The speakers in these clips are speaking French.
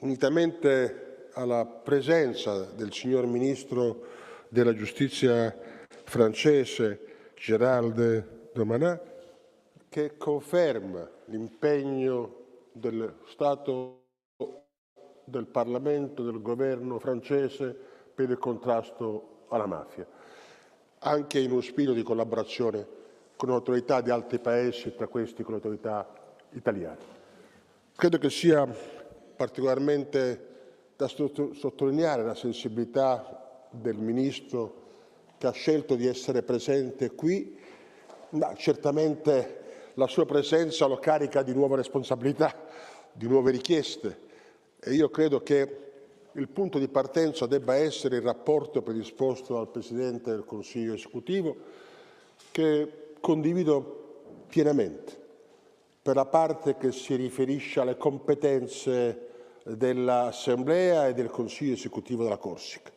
unitamente alla presenza del signor Ministro della Giustizia francese Gérald Darmanin, che conferma l'impegno del Stato, del Parlamento, del governo francese per il contrasto alla mafia, anche in uno spirito di collaborazione con autorità di altri paesi, tra questi con le autorità italiane. Credo che sia particolarmente da sottolineare la sensibilità del Ministro che ha scelto di essere presente qui, ma certamente la sua presenza lo carica di nuove responsabilità, di nuove richieste e io credo che il punto di partenza debba essere il rapporto predisposto dal Presidente del Consiglio esecutivo, che condivido pienamente, per la parte che si riferisce alle competenze dell'Assemblea e del Consiglio esecutivo della Corsica,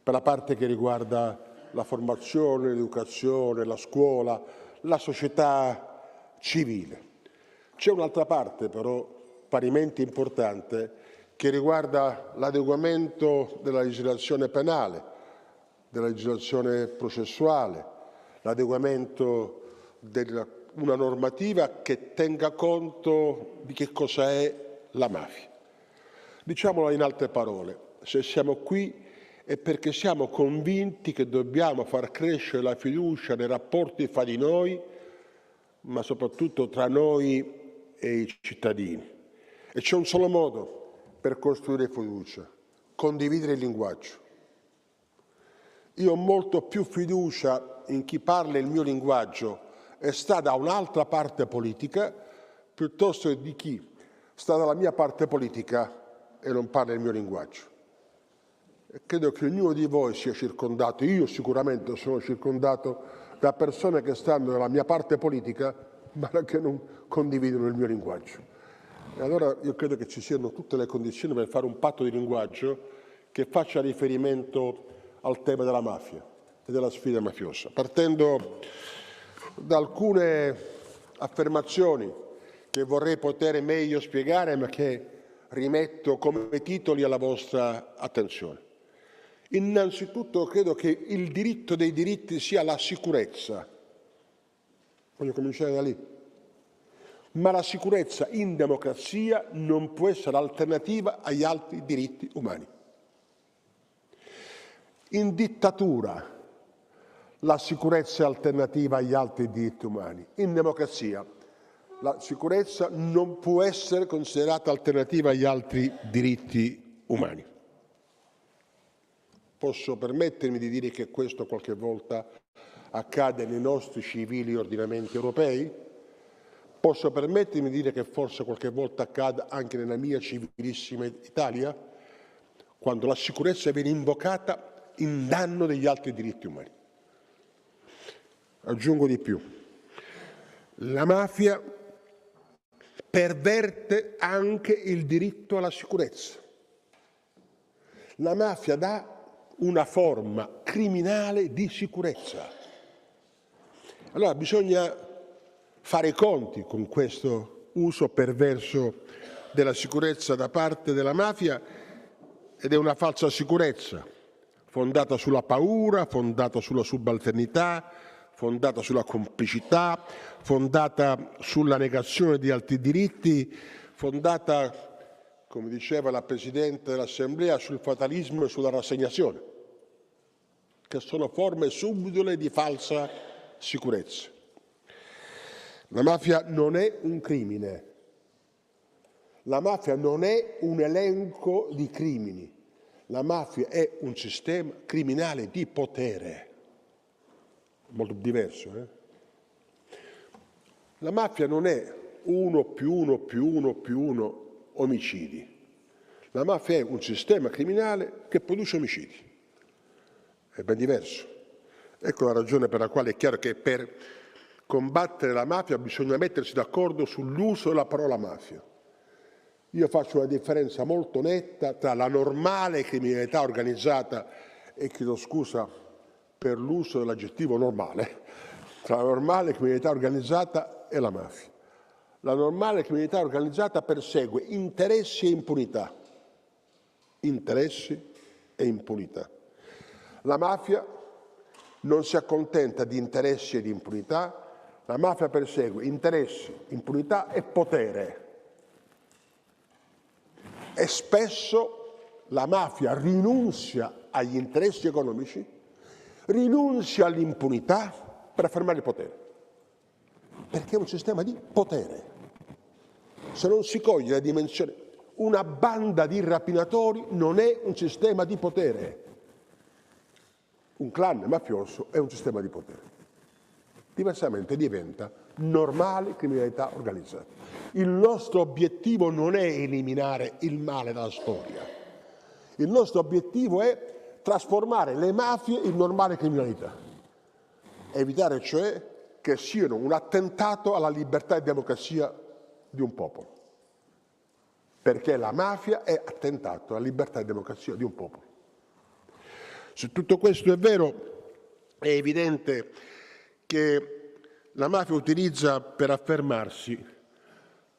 per la parte che riguarda la formazione, l'educazione, la scuola, la società civile. C'è un'altra parte però parimenti importante che riguarda l'adeguamento della legislazione penale, della legislazione processuale, l'adeguamento di una normativa che tenga conto di che cosa è la mafia. Diciamolo in altre parole, se siamo qui è perché siamo convinti che dobbiamo far crescere la fiducia nei rapporti fra di noi, ma soprattutto tra noi e i cittadini. E c'è un solo modo per costruire fiducia: condividere il linguaggio. Io ho molto più fiducia in chi parla il mio linguaggio e sta da un'altra parte politica, piuttosto di chi sta dalla mia parte politica e non parla il mio linguaggio. E credo che ognuno di voi sia circondato, io sicuramente sono circondato da persone che stanno nella mia parte politica, ma che non condividono il mio linguaggio. E allora io credo che ci siano tutte le condizioni per fare un patto di linguaggio che faccia riferimento al tema della mafia e della sfida mafiosa, partendo da alcune affermazioni che vorrei poter meglio spiegare, ma che rimetto come titoli alla vostra attenzione. Innanzitutto credo che il diritto dei diritti sia la sicurezza. Voglio cominciare da lì. Ma la sicurezza in democrazia non può essere alternativa agli altri diritti umani. In dittatura la sicurezza è alternativa agli altri diritti umani. In democrazia la sicurezza non può essere considerata alternativa agli altri diritti umani. Posso permettermi di dire che questo qualche volta accade nei nostri civili ordinamenti europei? Posso permettermi di dire che forse qualche volta accade anche nella mia civilissima Italia? Quando la sicurezza viene invocata in danno degli altri diritti umani. Aggiungo di più. La mafia perverte anche il diritto alla sicurezza. La mafia dà una forma criminale di sicurezza. Allora bisogna fare i conti con questo uso perverso della sicurezza da parte della mafia, ed è una falsa sicurezza, fondata sulla paura, fondata sulla subalternità, fondata sulla complicità, fondata sulla negazione di altri diritti, fondata, come diceva la Presidente dell'Assemblea, sul fatalismo e sulla rassegnazione, che sono forme subdole di falsa sicurezza. La mafia non è un crimine, la mafia non è un elenco di crimini, la mafia è un sistema criminale di potere, molto diverso. La mafia non è 1 più 1 più 1 più 1 omicidi, la mafia è un sistema criminale che produce omicidi, è ben diverso. Ecco la ragione per la quale è chiaro che per combattere la mafia bisogna mettersi d'accordo sull'uso della parola mafia. Io faccio una differenza molto netta tra la normale criminalità organizzata, e chiedo scusa per l'uso dell'aggettivo normale, tra la normale criminalità organizzata e la mafia. La normale criminalità organizzata persegue interessi e impunità. interessi e impunità. La mafia non si accontenta di interessi e di impunità, la mafia persegue interessi, impunità e potere. E spesso la mafia rinunzia agli interessi economici, rinunzia all'impunità per affermare il potere, perché è un sistema di potere. Se non si coglie la dimensione, una banda di rapinatori non è un sistema di potere. Un clan mafioso è un sistema di potere. Diversamente diventa normale criminalità organizzata. Il nostro obiettivo non è eliminare il male dalla storia. Il nostro obiettivo è trasformare le mafie in normale criminalità. Evitare cioè che siano un attentato alla libertà e democrazia di un popolo. Perché la mafia è attentato alla libertà e democrazia di un popolo. Se tutto questo è vero, è evidente che la mafia utilizza per affermarsi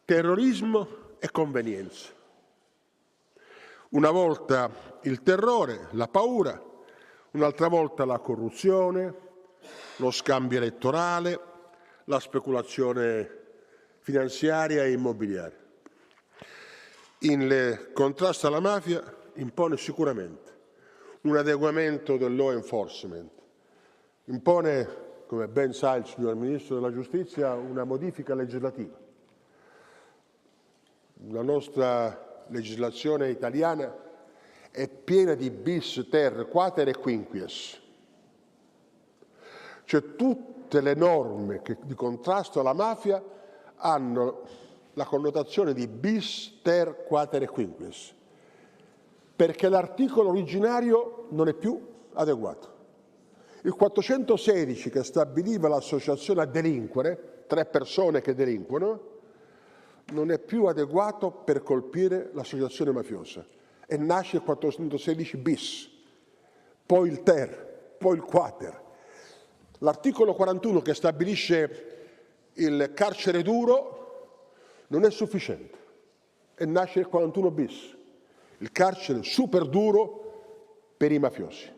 terrorismo e convenienza. Una volta il terrore, la paura, un'altra volta la corruzione, lo scambio elettorale, la speculazione finanziaria e immobiliare. Il contrasto alla mafia impone sicuramente un adeguamento del law enforcement, impone, come ben sa il signor Ministro della Giustizia, una modifica legislativa. La nostra legislazione italiana è piena di bis, ter, quater e quinquies. Cioè tutte le norme di contrasto alla mafia hanno la connotazione di bis, ter, quater e quinquies, perché l'articolo originario non è più adeguato. Il 416 che stabiliva l'associazione a delinquere, 3 persone che delinquono, non è più adeguato per colpire l'associazione mafiosa e nasce il 416 bis, poi il ter, poi il quater. L'articolo 41 che stabilisce il carcere duro non è sufficiente e nasce il 41 bis, il carcere super duro per i mafiosi.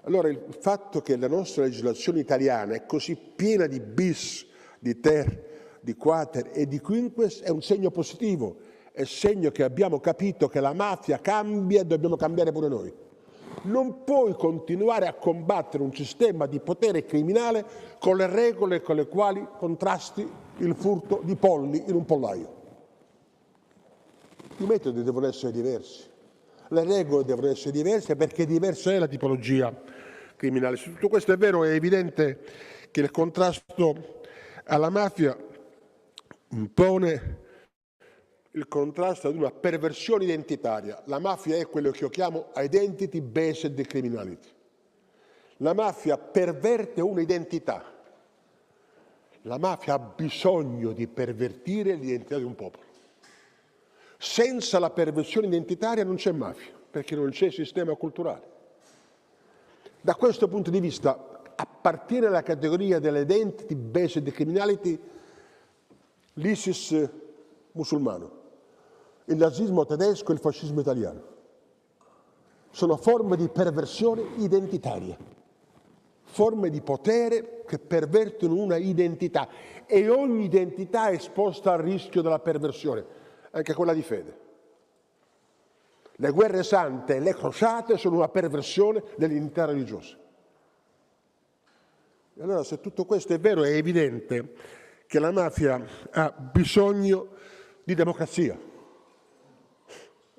Allora il fatto che la nostra legislazione italiana è così piena di bis, di ter, di quater e di quinquies è un segno positivo, è segno che abbiamo capito che la mafia cambia e dobbiamo cambiare pure noi. Non puoi continuare a combattere un sistema di potere criminale con le regole con le quali contrasti il furto di polli in un pollaio. I metodi devono essere diversi, le regole devono essere diverse perché diversa è la tipologia criminale. Se tutto questo è vero, è evidente che il contrasto alla mafia impone il contrasto ad una perversione identitaria. La mafia è quello che io chiamo identity-based criminality. La mafia perverte un'identità. La mafia ha bisogno di pervertire l'identità di un popolo. Senza la perversione identitaria non c'è mafia, perché non c'è sistema culturale. Da questo punto di vista appartiene alla categoria dell'identity-based criminality l'ISIS musulmano, il nazismo tedesco e il fascismo italiano. Sono forme di perversione identitaria, forme di potere che pervertono una identità e ogni identità è esposta al rischio della perversione, anche quella di fede. Le guerre sante e le crociate sono una perversione dell'identità religiosa. E allora se tutto questo è vero è evidente che la mafia ha bisogno di democrazia.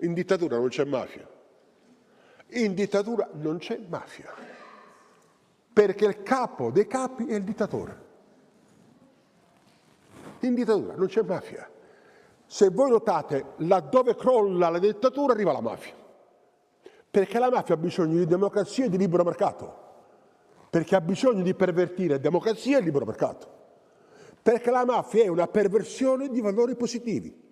In dittatura non c'è mafia. In dittatura non c'è mafia, perché il capo dei capi è il dittatore. In dittatura non c'è mafia. Se voi notate, laddove crolla la dittatura arriva la mafia, perché la mafia ha bisogno di democrazia e di libero mercato, perché ha bisogno di pervertire democrazia e libero mercato, perché la mafia è una perversione di valori positivi.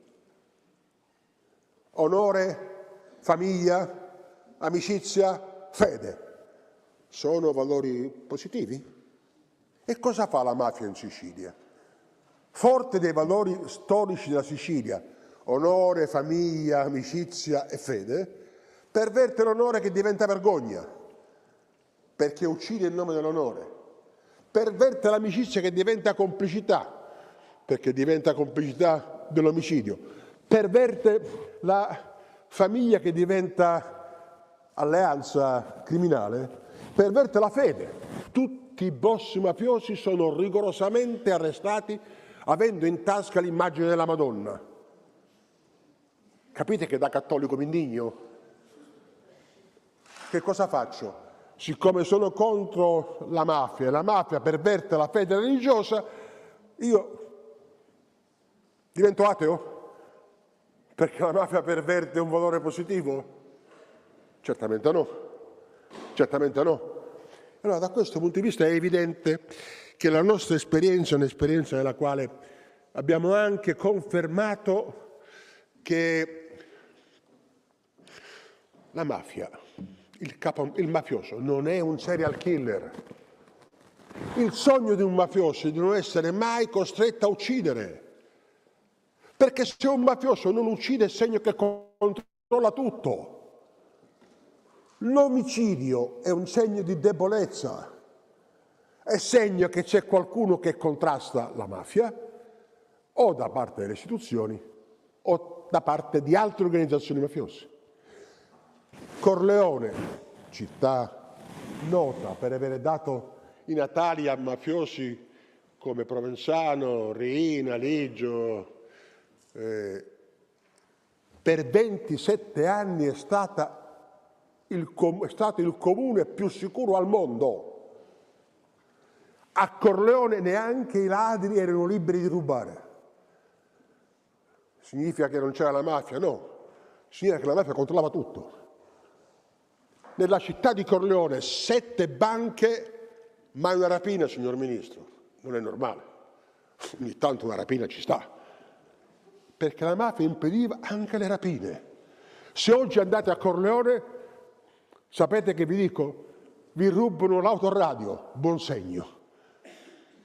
Onore, famiglia, amicizia, fede. Sono valori positivi? E cosa fa la mafia in Sicilia? Forte dei valori storici della Sicilia, onore, famiglia, amicizia e fede, perverte l'onore che diventa vergogna, perché uccide in nome dell'onore. Perverte l'amicizia che diventa complicità, perché diventa complicità dell'omicidio. Perverte la famiglia che diventa alleanza criminale. Perverte la fede. Tutti i boss mafiosi sono rigorosamente arrestati avendo in tasca l'immagine della Madonna. Capite che da cattolico mi indigno? Che cosa faccio? Siccome sono contro la mafia e la mafia perverte la fede religiosa, io divento ateo? Perché la mafia perverte un valore positivo? Certamente no. Certamente no. Allora, da questo punto di vista è evidente che la nostra esperienza è un'esperienza nella quale abbiamo anche confermato che la mafia, il mafioso, non è un serial killer. Il sogno di un mafioso è di non essere mai costretto a uccidere. Perché se un mafioso non uccide è segno che controlla tutto. L'omicidio è un segno di debolezza, è segno che c'è qualcuno che contrasta la mafia o da parte delle istituzioni o da parte di altre organizzazioni mafiose. Corleone, città nota per aver dato i natali a mafiosi come Provenzano, Riina, Ligio, per 27 anni è stato il comune più sicuro al mondo. A Corleone neanche i ladri erano liberi di rubare. Significa che non c'era la mafia? No, significa che la mafia controllava tutto. Nella città di Corleone 7 banche, mai una rapina, signor Ministro. Non è normale. Ogni tanto una rapina ci sta. Perché la mafia impediva anche le rapine. Se oggi andate a Corleone, sapete che vi dico? Vi rubano l'autoradio, buon segno.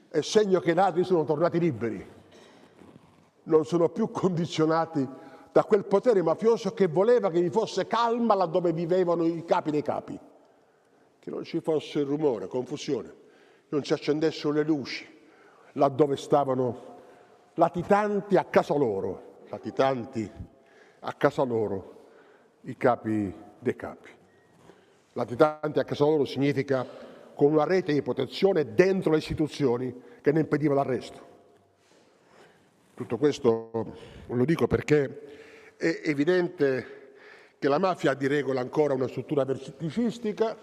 È segno che i ladri sono tornati liberi. Non sono più condizionati da quel potere mafioso che voleva che vi fosse calma laddove vivevano i capi dei capi. Che non ci fosse rumore, confusione, non si accendessero le luci laddove stavano latitanti a casa loro, i capi dei capi. Latitanti a casa loro significa con una rete di protezione dentro le istituzioni che ne impediva l'arresto. Tutto questo lo dico perché è evidente che la mafia ha di regola ancora una struttura verticistica,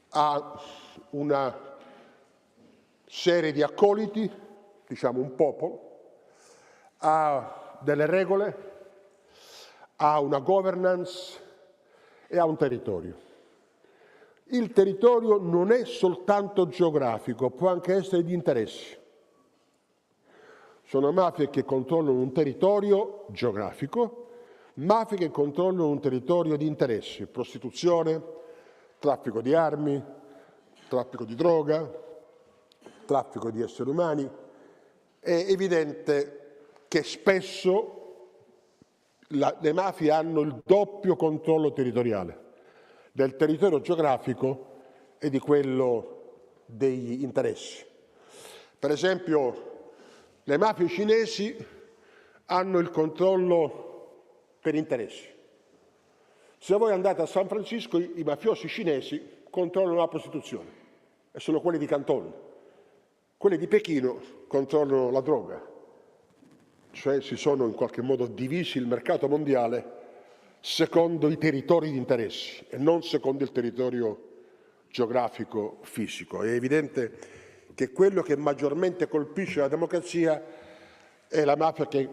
ha una serie di accoliti, diciamo un popolo, ha delle regole, ha una governance e ha un territorio. Il territorio non è soltanto geografico, può anche essere di interessi. Sono mafie che controllano un territorio geografico, mafie che controllano un territorio di interessi, prostituzione, traffico di armi, traffico di droga, traffico di esseri umani. È evidente che spesso le mafie hanno il doppio controllo territoriale, del territorio geografico e di quello degli interessi. Per esempio, le mafie cinesi hanno il controllo per interessi. Se voi andate a San Francisco, i mafiosi cinesi controllano la prostituzione e sono quelli di Canton. Quelli di Pechino controllano la droga, cioè si sono in qualche modo divisi il mercato mondiale secondo i territori di interessi e non secondo il territorio geografico fisico. È evidente che quello che maggiormente colpisce la democrazia è la mafia che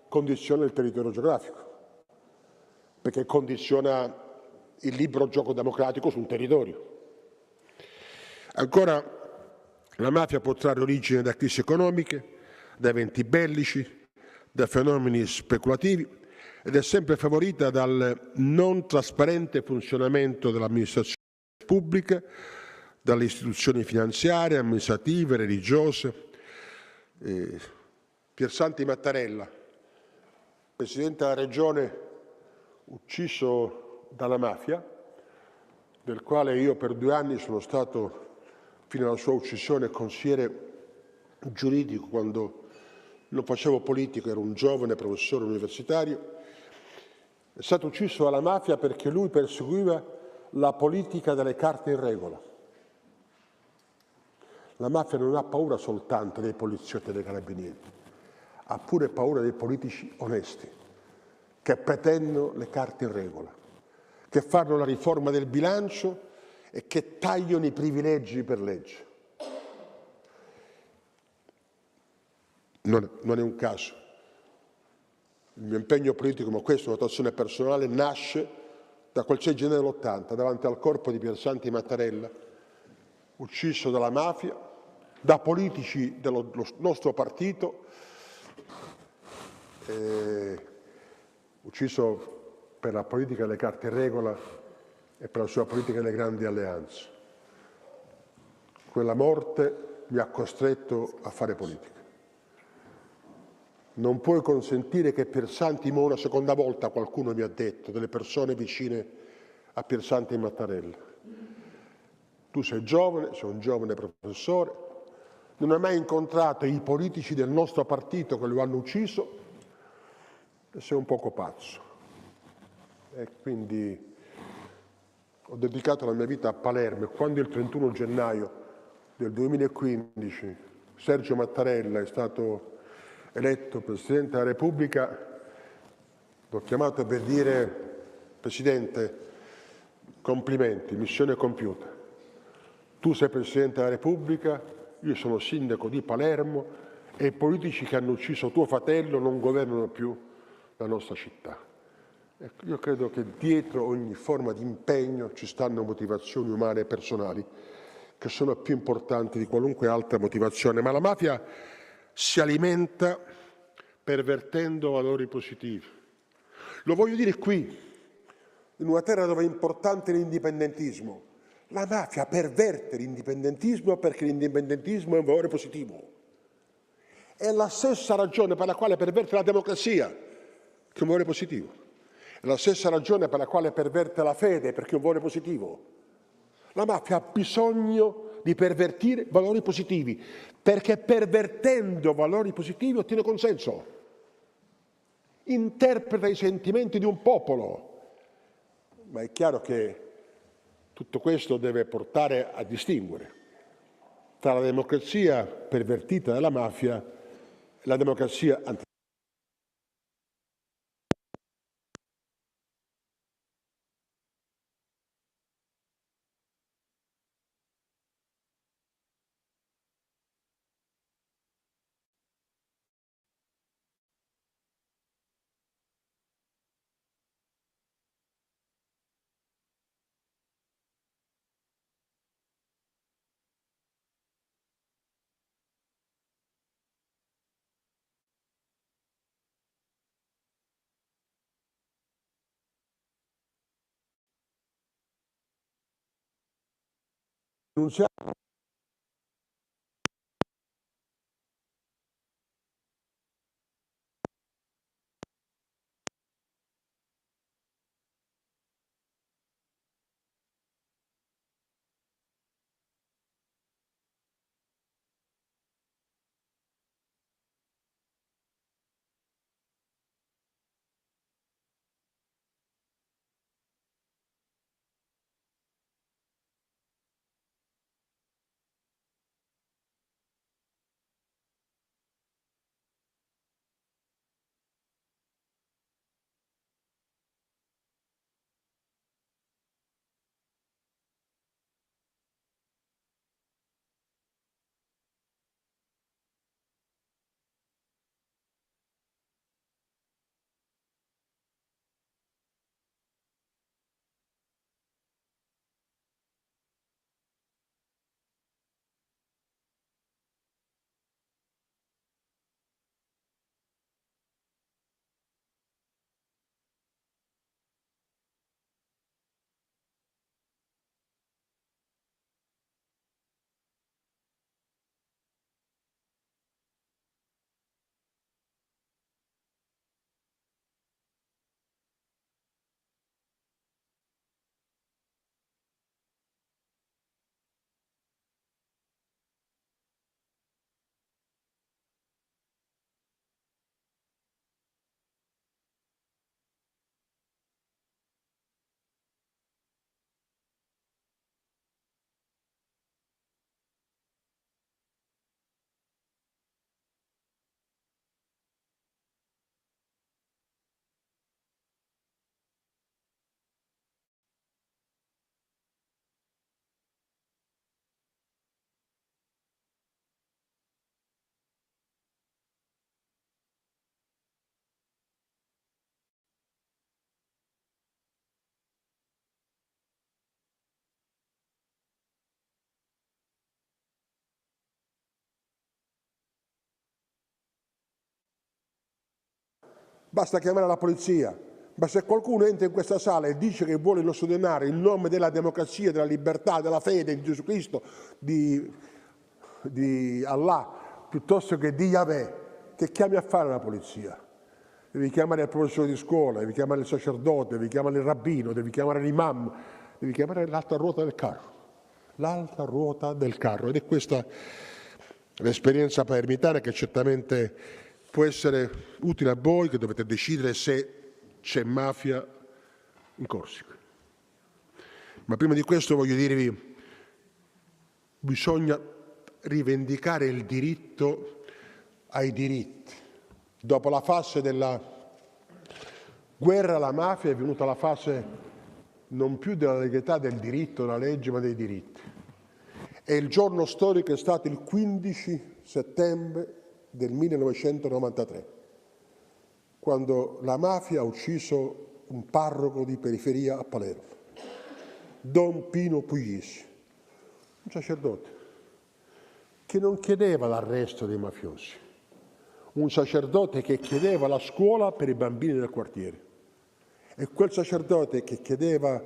condiziona il territorio geografico, perché condiziona il libero gioco democratico su un territorio. Ancora, la mafia può trarre origine da crisi economiche, da eventi bellici, da fenomeni speculativi ed è sempre favorita dal non trasparente funzionamento dell'amministrazione pubblica, dalle istituzioni finanziarie, amministrative, religiose. Piersanti Mattarella, presidente della regione ucciso dalla mafia, del quale io per 2 anni sono stato, fino alla sua uccisione, consigliere giuridico quando non facevo politico, ero un giovane professore universitario. È stato ucciso dalla mafia perché lui perseguiva la politica delle carte in regola. La mafia non ha paura soltanto dei poliziotti e dei carabinieri, ha pure paura dei politici onesti, che pretendono le carte in regola, che fanno la riforma del bilancio e che tagliano i privilegi per legge. Non è un caso. Il mio impegno politico, ma questa è una notazione personale, nasce da quel 6 gennaio dell'80, davanti al corpo di Piersanti Mattarella, ucciso dalla mafia, da politici del nostro partito, ucciso per la politica delle carte in regola e per la sua politica delle grandi alleanze. Quella morte mi ha costretto a fare politica. Non puoi consentire che Piersanti muoia una seconda volta, qualcuno mi ha detto, delle persone vicine a Piersanti Mattarella. Tu sei un giovane professore, non hai mai incontrato i politici del nostro partito che lo hanno ucciso e sei un poco pazzo. E quindi ho dedicato la mia vita a Palermo e quando il 31 gennaio del 2015 Sergio Mattarella è stato eletto Presidente della Repubblica, l'ho chiamato per dire: Presidente, complimenti, missione compiuta. Tu sei Presidente della Repubblica, io sono Sindaco di Palermo e i politici che hanno ucciso tuo fratello non governano più la nostra città. Ecco, io credo che dietro ogni forma di impegno ci stanno motivazioni umane e personali che sono più importanti di qualunque altra motivazione, ma la mafia si alimenta pervertendo valori positivi. Lo voglio dire qui, in una terra dove è importante l'indipendentismo. La mafia perverte l'indipendentismo perché l'indipendentismo è un valore positivo. È la stessa ragione per la quale perverte la democrazia, che è un valore positivo. È la stessa ragione per la quale perverte la fede, perché è un valore positivo. La mafia ha bisogno di pervertire valori positivi, perché pervertendo valori positivi ottiene consenso. Interpreta i sentimenti di un popolo. Ma è chiaro che tutto questo deve portare a distinguere tra la democrazia pervertita dalla mafia e la democrazia antipolitica. basta chiamare la polizia. Ma se qualcuno entra in questa sala e dice che vuole il nostro denaro in nome della democrazia, della libertà, della fede di Gesù Cristo, di Allah, piuttosto che di Yahweh, che chiami a fare la polizia? Devi chiamare il professore di scuola, devi chiamare il sacerdote, devi chiamare il rabbino, devi chiamare l'imam, devi chiamare l'altra ruota del carro. L'altra ruota del carro. Ed è questa l'esperienza palermitana che certamente può essere utile a voi, che dovete decidere se c'è mafia in Corsica. Ma prima di questo voglio dirvi, bisogna rivendicare il diritto ai diritti. Dopo la fase della guerra alla mafia è venuta la fase non più della legalità del diritto, della legge, ma dei diritti. E il giorno storico è stato il 15 settembre del 1993. Quando la mafia ha ucciso un parroco di periferia a Palermo, Don Pino Puglisi, un sacerdote che non chiedeva l'arresto dei mafiosi, un sacerdote che chiedeva la scuola per i bambini del quartiere. E quel sacerdote che chiedeva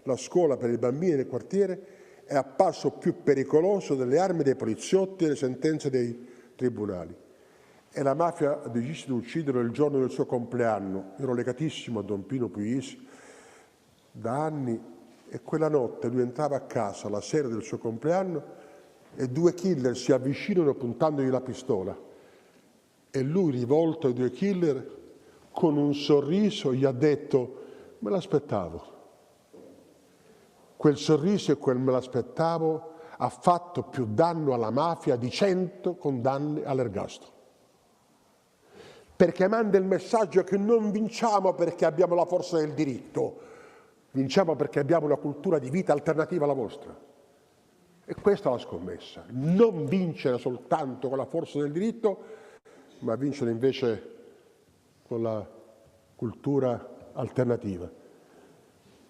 la scuola per i bambini del quartiere è apparso più pericoloso delle armi dei poliziotti e le sentenze dei tribunali. E la mafia ha deciso di ucciderlo il giorno del suo compleanno. Ero legatissimo a Don Pino Puglisi da anni e quella notte lui entrava a casa la sera del suo compleanno e due killer si avvicinano puntandogli la pistola. E lui, rivolto ai due killer, con un sorriso gli ha detto: me l'aspettavo. Quel sorriso e quel me l'aspettavo ha fatto più danno alla mafia di 100 condanne all'ergastolo. Perché manda il messaggio che non vinciamo perché abbiamo la forza del diritto, vinciamo perché abbiamo una cultura di vita alternativa alla vostra. E questa è la scommessa, non vincere soltanto con la forza del diritto, ma vincere invece con la cultura alternativa.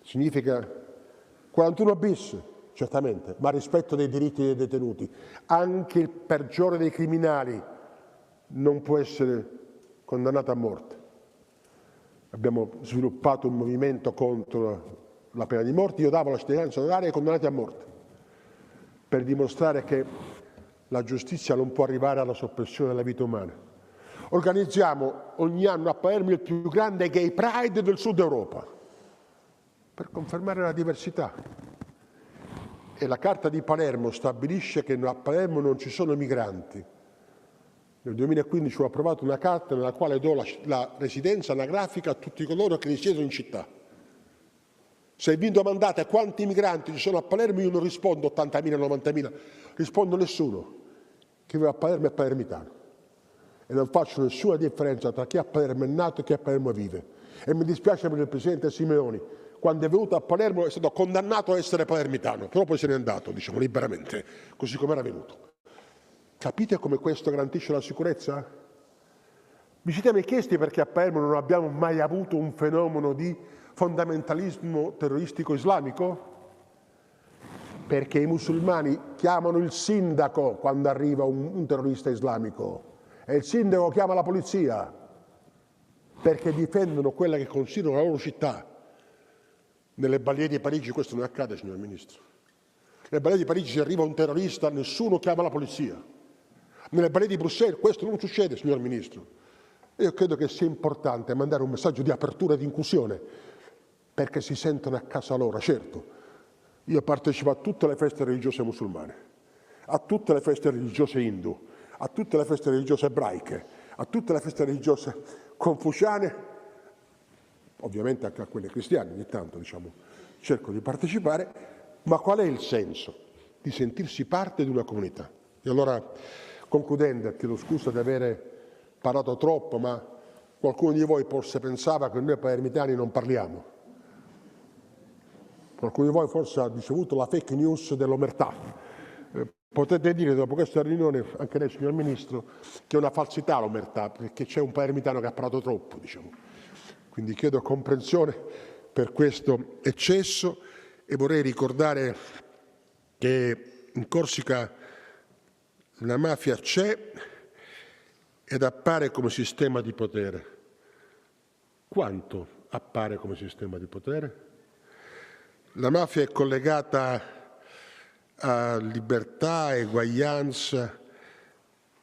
Significa 41 bis, certamente, ma rispetto dei diritti dei detenuti. Anche il peggiore dei criminali non può essere condannato a morte. Abbiamo sviluppato un movimento contro la pena di morte. Io davo la cittadinanza onoraria ai condannati a morte, per dimostrare che la giustizia non può arrivare alla soppressione della vita umana. Organizziamo ogni anno a Palermo il più grande Gay Pride del Sud Europa, per confermare la diversità. E la Carta di Palermo stabilisce che a Palermo non ci sono migranti. Nel 2015 ho approvato una carta nella quale do la residenza anagrafica a tutti coloro che risiedono in città. Se vi domandate quanti migranti ci sono a Palermo, io non rispondo 80.000, 90.000, rispondo nessuno. Chi vive a Palermo è palermitano. E non faccio nessuna differenza tra chi a Palermo è nato e chi a Palermo vive. E mi dispiace per il Presidente Simeoni, quando è venuto a Palermo è stato condannato a essere palermitano, però poi se n'è andato, diciamo, liberamente, così come era venuto. Capite come questo garantisce la sicurezza? Vi siete mai chiesti perché a Palermo non abbiamo mai avuto un fenomeno di fondamentalismo terroristico islamico? Perché i musulmani chiamano il sindaco quando arriva un terrorista islamico e il sindaco chiama la polizia perché difendono quella che considerano la loro città. Nelle Ballie di Parigi questo non accade, signor Ministro. Nelle Ballie di Parigi se arriva un terrorista nessuno chiama la polizia. Nelle Ballie di Bruxelles questo non succede, signor Ministro. E io credo che sia importante mandare un messaggio di apertura e di inclusione perché si sentono a casa loro. Certo, io partecipo a tutte le feste religiose musulmane, a tutte le feste religiose indù, a tutte le feste religiose ebraiche, a tutte le feste religiose confuciane, ovviamente anche a quelle cristiane, ogni tanto diciamo, cerco di partecipare, ma qual è il senso? Di sentirsi parte di una comunità. E allora, concludendo, chiedo scusa di avere parlato troppo, ma qualcuno di voi forse pensava che noi palermitani non parliamo. Qualcuno di voi forse ha ricevuto la fake news dell'omertà. Potete dire dopo questa riunione, anche lei signor Ministro, che è una falsità l'omertà, perché c'è un palermitano che ha parlato troppo, diciamo. Quindi chiedo comprensione per questo eccesso e vorrei ricordare che in Corsica la mafia c'è ed appare come sistema di potere, quanto appare come sistema di potere? La mafia è collegata a libertà, eguaglianza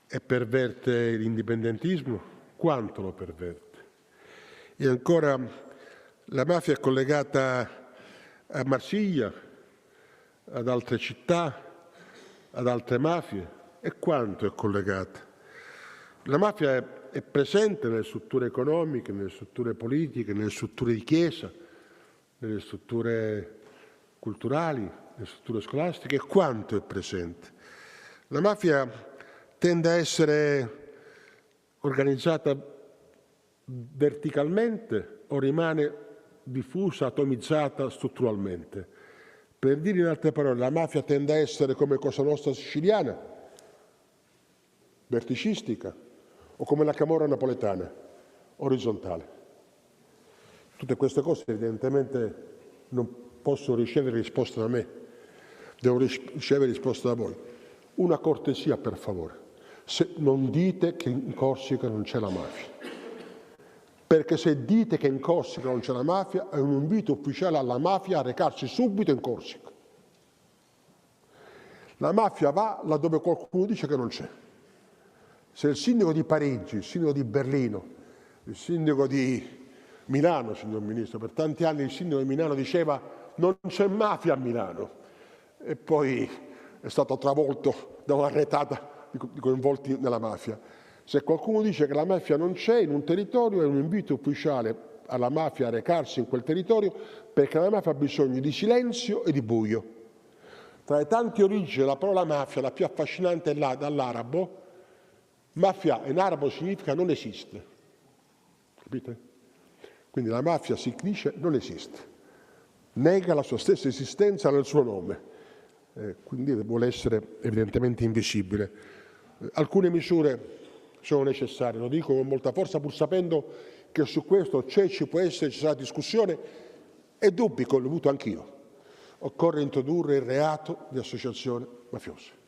e perverte l'indipendentismo? Quanto lo perverte? E ancora, la mafia è collegata a Marsiglia, ad altre città, ad altre mafie? E quanto è collegata? La mafia è presente nelle strutture economiche, nelle strutture politiche, nelle strutture di chiesa, nelle strutture culturali, nelle strutture scolastiche. E quanto è presente? La mafia tende a essere organizzata verticalmente o rimane diffusa, atomizzata strutturalmente? Per dire in altre parole, la mafia tende a essere come Cosa Nostra siciliana, verticistica, o come la camorra napoletana, orizzontale. Tutte queste cose evidentemente non possono ricevere risposta da me, devono ricevere risposta da voi. Una cortesia, per favore. Non dite che in Corsica non c'è la mafia, perché se dite che in Corsica non c'è la mafia è un invito ufficiale alla mafia a recarsi subito in Corsica. La mafia va laddove qualcuno dice che non c'è. Se il sindaco di Parigi, il sindaco di Berlino, il sindaco di Milano, signor Ministro, per tanti anni il sindaco di Milano diceva non c'è mafia a Milano e poi è stato travolto da una retata di coinvolti nella mafia. Se qualcuno dice che la mafia non c'è in un territorio è un invito ufficiale alla mafia a recarsi in quel territorio, perché la mafia ha bisogno di silenzio e di buio. Tra le tante origini della parola mafia, la più affascinante è dall'arabo. Mafia in arabo significa non esiste. Capite? Quindi la mafia si dice non esiste. Nega la sua stessa esistenza nel suo nome. Quindi vuole essere evidentemente invisibile. Alcune misure sono necessarie, lo dico con molta forza, pur sapendo che su questo ci può essere, ci sarà discussione e dubbi che ho avuto anch'io. Occorre introdurre il reato di associazione mafiosa.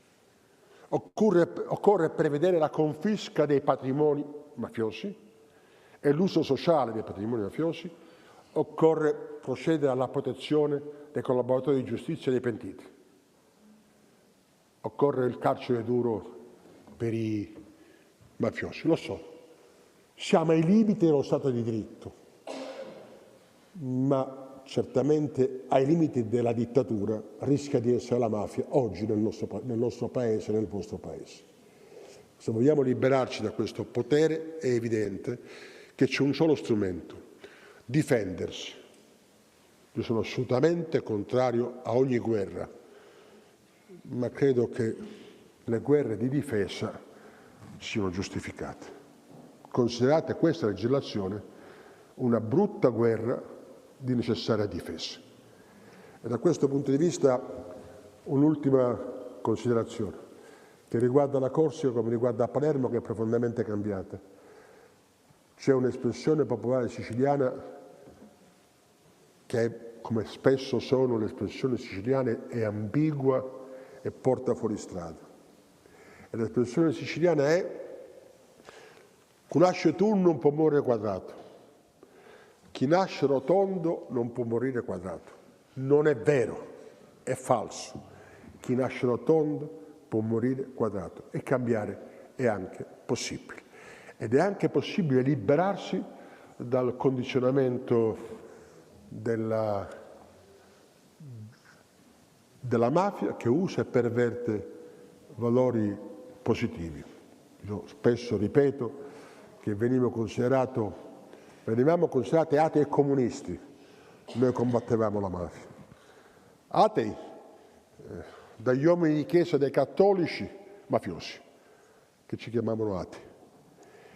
Occorre prevedere la confisca dei patrimoni mafiosi e l'uso sociale dei patrimoni mafiosi. Occorre procedere alla protezione dei collaboratori di giustizia e dei pentiti. Occorre il carcere duro per i mafiosi, lo so. Siamo ai limiti dello Stato di diritto, ma certamente ai limiti della dittatura rischia di essere la mafia oggi nel nostro Paese, nel vostro Paese. Se vogliamo liberarci da questo potere è evidente che c'è un solo strumento: difendersi. Io sono assolutamente contrario a ogni guerra, ma credo che le guerre di difesa siano giustificate. Considerate questa legislazione una brutta guerra di necessaria difesa. E da questo punto di vista un'ultima considerazione che riguarda la Corsica come riguarda Palermo, che è profondamente cambiata. C'è un'espressione popolare siciliana che è, come spesso sono le espressioni siciliane, è ambigua e porta fuori strada. E l'espressione siciliana è: chi nasce turno non può morire quadrato, chi nasce rotondo non può morire quadrato. Non è vero, è falso. Chi nasce rotondo può morire quadrato e cambiare è anche possibile. Ed è anche possibile liberarsi dal condizionamento della mafia che usa e perverte valori positivi. Io spesso ripeto che venivamo considerati atei e comunisti, noi combattevamo la mafia. Atei, dagli uomini di chiesa dei cattolici mafiosi, che ci chiamavano atei,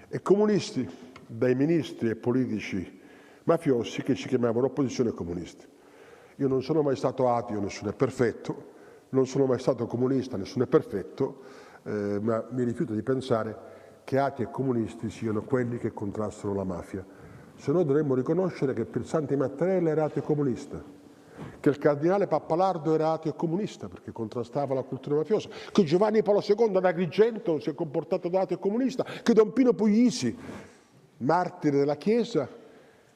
e comunisti dai ministri e politici mafiosi che ci chiamavano opposizione comunista. Io non sono mai stato ateo, nessuno è perfetto, non sono mai stato comunista, nessuno è perfetto, ma mi rifiuto di pensare che atei e comunisti siano quelli che contrastano la mafia. Se no dovremmo riconoscere che Piersanti Mattarella era ateo e comunista, che il cardinale Pappalardo era ateo e comunista perché contrastava la cultura mafiosa, che Giovanni Paolo II ad Agrigento si è comportato da ateo e comunista, che Don Pino Puglisi, martire della Chiesa,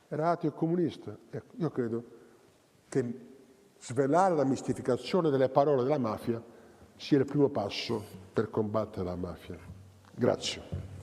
era ateo e comunista. Ecco, io credo che svelare la mistificazione delle parole della mafia sia il primo passo per combattere la mafia. Grazie.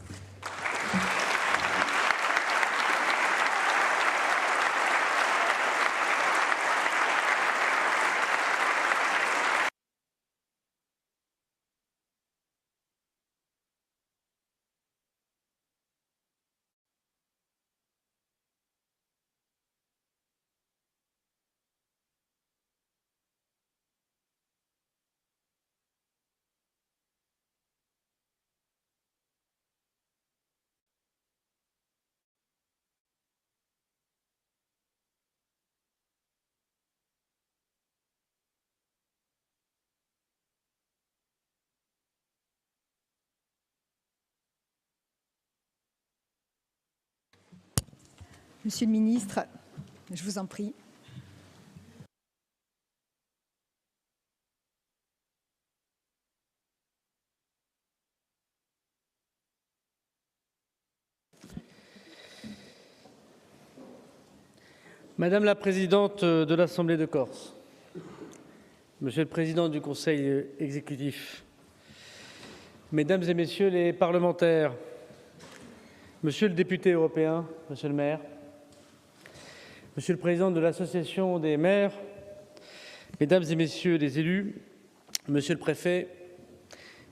Monsieur le ministre, je vous en prie. Madame la présidente de l'Assemblée de Corse, Monsieur le président du Conseil exécutif, Mesdames et Messieurs les parlementaires, Monsieur le député européen, Monsieur le maire, Monsieur le président de l'Association des maires, Mesdames et Messieurs les élus, Monsieur le préfet,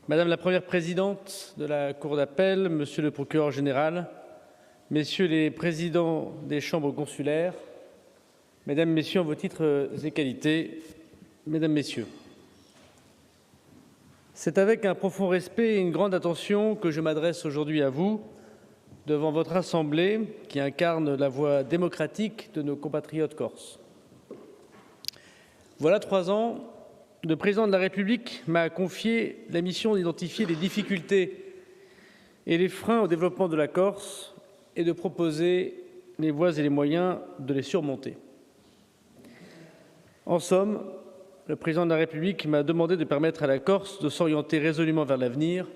Madame la première présidente de la Cour d'appel, Monsieur le procureur général, Messieurs les présidents des chambres consulaires, Mesdames, Messieurs, en vos titres et qualités, Mesdames, Messieurs, c'est avec un profond respect et une grande attention que je m'adresse aujourd'hui à vous, devant votre Assemblée qui incarne la voix démocratique de nos compatriotes corses. Voilà 3 ans, le président de la République m'a confié la mission d'identifier les difficultés et les freins au développement de la Corse et de proposer les voies et les moyens de les surmonter. En somme, le président de la République m'a demandé de permettre à la Corse de s'orienter résolument vers l'avenir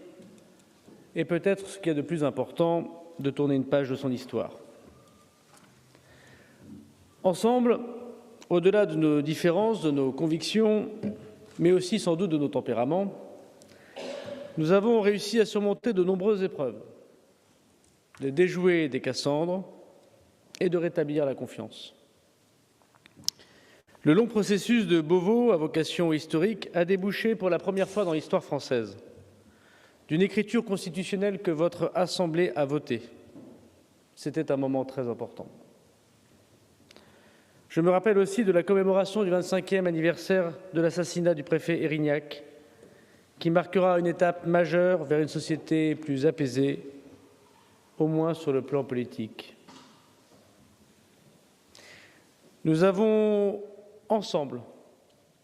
et peut-être, ce qu'il y a de plus important, de tourner une page de son histoire. Ensemble, au-delà de nos différences, de nos convictions, mais aussi sans doute de nos tempéraments, nous avons réussi à surmonter de nombreuses épreuves, de déjouer des Cassandres et de rétablir la confiance. Le long processus de Beauvau, à vocation historique, a débouché pour la première fois dans l'histoire française d'une écriture constitutionnelle que votre Assemblée a votée. C'était un moment très important. Je me rappelle aussi de la commémoration du 25e anniversaire de l'assassinat du préfet Erignac, qui marquera une étape majeure vers une société plus apaisée, au moins sur le plan politique. Nous avons ensemble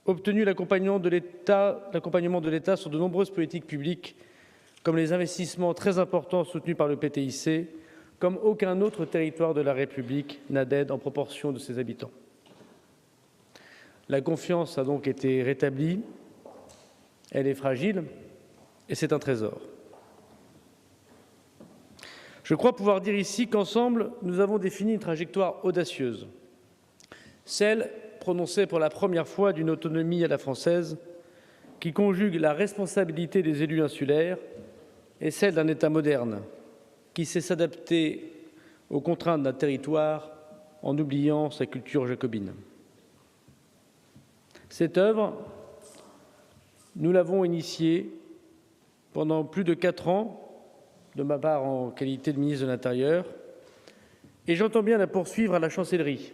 obtenu l'accompagnement de l'État sur de nombreuses politiques publiques, comme les investissements très importants soutenus par le PTIC, comme aucun autre territoire de la République n'a d'aide en proportion de ses habitants. La confiance a donc été rétablie, elle est fragile et c'est un trésor. Je crois pouvoir dire ici qu'ensemble, nous avons défini une trajectoire audacieuse, celle prononcée pour la première fois d'une autonomie à la française qui conjugue la responsabilité des élus insulaires et celle d'un État moderne qui sait s'adapter aux contraintes d'un territoire en oubliant sa culture jacobine. Cette œuvre, nous l'avons initiée pendant plus de 4 ans, de ma part en qualité de ministre de l'Intérieur, et j'entends bien la poursuivre à la Chancellerie,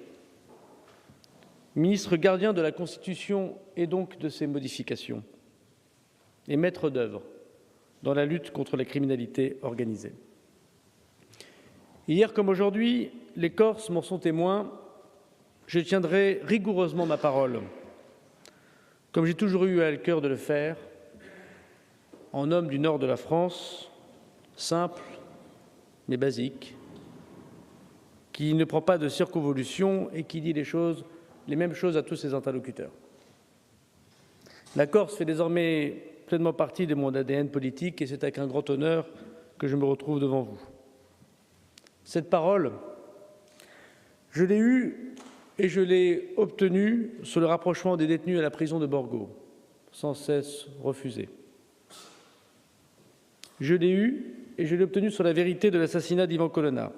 ministre gardien de la Constitution et donc de ses modifications, et maître d'œuvre dans la lutte contre la criminalité organisée. Hier comme aujourd'hui, les Corses m'en sont témoins, je tiendrai rigoureusement ma parole, comme j'ai toujours eu à cœur de le faire, en homme du nord de la France, simple mais basique, qui ne prend pas de circonvolution et qui dit les mêmes choses à tous ses interlocuteurs. La Corse fait désormais pleinement partie de mon ADN politique et c'est avec un grand honneur que je me retrouve devant vous. Cette parole, Je l'ai eu et je l'ai obtenu sur le rapprochement des détenus à la prison de Borgo, sans cesse refusé. Je l'ai eu et je l'ai obtenu sur la vérité de l'assassinat d'Ivan Colonna.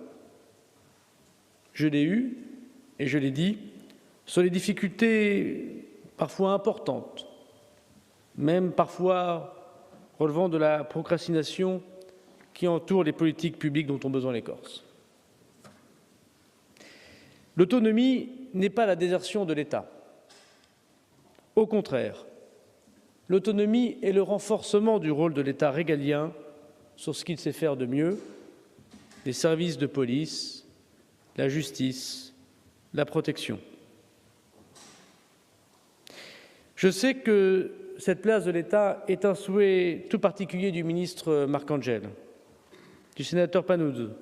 Je l'ai eu et je l'ai dit sur les difficultés parfois importantes, même parfois relevant de la procrastination qui entoure les politiques publiques dont ont besoin les Corses. L'autonomie n'est pas la désertion de l'État. Au contraire, l'autonomie est le renforcement du rôle de l'État régalien sur ce qu'il sait faire de mieux, les services de police, la justice, la protection. Je sais que cette place de l'État est un souhait tout particulier du ministre Marcangel, du sénateur Panoud,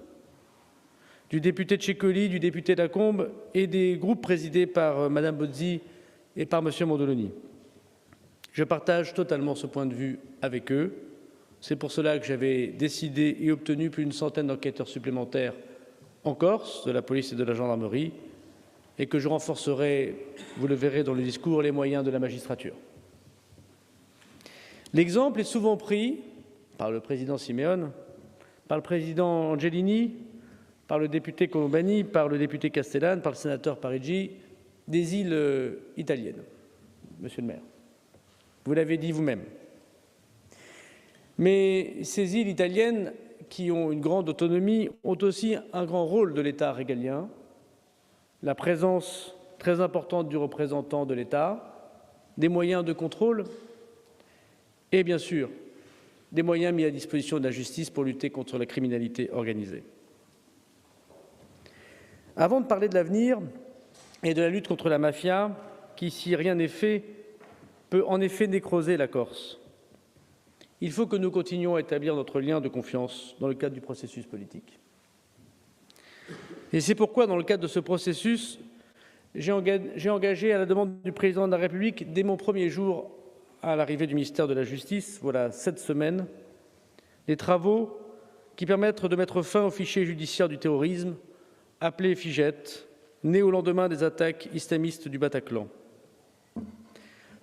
du député Tchekoli, du député Lacombe et des groupes présidés par Mme Bozzi et par M. Mondoloni. Je partage totalement ce point de vue avec eux. C'est pour cela que j'avais décidé et obtenu plus d'une centaine d'enquêteurs supplémentaires en Corse, de la police et de la gendarmerie, et que je renforcerai, vous le verrez dans le discours, les moyens de la magistrature. L'exemple est souvent pris par le président Simeone, par le président Angelini, par le député Colombani, par le député Castellane, par le sénateur Parigi, des îles italiennes, monsieur le maire. Vous l'avez dit vous-même. Mais ces îles italiennes, qui ont une grande autonomie, ont aussi un grand rôle de l'État régalien, la présence très importante du représentant de l'État, des moyens de contrôle et, bien sûr, des moyens mis à disposition de la justice pour lutter contre la criminalité organisée. Avant de parler de l'avenir et de la lutte contre la mafia, qui, si rien n'est fait, peut en effet nécroser la Corse, il faut que nous continuions à établir notre lien de confiance dans le cadre du processus politique. Et c'est pourquoi, dans le cadre de ce processus, j'ai engagé à la demande du Président de la République, dès mon premier jour à l'arrivée du ministère de la Justice, voilà 7 semaines, des travaux qui permettent de mettre fin au fichier judiciaire du terrorisme, appelé FIJET, né au lendemain des attaques islamistes du Bataclan.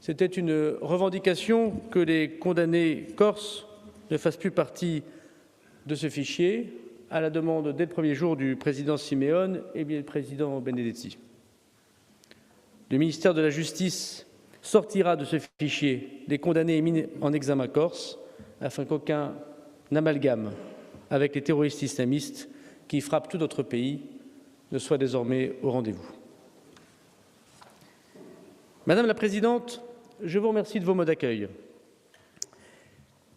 C'était une revendication que les condamnés corses ne fassent plus partie de ce fichier, à la demande dès le premier jour du président Simeone et du président Benedetti. Le ministère de la Justice sortira de ce fichier les condamnés mis en examen corse, afin qu'aucun amalgame avec les terroristes islamistes qui frappent tout notre pays ne soit désormais au rendez-vous. Madame la Présidente, je vous remercie de vos mots d'accueil.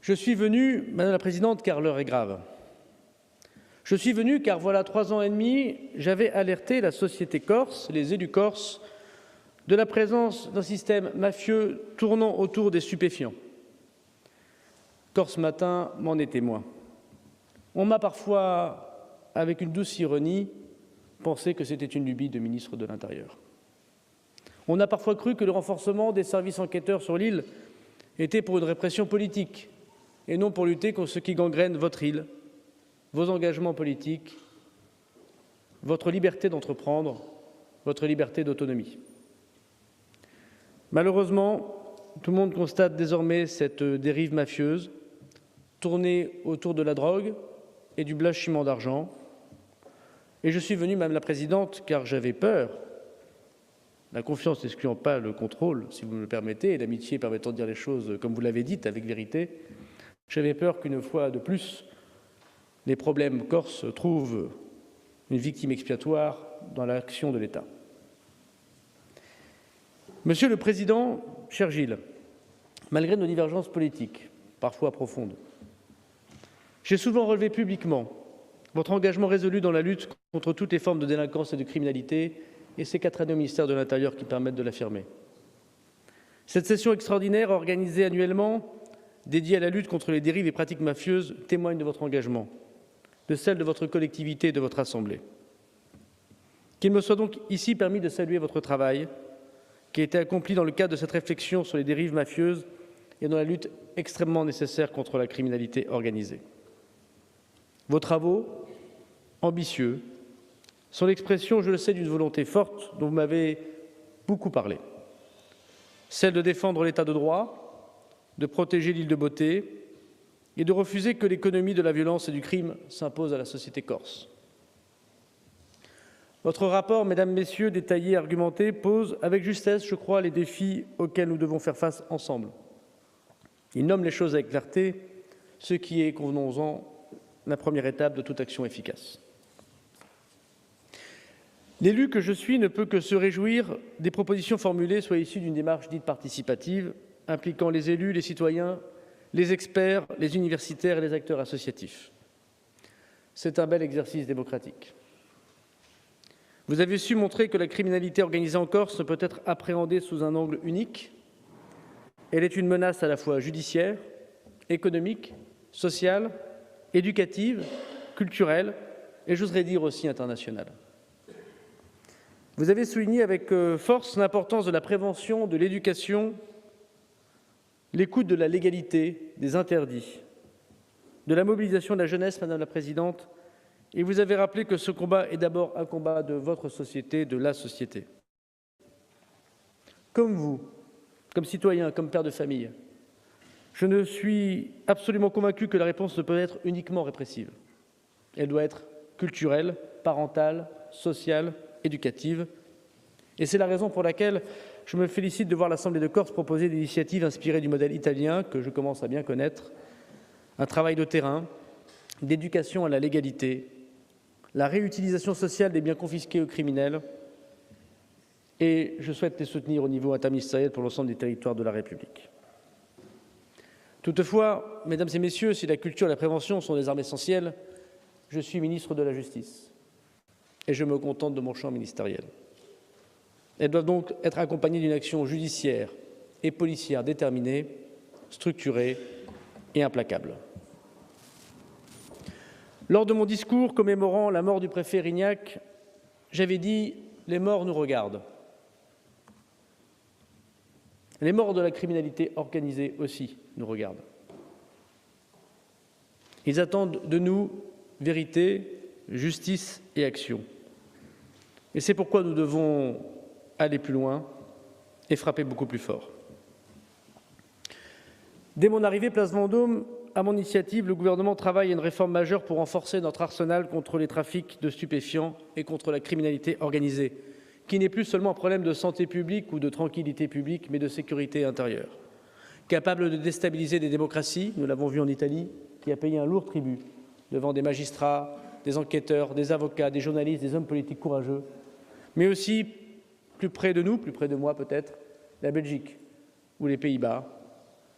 Je suis venu, Madame la Présidente, car l'heure est grave. Je suis venu car voilà 3 ans et demi, j'avais alerté la société corse, les élus corses, de la présence d'un système mafieux tournant autour des stupéfiants. Corse Matin m'en est témoin. On m'a parfois, avec une douce ironie, pensé que c'était une lubie de ministre de l'Intérieur. On a parfois cru que le renforcement des services enquêteurs sur l'île était pour une répression politique et non pour lutter contre ce qui gangrène votre île, vos engagements politiques, votre liberté d'entreprendre, votre liberté d'autonomie. Malheureusement, tout le monde constate désormais cette dérive mafieuse tournée autour de la drogue et du blanchiment d'argent. Et je suis venu, Madame la Présidente, car j'avais peur, la confiance n'excluant pas le contrôle, si vous me le permettez, et l'amitié permettant de dire les choses comme vous l'avez dites, avec vérité, j'avais peur qu'une fois de plus, les problèmes corses trouvent une victime expiatoire dans l'action de l'État. Monsieur le Président, cher Gilles, malgré nos divergences politiques, parfois profondes, j'ai souvent relevé publiquement votre engagement résolu dans la lutte contre toutes les formes de délinquance et de criminalité et ces 4 années au ministère de l'Intérieur qui permettent de l'affirmer. Cette session extraordinaire organisée annuellement, dédiée à la lutte contre les dérives et pratiques mafieuses, témoigne de votre engagement, de celle de votre collectivité et de votre Assemblée. Qu'il me soit donc ici permis de saluer votre travail qui a été accompli dans le cadre de cette réflexion sur les dérives mafieuses et dans la lutte extrêmement nécessaire contre la criminalité organisée. Vos travaux, ambitieux, sont l'expression, je le sais, d'une volonté forte dont vous m'avez beaucoup parlé. Celle de défendre l'État de droit, de protéger l'île de Beauté et de refuser que l'économie de la violence et du crime s'impose à la société corse. Votre rapport, mesdames, messieurs, détaillé et argumenté, pose avec justesse, je crois, les défis auxquels nous devons faire face ensemble. Il nomme les choses avec clarté, ce qui est, convenons-en, la première étape de toute action efficace. L'élu que je suis ne peut que se réjouir des propositions formulées soient issues d'une démarche dite participative, impliquant les élus, les citoyens, les experts, les universitaires et les acteurs associatifs. C'est un bel exercice démocratique. Vous avez su montrer que la criminalité organisée en Corse ne peut être appréhendée sous un angle unique. Elle est une menace à la fois judiciaire, économique, sociale, éducative, culturelle et, j'oserais dire, aussi internationale. Vous avez souligné avec force l'importance de la prévention, de l'éducation, l'écoute de la légalité, des interdits, de la mobilisation de la jeunesse, Madame la Présidente, et vous avez rappelé que ce combat est d'abord un combat de votre société, de la société. Comme vous, comme citoyen, comme père de famille, je ne suis absolument convaincu que la réponse ne peut être uniquement répressive. Elle doit être culturelle, parentale, sociale, éducative. Et c'est la raison pour laquelle je me félicite de voir l'Assemblée de Corse proposer des initiatives inspirées du modèle italien que je commence à bien connaître, un travail de terrain, d'éducation à la légalité, la réutilisation sociale des biens confisqués aux criminels, et je souhaite les soutenir au niveau interministériel pour l'ensemble des territoires de la République. Toutefois, mesdames et messieurs, si la culture et la prévention sont des armes essentielles, je suis ministre de la Justice et je me contente de mon champ ministériel. Elles doivent donc être accompagnées d'une action judiciaire et policière déterminée, structurée et implacable. Lors de mon discours commémorant la mort du préfet Rignac, j'avais dit « Les morts nous regardent ». Les morts de la criminalité organisée aussi nous regardent. Ils attendent de nous vérité, justice et action. Et c'est pourquoi nous devons aller plus loin et frapper beaucoup plus fort. Dès mon arrivée place Vendôme, à mon initiative, le gouvernement travaille à une réforme majeure pour renforcer notre arsenal contre les trafics de stupéfiants et contre la criminalité organisée, qui n'est plus seulement un problème de santé publique ou de tranquillité publique, mais de sécurité intérieure. Capable de déstabiliser des démocraties, nous l'avons vu en Italie, qui a payé un lourd tribut devant des magistrats, des enquêteurs, des avocats, des journalistes, des hommes politiques courageux, mais aussi plus près de nous, plus près de moi peut-être, la Belgique ou les Pays-Bas,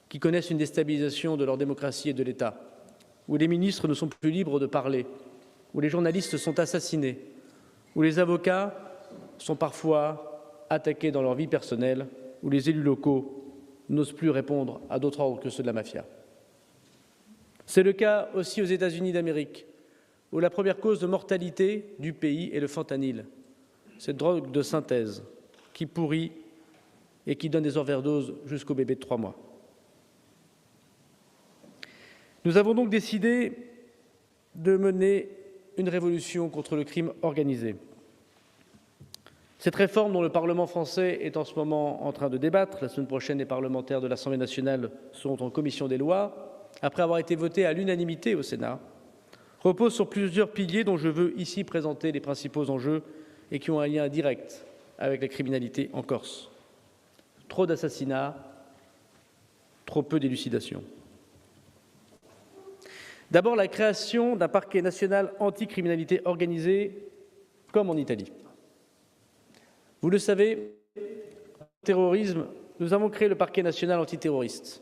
qui connaissent une déstabilisation de leur démocratie et de l'État, où les ministres ne sont plus libres de parler, où les journalistes sont assassinés, où les avocats sont parfois attaqués dans leur vie personnelle, où les élus locaux n'osent plus répondre à d'autres ordres que ceux de la mafia. C'est le cas aussi aux États-Unis d'Amérique, où la première cause de mortalité du pays est le fentanyl, cette drogue de synthèse qui pourrit et qui donne des overdoses jusqu'au bébé de 3 mois. Nous avons donc décidé de mener une révolution contre le crime organisé. Cette réforme, dont le Parlement français est en ce moment en train de débattre, la semaine prochaine, les parlementaires de l'Assemblée nationale seront en commission des lois, après avoir été votée à l'unanimité au Sénat, repose sur plusieurs piliers dont je veux ici présenter les principaux enjeux et qui ont un lien direct avec la criminalité en Corse. Trop d'assassinats, trop peu d'élucidation. D'abord, la création d'un parquet national anti-criminalité organisée, comme en Italie. Vous le savez, au terrorisme, nous avons créé le parquet national antiterroriste.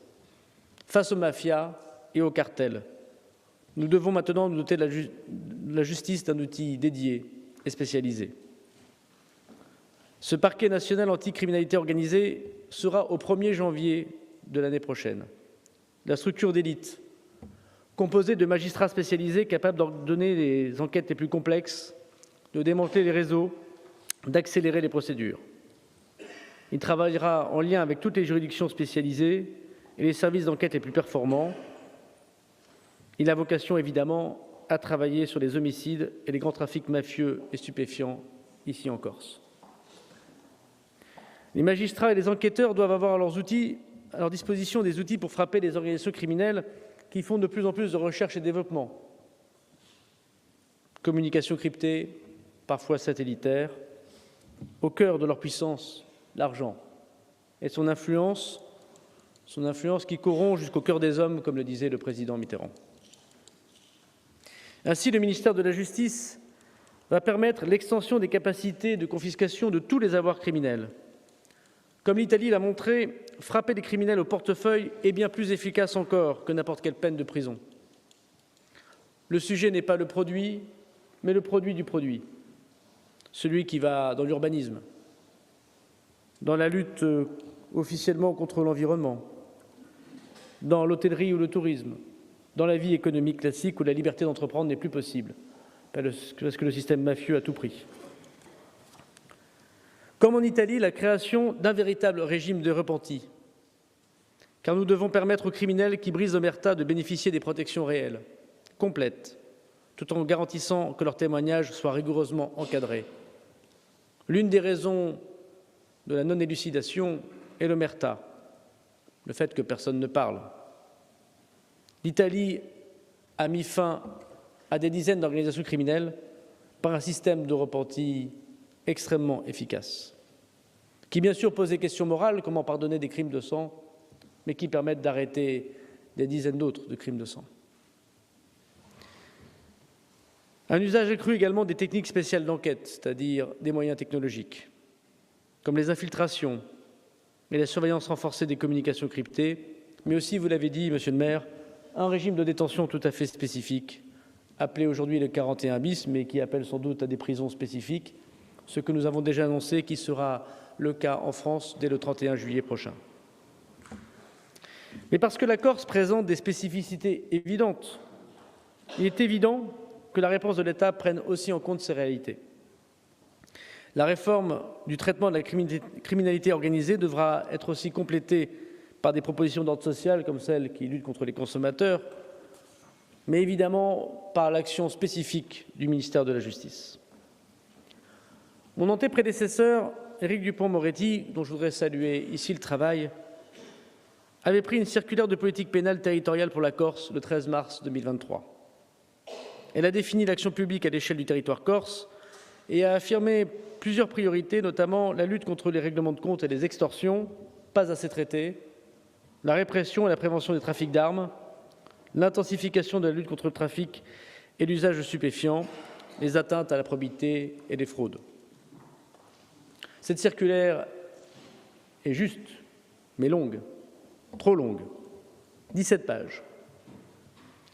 Face aux mafias et aux cartels, nous devons maintenant nous doter de la justice d'un outil dédié et spécialisé. Ce parquet national anti-criminalité organisée sera au 1er janvier de l'année prochaine. La structure d'élite, composée de magistrats spécialisés capables d'ordonner les enquêtes les plus complexes, de démanteler les réseaux, d'accélérer les procédures. Il travaillera en lien avec toutes les juridictions spécialisées et les services d'enquête les plus performants. Il a vocation, évidemment, à travailler sur les homicides et les grands trafics mafieux et stupéfiants ici en Corse. Les magistrats et les enquêteurs doivent avoir à leur disposition des outils pour frapper les organisations criminelles qui font de plus en plus de recherche et développement. Communication cryptée, parfois satellitaire, au cœur de leur puissance, l'argent et son influence qui corrompt jusqu'au cœur des hommes, comme le disait le président Mitterrand. Ainsi, le ministère de la Justice va permettre l'extension des capacités de confiscation de tous les avoirs criminels. Comme l'Italie l'a montré, frapper des criminels au portefeuille est bien plus efficace encore que n'importe quelle peine de prison. Le sujet n'est pas le produit, mais le produit du produit, celui qui va dans l'urbanisme, dans la lutte officiellement contre l'environnement, dans l'hôtellerie ou le tourisme, dans la vie économique classique où la liberté d'entreprendre n'est plus possible, parce que le système mafieux a tout pris. Comme en Italie, la création d'un véritable régime de repentis, car nous devons permettre aux criminels qui brisent l'omerta de bénéficier des protections réelles, complètes, tout en garantissant que leurs témoignages soient rigoureusement encadrés. L'une des raisons de la non-élucidation est l'omerta, le fait que personne ne parle. L'Italie a mis fin à des dizaines d'organisations criminelles par un système de repentis extrêmement efficace, qui bien sûr pose des questions morales, comment pardonner des crimes de sang, mais qui permettent d'arrêter des dizaines d'autres de crimes de sang. Un usage accru également des techniques spéciales d'enquête, c'est-à-dire des moyens technologiques, comme les infiltrations et la surveillance renforcée des communications cryptées, mais aussi, vous l'avez dit, Monsieur le maire, un régime de détention tout à fait spécifique, appelé aujourd'hui le 41 bis, mais qui appelle sans doute à des prisons spécifiques, ce que nous avons déjà annoncé qui sera le cas en France dès le 31 juillet prochain. Mais parce que la Corse présente des spécificités évidentes, il est évident que la réponse de l'État prenne aussi en compte ces réalités. La réforme du traitement de la criminalité organisée devra être aussi complétée par des propositions d'ordre social comme celles qui luttent contre les consommateurs, mais évidemment par l'action spécifique du ministère de la Justice. Mon antéprédécesseur, Éric Dupond-Moretti, dont je voudrais saluer ici le travail, avait pris une circulaire de politique pénale territoriale pour la Corse le 13 mars 2023. Elle a défini l'action publique à l'échelle du territoire corse et a affirmé plusieurs priorités, notamment la lutte contre les règlements de compte et les extorsions, pas assez traitées, la répression et la prévention des trafics d'armes, l'intensification de la lutte contre le trafic et l'usage de stupéfiants, les atteintes à la probité et les fraudes. Cette circulaire est juste, mais longue, trop longue, 17 pages.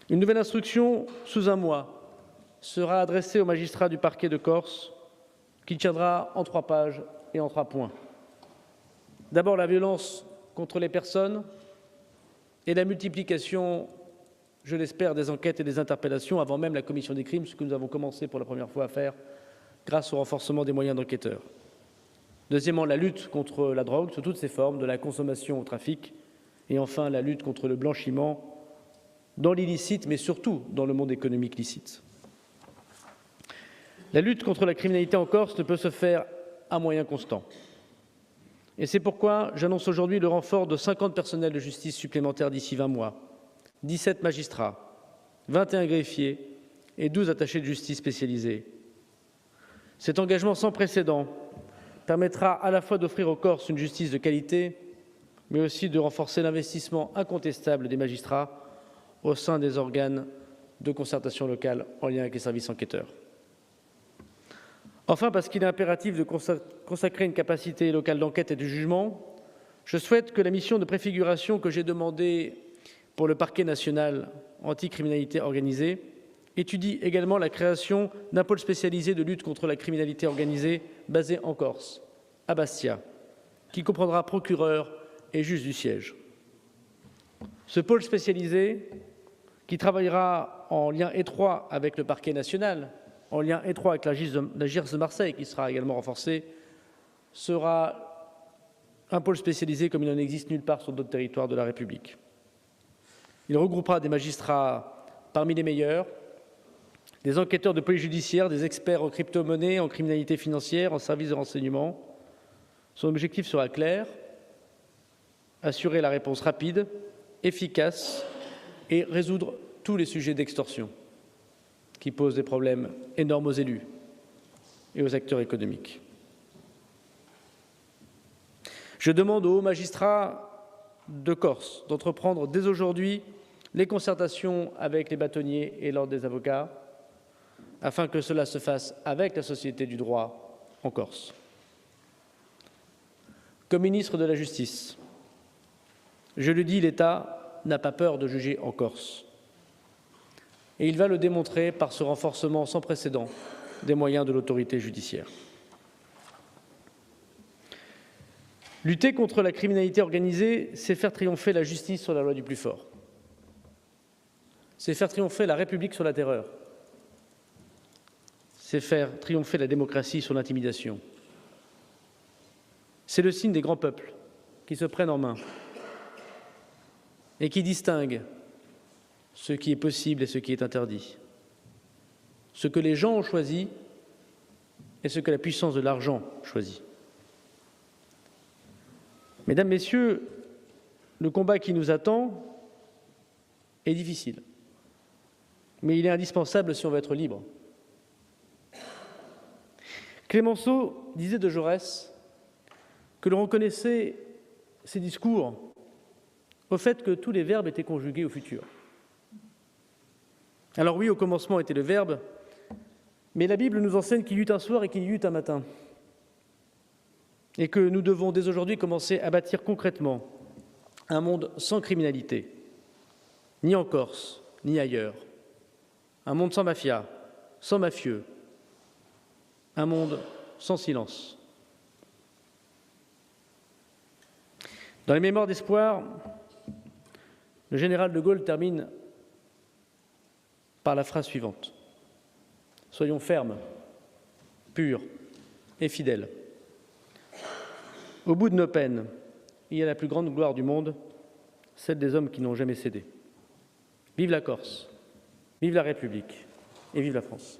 Une nouvelle instruction, sous un mois, sera adressée au magistrat du parquet de Corse, qui tiendra en 3 pages et en 3 points. D'abord, la violence contre les personnes et la multiplication, je l'espère, des enquêtes et des interpellations avant même la commission des crimes, ce que nous avons commencé pour la première fois à faire grâce au renforcement des moyens d'enquêteurs. Deuxièmement, la lutte contre la drogue sous toutes ses formes, de la consommation au trafic. Et enfin, la lutte contre le blanchiment dans l'illicite, mais surtout dans le monde économique licite. La lutte contre la criminalité en Corse ne peut se faire à moyens constants. Et c'est pourquoi j'annonce aujourd'hui le renfort de 50 personnels de justice supplémentaires d'ici 20 mois, 17 magistrats, 21 greffiers et 12 attachés de justice spécialisés. Cet engagement sans précédent permettra à la fois d'offrir aux Corses une justice de qualité, mais aussi de renforcer l'investissement incontestable des magistrats au sein des organes de concertation locale en lien avec les services enquêteurs. Enfin, parce qu'il est impératif de consacrer une capacité locale d'enquête et de jugement, je souhaite que la mission de préfiguration que j'ai demandée pour le parquet national anticriminalité organisée étudie également la création d'un pôle spécialisé de lutte contre la criminalité organisée basé en Corse, à Bastia, qui comprendra procureur et juge du siège. Ce pôle spécialisé, qui travaillera en lien étroit avec le parquet national, en lien étroit avec la GIRS de Marseille, qui sera également renforcée, sera un pôle spécialisé comme il n'en existe nulle part sur d'autres territoires de la République. Il regroupera des magistrats parmi les meilleurs, des enquêteurs de police judiciaire, des experts en crypto-monnaie, en criminalité financière, en services de renseignement. Son objectif sera clair, assurer la réponse rapide, efficace et résoudre tous les sujets d'extorsion qui posent des problèmes énormes aux élus et aux acteurs économiques. Je demande aux hauts magistrats de Corse d'entreprendre dès aujourd'hui les concertations avec les bâtonniers et l'ordre des avocats, afin que cela se fasse avec la Société du droit en Corse. Comme ministre de la Justice, je le dis, l'État n'a pas peur de juger en Corse. Et il va le démontrer par ce renforcement sans précédent des moyens de l'autorité judiciaire. Lutter contre la criminalité organisée, c'est faire triompher la justice sur la loi du plus fort. C'est faire triompher la République sur la terreur. C'est faire triompher la démocratie sur l'intimidation. C'est le signe des grands peuples qui se prennent en main et qui distinguent ce qui est possible et ce qui est interdit, ce que les gens ont choisi et ce que la puissance de l'argent choisit. Mesdames, Messieurs, le combat qui nous attend est difficile, mais il est indispensable si on veut être libre. Clémenceau disait de Jaurès que l'on reconnaissait ses discours au fait que tous les verbes étaient conjugués au futur. Alors oui, au commencement était le verbe, mais la Bible nous enseigne qu'il y eut un soir et qu'il y eut un matin, et que nous devons dès aujourd'hui commencer à bâtir concrètement un monde sans criminalité, ni en Corse, ni ailleurs, un monde sans mafia, sans mafieux, un monde sans silence. Dans les mémoires d'espoir, le général de Gaulle termine par la phrase suivante. Soyons fermes, purs et fidèles. Au bout de nos peines, il y a la plus grande gloire du monde, celle des hommes qui n'ont jamais cédé. Vive la Corse, vive la République et vive la France.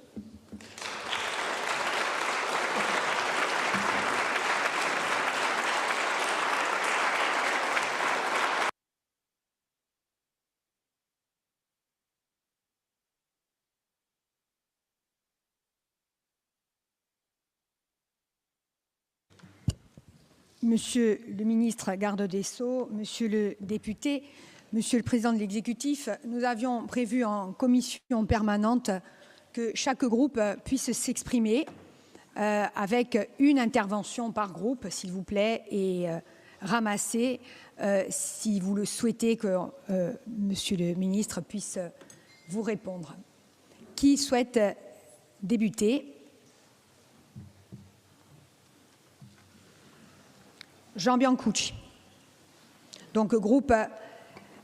Monsieur le ministre garde des Sceaux, monsieur le député, monsieur le président de l'exécutif, nous avions prévu en commission permanente que chaque groupe puisse s'exprimer avec une intervention par groupe, s'il vous plaît, et ramasser, si vous le souhaitez, que monsieur le ministre puisse vous répondre. Qui souhaite débuter ? Jean Biancucci. Donc, groupe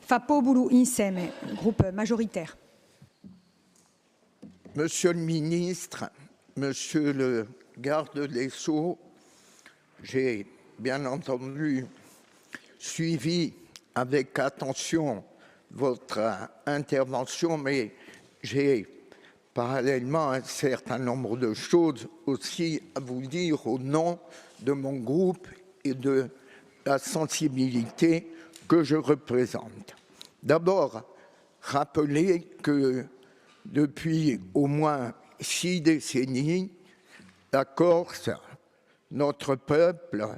Fapobulu Inseme, groupe majoritaire. Monsieur le ministre, monsieur le garde des Sceaux, j'ai bien entendu suivi avec attention votre intervention, mais j'ai parallèlement un certain nombre de choses aussi à vous dire au nom de mon groupe et de la sensibilité que je représente. D'abord, rappeler que depuis au moins 6 décennies, la Corse, notre peuple,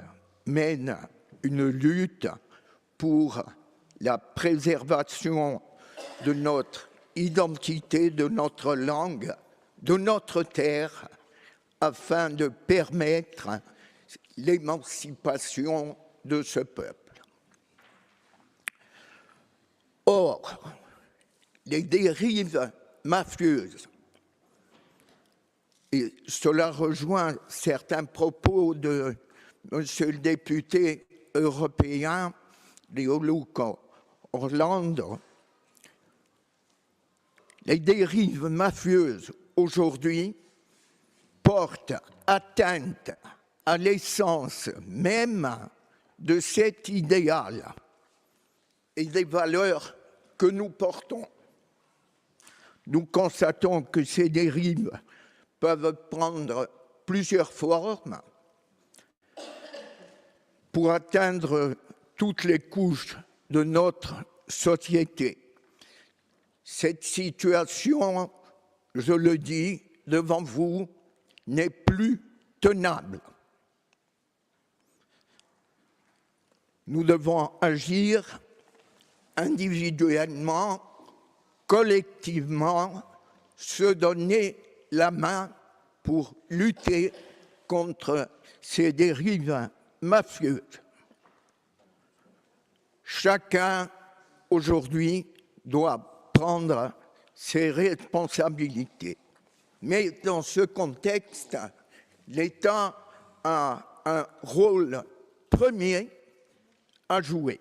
mène une lutte pour la préservation de notre identité, de notre langue, de notre terre, afin de permettre l'émancipation de ce peuple. Or, les dérives mafieuses, et cela rejoint certains propos de monsieur le député européen Leoluca Orlando, les dérives mafieuses aujourd'hui portent atteinte à l'essence même de cet idéal et des valeurs que nous portons. Nous constatons que ces dérives peuvent prendre plusieurs formes pour atteindre toutes les couches de notre société. Cette situation, je le dis devant vous, n'est plus tenable. Nous devons agir individuellement, collectivement, se donner la main pour lutter contre ces dérives mafieuses. Chacun, aujourd'hui, doit prendre ses responsabilités. Mais dans ce contexte, l'État a un rôle premier à jouer.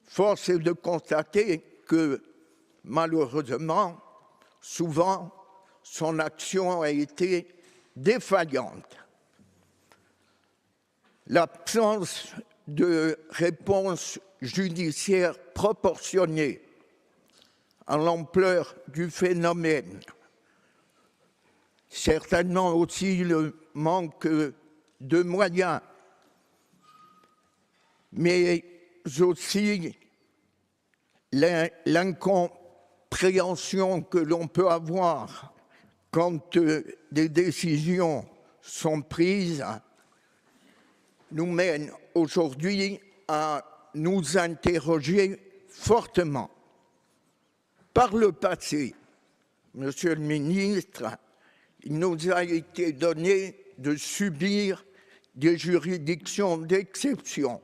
Force est de constater que, malheureusement, souvent, son action a été défaillante. L'absence de réponse judiciaire proportionnée à l'ampleur du phénomène, certainement aussi le manque de moyens, mais aussi l'incompréhension que l'on peut avoir quand des décisions sont prises, nous mène aujourd'hui à nous interroger fortement. Par le passé, Monsieur le ministre, il nous a été donné de subir des juridictions d'exception,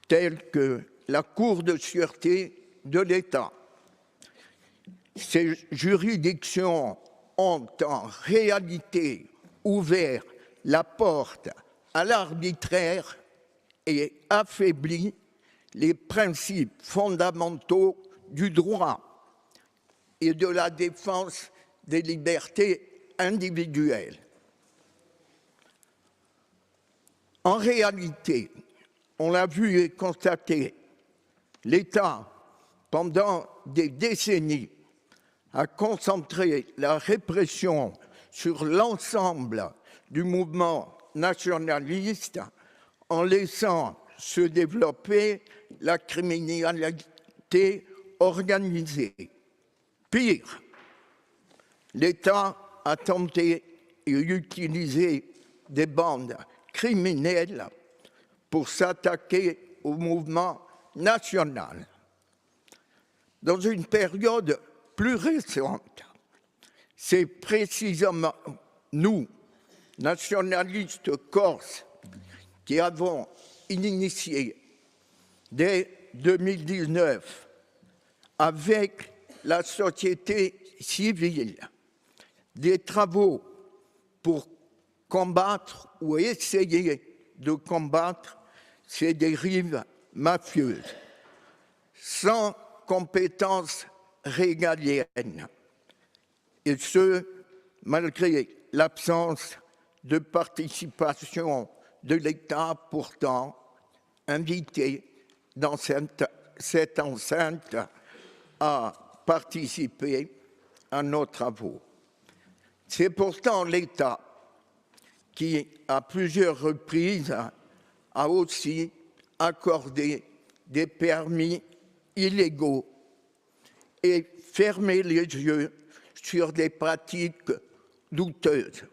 telles que la Cour de sûreté de l'État. Ces juridictions ont en réalité ouvert la porte à l'arbitraire et affaibli les principes fondamentaux du droit et de la défense des libertés individuelles. En réalité, on l'a vu et constaté, l'État, pendant des décennies, a concentré la répression sur l'ensemble du mouvement nationaliste en laissant se développer la criminalité organisée. Pire, l'État a tenté et utilisé des bandes criminelles pour s'attaquer au mouvement national. Dans une période plus récente, c'est précisément nous, nationalistes corses, qui avons initié dès 2019 avec la société civile des travaux pour combattre ou essayer de combattre ces dérives mafieuses, sans compétences régaliennes, et ce, malgré l'absence de participation de l'État pourtant invité dans cette enceinte à participer à nos travaux. C'est pourtant l'État qui, à plusieurs reprises, a aussi accordé des permis illégaux et fermé les yeux sur des pratiques douteuses.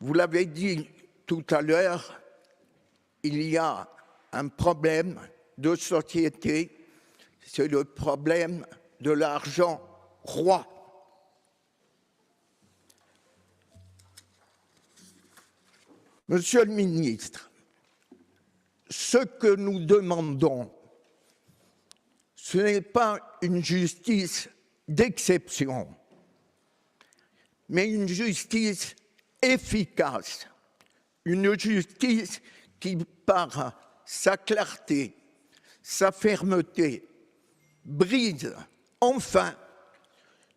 Vous l'avez dit tout à l'heure, il y a un problème de société, c'est le problème de l'argent roi. Monsieur le ministre, ce que nous demandons, ce n'est pas une justice d'exception, mais une justice efficace, une justice qui, par sa clarté, sa fermeté, brise enfin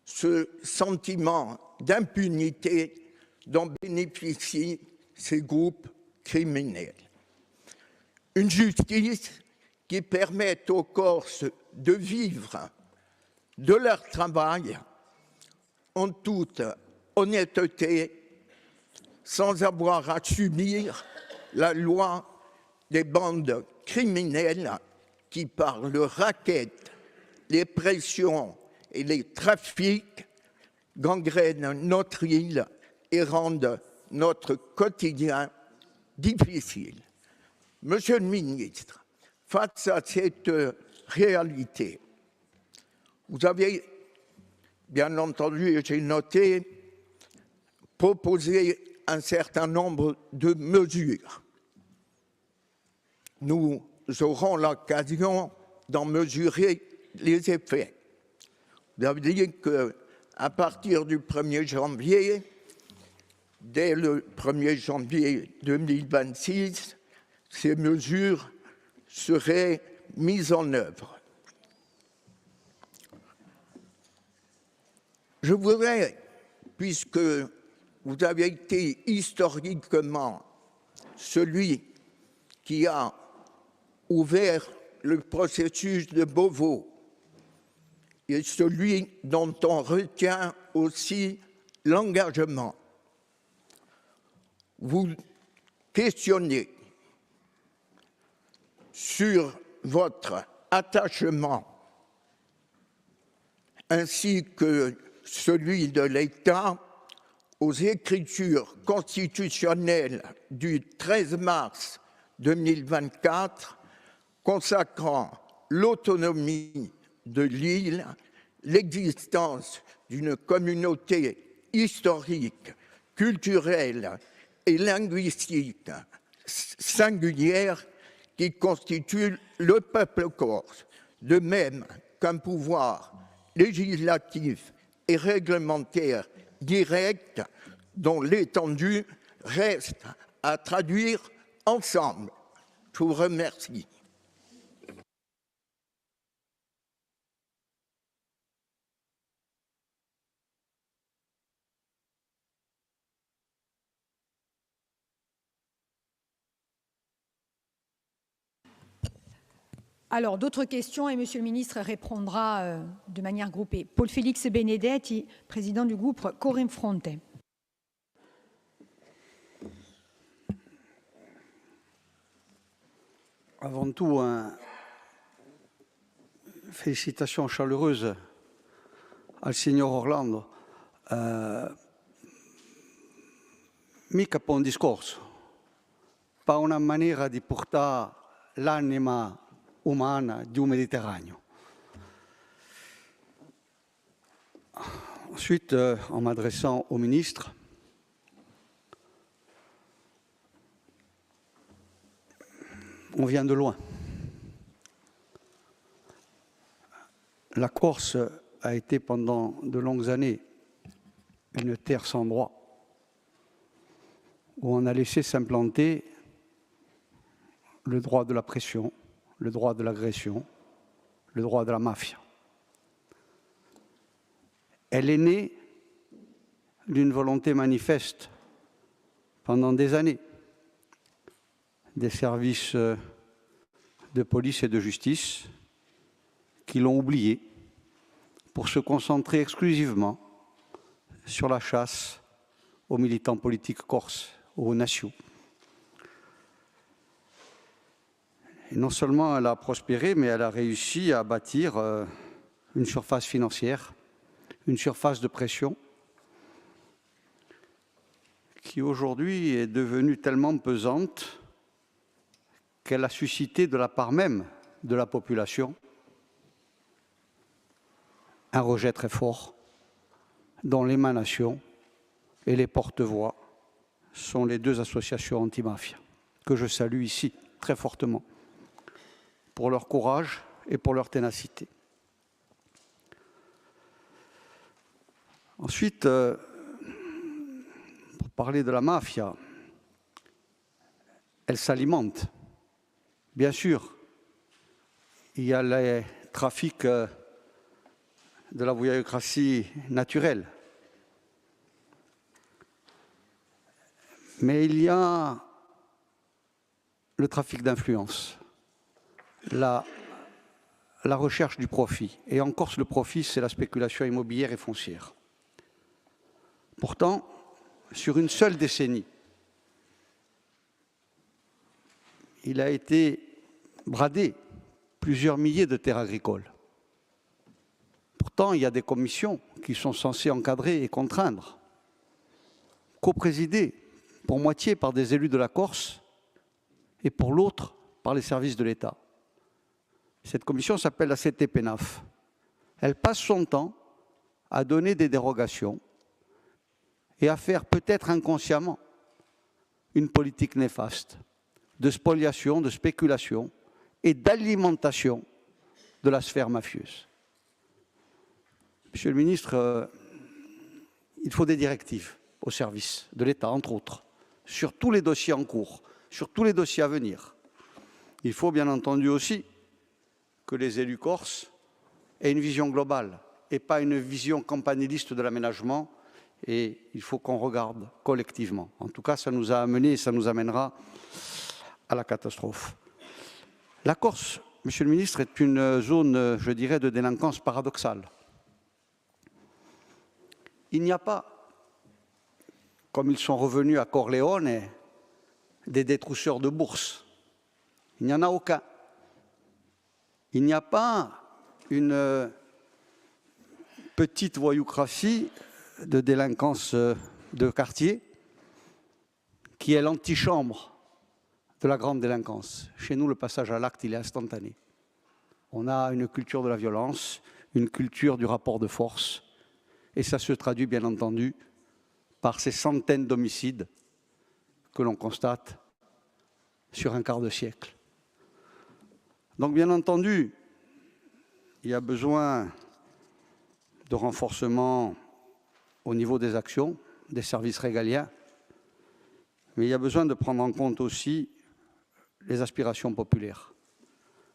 ce sentiment d'impunité dont bénéficient ces groupes criminels. Une justice qui permette aux Corses de vivre de leur travail en toute honnêteté, sans avoir à subir la loi des bandes criminelles qui, par le racket, les pressions et les trafics, gangrènent notre île et rendent notre quotidien difficile. Monsieur le ministre, face à cette réalité, vous avez, bien entendu, j'ai noté, proposé un certain nombre de mesures. Nous aurons l'occasion d'en mesurer les effets. Vous avez dit qu'à partir du 1er janvier, dès le 1er janvier 2026, ces mesures seraient mises en œuvre. Je voudrais, puisque vous avez été historiquement celui qui a ouvert le processus de Beauvau et celui dont on retient aussi l'engagement, vous questionner sur votre attachement ainsi que celui de l'État aux écritures constitutionnelles du 13 mars 2024 consacrant l'autonomie de l'île, l'existence d'une communauté historique, culturelle et linguistique singulière qui constitue le peuple corse, de même qu'un pouvoir législatif et réglementaire direct dont l'étendue reste à traduire ensemble. Je vous remercie. Alors, d'autres questions et Monsieur le ministre répondra de manière groupée. Paul-Félix Benedetti, président du groupe Corim Fronte. Avant tout, félicitations chaleureuses al signor Orlando. Mica per un discorso, per una maniera di portare l'anima umana du Méditerranée. Ensuite, en m'adressant au ministre, on vient de loin. La Corse a été pendant de longues années une terre sans droit, où on a laissé s'implanter le droit de la pression, le droit de l'agression, le droit de la mafia. Elle est née d'une volonté manifeste pendant des années des services de police et de justice qui l'ont oubliée pour se concentrer exclusivement sur la chasse aux militants politiques corses, aux nations. Et non seulement elle a prospéré, mais elle a réussi à bâtir une surface financière, une surface de pression qui aujourd'hui est devenue tellement pesante qu'elle a suscité de la part même de la population un rejet très fort dont l'émanation et les porte-voix sont les deux associations anti-mafia que je salue ici très fortement pour leur courage et pour leur ténacité. Ensuite, pour parler de la mafia, elle s'alimente. Bien sûr, il y a les trafics de la voyoucratie naturelle. Mais il y a le trafic d'influence, la la recherche du profit. Et en Corse, le profit, c'est la spéculation immobilière et foncière. Pourtant, sur une seule décennie, il a été bradé plusieurs milliers de terres agricoles. Pourtant, il y a des commissions qui sont censées encadrer et contraindre, coprésidées pour moitié par des élus de la Corse et pour l'autre par les services de l'État. Cette commission s'appelle la CTPNAF. Elle passe son temps à donner des dérogations et à faire peut-être inconsciemment une politique néfaste de spoliation, de spéculation et d'alimentation de la sphère mafieuse. Monsieur le ministre, il faut des directives au service de l'État, entre autres, sur tous les dossiers en cours, sur tous les dossiers à venir. Il faut bien entendu aussi que les élus corses aient une vision globale et pas une vision campaniliste de l'aménagement, et il faut qu'on regarde collectivement. En tout cas, ça nous a amené et ça nous amènera à la catastrophe. La Corse, Monsieur le ministre, est une zone, je dirais, de délinquance paradoxale. Il n'y a pas, comme ils sont revenus à Corleone, des détrousseurs de bourse. Il n'y en a aucun. Il n'y a pas une petite voyoucratie de délinquance de quartier qui est l'antichambre de la grande délinquance. Chez nous, le passage à l'acte, il est instantané. On a une culture de la violence, une culture du rapport de force, et ça se traduit bien entendu par ces centaines d'homicides que l'on constate sur un quart de siècle. Donc bien entendu, il y a besoin de renforcement au niveau des actions, des services régaliens, mais il y a besoin de prendre en compte aussi les aspirations populaires.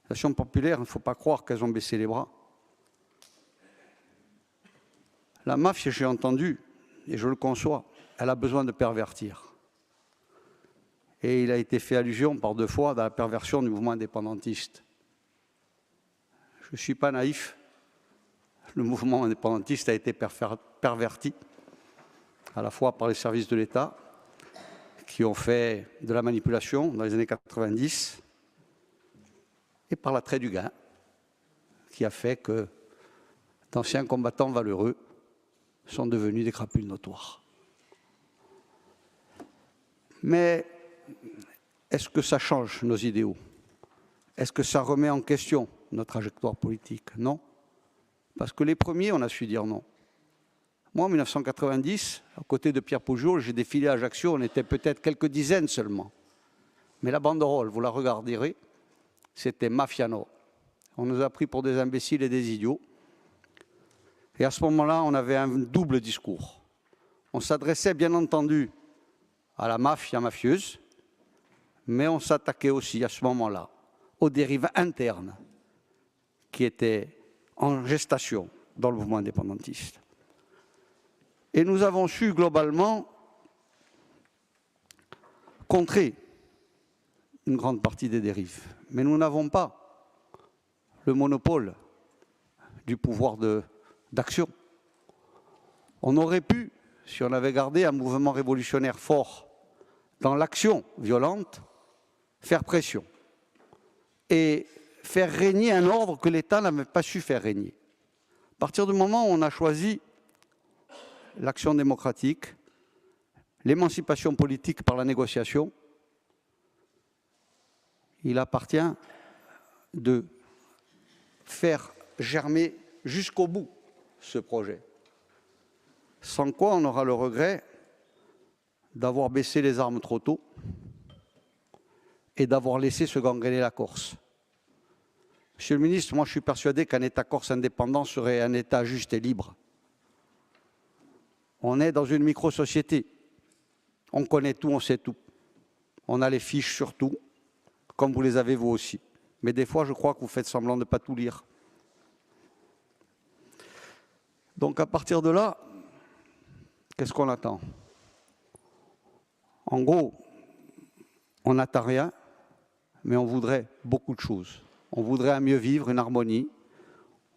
Les aspirations populaires, il ne faut pas croire qu'elles ont baissé les bras. La mafia, j'ai entendu, et je le conçois, elle a besoin de pervertir. Et il a été fait allusion par 2 fois dans la perversion du mouvement indépendantiste. Je ne suis pas naïf. Le mouvement indépendantiste a été perverti, à la fois par les services de l'État, qui ont fait de la manipulation dans les années 90, et par l'attrait du gain, qui a fait que d'anciens combattants valeureux sont devenus des crapules notoires. Mais est-ce que ça change nos idéaux? Est-ce que ça remet en question notre trajectoire politique? Non. Parce que les premiers, on a su dire non. Moi, en 1990, à côté de Pierre Poujoul, j'ai défilé à Ajaccio, on était peut-être quelques dizaines seulement. Mais la banderole, vous la regarderez, c'était Mafiano. On nous a pris pour des imbéciles et des idiots. Et à ce moment-là, on avait un double discours. On s'adressait bien entendu à la mafia mafieuse, mais on s'attaquait aussi à ce moment-là aux dérives internes qui étaient en gestation dans le mouvement indépendantiste. Et nous avons su globalement contrer une grande partie des dérives. Mais nous n'avons pas le monopole du pouvoir d'action. On aurait pu, si on avait gardé un mouvement révolutionnaire fort dans l'action violente, faire pression et faire régner un ordre que l'État n'avait pas su faire régner. À partir du moment où on a choisi l'action démocratique, l'émancipation politique par la négociation, il appartient de faire germer jusqu'au bout ce projet. Sans quoi on aura le regret d'avoir baissé les armes trop tôt et d'avoir laissé se gangréner la Corse. Monsieur le ministre, moi je suis persuadé qu'un État corse indépendant serait un État juste et libre. On est dans une micro-société. On connaît tout, on sait tout. On a les fiches sur tout, comme vous les avez vous aussi. Mais des fois, je crois que vous faites semblant de ne pas tout lire. Donc à partir de là, qu'est-ce qu'on attend? En gros, on n'attend rien, mais on voudrait beaucoup de choses. On voudrait un mieux vivre, une harmonie,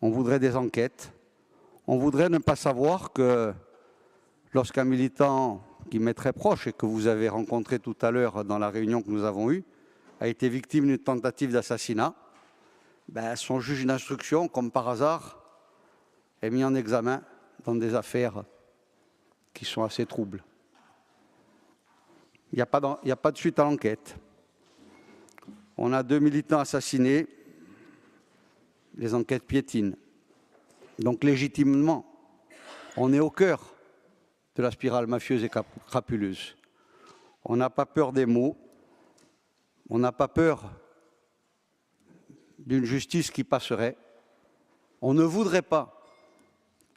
on voudrait des enquêtes, on voudrait ne pas savoir que lorsqu'un militant qui m'est très proche et que vous avez rencontré tout à l'heure dans la réunion que nous avons eue, a été victime d'une tentative d'assassinat, son juge d'instruction, comme par hasard, est mis en examen dans des affaires qui sont assez troubles. Il n'y a pas de suite à l'enquête. On a 2 militants assassinés, les enquêtes piétinent. Donc légitimement, on est au cœur de la spirale mafieuse et crapuleuse. On n'a pas peur des mots, on n'a pas peur d'une justice qui passerait. On ne voudrait pas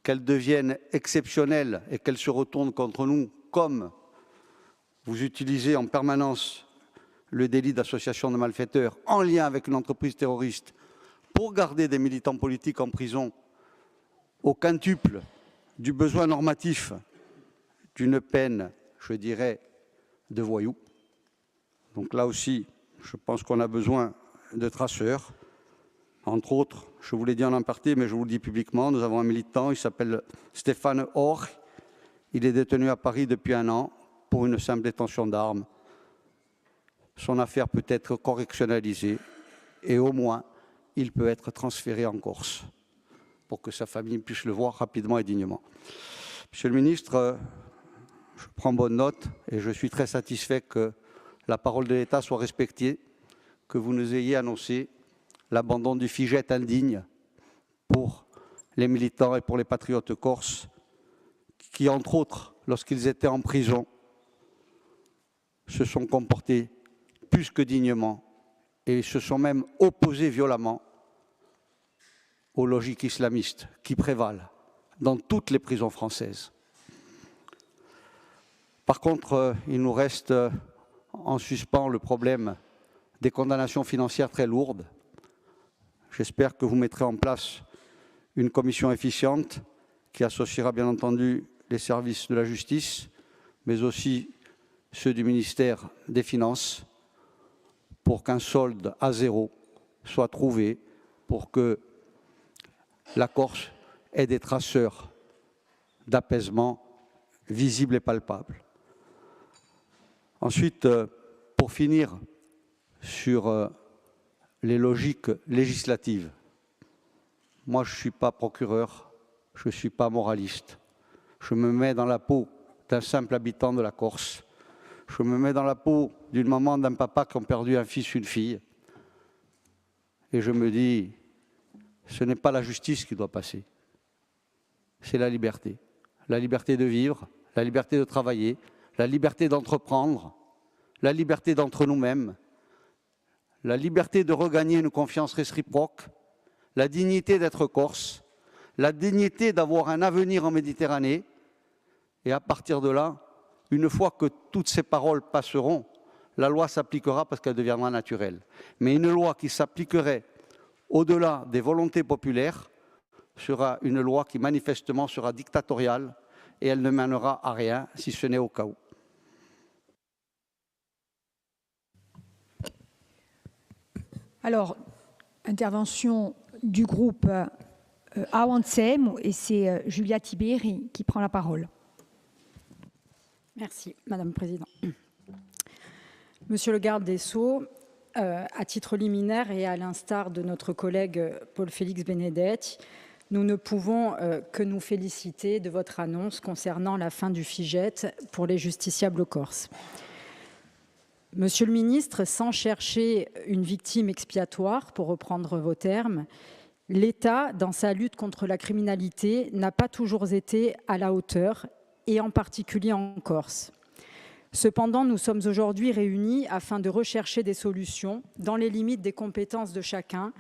qu'elle devienne exceptionnelle et qu'elle se retourne contre nous, comme vous utilisez en permanence le délit d'association de malfaiteurs en lien avec une entreprise terroriste pour garder des militants politiques en prison au quintuple du besoin normatif d'une peine, je dirais, de voyous. Donc là aussi, je pense qu'on a besoin de traceurs. Entre autres, je vous l'ai dit en aparté, mais je vous le dis publiquement, nous avons un militant, il s'appelle Stéphane Or. Il est détenu à Paris depuis 1 an pour une simple détention d'armes. Son affaire peut être correctionnalisée et au moins, il peut être transféré en Corse pour que sa famille puisse le voir rapidement et dignement. Monsieur le ministre, je prends bonne note et je suis très satisfait que la parole de l'État soit respectée, que vous nous ayez annoncé l'abandon du FIGET indigne pour les militants et pour les patriotes corses qui, entre autres, lorsqu'ils étaient en prison, se sont comportés plus que dignement et se sont même opposés violemment aux logiques islamistes qui prévalent dans toutes les prisons françaises. Par contre, il nous reste en suspens le problème des condamnations financières très lourdes. J'espère que vous mettrez en place une commission efficiente qui associera bien entendu les services de la justice, mais aussi ceux du ministère des Finances, pour qu'un solde à 0 soit trouvé, pour que la Corse ait des traceurs d'apaisement visibles et palpables. Ensuite, pour finir sur les logiques législatives, moi je ne suis pas procureur, je ne suis pas moraliste. Je me mets dans la peau d'un simple habitant de la Corse. Je me mets dans la peau d'une maman, d'un papa qui ont perdu un fils, une fille. Et je me dis, ce n'est pas la justice qui doit passer, c'est la liberté. La liberté de vivre, la liberté de travailler, la liberté d'entreprendre, la liberté d'entre nous-mêmes, la liberté de regagner une confiance réciproque, la dignité d'être corse, la dignité d'avoir un avenir en Méditerranée. Et à partir de là, une fois que toutes ces paroles passeront, la loi s'appliquera parce qu'elle deviendra naturelle. Mais une loi qui s'appliquerait au-delà des volontés populaires sera une loi qui manifestement sera dictatoriale et elle ne mènera à rien si ce n'est au chaos. Alors, intervention du groupe Avancem et c'est Julia Tiberi qui prend la parole. Merci, Madame la Présidente. Monsieur le garde des Sceaux, à titre liminaire et à l'instar de notre collègue Paul-Félix Benedetti, nous ne pouvons que nous féliciter de votre annonce concernant la fin du FIGET pour les justiciables corses. Monsieur le ministre, sans chercher une victime expiatoire, pour reprendre vos termes, l'État, dans sa lutte contre la criminalité, n'a pas toujours été à la hauteur, et en particulier en Corse. Cependant, nous sommes aujourd'hui réunis afin de rechercher des solutions dans les limites des compétences de chacun,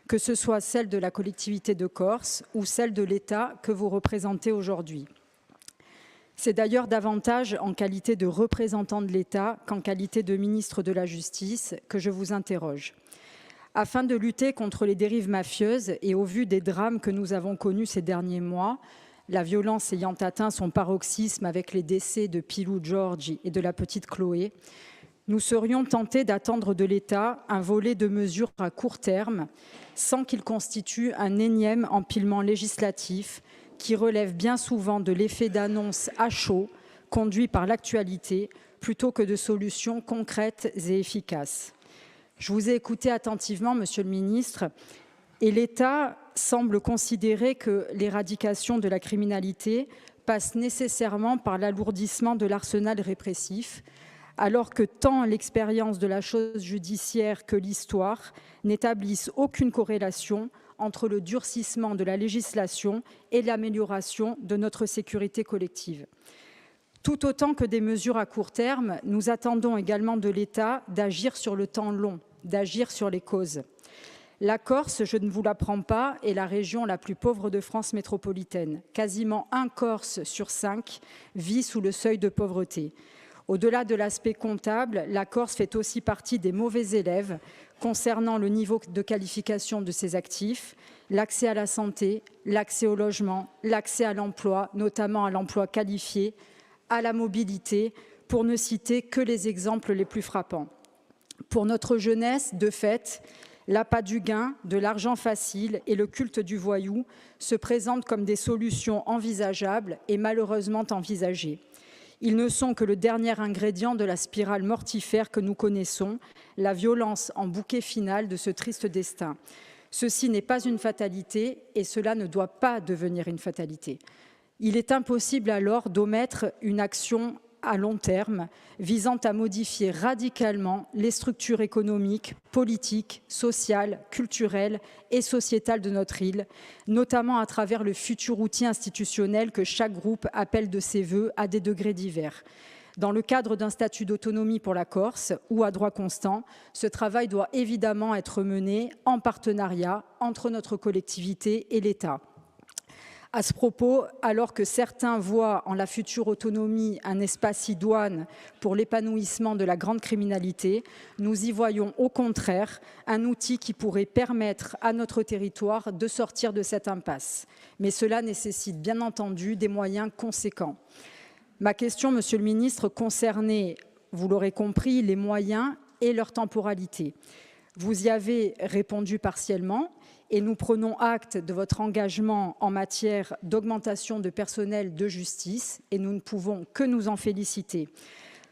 que ce soit celle de la collectivité de Corse ou celle de l'État que vous représentez aujourd'hui. C'est d'ailleurs davantage en qualité de représentant de l'État qu'en qualité de ministre de la Justice que je vous interroge. Afin de lutter contre les dérives mafieuses et au vu des drames que nous avons connus ces derniers mois, la violence ayant atteint son paroxysme avec les décès de Pilou Giorgi et de la petite Chloé, Nous serions tentés d'attendre de l'État un volet de mesures à court terme sans qu'il constitue un énième empilement législatif qui relève bien souvent de l'effet d'annonce à chaud conduit par l'actualité plutôt que de solutions concrètes et efficaces. Je vous ai écouté attentivement, Monsieur le Ministre, et l'État semble considérer que l'éradication de la criminalité passe nécessairement par l'alourdissement de l'arsenal répressif, alors que tant l'expérience de la chose judiciaire que l'histoire n'établissent aucune corrélation entre le durcissement de la législation et l'amélioration de notre sécurité collective. Tout autant que des mesures à court terme, nous attendons également de l'État d'agir sur le temps long, d'agir sur les causes. La Corse, je ne vous l'apprends pas, est la région la plus pauvre de France métropolitaine. Quasiment un Corse sur 5 vit sous le seuil de pauvreté. Au-delà de l'aspect comptable, la Corse fait aussi partie des mauvais élèves concernant le niveau de qualification de ses actifs, l'accès à la santé, l'accès au logement, l'accès à l'emploi, notamment à l'emploi qualifié, à la mobilité, pour ne citer que les exemples les plus frappants. Pour notre jeunesse, de fait, l'appât du gain, de l'argent facile et le culte du voyou se présentent comme des solutions envisageables et malheureusement envisagées. Ils ne sont que le dernier ingrédient de la spirale mortifère que nous connaissons, la violence en bouquet final de ce triste destin. Ceci n'est pas une fatalité et cela ne doit pas devenir une fatalité. Il est impossible alors d'omettre une action à long terme visant à modifier radicalement les structures économiques, politiques, sociales, culturelles et sociétales de notre île, notamment à travers le futur outil institutionnel que chaque groupe appelle de ses vœux à des degrés divers. Dans le cadre d'un statut d'autonomie pour la Corse ou à droit constant, ce travail doit évidemment être mené en partenariat entre notre collectivité et l'État. À ce propos, alors que certains voient en la future autonomie un espace idoine pour l'épanouissement de la grande criminalité, nous y voyons au contraire un outil qui pourrait permettre à notre territoire de sortir de cette impasse. Mais cela nécessite bien entendu des moyens conséquents. Ma question, Monsieur le Ministre, concernait, vous l'aurez compris, les moyens et leur temporalité. Vous y avez répondu partiellement. Et nous prenons acte de votre engagement en matière d'augmentation de personnel de justice et nous ne pouvons que nous en féliciter.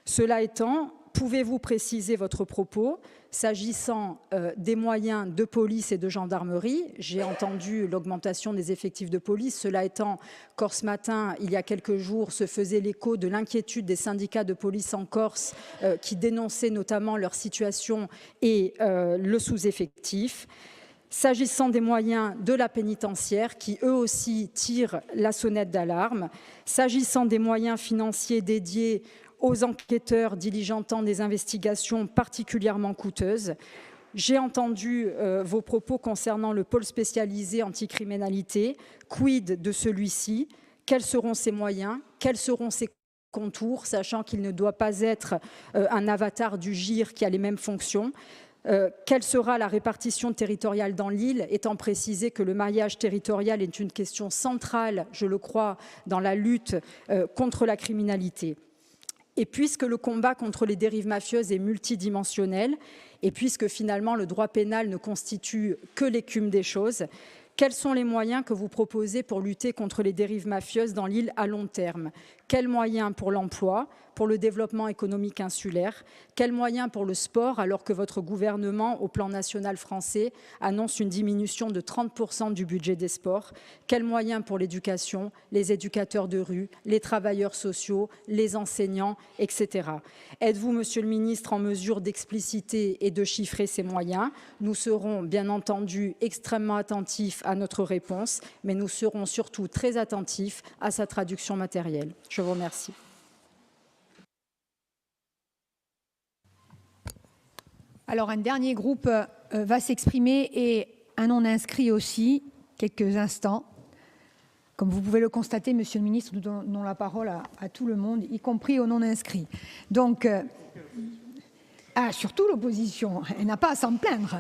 Cela étant, pouvez-vous préciser votre propos s'agissant des moyens de police et de gendarmerie? J'ai entendu l'augmentation des effectifs de police. Cela étant, Corse Matin, il y a quelques jours, se faisait l'écho de l'inquiétude des syndicats de police en Corse qui dénonçaient notamment leur situation et le sous-effectif. S'agissant des moyens de la pénitentiaire, qui eux aussi tirent la sonnette d'alarme, s'agissant des moyens financiers dédiés aux enquêteurs diligentant des investigations particulièrement coûteuses, j'ai entendu vos propos concernant le pôle spécialisé anticriminalité. Quid de celui-ci? Quels seront ses moyens? Quels seront ses contours, sachant qu'il ne doit pas être un avatar du GIR qui a les mêmes fonctions? Quelle sera la répartition territoriale dans l'île, étant précisé que le maillage territorial est une question centrale, je le crois, dans la lutte contre la criminalité. Et puisque le combat contre les dérives mafieuses est multidimensionnel, et puisque finalement le droit pénal ne constitue que l'écume des choses, quels sont les moyens que vous proposez pour lutter contre les dérives mafieuses dans l'île à long terme? Quels moyens pour l'emploi, pour le développement économique insulaire? Quels moyens pour le sport, alors que votre gouvernement, au plan national français, annonce une diminution de 30% du budget des sports? Quels moyens pour l'éducation, les éducateurs de rue, les travailleurs sociaux, les enseignants, etc. Êtes-vous, Monsieur le Ministre, en mesure d'expliciter et de chiffrer ces moyens? Nous serons bien entendu extrêmement attentifs à notre réponse, mais nous serons surtout très attentifs à sa traduction matérielle. Je vous remercie. Alors, un dernier groupe va s'exprimer et un non-inscrit aussi, quelques instants. Comme vous pouvez le constater, Monsieur le Ministre, nous donnons la parole à tout le monde, y compris aux non-inscrits. Donc, surtout l'opposition, elle n'a pas à s'en plaindre.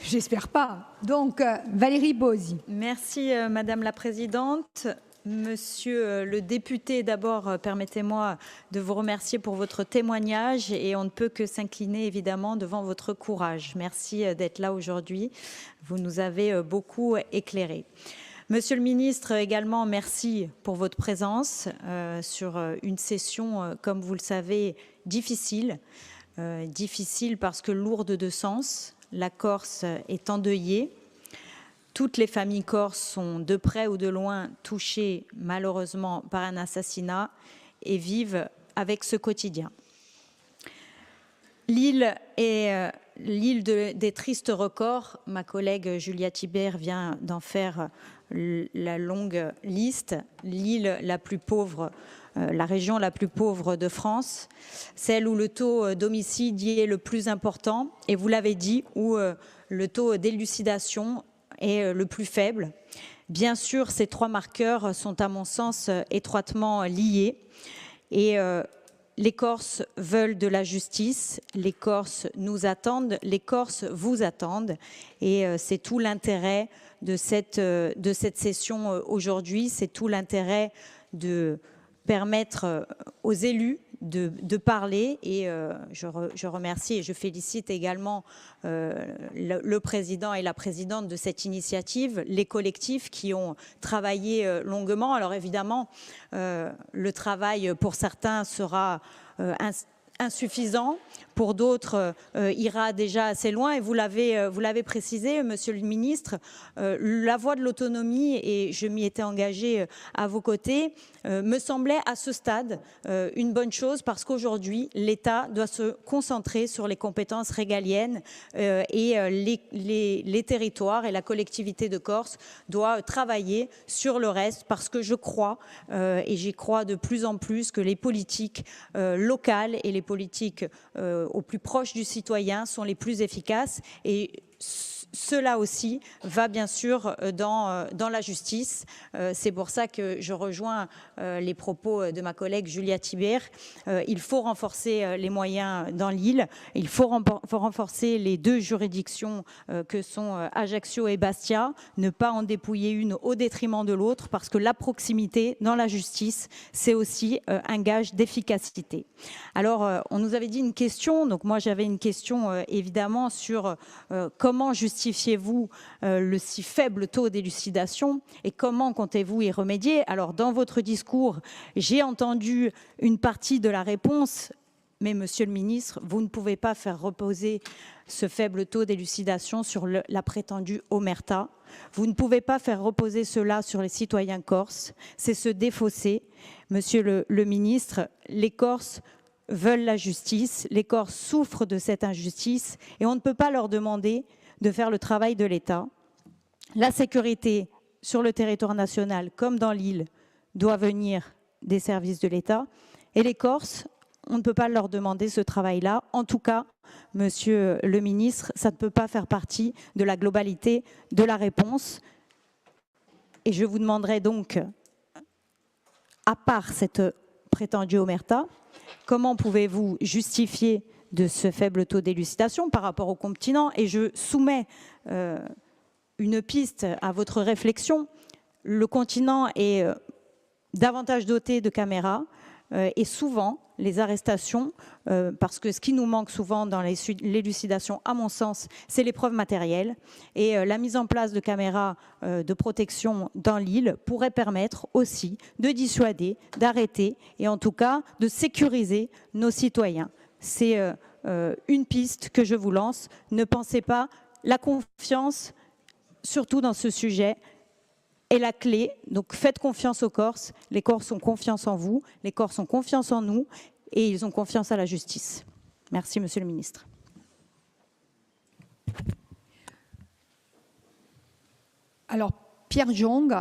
J'espère pas. Donc, Valérie Bozy. Merci, Madame la Présidente. Monsieur le député, d'abord, permettez-moi de vous remercier pour votre témoignage et on ne peut que s'incliner évidemment devant votre courage. Merci d'être là aujourd'hui. Vous nous avez beaucoup éclairé. Monsieur le ministre, également, merci pour votre présence sur une session, comme vous le savez, difficile. Difficile parce que lourde de sens. La Corse est endeuillée. Toutes les familles corses sont de près ou de loin touchées malheureusement par un assassinat et vivent avec ce quotidien. L'île est l'île des tristes records. Ma collègue Julia Thibert vient d'en faire la longue liste. L'île la plus pauvre, la région la plus pauvre de France, celle où le taux d'homicide y est le plus important et vous l'avez dit, où le taux d'élucidation est le plus faible. Bien sûr, ces trois marqueurs sont à mon sens étroitement liés et les Corses veulent de la justice, les Corses nous attendent, les Corses vous attendent et c'est tout l'intérêt de cette session aujourd'hui, c'est tout l'intérêt de permettre aux élus de parler et je remercie et je félicite également le président et la présidente de cette initiative, les collectifs qui ont travaillé longuement. Alors évidemment, le travail pour certains sera insuffisant, pour d'autres ira déjà assez loin et vous l'avez précisé, monsieur le ministre, la voie de l'autonomie, et je m'y étais engagée à vos côtés, me semblait à ce stade une bonne chose parce qu'aujourd'hui l'État doit se concentrer sur les compétences régaliennes et les territoires et la collectivité de Corse doit travailler sur le reste parce que je crois et j'y crois de plus en plus que les politiques locales et les politiques au plus proche du citoyen sont les plus efficaces et cela aussi va bien sûr dans la justice. C'est pour ça que je rejoins les propos de ma collègue Julia Thibert. Il faut renforcer les moyens dans l'île. Il faut renforcer les deux juridictions que sont Ajaccio et Bastia, ne pas en dépouiller une au détriment de l'autre parce que la proximité dans la justice, c'est aussi un gage d'efficacité. Alors, on nous avait dit une question, donc moi j'avais une question évidemment sur comment justifiez-vous le si faible taux d'élucidation et comment comptez-vous y remédier? Alors, dans votre discours, j'ai entendu une partie de la réponse, mais monsieur le ministre, vous ne pouvez pas faire reposer ce faible taux d'élucidation sur la prétendue omerta. Vous ne pouvez pas faire reposer cela sur les citoyens corses. C'est se défausser. Monsieur le ministre, les Corses veulent la justice, les Corses souffrent de cette injustice et on ne peut pas leur demander de faire le travail de l'État. La sécurité sur le territoire national comme dans l'île doit venir des services de l'État et les Corses, on ne peut pas leur demander ce travail-là. En tout cas, monsieur le ministre, ça ne peut pas faire partie de la globalité de la réponse. Et je vous demanderai donc, à part cette prétendue omerta, comment pouvez-vous justifier de ce faible taux d'élucidation par rapport au continent? Et je soumets une piste à votre réflexion. Le continent est davantage doté de caméras et souvent les arrestations, parce que ce qui nous manque souvent dans l'élucidation, à mon sens, c'est les preuves matérielles. Et la mise en place de caméras de protection dans l'île pourrait permettre aussi de dissuader, d'arrêter et en tout cas de sécuriser nos citoyens. C'est une piste que je vous lance. Ne pensez pas, la confiance, surtout dans ce sujet, est la clé. Donc faites confiance aux Corses. Les Corses ont confiance en vous, les Corses ont confiance en nous et ils ont confiance à la justice. Merci, monsieur le ministre. Alors, Pierre Jong,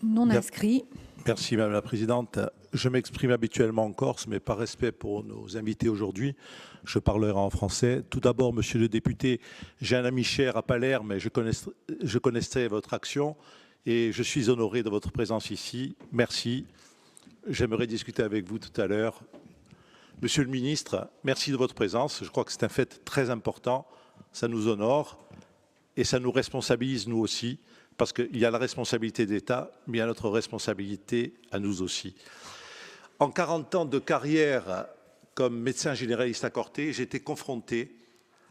non inscrit. Merci, Madame la Présidente. Je m'exprime habituellement en Corse, mais par respect pour nos invités aujourd'hui, je parlerai en français. Tout d'abord, monsieur le député, j'ai un ami cher à Palerme, mais je connaissais votre action et je suis honoré de votre présence ici. Merci. J'aimerais discuter avec vous tout à l'heure. Monsieur le ministre, merci de votre présence. Je crois que c'est un fait très important. Ça nous honore et ça nous responsabilise, nous aussi, parce qu'il y a la responsabilité d'État, mais il y a notre responsabilité à nous aussi. En 40 ans de carrière comme médecin généraliste à Corté, j'ai été confronté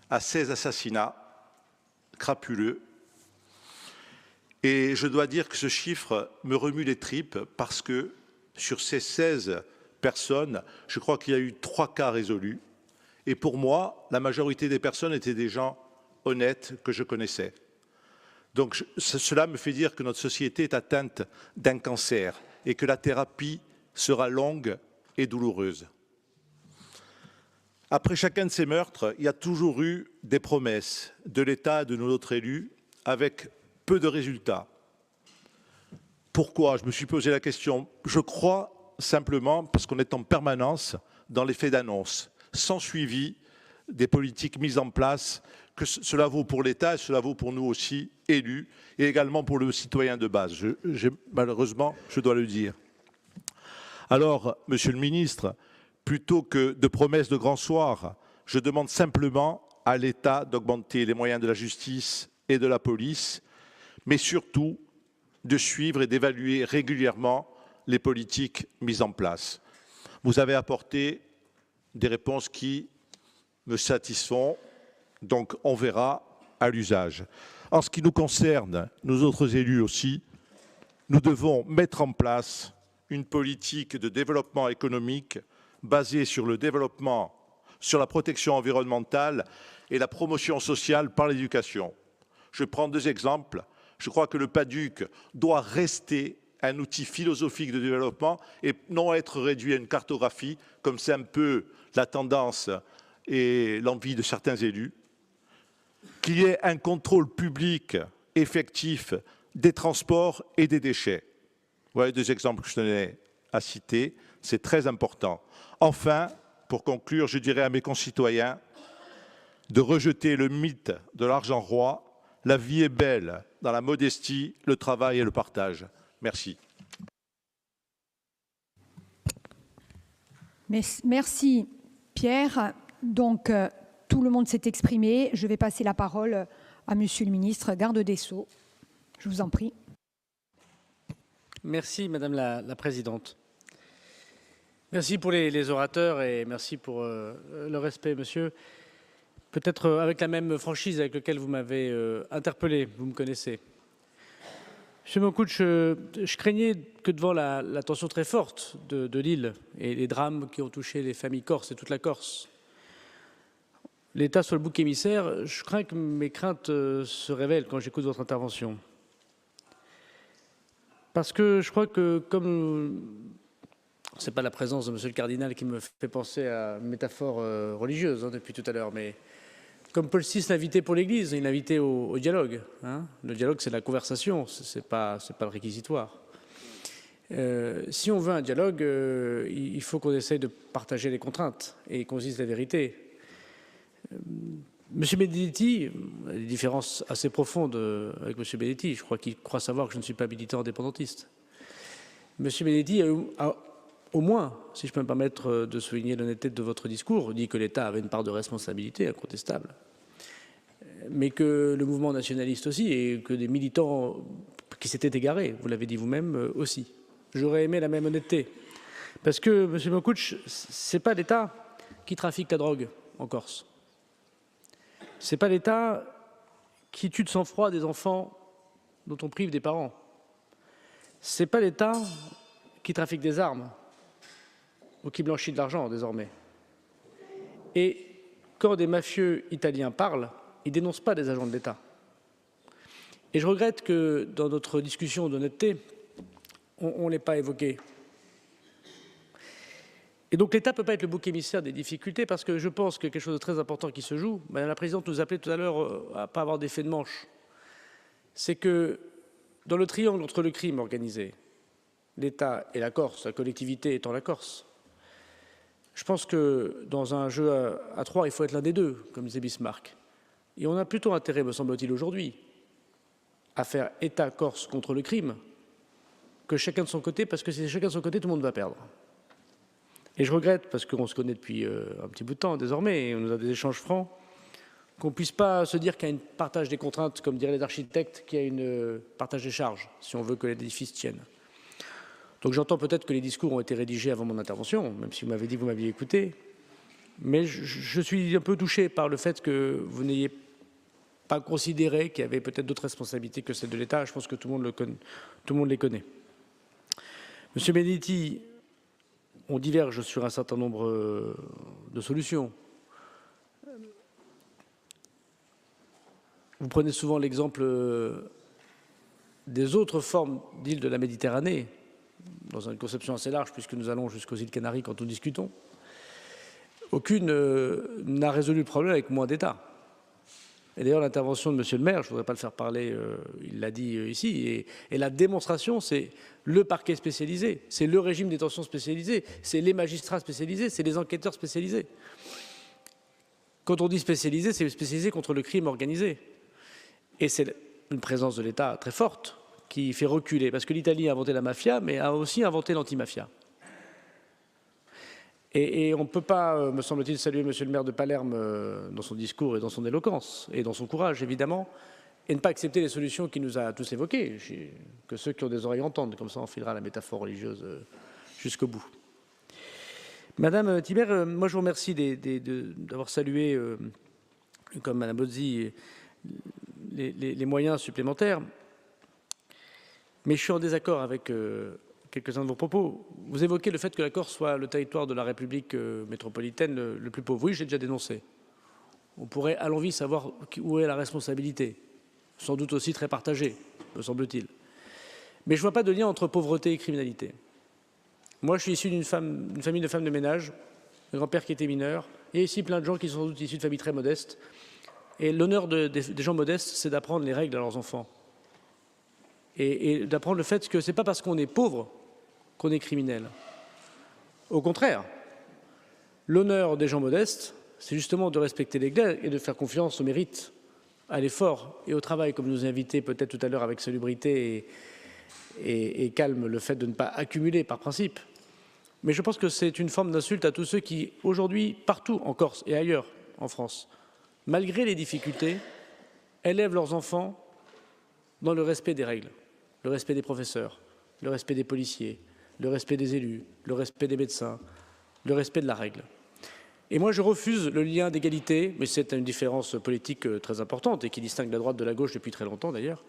à 16 assassinats crapuleux. Et je dois dire que ce chiffre me remue les tripes parce que sur ces 16 personnes, je crois qu'il y a eu 3 cas résolus. Et pour moi, la majorité des personnes étaient des gens honnêtes que je connaissais. Donc cela me fait dire que notre société est atteinte d'un cancer et que la thérapie sera longue et douloureuse. Après chacun de ces meurtres, il y a toujours eu des promesses de l'État et de nos autres élus avec peu de résultats. Pourquoi? Je me suis posé la question. Je crois simplement parce qu'on est en permanence dans l'effet d'annonce, sans suivi des politiques mises en place, que cela vaut pour l'État et cela vaut pour nous aussi, élus, et également pour le citoyen de base. Malheureusement, je dois le dire. Alors, Monsieur le Ministre, plutôt que de promesses de grand soir, je demande simplement à l'État d'augmenter les moyens de la justice et de la police, mais surtout de suivre et d'évaluer régulièrement les politiques mises en place. Vous avez apporté des réponses qui me satisfont, donc on verra à l'usage. En ce qui nous concerne, nous autres élus aussi, nous devons mettre en place une politique de développement économique basée sur le développement, sur la protection environnementale et la promotion sociale par l'éducation. Je prends 2 exemples. Je crois que le PADUC doit rester un outil philosophique de développement et non être réduit à une cartographie, comme c'est un peu la tendance et l'envie de certains élus. Qu'il y ait un contrôle public effectif des transports et des déchets. Voilà 2 exemples que je tenais à citer, c'est très important. Enfin, pour conclure, je dirais à mes concitoyens de rejeter le mythe de l'argent roi. La vie est belle dans la modestie, le travail et le partage. Merci. Merci Pierre. Donc tout le monde s'est exprimé. Je vais passer la parole à Monsieur le ministre, garde des Sceaux. Je vous en prie. Merci Madame la Présidente. Merci pour les orateurs et merci pour le respect, monsieur. Peut-être avec la même franchise avec laquelle vous m'avez interpellé, vous me connaissez. Monsieur Monkouch, je craignais que devant la tension très forte de l'île et les drames qui ont touché les familles corses et toute la Corse, l'État soit le bouc émissaire. Je crains que mes craintes se révèlent quand j'écoute votre intervention. Parce que je crois que comme ce n'est pas la présence de monsieur le cardinal qui me fait penser à une métaphore religieuse depuis tout à l'heure, mais comme Paul VI l'invitait pour l'Église, il l'invitait au dialogue. Le dialogue, c'est la conversation, ce n'est pas le réquisitoire. Si on veut un dialogue, il faut qu'on essaye de partager les contraintes et qu'on se dise la vérité. Monsieur Benedetti, il y a des différences assez profondes avec monsieur Benedetti. Je crois qu'il croit savoir que je ne suis pas militant indépendantiste. Monsieur Benedetti a au moins, si je peux me permettre de souligner l'honnêteté de votre discours, dit que l'État avait une part de responsabilité incontestable, mais que le mouvement nationaliste aussi, et que des militants qui s'étaient égarés, vous l'avez dit vous-même aussi. J'aurais aimé la même honnêteté. Parce que, monsieur Monkouch, ce n'est pas l'État qui trafique la drogue en Corse. Ce n'est pas l'État qui tue de sang-froid des enfants dont on prive des parents. Ce n'est pas l'État qui trafique des armes ou qui blanchit de l'argent désormais. Et quand des mafieux italiens parlent, ils ne dénoncent pas des agents de l'État. Et je regrette que dans notre discussion d'honnêteté, on ne l'ait pas évoqué. Et donc l'État ne peut pas être le bouc émissaire des difficultés parce que je pense que quelque chose de très important qui se joue, Madame la Présidente nous appelait tout à l'heure à ne pas avoir d'effet de manche, c'est que dans le triangle entre le crime organisé, l'État et la Corse, la collectivité étant la Corse, je pense que dans un jeu à 3, il faut être l'un des deux, comme disait Bismarck. Et on a plutôt intérêt, me semble-t-il aujourd'hui, à faire État-Corse contre le crime que chacun de son côté, parce que si c'est chacun de son côté, tout le monde va perdre. Et je regrette, parce qu'on se connaît depuis un petit bout de temps désormais, et on nous a des échanges francs, qu'on ne puisse pas se dire qu'il y a un partage des contraintes, comme diraient les architectes, qu'il y a un partage des charges, si on veut que l'édifice tienne. Donc j'entends peut-être que les discours ont été rédigés avant mon intervention, même si vous m'avez dit que vous m'aviez écouté. Mais je suis un peu touché par le fait que vous n'ayez pas considéré qu'il y avait peut-être d'autres responsabilités que celles de l'État. Je pense que tout le monde les connaît. Monsieur Benedetti, on diverge sur un certain nombre de solutions. Vous prenez souvent l'exemple des autres formes d'îles de la Méditerranée, dans une conception assez large, puisque nous allons jusqu'aux îles Canaries quand nous discutons. Aucune n'a résolu le problème avec moins d'État. Et d'ailleurs, l'intervention de Monsieur le maire, je ne voudrais pas le faire parler, il l'a dit ici, et la démonstration, c'est le parquet spécialisé, c'est le régime de détention spécialisé, c'est les magistrats spécialisés, c'est les enquêteurs spécialisés. Quand on dit spécialisé, c'est spécialisé contre le crime organisé. Et c'est une présence de l'État très forte qui fait reculer, parce que l'Italie a inventé la mafia, mais a aussi inventé l'antimafia. Et on ne peut pas, me semble-t-il, saluer Monsieur le maire de Palerme dans son discours et dans son éloquence, et dans son courage, évidemment, et ne pas accepter les solutions qu'il nous a tous évoquées, que ceux qui ont des oreilles entendent, comme ça on filera la métaphore religieuse jusqu'au bout. Madame Thibert, moi je vous remercie d'avoir salué, comme Madame Bozzi, les moyens supplémentaires, mais je suis en désaccord avec quelques-uns de vos propos. Vous évoquez le fait que la Corse soit le territoire de la République métropolitaine le plus pauvre. Oui, j'ai déjà dénoncé. On pourrait à l'envie savoir où est la responsabilité, sans doute aussi très partagée, me semble-t-il. Mais je ne vois pas de lien entre pauvreté et criminalité. Moi, je suis issu d'une famille de femmes de ménage, un grand-père qui était mineur, et ici plein de gens qui sont sans doute issus de familles très modestes. Et l'honneur des gens modestes, c'est d'apprendre les règles à leurs enfants. Et d'apprendre le fait que ce n'est pas parce qu'on est pauvre qu'on est criminel. Au contraire, l'honneur des gens modestes, c'est justement de respecter les règles et de faire confiance au mérite, à l'effort et au travail, comme nous invitez peut-être tout à l'heure avec salubrité et calme le fait de ne pas accumuler par principe. Mais je pense que c'est une forme d'insulte à tous ceux qui, aujourd'hui, partout en Corse et ailleurs en France, malgré les difficultés, élèvent leurs enfants dans le respect des règles, le respect des professeurs, le respect des policiers, le respect des élus, le respect des médecins, le respect de la règle. Et moi, je refuse le lien d'égalité, mais c'est une différence politique très importante et qui distingue la droite de la gauche depuis très longtemps d'ailleurs.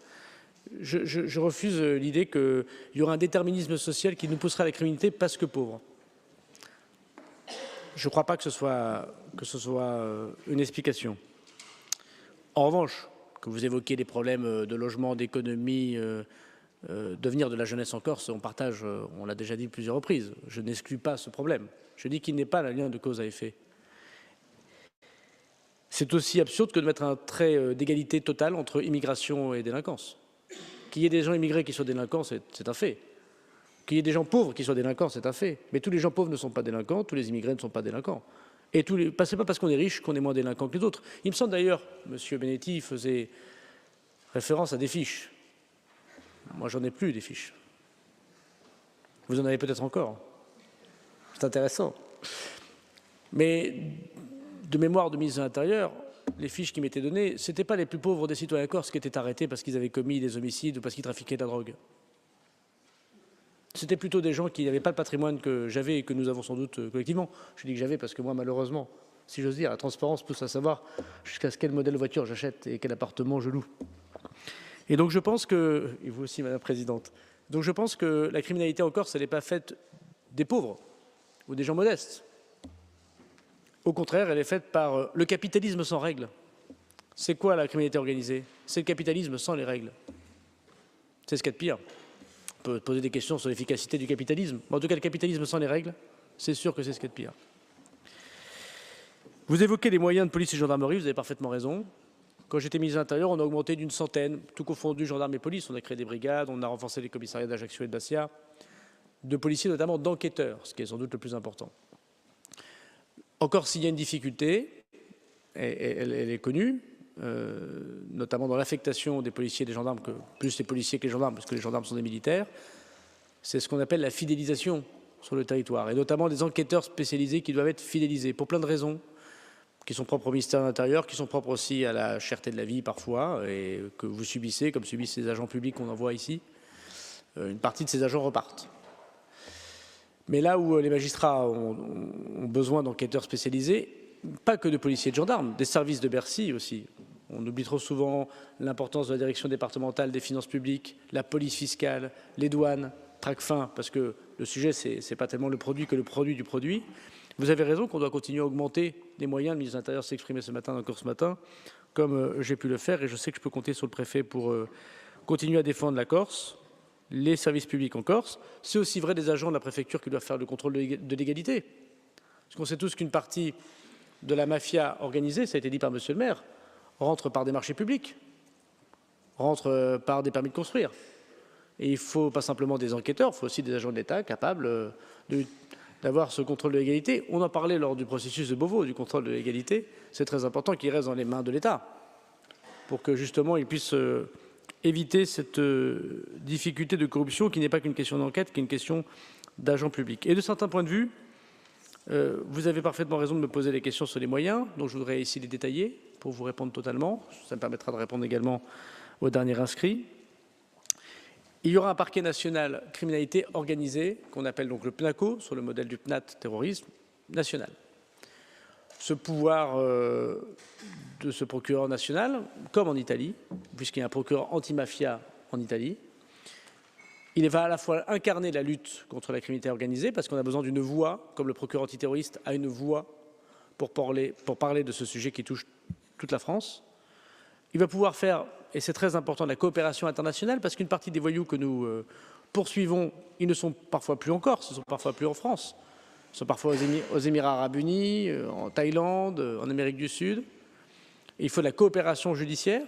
Je refuse l'idée qu'il y aura un déterminisme social qui nous poussera à la criminalité parce que pauvres. Je ne crois pas que ce soit une explication. En revanche, que vous évoquiez des problèmes de logement, d'économie, devenir de la jeunesse en Corse, on partage, on l'a déjà dit plusieurs reprises. Je n'exclus pas ce problème. Je dis qu'il n'est pas un lien de cause à effet. C'est aussi absurde que de mettre un trait d'égalité totale entre immigration et délinquance. Qu'il y ait des gens immigrés qui soient délinquants, c'est un fait. Qu'il y ait des gens pauvres qui soient délinquants, c'est un fait. Mais tous les gens pauvres ne sont pas délinquants, tous les immigrés ne sont pas délinquants. Et ce n'est pas parce qu'on est riche qu'on est moins délinquant que les autres. Il me semble d'ailleurs, M. Benedetti faisait référence à des fiches. Moi, j'en ai plus des fiches. Vous en avez peut-être encore. C'est intéressant. Mais de mémoire de ministre de l'Intérieur, les fiches qui m'étaient données, ce n'étaient pas les plus pauvres des citoyens corses qui étaient arrêtés parce qu'ils avaient commis des homicides ou parce qu'ils trafiquaient de la drogue. C'était plutôt des gens qui n'avaient pas le patrimoine que j'avais et que nous avons sans doute collectivement. Je dis que j'avais parce que moi, malheureusement, si j'ose dire, la transparence pousse à savoir jusqu'à quel modèle de voiture j'achète et quel appartement je loue. Et donc je pense que, et vous aussi Madame la Présidente, donc je pense que la criminalité en Corse, elle n'est pas faite des pauvres ou des gens modestes. Au contraire, elle est faite par le capitalisme sans règles. C'est quoi la criminalité organisée? C'est le capitalisme sans les règles. C'est ce qu'il y a de pire. On peut poser des questions sur l'efficacité du capitalisme. Mais en tout cas, le capitalisme sans les règles, c'est sûr que c'est ce qu'il y a de pire. Vous évoquez les moyens de police et gendarmerie, vous avez parfaitement raison. Quand j'étais ministre de l'Intérieur, on a augmenté d'une centaine, tout confondu, gendarmes et police. On a créé des brigades, on a renforcé les commissariats d'Ajaccio et de Bastia, de policiers, notamment d'enquêteurs, ce qui est sans doute le plus important. Encore s'il y a une difficulté, elle est connue, notamment dans l'affectation des policiers et des gendarmes, plus les policiers que les gendarmes, parce que les gendarmes sont des militaires, c'est ce qu'on appelle la fidélisation sur le territoire, et notamment des enquêteurs spécialisés qui doivent être fidélisés, pour plein de raisons qui sont propres au ministère de l'Intérieur, qui sont propres aussi à la cherté de la vie parfois, et que vous subissez, comme subissent les agents publics qu'on envoie ici. Une partie de ces agents repartent. Mais là où les magistrats ont besoin d'enquêteurs spécialisés, pas que de policiers et de gendarmes, des services de Bercy aussi. On oublie trop souvent l'importance de la direction départementale des finances publiques, la police fiscale, les douanes, Tracfin, parce que le sujet, c'est pas tellement le produit que le produit du produit. Vous avez raison qu'on doit continuer à augmenter les moyens. Le ministre de l'Intérieur s'est exprimé ce matin, encore ce matin, comme j'ai pu le faire, et je sais que je peux compter sur le préfet pour continuer à défendre la Corse, les services publics en Corse. C'est aussi vrai des agents de la préfecture qui doivent faire le contrôle de légalité. Parce qu'on sait tous qu'une partie de la mafia organisée, ça a été dit par monsieur le maire, rentre par des marchés publics, rentre par des permis de construire. Et il ne faut pas simplement des enquêteurs, il faut aussi des agents de l'État capables d'avoir ce contrôle de légalité. On en parlait lors du processus de Beauvau, du contrôle de légalité. C'est très important qu'il reste dans les mains de l'État pour que justement il puisse éviter cette difficulté de corruption qui n'est pas qu'une question d'enquête, qui est une question d'agents publics. Et de certains points de vue, vous avez parfaitement raison de me poser des questions sur les moyens, donc je voudrais ici les détailler pour vous répondre totalement. Ça me permettra de répondre également au dernier inscrit. Il y aura un parquet national criminalité organisée, qu'on appelle donc le PNACO, sur le modèle du PNAT terrorisme national. Ce pouvoir de ce procureur national, comme en Italie, puisqu'il y a un procureur anti-mafia en Italie, il va à la fois incarner la lutte contre la criminalité organisée, parce qu'on a besoin d'une voix, comme le procureur antiterroriste a une voix pour parler de ce sujet qui touche toute la France. Il va pouvoir faire, et c'est très important, de la coopération internationale, parce qu'une partie des voyous que nous poursuivons, ils ne sont parfois plus en Corse, ils ne sont parfois plus en France. Ils sont parfois aux Émirats arabes unis, en Thaïlande, en Amérique du Sud. Et il faut de la coopération judiciaire,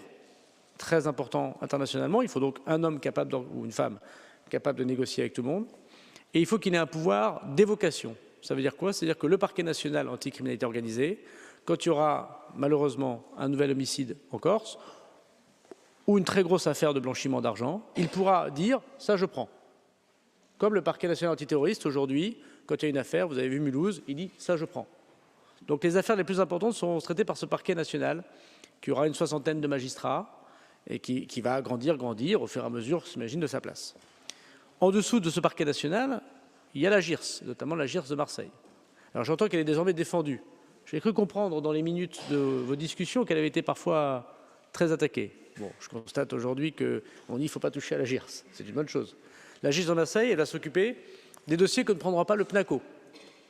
très important internationalement. Il faut donc un homme capable, ou une femme, capable de négocier avec tout le monde. Et il faut qu'il ait un pouvoir d'évocation. Ça veut dire quoi? C'est-à-dire que le parquet national anticriminalité organisée, quand il y aura malheureusement un nouvel homicide en Corse, ou une très grosse affaire de blanchiment d'argent, il pourra dire « ça je prends ». Comme le parquet national antiterroriste aujourd'hui, quand il y a une affaire, vous avez vu Mulhouse, il dit « ça je prends ». Donc les affaires les plus importantes seront traitées par ce parquet national, qui aura une 60aine de magistrats, et qui va grandir au fur et à mesure, s'imagine, de sa place. En dessous de ce parquet national, il y a la GIRS, notamment la GIRS de Marseille. Alors j'entends qu'elle est désormais défendue. J'ai cru comprendre dans les minutes de vos discussions qu'elle avait été parfois très attaquée. Bon, je constate aujourd'hui qu'on dit qu'il ne faut pas toucher à la GIRS. C'est une bonne chose. La GIRS de Marseille, elle va s'occuper des dossiers que ne prendra pas le PNACO.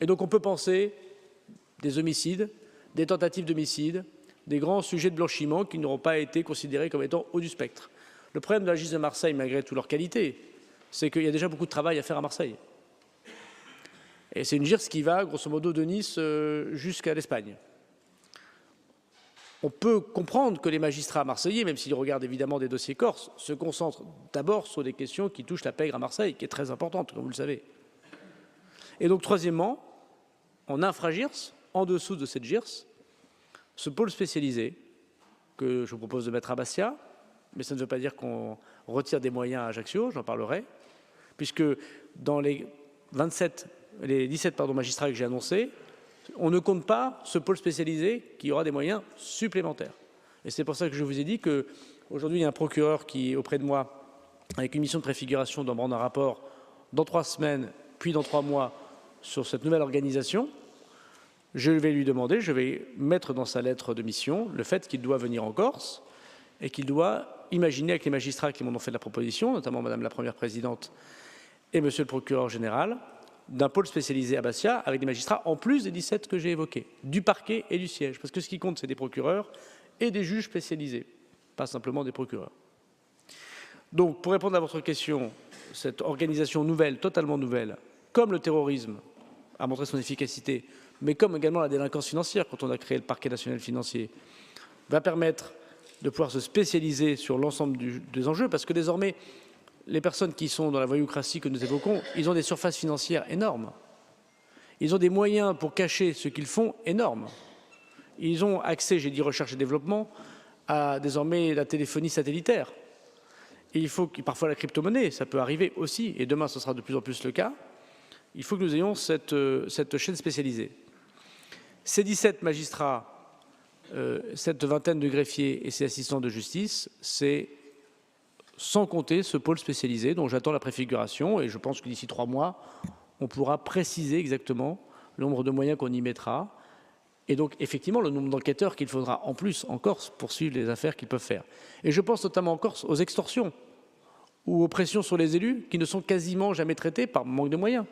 Et donc on peut penser des homicides, des tentatives d'homicide, des grands sujets de blanchiment qui n'auront pas été considérés comme étant haut du spectre. Le problème de la GIRS de Marseille, malgré toute leur qualité, c'est qu'il y a déjà beaucoup de travail à faire à Marseille. Et c'est une GIRS qui va, grosso modo, de Nice jusqu'à l'Espagne. On peut comprendre que les magistrats marseillais, même s'ils regardent évidemment des dossiers corses, se concentrent d'abord sur des questions qui touchent la pègre à Marseille, qui est très importante, comme vous le savez. Et donc, troisièmement, en infra-GIRS, en dessous de cette GIRS, ce pôle spécialisé que je vous propose de mettre à Bastia, mais ça ne veut pas dire qu'on retire des moyens à Ajaccio, j'en parlerai, puisque dans les 17 magistrats que j'ai annoncés, on ne compte pas ce pôle spécialisé qui aura des moyens supplémentaires. Et c'est pour ça que je vous ai dit qu'aujourd'hui, il y a un procureur qui est auprès de moi, avec une mission de préfiguration, doit me rendre un rapport dans 3 semaines, puis dans 3 mois, sur cette nouvelle organisation. Je vais lui demander, je vais mettre dans sa lettre de mission le fait qu'il doit venir en Corse et qu'il doit imaginer avec les magistrats qui m'en ont fait la proposition, notamment Madame la Première Présidente et Monsieur le Procureur Général, d'un pôle spécialisé à Bastia avec des magistrats en plus des 17 que j'ai évoqués, du parquet et du siège. Parce que ce qui compte, c'est des procureurs et des juges spécialisés, pas simplement des procureurs. Donc, pour répondre à votre question, cette organisation nouvelle, totalement nouvelle, comme le terrorisme a montré son efficacité, mais comme également la délinquance financière, quand on a créé le parquet national financier, va permettre de pouvoir se spécialiser sur l'ensemble des enjeux, parce que désormais, les personnes qui sont dans la voyoucratie que nous évoquons, ils ont des surfaces financières énormes. Ils ont des moyens pour cacher ce qu'ils font énormes. Ils ont accès, j'ai dit recherche et développement, à désormais la téléphonie satellitaire. Et il faut que, parfois la crypto-monnaie, ça peut arriver aussi, et demain ce sera de plus en plus le cas. Il faut que nous ayons cette chaîne spécialisée. Ces 17 magistrats cette vingtaine de greffiers et ces assistants de justice, c'est sans compter ce pôle spécialisé dont j'attends la préfiguration et je pense que d'ici 3 mois, on pourra préciser exactement le nombre de moyens qu'on y mettra et donc effectivement le nombre d'enquêteurs qu'il faudra en plus en Corse pour suivre les affaires qu'ils peuvent faire. Et je pense notamment en Corse aux extorsions ou aux pressions sur les élus qui ne sont quasiment jamais traitées par manque de moyens.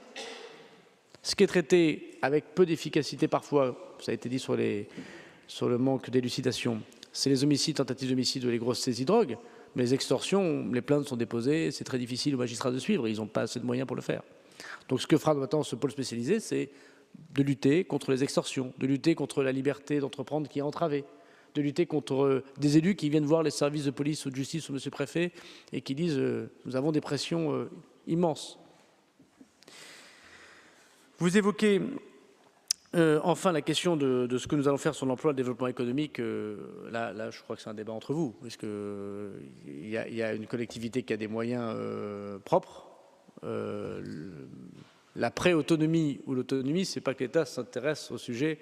Ce qui est traité avec peu d'efficacité parfois, ça a été dit sur le manque d'élucidation, c'est les homicides, tentatives d'homicide ou les grosses saisies de drogue. Mais les extorsions, les plaintes sont déposées, c'est très difficile aux magistrats de suivre, ils n'ont pas assez de moyens pour le faire. Donc ce que fera maintenant ce pôle spécialisé, c'est de lutter contre les extorsions, de lutter contre la liberté d'entreprendre qui est entravée, de lutter contre des élus qui viennent voir les services de police ou de justice ou monsieur le préfet et qui disent nous avons des pressions immenses. Vous évoquez enfin, la question de ce que nous allons faire sur l'emploi et le développement économique, là, je crois que c'est un débat entre vous, parce qu'il y a une collectivité qui a des moyens propres. La pré-autonomie ou l'autonomie, ce n'est pas que l'État s'intéresse aux sujets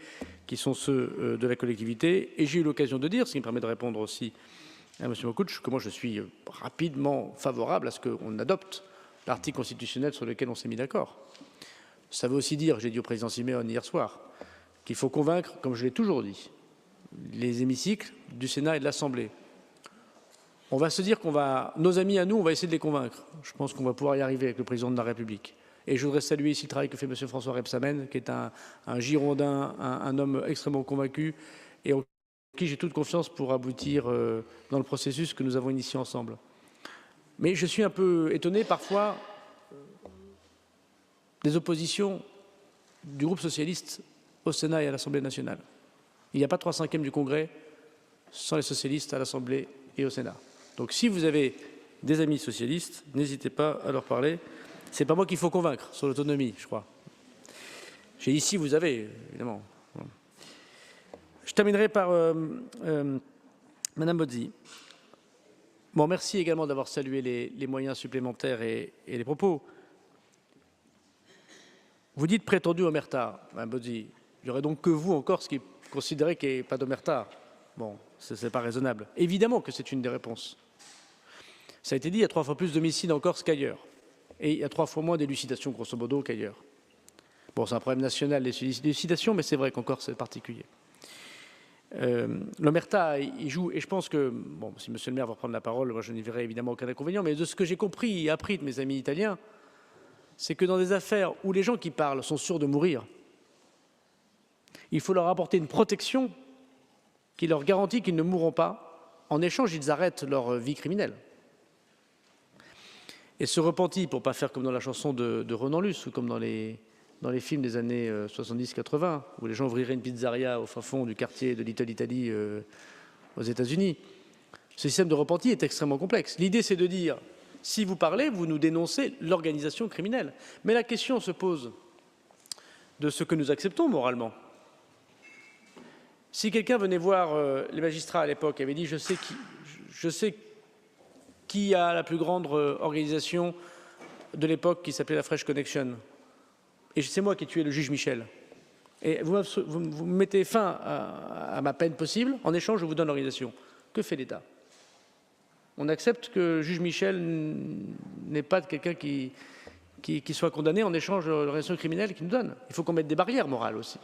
qui sont ceux de la collectivité. Et j'ai eu l'occasion de dire, ce qui me permet de répondre aussi à M. Mokouch, que moi je suis rapidement favorable à ce qu'on adopte l'article constitutionnel sur lequel on s'est mis d'accord. Ça veut aussi dire, j'ai dit au président Siméon hier soir, qu'il faut convaincre, comme je l'ai toujours dit, les hémicycles du Sénat et de l'Assemblée. On va se dire nos amis à nous, on va essayer de les convaincre. Je pense qu'on va pouvoir y arriver avec le président de la République. Et je voudrais saluer ici le travail que fait M. François Rebsamen, qui est un Girondin, un homme extrêmement convaincu et en qui j'ai toute confiance pour aboutir dans le processus que nous avons initié ensemble. Mais je suis un peu étonné parfois des oppositions du groupe socialiste au Sénat et à l'Assemblée nationale. Il n'y a pas 3/5 du Congrès sans les socialistes à l'Assemblée et au Sénat. Donc si vous avez des amis socialistes, n'hésitez pas à leur parler. Ce n'est pas moi qu'il faut convaincre sur l'autonomie, je crois. J'ai ici, vous avez, évidemment. Je terminerai par Madame Bozzi. Bon, merci également d'avoir salué les moyens supplémentaires et les propos. Vous dites prétendu omerta, Mme Bozzi. Il n'y aurait donc que vous en Corse qui considérez qu'il n'y ait pas d'omerta. Bon, ce n'est pas raisonnable. Évidemment que c'est une des réponses. Ça a été dit, il y a 3 fois plus d'homicides en Corse qu'ailleurs. Et il y a 3 fois moins d'élucidations, grosso modo, qu'ailleurs. Bon, c'est un problème national, l'élucidation, mais c'est vrai qu'en Corse, c'est particulier. L'omerta, il joue, et je pense que, bon, si monsieur le maire va prendre la parole, moi je n'y verrai évidemment aucun inconvénient, mais de ce que j'ai compris et appris de mes amis italiens, c'est que dans des affaires où les gens qui parlent sont sûrs de mourir, il faut leur apporter une protection qui leur garantit qu'ils ne mourront pas. En échange, ils arrêtent leur vie criminelle. Et ce repenti, pour ne pas faire comme dans la chanson de Renan Luce ou comme dans les films des années 70-80, où les gens ouvriraient une pizzeria au fin fond du quartier de Little Italy aux États-Unis, ce système de repenti est extrêmement complexe. L'idée, c'est de dire, si vous parlez, vous nous dénoncez l'organisation criminelle. Mais la question se pose de ce que nous acceptons moralement. Si quelqu'un venait voir les magistrats à l'époque et avait dit « je sais qui a la plus grande organisation de l'époque qui s'appelait la Fresh Connection, et c'est moi qui ai tué le juge Michel, et vous me mettez fin à ma peine possible, en échange je vous donne l'organisation ». Que fait l'État? On accepte que le juge Michel n'ait pas de quelqu'un qui soit condamné en échange de l'organisation criminelle qu'il nous donne. Il faut qu'on mette des barrières morales aussi.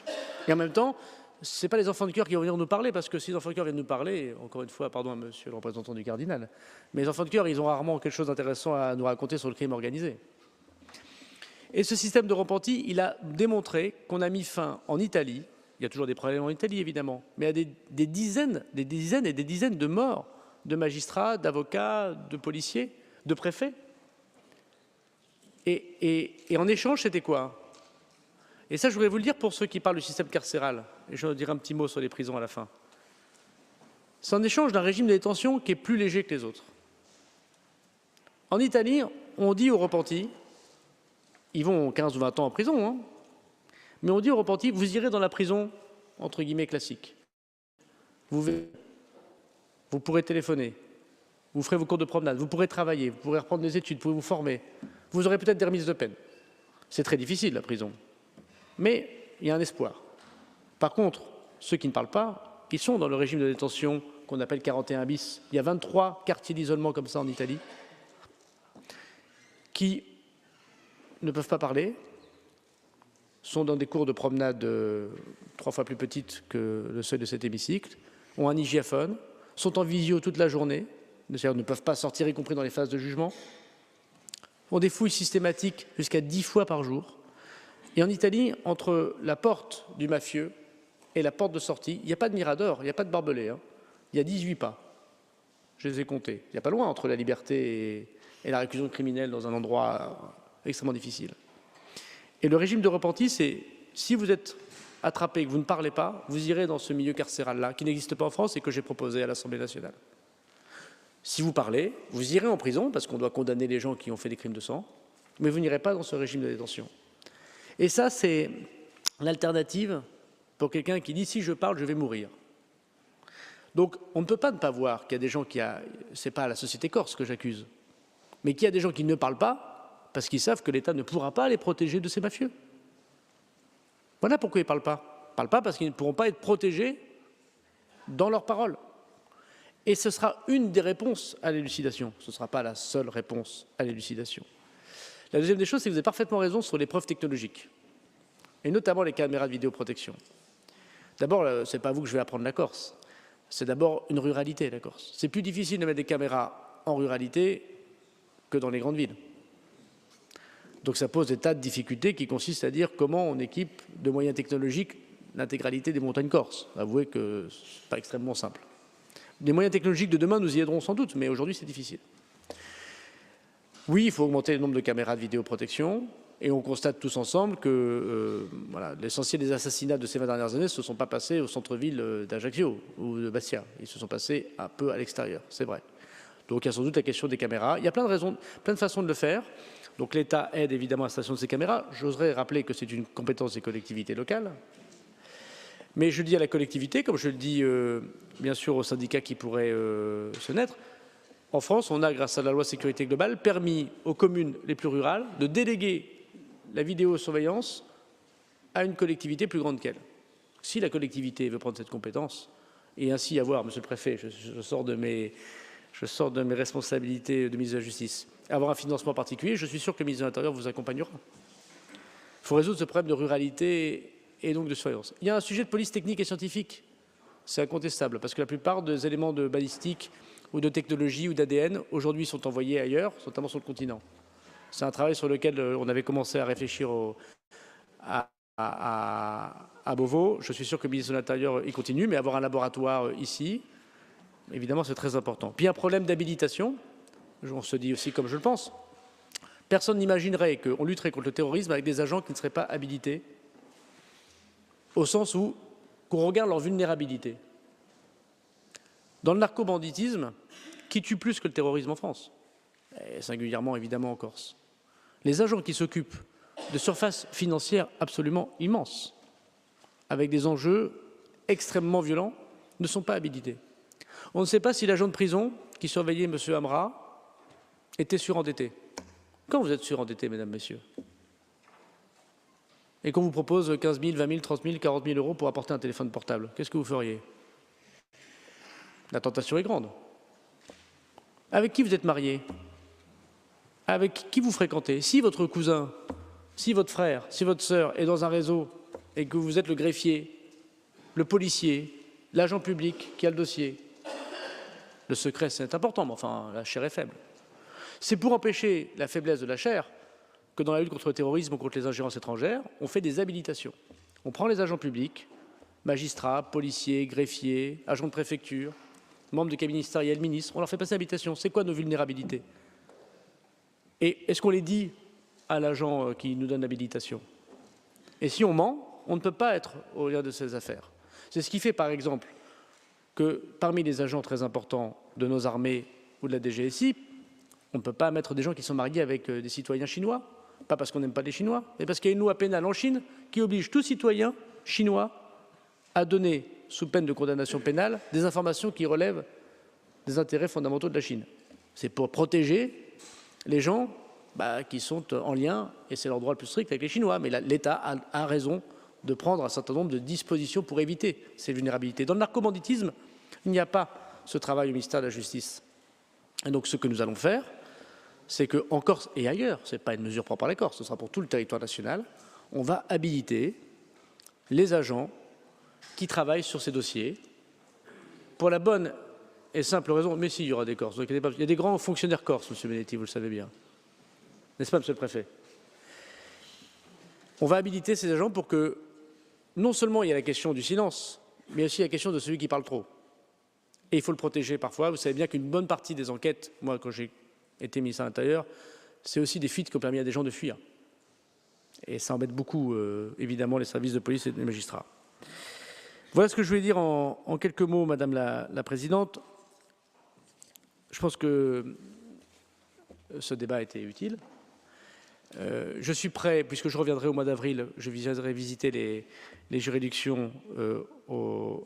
Et en même temps, ce n'est pas les enfants de cœur qui vont venir nous parler, parce que si les enfants de cœur viennent nous parler, encore une fois, pardon à monsieur le représentant du cardinal, mais les enfants de cœur, ils ont rarement quelque chose d'intéressant à nous raconter sur le crime organisé. Et ce système de repenti, il a démontré qu'on a mis fin en Italie, il y a toujours des problèmes en Italie évidemment, mais à des dizaines et des dizaines de morts de magistrats, d'avocats, de policiers, de préfets. Et en échange, c'était quoi? Et ça, je voudrais vous le dire pour ceux qui parlent du système carcéral, et je vais dire un petit mot sur les prisons à la fin. C'est en échange d'un régime de détention qui est plus léger que les autres. En Italie, on dit aux repentis, ils vont 15 ou 20 ans en prison, hein, mais on dit aux repentis, vous irez dans la prison, entre guillemets, classique. Vous pourrez téléphoner, vous ferez vos cours de promenade, vous pourrez travailler, vous pourrez reprendre des études, vous pourrez vous former, vous aurez peut-être des remises de peine. C'est très difficile, la prison. Mais il y a un espoir. Par contre, ceux qui ne parlent pas, qui sont dans le régime de détention qu'on appelle 41 bis. Il y a 23 quartiers d'isolement comme ça en Italie, qui ne peuvent pas parler, sont dans des cours de promenade 3 fois plus petites que le seuil de cet hémicycle, ont un hygiaphone, sont en visio toute la journée, c'est-à-dire ne peuvent pas sortir, y compris dans les phases de jugement, ont des fouilles systématiques jusqu'à 10 fois par jour. Et en Italie, entre la porte du mafieux et la porte de sortie, il n'y a pas de mirador, il n'y a pas de barbelé, hein. Il y a 18 pas. Je les ai comptés. Il n'y a pas loin entre la liberté et la réclusion criminelle dans un endroit extrêmement difficile. Et le régime de repenti, c'est si vous êtes attrapé et que vous ne parlez pas, vous irez dans ce milieu carcéral-là, qui n'existe pas en France et que j'ai proposé à l'Assemblée nationale. Si vous parlez, vous irez en prison, parce qu'on doit condamner les gens qui ont fait des crimes de sang, mais vous n'irez pas dans ce régime de détention. Et ça, c'est l'alternative pour quelqu'un qui dit « si je parle, je vais mourir ». Donc, on ne peut pas ne pas voir qu'il y a des gens qui... Ce n'est pas la société corse que j'accuse, mais qu'il y a des gens qui ne parlent pas parce qu'ils savent que l'État ne pourra pas les protéger de ces mafieux. Voilà pourquoi ils ne parlent pas. Ils ne parlent pas parce qu'ils ne pourront pas être protégés dans leurs paroles. Et ce sera une des réponses à l'élucidation. Ce ne sera pas la seule réponse à l'élucidation. La deuxième des choses, c'est que vous avez parfaitement raison sur les preuves technologiques, et notamment les caméras de vidéoprotection. D'abord, ce n'est pas vous que je vais apprendre la Corse. C'est d'abord une ruralité, la Corse. C'est plus difficile de mettre des caméras en ruralité que dans les grandes villes. Donc ça pose des tas de difficultés qui consistent à dire comment on équipe de moyens technologiques l'intégralité des montagnes corses. Avouez que ce n'est pas extrêmement simple. Les moyens technologiques de demain nous y aideront sans doute, mais aujourd'hui c'est difficile. Oui, il faut augmenter le nombre de caméras de vidéoprotection, et on constate tous ensemble que voilà, l'essentiel des assassinats de ces 20 dernières années ne se sont pas passés au centre-ville d'Ajaccio ou de Bastia. Ils se sont passés un peu à l'extérieur, c'est vrai. Donc il y a sans doute la question des caméras. Il y a plein de raisons, plein de façons de le faire. Donc l'État aide évidemment à l'installation de ces caméras. J'oserais rappeler que c'est une compétence des collectivités locales. Mais je le dis à la collectivité, comme je le dis bien sûr aux syndicats qui pourraient se naître. En France, on a, grâce à la loi sécurité globale, permis aux communes les plus rurales de déléguer la vidéosurveillance à une collectivité plus grande qu'elle. Si la collectivité veut prendre cette compétence et ainsi avoir, Monsieur le Préfet, je sors de mes responsabilités de ministre de la Justice, avoir un financement particulier, je suis sûr que le ministre de l'Intérieur vous accompagnera. Il faut résoudre ce problème de ruralité et donc de surveillance. Il y a un sujet de police technique et scientifique. C'est incontestable, parce que la plupart des éléments de balistique ou de technologie ou d'ADN, aujourd'hui, sont envoyés ailleurs, notamment sur le continent. C'est un travail sur lequel on avait commencé à réfléchir à Beauvau. Je suis sûr que le ministre de l'Intérieur y continue, mais avoir un laboratoire ici, évidemment, c'est très important. Puis un problème d'habilitation, on se dit aussi comme je le pense. Personne n'imaginerait qu'on lutterait contre le terrorisme avec des agents qui ne seraient pas habilités, au sens où qu'on regarde leur vulnérabilité. Dans le narco-banditisme, qui tue plus que le terrorisme en France, et singulièrement évidemment en Corse, les agents qui s'occupent de surfaces financières absolument immenses, avec des enjeux extrêmement violents, ne sont pas habilités. On ne sait pas si l'agent de prison qui surveillait M. Amra était surendetté. Quand vous êtes surendetté, mesdames, messieurs, et qu'on vous propose 15 000, 20 000, 30 000, 40 000 euros pour apporter un téléphone portable, qu'est-ce que vous feriez? La tentation est grande. Avec qui vous êtes marié? Avec qui vous fréquentez? Si votre cousin, si votre frère, si votre sœur est dans un réseau et que vous êtes le greffier, le policier, l'agent public qui a le dossier, le secret c'est important, mais enfin la chair est faible. C'est pour empêcher la faiblesse de la chair que dans la lutte contre le terrorisme ou contre les ingérences étrangères, on fait des habilitations. On prend les agents publics, magistrats, policiers, greffiers, agents de préfecture, membres du cabinet ministériel, ministres, on leur fait passer l'habilitation. C'est quoi nos vulnérabilités? Et est-ce qu'on les dit à l'agent qui nous donne l'habilitation? Et si on ment, on ne peut pas être au lien de ces affaires. C'est ce qui fait, par exemple, que parmi les agents très importants de nos armées ou de la DGSI, on ne peut pas mettre des gens qui sont mariés avec des citoyens chinois, pas parce qu'on n'aime pas les Chinois, mais parce qu'il y a une loi pénale en Chine qui oblige tout citoyen chinois à donner, sous peine de condamnation pénale, des informations qui relèvent des intérêts fondamentaux de la Chine. C'est pour protéger les gens qui sont en lien, et c'est leur droit le plus strict, avec les Chinois. Mais l'État a raison de prendre un certain nombre de dispositions pour éviter ces vulnérabilités. Dans le narcobanditisme, il n'y a pas ce travail au ministère de la Justice. Et donc ce que nous allons faire, c'est qu'en Corse et ailleurs, ce n'est pas une mesure propre à la Corse, ce sera pour tout le territoire national, on va habiliter les agents qui travaillent sur ces dossiers pour la bonne et simple raison, mais si, il y aura des Corses, il y a des grands fonctionnaires corses, M. Benedetti, vous le savez bien. N'est-ce pas, Monsieur le Préfet? On va habiliter ces agents pour que, non seulement il y a la question du silence, mais aussi la question de celui qui parle trop. Et il faut le protéger parfois. Vous savez bien qu'une bonne partie des enquêtes, moi, quand j'ai été ministre de l'Intérieur, c'est aussi des fuites qui ont permis à des gens de fuir. Et ça embête beaucoup, évidemment, les services de police et les magistrats. Voilà ce que je voulais dire en quelques mots, Madame la Présidente. Je pense que ce débat a été utile. Je suis prêt, puisque je reviendrai au mois d'avril, je viendrai visiter les juridictions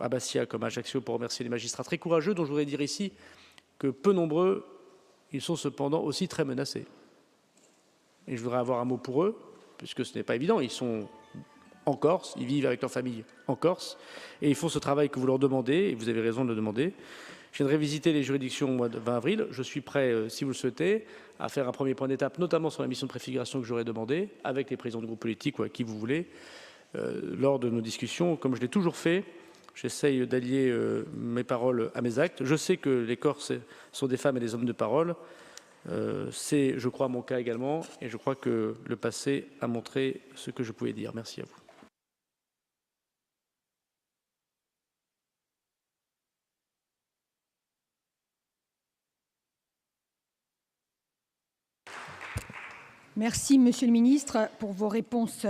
à Bastia comme à Ajaccio pour remercier les magistrats très courageux, dont je voudrais dire ici que peu nombreux, ils sont cependant aussi très menacés. Et je voudrais avoir un mot pour eux, puisque ce n'est pas évident, ils sont en Corse, ils vivent avec leur famille en Corse, et ils font ce travail que vous leur demandez, et vous avez raison de le demander. Je viendrai visiter les juridictions au mois de 20 avril. Je suis prêt, si vous le souhaitez, à faire un premier point d'étape, notamment sur la mission de préfiguration que j'aurai demandé, avec les présidents de groupes politiques ou à qui vous voulez, lors de nos discussions. Comme je l'ai toujours fait, j'essaye d'allier mes paroles à mes actes. Je sais que les Corses sont des femmes et des hommes de parole. C'est, je crois, mon cas également, et je crois que le passé a montré ce que je pouvais dire. Merci à vous. Merci, Monsieur le Ministre, pour vos réponses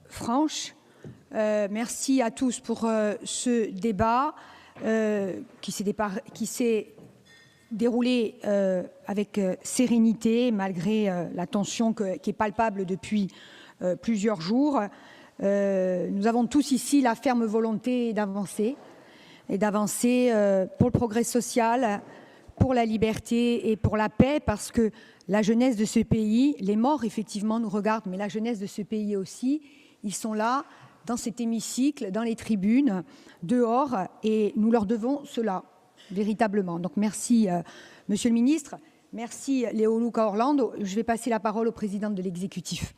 franches. Merci à tous pour ce débat qui s'est déroulé avec sérénité, malgré la tension qui est palpable depuis plusieurs jours. Nous avons tous ici la ferme volonté d'avancer, pour le progrès social, pour la liberté et pour la paix, parce que la jeunesse de ce pays, les morts effectivement nous regardent, mais la jeunesse de ce pays aussi, ils sont là, dans cet hémicycle, dans les tribunes, dehors, et nous leur devons cela, véritablement. Donc merci, Monsieur le Ministre, merci Leoluca Orlando. Je vais passer la parole au président de l'exécutif.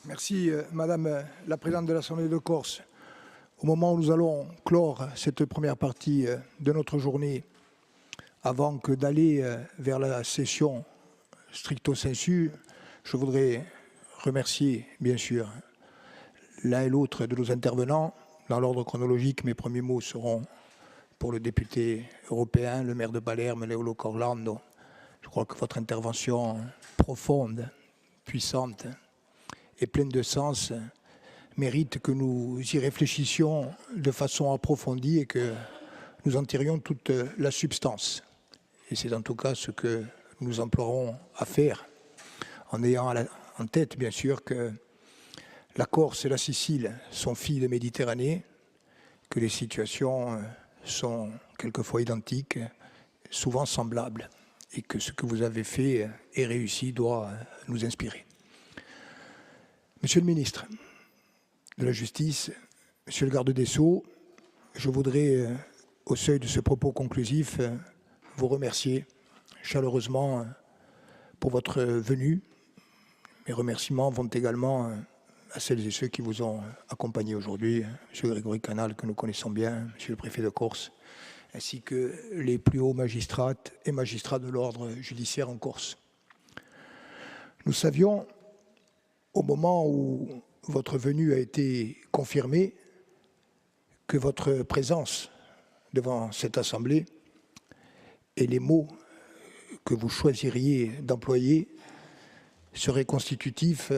Merci, Madame la Présidente de l'Assemblée de Corse. Au moment où nous allons clore cette première partie de notre journée, avant que d'aller vers la session stricto sensu, je voudrais remercier, bien sûr, l'un et l'autre de nos intervenants. Dans l'ordre chronologique, mes premiers mots seront pour le député européen, le maire de Palerme, Leoluca Orlando. Je crois que votre intervention profonde, puissante et pleine de sens mérite que nous y réfléchissions de façon approfondie et que nous en tirions toute la substance. Et c'est en tout cas ce que nous emploierons à faire, en ayant en tête, bien sûr, que la Corse et la Sicile sont filles de Méditerranée, que les situations sont quelquefois identiques, souvent semblables, et que ce que vous avez fait et réussi doit nous inspirer. Monsieur le ministre de la Justice, Monsieur le garde des Sceaux, je voudrais, au seuil de ce propos conclusif, vous remercier chaleureusement pour votre venue. Mes remerciements vont également à celles et ceux qui vous ont accompagné aujourd'hui, M. Grégory Canal, que nous connaissons bien, M. le préfet de Corse, ainsi que les plus hauts magistrates et magistrats de l'ordre judiciaire en Corse. Nous savions, au moment où votre venue a été confirmée, que votre présence devant cette Assemblée et les mots que vous choisiriez d'employer seraient constitutifs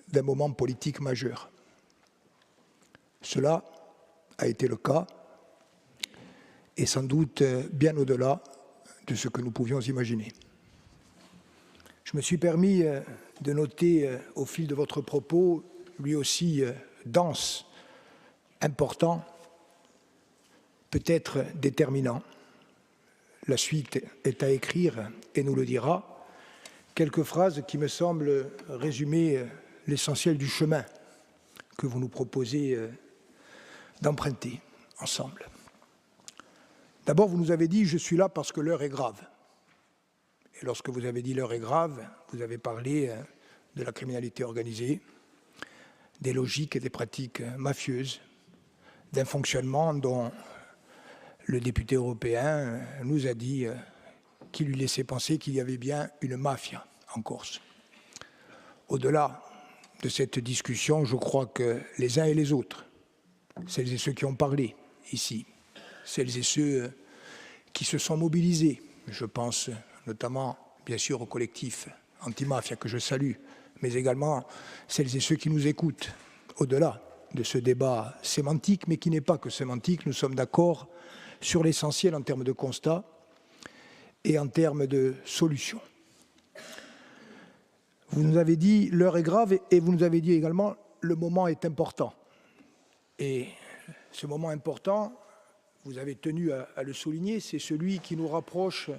d'un moment politique majeur. Cela a été le cas, et sans doute bien au-delà de ce que nous pouvions imaginer. Je me suis permis de noter au fil de votre propos, lui aussi dense, important, peut-être déterminant. La suite est à écrire et nous le dira. Quelques phrases qui me semblent résumer l'essentiel du chemin que vous nous proposez d'emprunter ensemble. D'abord, vous nous avez dit « je suis là parce que l'heure est grave ». Et lorsque vous avez dit « l'heure est grave », vous avez parlé de la criminalité organisée, des logiques et des pratiques mafieuses, d'un fonctionnement dont le député européen nous a dit qu'il lui laissait penser qu'il y avait bien une mafia en Corse. Au-delà de cette discussion, je crois que les uns et les autres, celles et ceux qui ont parlé ici, celles et ceux qui se sont mobilisés, je pense notamment bien sûr au collectif anti-mafia que je salue, mais également celles et ceux qui nous écoutent, au-delà de ce débat sémantique, mais qui n'est pas que sémantique, nous sommes d'accord sur l'essentiel en termes de constat et en termes de solutions. Vous nous avez dit l'heure est grave et vous nous avez dit également le moment est important. Et ce moment important, vous avez tenu à le souligner, c'est celui qui nous rapproche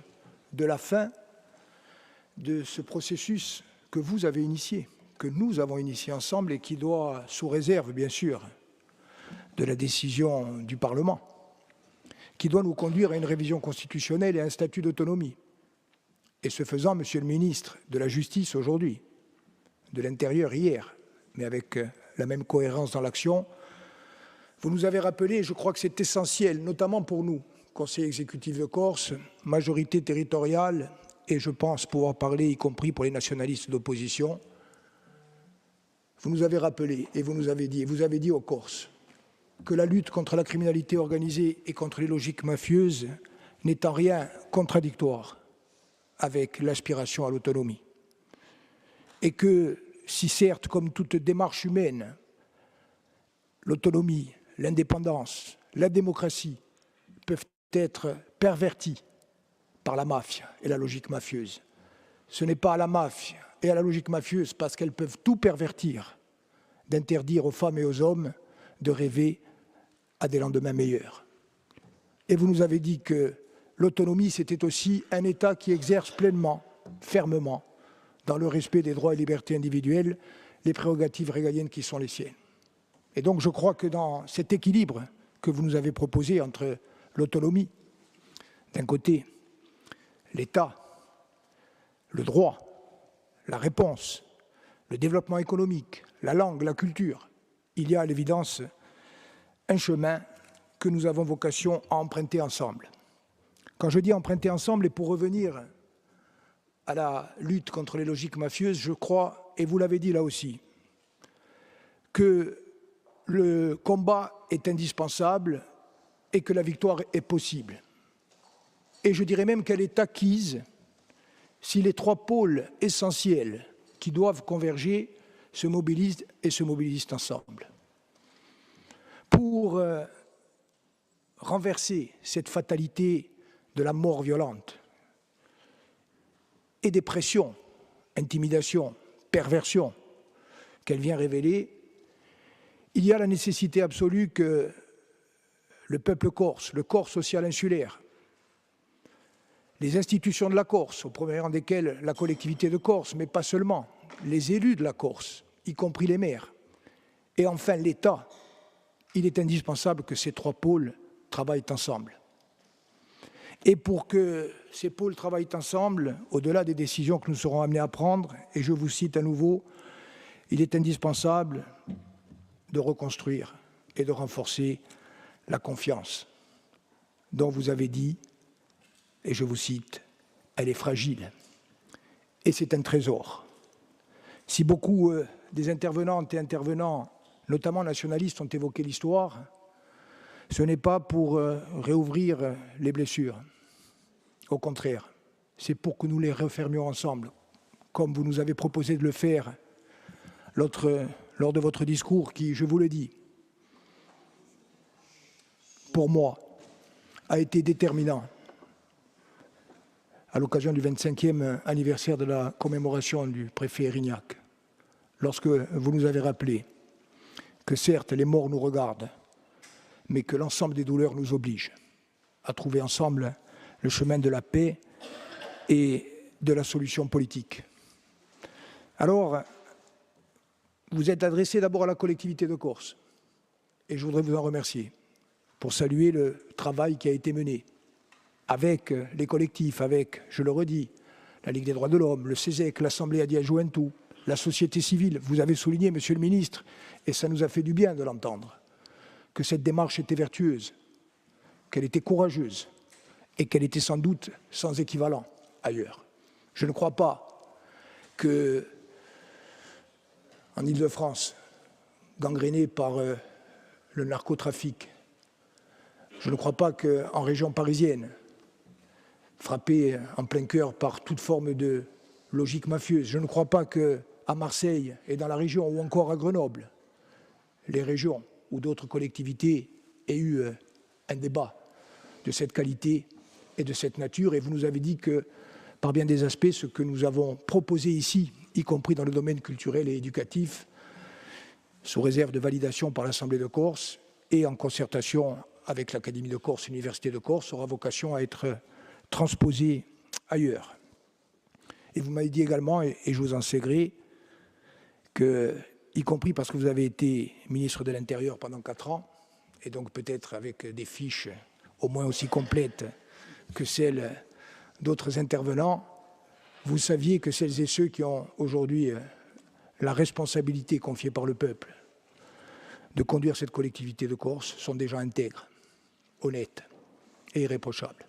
de la fin de ce processus que vous avez initié, que nous avons initié ensemble et qui doit, sous réserve bien sûr, de la décision du Parlement, qui doit nous conduire à une révision constitutionnelle et à un statut d'autonomie. Et ce faisant, Monsieur le ministre de la Justice aujourd'hui, de l'Intérieur hier, mais avec la même cohérence dans l'action, vous nous avez rappelé, et je crois que c'est essentiel, notamment pour nous, Conseil exécutif de Corse, majorité territoriale, et je pense pouvoir parler, y compris pour les nationalistes d'opposition, vous nous avez rappelé et vous avez dit aux Corses que la lutte contre la criminalité organisée et contre les logiques mafieuses n'est en rien contradictoire avec l'aspiration à l'autonomie. Et que si certes, comme toute démarche humaine, l'autonomie, l'indépendance, la démocratie peuvent être perverties par la mafia et la logique mafieuse, ce n'est pas à la mafia et à la logique mafieuse, parce qu'elles peuvent tout pervertir, d'interdire aux femmes et aux hommes de rêver à des lendemains meilleurs. Et vous nous avez dit que l'autonomie, c'était aussi un État qui exerce pleinement, fermement, dans le respect des droits et libertés individuelles, les prérogatives régaliennes qui sont les siennes. Et donc je crois que dans cet équilibre que vous nous avez proposé entre l'autonomie, d'un côté, l'État, le droit, la réponse, le développement économique, la langue, la culture, il y a à l'évidence un chemin que nous avons vocation à emprunter ensemble. Quand je dis emprunter ensemble, et pour revenir à la lutte contre les logiques mafieuses, je crois, et vous l'avez dit là aussi, que le combat est indispensable et que la victoire est possible. Et je dirais même qu'elle est acquise si les trois pôles essentiels qui doivent converger se mobilisent et se mobilisent ensemble. Pour renverser cette fatalité de la mort violente et des pressions, intimidations, perversions qu'elle vient révéler, il y a la nécessité absolue que le peuple corse, le corps social insulaire, les institutions de la Corse, au premier rang desquelles la collectivité de Corse, mais pas seulement, les élus de la Corse, y compris les maires, et enfin l'État, il est indispensable que ces trois pôles travaillent ensemble. Et pour que ces pôles travaillent ensemble, au-delà des décisions que nous serons amenés à prendre, et je vous cite à nouveau, il est indispensable de reconstruire et de renforcer la confiance dont vous avez dit, et je vous cite, elle est fragile. Et c'est un trésor. Si beaucoup des intervenantes et intervenants, notamment nationalistes, ont évoqué l'histoire, ce n'est pas pour réouvrir les blessures. Au contraire, c'est pour que nous les refermions ensemble, comme vous nous avez proposé de le faire lors de votre discours qui, je vous le dis, pour moi, a été déterminant à l'occasion du 25e anniversaire de la commémoration du préfet Erignac, lorsque vous nous avez rappelé que certes les morts nous regardent, mais que l'ensemble des douleurs nous oblige à trouver ensemble le chemin de la paix et de la solution politique. Alors, vous êtes adressé d'abord à la collectivité de Corse. Et je voudrais vous en remercier pour saluer le travail qui a été mené avec les collectifs, avec, je le redis, la Ligue des droits de l'homme, le CESEC, l'Assemblée Adia Juventud, la société civile. Vous avez souligné, Monsieur le Ministre, et ça nous a fait du bien de l'entendre, que cette démarche était vertueuse, qu'elle était courageuse et qu'elle était sans doute sans équivalent ailleurs. Je ne crois pas que, en Île-de-France, gangrénée par le narcotrafic, je ne crois pas qu'en région parisienne, frappée en plein cœur par toute forme de logique mafieuse, je ne crois pas qu'à Marseille et dans la région, ou encore à Grenoble, les régions ou d'autres collectivités aient eu un débat de cette qualité et de cette nature. Et vous nous avez dit que, par bien des aspects, ce que nous avons proposé ici, y compris dans le domaine culturel et éducatif, sous réserve de validation par l'Assemblée de Corse et en concertation avec l'Académie de Corse et l'Université de Corse, aura vocation à être transposé ailleurs. Et vous m'avez dit également, et je vous en sais gré, que, y compris parce que vous avez été ministre de l'Intérieur pendant 4 ans, et donc peut-être avec des fiches au moins aussi complètes que celles d'autres intervenants, vous saviez que celles et ceux qui ont aujourd'hui la responsabilité confiée par le peuple de conduire cette collectivité de Corse sont des gens intègres, honnêtes et irréprochables.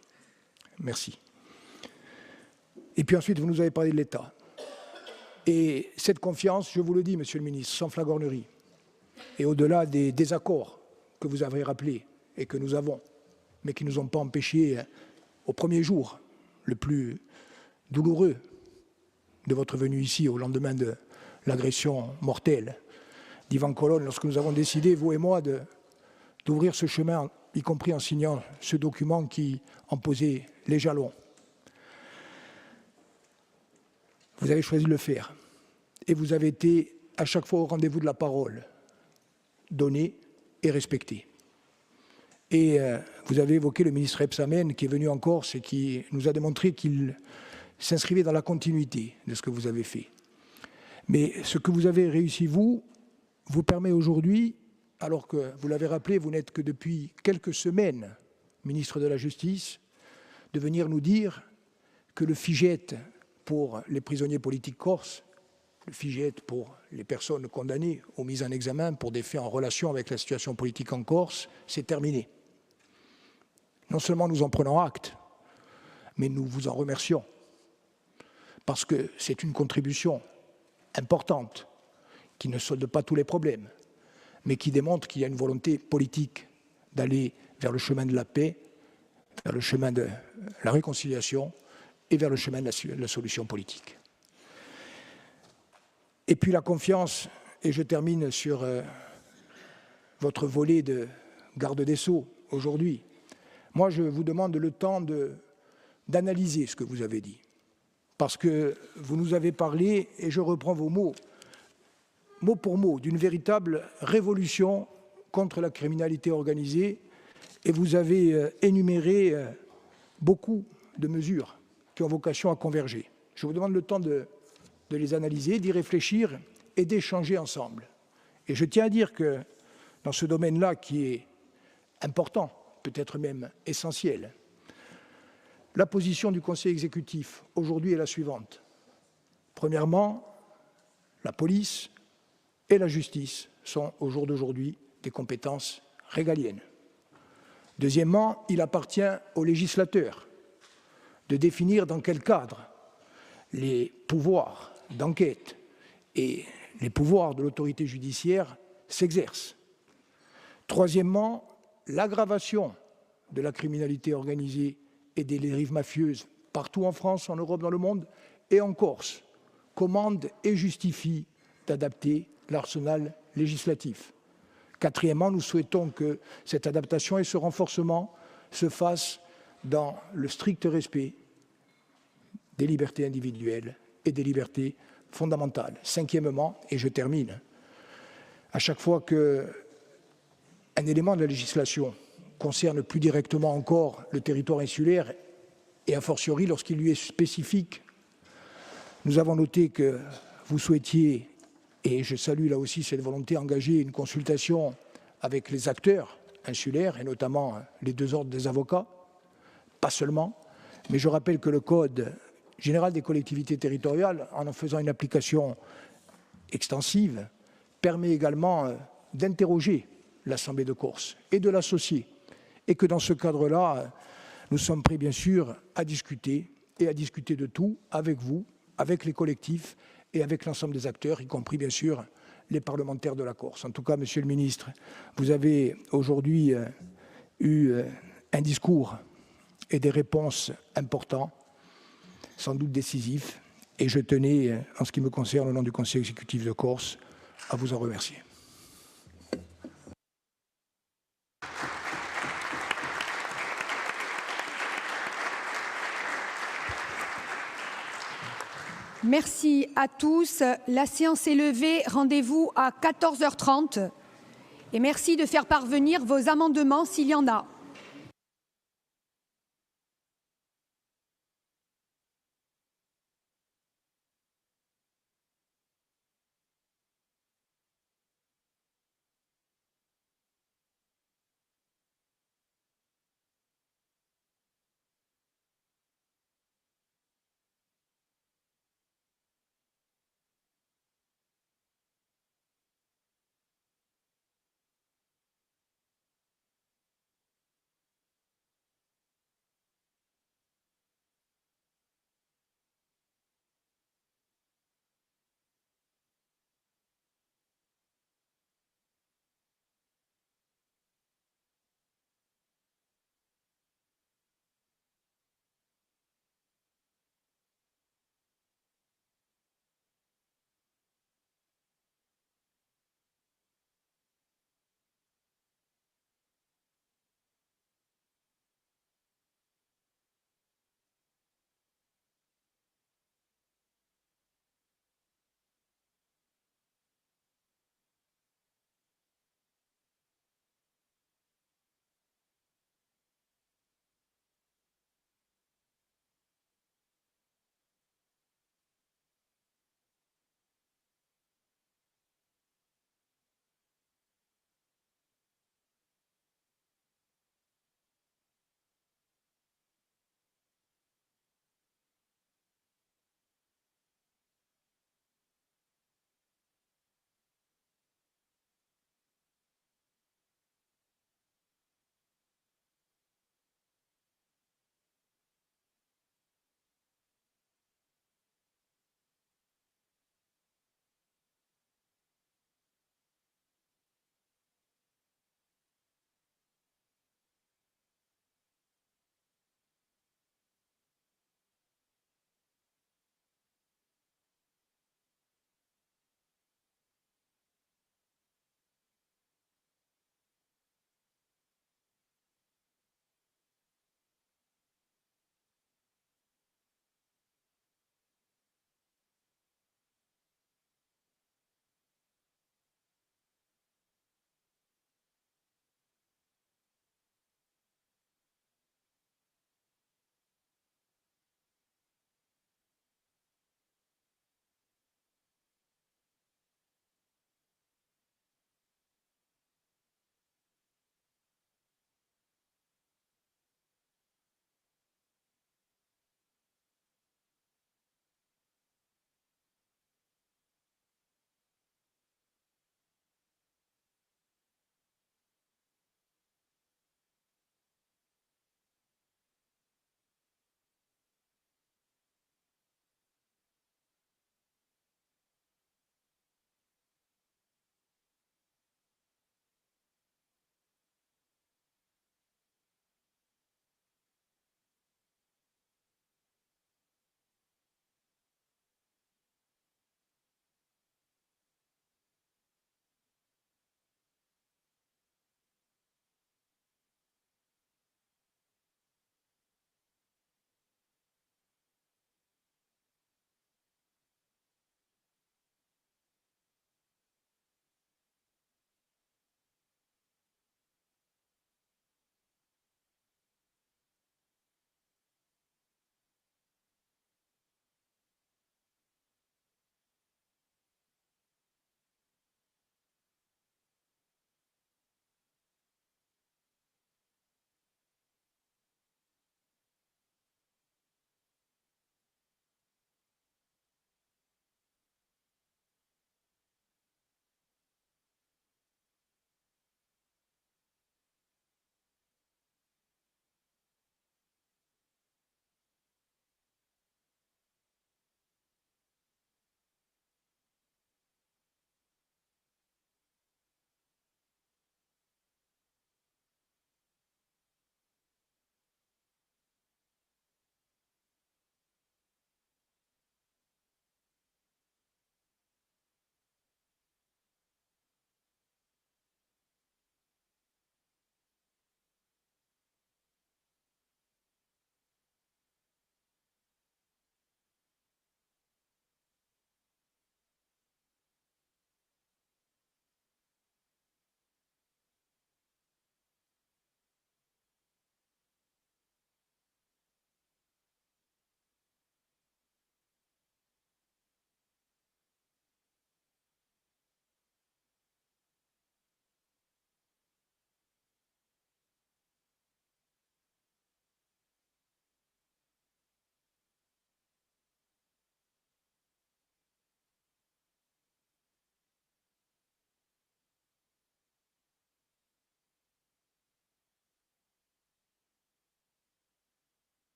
Merci. Et puis ensuite, vous nous avez parlé de l'État. Et cette confiance, je vous le dis, Monsieur le Ministre, sans flagornerie, et au-delà des désaccords que vous avez rappelés et que nous avons, mais qui ne nous ont pas empêchés, au premier jour, le plus douloureux de votre venue ici, au lendemain de l'agression mortelle d'Ivan Colonne, lorsque nous avons décidé, vous et moi, d'ouvrir ce chemin, y compris en signant ce document qui en posait les jalons. Vous avez choisi de le faire. Et vous avez été à chaque fois au rendez-vous de la parole, donnée et respectée. Et vous avez évoqué le ministre Rebsamen qui est venu en Corse et qui nous a démontré qu'il s'inscrivait dans la continuité de ce que vous avez fait. Mais ce que vous avez réussi, vous permet aujourd'hui, alors que vous l'avez rappelé, vous n'êtes que depuis quelques semaines ministre de la Justice, de venir nous dire que le FIGET pour les prisonniers politiques corses, le FIGET pour les personnes condamnées ou mises en examen pour des faits en relation avec la situation politique en Corse, c'est terminé. Non seulement nous en prenons acte, mais nous vous en remercions, parce que c'est une contribution importante qui ne solde pas tous les problèmes, mais qui démontre qu'il y a une volonté politique d'aller vers le chemin de la paix, vers le chemin de la réconciliation et vers le chemin de la solution politique. Et puis la confiance, et je termine sur votre volet de garde des Sceaux aujourd'hui. Moi, je vous demande le temps d'analyser ce que vous avez dit, parce que vous nous avez parlé, et je reprends vos mots, mot pour mot, d'une véritable révolution contre la criminalité organisée, et vous avez énuméré beaucoup de mesures qui ont vocation à converger. Je vous demande le temps de les analyser, d'y réfléchir et d'échanger ensemble. Et je tiens à dire que dans ce domaine-là, qui est important, peut-être même essentiel, la position du Conseil exécutif aujourd'hui est la suivante. Premièrement, la police et la justice sont au jour d'aujourd'hui des compétences régaliennes. Deuxièmement, il appartient aux législateurs de définir dans quel cadre les pouvoirs d'enquête et les pouvoirs de l'autorité judiciaire s'exercent. Troisièmement, l'aggravation de la criminalité organisée et des dérives mafieuses partout en France, en Europe, dans le monde et en Corse commande et justifie d'adapter l'arsenal législatif. Quatrièmement, nous souhaitons que cette adaptation et ce renforcement se fassent dans le strict respect des libertés individuelles et des libertés fondamentales. Cinquièmement, et je termine, à chaque fois qu'un élément de la législation concerne plus directement encore le territoire insulaire, et a fortiori lorsqu'il lui est spécifique, nous avons noté que vous souhaitiez Et je salue là aussi cette volonté d'engager une consultation avec les acteurs insulaires, et notamment les 2 ordres des avocats, pas seulement. Mais je rappelle que le Code général des collectivités territoriales, en faisant une application extensive, permet également d'interroger l'Assemblée de Corse et de l'associer. Et que dans ce cadre-là, nous sommes prêts, bien sûr, à discuter de tout avec vous, avec les collectifs et avec l'ensemble des acteurs, y compris, bien sûr, les parlementaires de la Corse. En tout cas, Monsieur le ministre, vous avez aujourd'hui eu un discours et des réponses importants, sans doute décisifs, et je tenais, en ce qui me concerne, au nom du Conseil exécutif de Corse, à vous en remercier. Merci à tous. La séance est levée. Rendez-vous à 14h30. Et merci de faire parvenir vos amendements s'il y en a.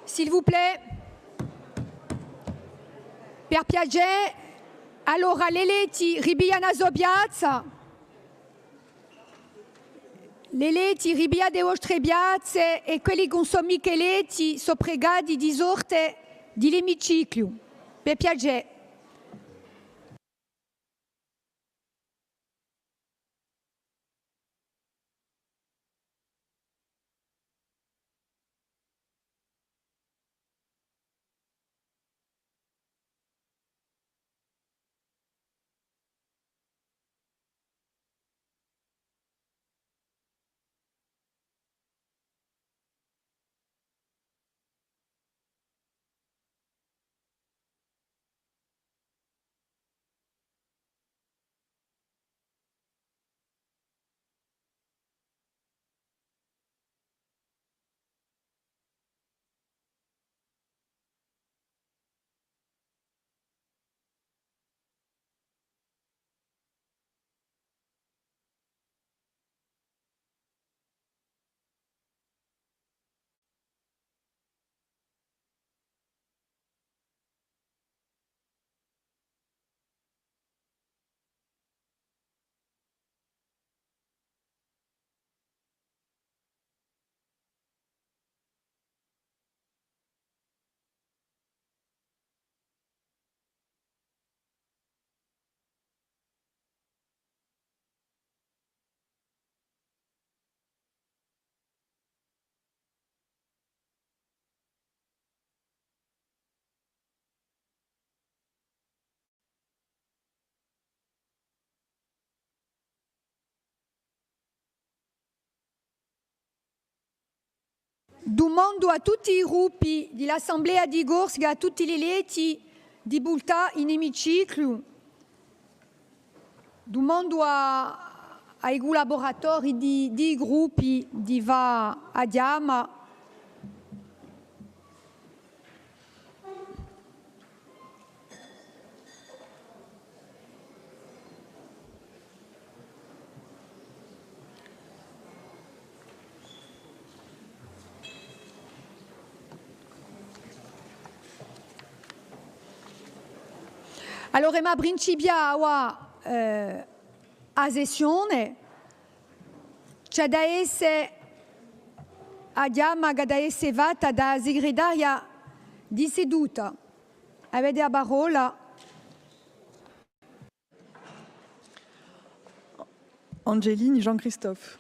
S'il vous plaît. Per piacere, allora le leti ribiano a piazza. Le leti ribiano le vostre piazze e quelli con sono mica leti sono pregati di sorte di l'emiciclo. Per piacere. Domando a tutti i gruppi dell'Assemblea di Gorska, a tutti gli eletti di Bulta in emiciclo, domando ai collaboratori di gruppi di va a Diama. Allora, ma principiamo a sessione, c'è da essere, da essere fatta da segretaria di seduta. Avete la parola. Angelini Jean-Christophe,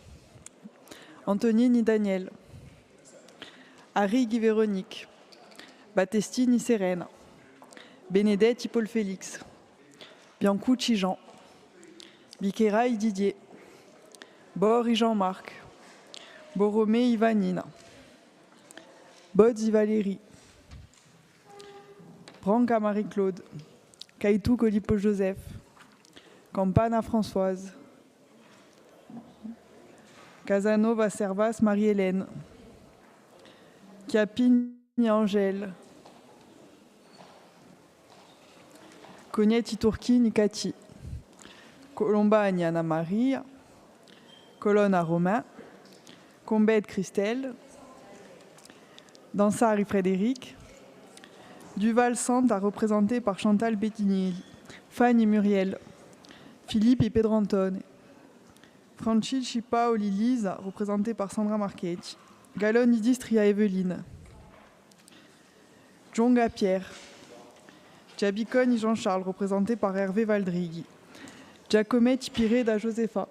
Antonini Daniel, Arrighi Véronique, Battestini Serena, Benedetti Paul Félix, Biancucci Jean, Biqueray Didier, Bori Jean-Marc, Borromé Ivanina, Bodzi Valérie, Branca Marie-Claude, Caïtou Colipo Joseph, Campana Françoise, Casanova Servas Marie-Hélène, Capini Angèle, Cognetti Turchini Cathy, Colombani Anna Maria, Colonna Romain, Combette Christelle, Dansari Frédéric, Duval Santa représenté par Chantal Bettigny, Fanny Muriel, Philippe et Pedro Antone, Francisci Paoli Lisa représenté par Sandra Marchetti, Gallon Idistria Evelyne, Djonga Pierre, Giabiconi Jean-Charles, représenté par Hervé Valdrighi. Giacometti Piré da Josefa.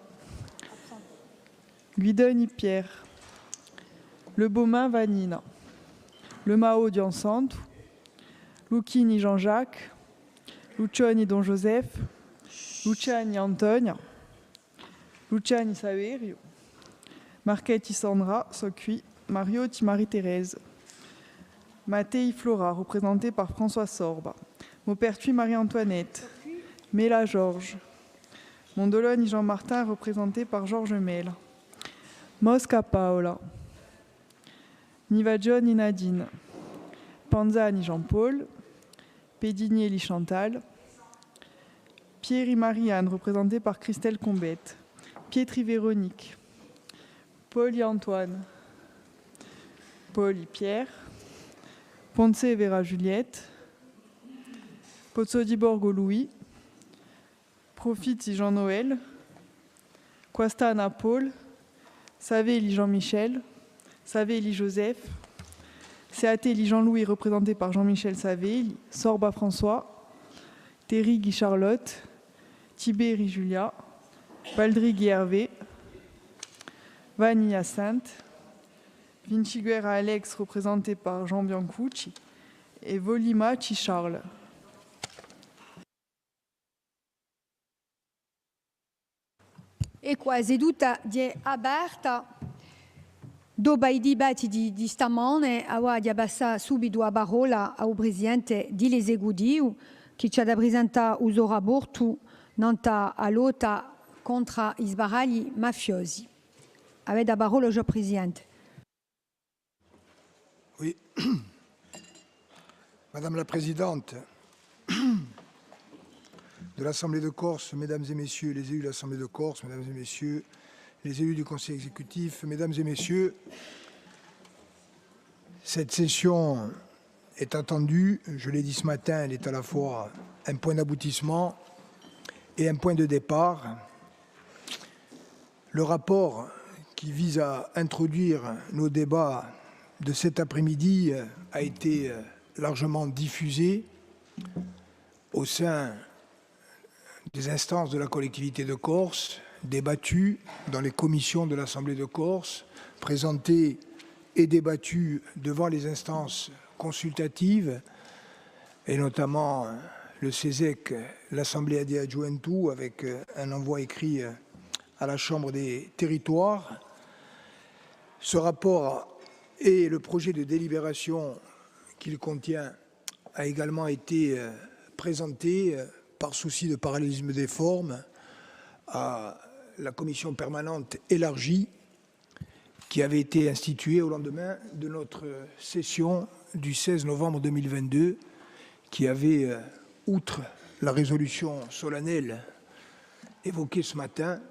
Guidoni Pierre. Le Beaumain Vanina. Le Mao Diansanto. Lucchini Jean-Jacques. Lucioni Don Joseph. Luciani Antonio. Luciani Saverio. Marchetti Sandra, Socui. Mariotti Marie-Thérèse. Mattei Flora, représenté par François Sorba. Maupertuis Marie-Antoinette, Mela Georges, Mondoloni Jean-Martin représenté par Georges Mel, Mosca Paola, Nivagioni Nadine, Panzani Jean-Paul, Pédinielli Chantal, Pieri Marianne représenté par Christelle Combette, Pietri Véronique, Pauli Antoine, Pauli Pierre, Ponce Vera Juliette, Pozzo di Borgo Louis, Profiti Jean-Noël, Quastana Paul, Savelli Jean-Michel, Savelli Joseph, Seatelli Jean-Louis représenté par Jean-Michel Savelli, Sorba François, Terry Guy Charlotte, Tiberi Julia, Baldrighi Hervé, Vanni Hyacinthe, Vinciguerra Alex représenté par Jean Biancucci et Volimaci Charles. E qua seduta è aperta. Dopo i dibattiti di stamane, voglio passare subito la parola al Presidente dell'Esecutivo che ci ha presentato il suo rapporto nella lotta contro i sbaragli mafiosi. Avete la parola, signor Presidente. Oui. Madame la Présidente de l'Assemblée de Corse, Mesdames et Messieurs les élus de l'Assemblée de Corse, Mesdames et Messieurs les élus du Conseil exécutif, Mesdames et Messieurs, cette session est attendue, je l'ai dit ce matin, elle est à la fois un point d'aboutissement et un point de départ. Le rapport qui vise à introduire nos débats de cet après-midi a été largement diffusé au sein des instances de la collectivité de Corse, débattu dans les commissions de l'Assemblée de Corse, présenté et débattu devant les instances consultatives, et notamment le CESEC, l'Assemblée di Gioventù, avec un envoi écrit à la Chambre des territoires. Ce rapport et le projet de délibération qu'il contient a également été présenté par souci de parallélisme des formes à la commission permanente élargie qui avait été instituée au lendemain de notre session du 16 novembre 2022, qui avait, outre la résolution solennelle évoquée ce matin,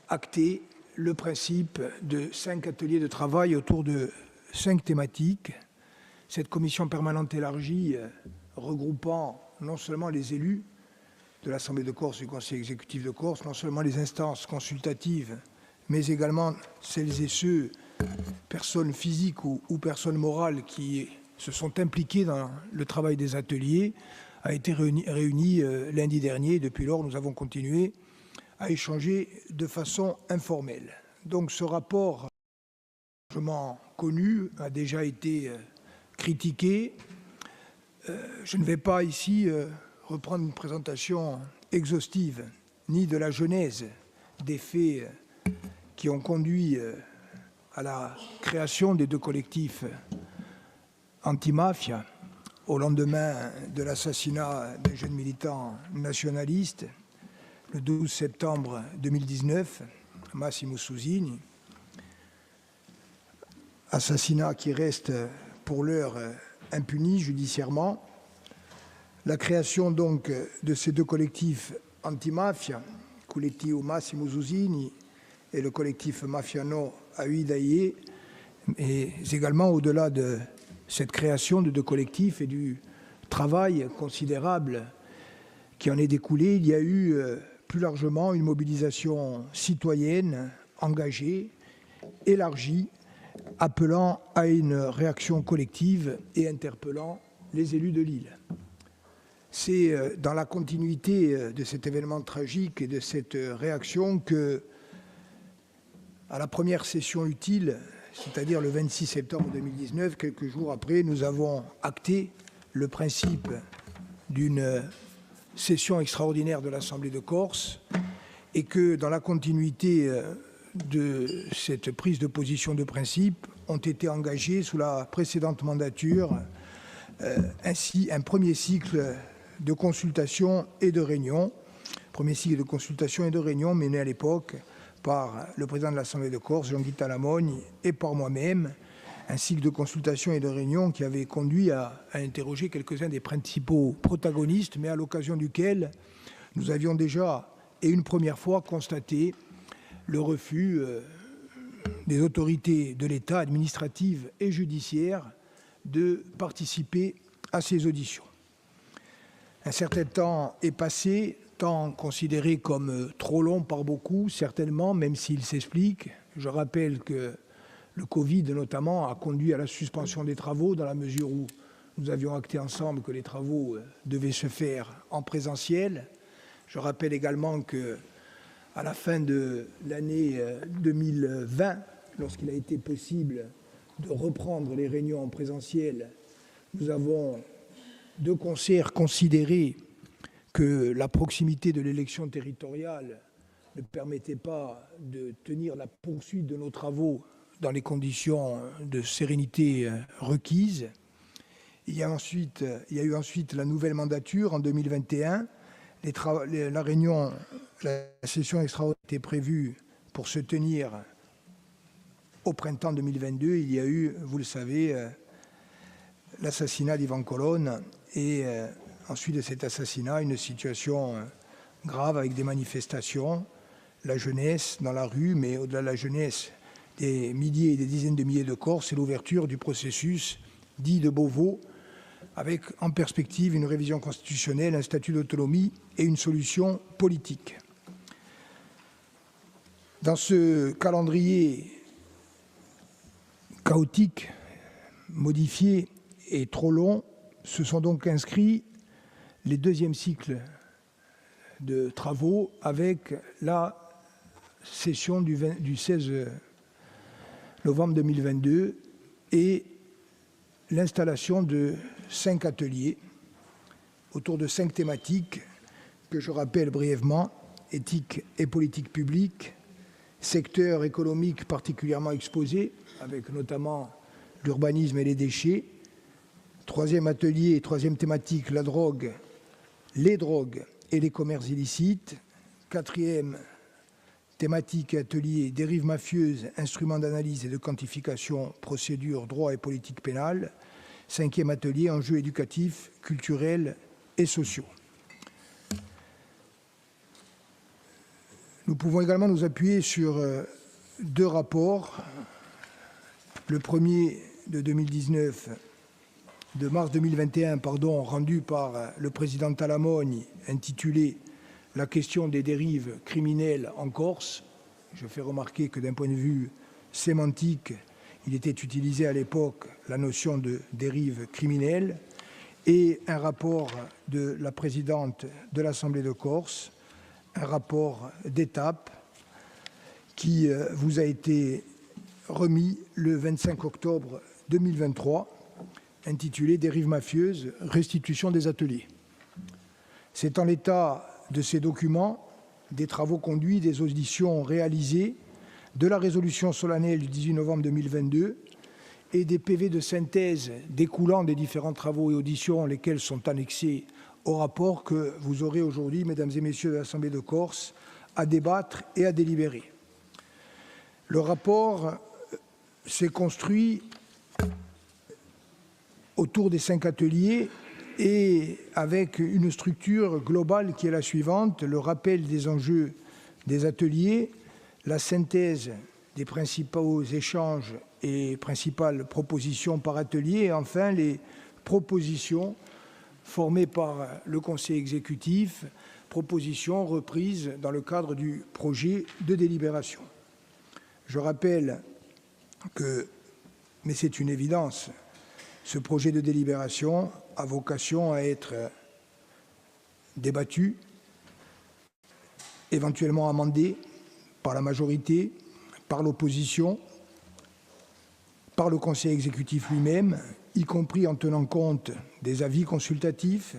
acté le principe de 5 ateliers de travail autour de 5 thématiques. Cette commission permanente élargie regroupant non seulement les élus de l'Assemblée de Corse et du Conseil exécutif de Corse, non seulement les instances consultatives, mais également celles et ceux, personnes physiques ou personnes morales, qui se sont impliqués dans le travail des ateliers, a été réunie lundi dernier. Depuis lors, nous avons continué à échanger de façon informelle. Donc ce rapport, largement connu, a déjà été critiqué. Je ne vais pas ici reprendre une présentation exhaustive, ni de la genèse des faits qui ont conduit à la création des 2 collectifs anti-mafia au lendemain de l'assassinat d'un jeune militant nationaliste le 12 septembre 2019, Massimo Susini. Assassinat qui reste pour l'heure impuni judiciairement. La création donc de ces 2 collectifs anti-mafia, Collettivo Massimo Susini et le collectif Mafiano Aïdaïe, mais également au-delà de cette création de 2 collectifs et du travail considérable qui en est découlé, il y a eu plus largement une mobilisation citoyenne engagée, élargie, appelant à une réaction collective et interpellant les élus de l'île. C'est dans la continuité de cet événement tragique et de cette réaction que, à la première session utile, c'est-à-dire le 26 septembre 2019, quelques jours après, nous avons acté le principe d'une session extraordinaire de l'Assemblée de Corse et que, dans la continuité de cette prise de position de principe, ont été engagés sous la précédente mandature ainsi un premier cycle de consultation et de réunion. Premier cycle de consultation et de réunion mené à l'époque par le président de l'Assemblée de Corse, Jean-Guy Talamogne, et par moi-même, un cycle de consultation et de réunion qui avait conduit à interroger quelques-uns des principaux protagonistes, mais à l'occasion duquel nous avions déjà, et une première fois, constaté le refus des autorités de l'État, administratives et judiciaires, de participer à ces auditions. Un certain temps est passé, temps considéré comme trop long par beaucoup, certainement, même s'il s'explique. Je rappelle que le Covid, notamment, a conduit à la suspension des travaux, dans la mesure où nous avions acté ensemble que les travaux devaient se faire en présentiel. Je rappelle également qu'à la fin de l'année 2020, lorsqu'il a été possible de reprendre les réunions en présentiel, nous avons de concert considéré que la proximité de l'élection territoriale ne permettait pas de tenir la poursuite de nos travaux dans les conditions de sérénité requises. Il y a eu ensuite la nouvelle mandature en 2021. La session extraordinaire était prévue pour se tenir au printemps 2022. Il y a eu, vous le savez, l'assassinat d'Ivan Colonne et ensuite de cet assassinat, une situation grave avec des manifestations, la jeunesse dans la rue, mais au-delà de la jeunesse, des milliers et des dizaines de milliers de Corses et l'ouverture du processus dit de Beauvau, avec en perspective une révision constitutionnelle, un statut d'autonomie et une solution politique. Dans ce calendrier chaotique, modifié et trop long, se sont donc inscrits les deuxièmes cycles de travaux avec la session du 16 novembre 2022 et l'installation de 5 ateliers autour de 5 thématiques que je rappelle brièvement: éthique et politique publique, secteur économique particulièrement exposé, avec notamment l'urbanisme et les déchets. Troisième atelier, troisième thématique, la drogue, les drogues et les commerces illicites. Quatrième thématique et atelier, dérives mafieuses, instruments d'analyse et de quantification, procédures, droit et politique pénale. Cinquième atelier, enjeux éducatifs, culturels et sociaux. Nous pouvons également nous appuyer sur 2 rapports. Le premier de 2019, de mars 2021, rendu par le président Talamogne, intitulé « La question des dérives criminelles en Corse ». Je fais remarquer que d'un point de vue sémantique, il était utilisé à l'époque la notion de dérive criminelle, et un rapport de la présidente de l'Assemblée de Corse, un rapport d'étape qui vous a été remis le 25 octobre 2023, intitulé « Dérives mafieuses, restitution des ateliers ». C'est en l'état de ces documents, des travaux conduits, des auditions réalisées, de la résolution solennelle du 18 novembre 2022 et des PV de synthèse découlant des différents travaux et auditions, lesquels sont annexés au rapport que vous aurez aujourd'hui, mesdames et messieurs de l'Assemblée de Corse, à débattre et à délibérer. Le rapport s'est construit autour des 5 ateliers et avec une structure globale qui est la suivante: le rappel des enjeux des ateliers, la synthèse des principaux échanges et principales propositions par atelier, et enfin les propositions formées par le Conseil exécutif, propositions reprises dans le cadre du projet de délibération. Je rappelle que, mais c'est une évidence, ce projet de délibération a vocation à être débattu, éventuellement amendé par la majorité, par l'opposition, par le Conseil exécutif lui-même, y compris en tenant compte des avis consultatifs,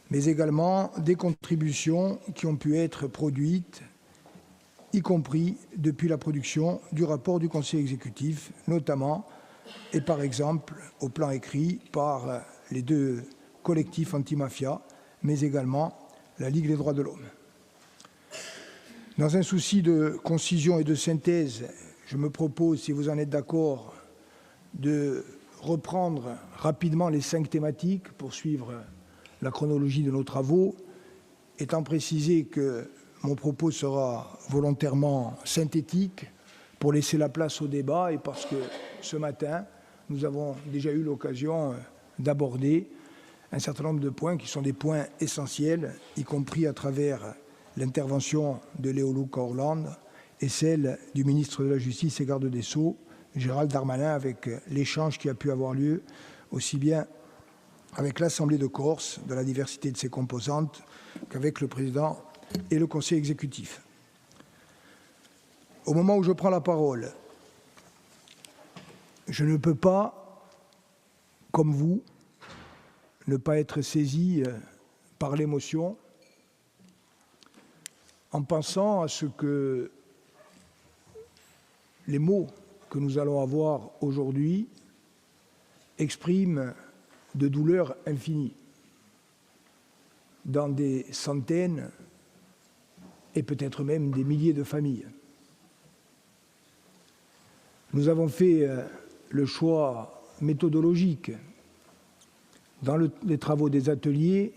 mais également des contributions qui ont pu être produites, y compris depuis la production du rapport du Conseil exécutif, notamment et par exemple au plan écrit par les 2 collectifs anti-mafia, mais également la Ligue des droits de l'homme. Dans un souci de concision et de synthèse, je me propose, si vous en êtes d'accord, de reprendre rapidement les 5 thématiques pour suivre la chronologie de nos travaux, étant précisé que mon propos sera volontairement synthétique pour laisser la place au débat et parce que ce matin, nous avons déjà eu l'occasion d'aborder un certain nombre de points qui sont des points essentiels, y compris à travers l'intervention de Léo-Luc Orlande et celle du ministre de la Justice et garde des Sceaux, Gérald Darmanin, avec l'échange qui a pu avoir lieu aussi bien avec l'Assemblée de Corse, de la diversité de ses composantes, qu'avec le président et le conseil exécutif. Au moment où je prends la parole, je ne peux pas, comme vous, ne pas être saisi par l'émotion en pensant à ce que les mots que nous allons avoir aujourd'hui expriment de douleurs infinies dans des centaines et peut-être même des milliers de familles. Nous avons fait le choix méthodologique dans les travaux des ateliers,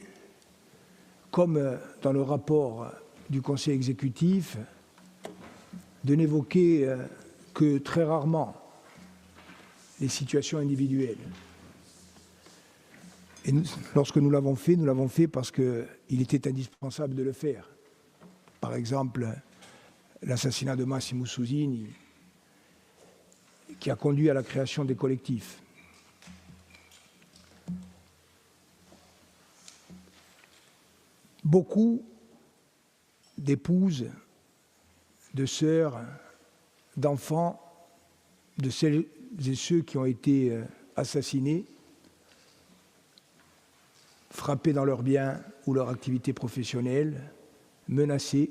comme dans le rapport du Conseil exécutif, de n'évoquer que très rarement les situations individuelles. Et lorsque nous l'avons fait parce qu'il était indispensable de le faire. Par exemple, l'assassinat de Massimo Susini, qui a conduit à la création des collectifs. Beaucoup d'épouses, de sœurs, d'enfants, de celles et ceux qui ont été assassinés, frappés dans leurs biens ou leur activité professionnelle, menacés,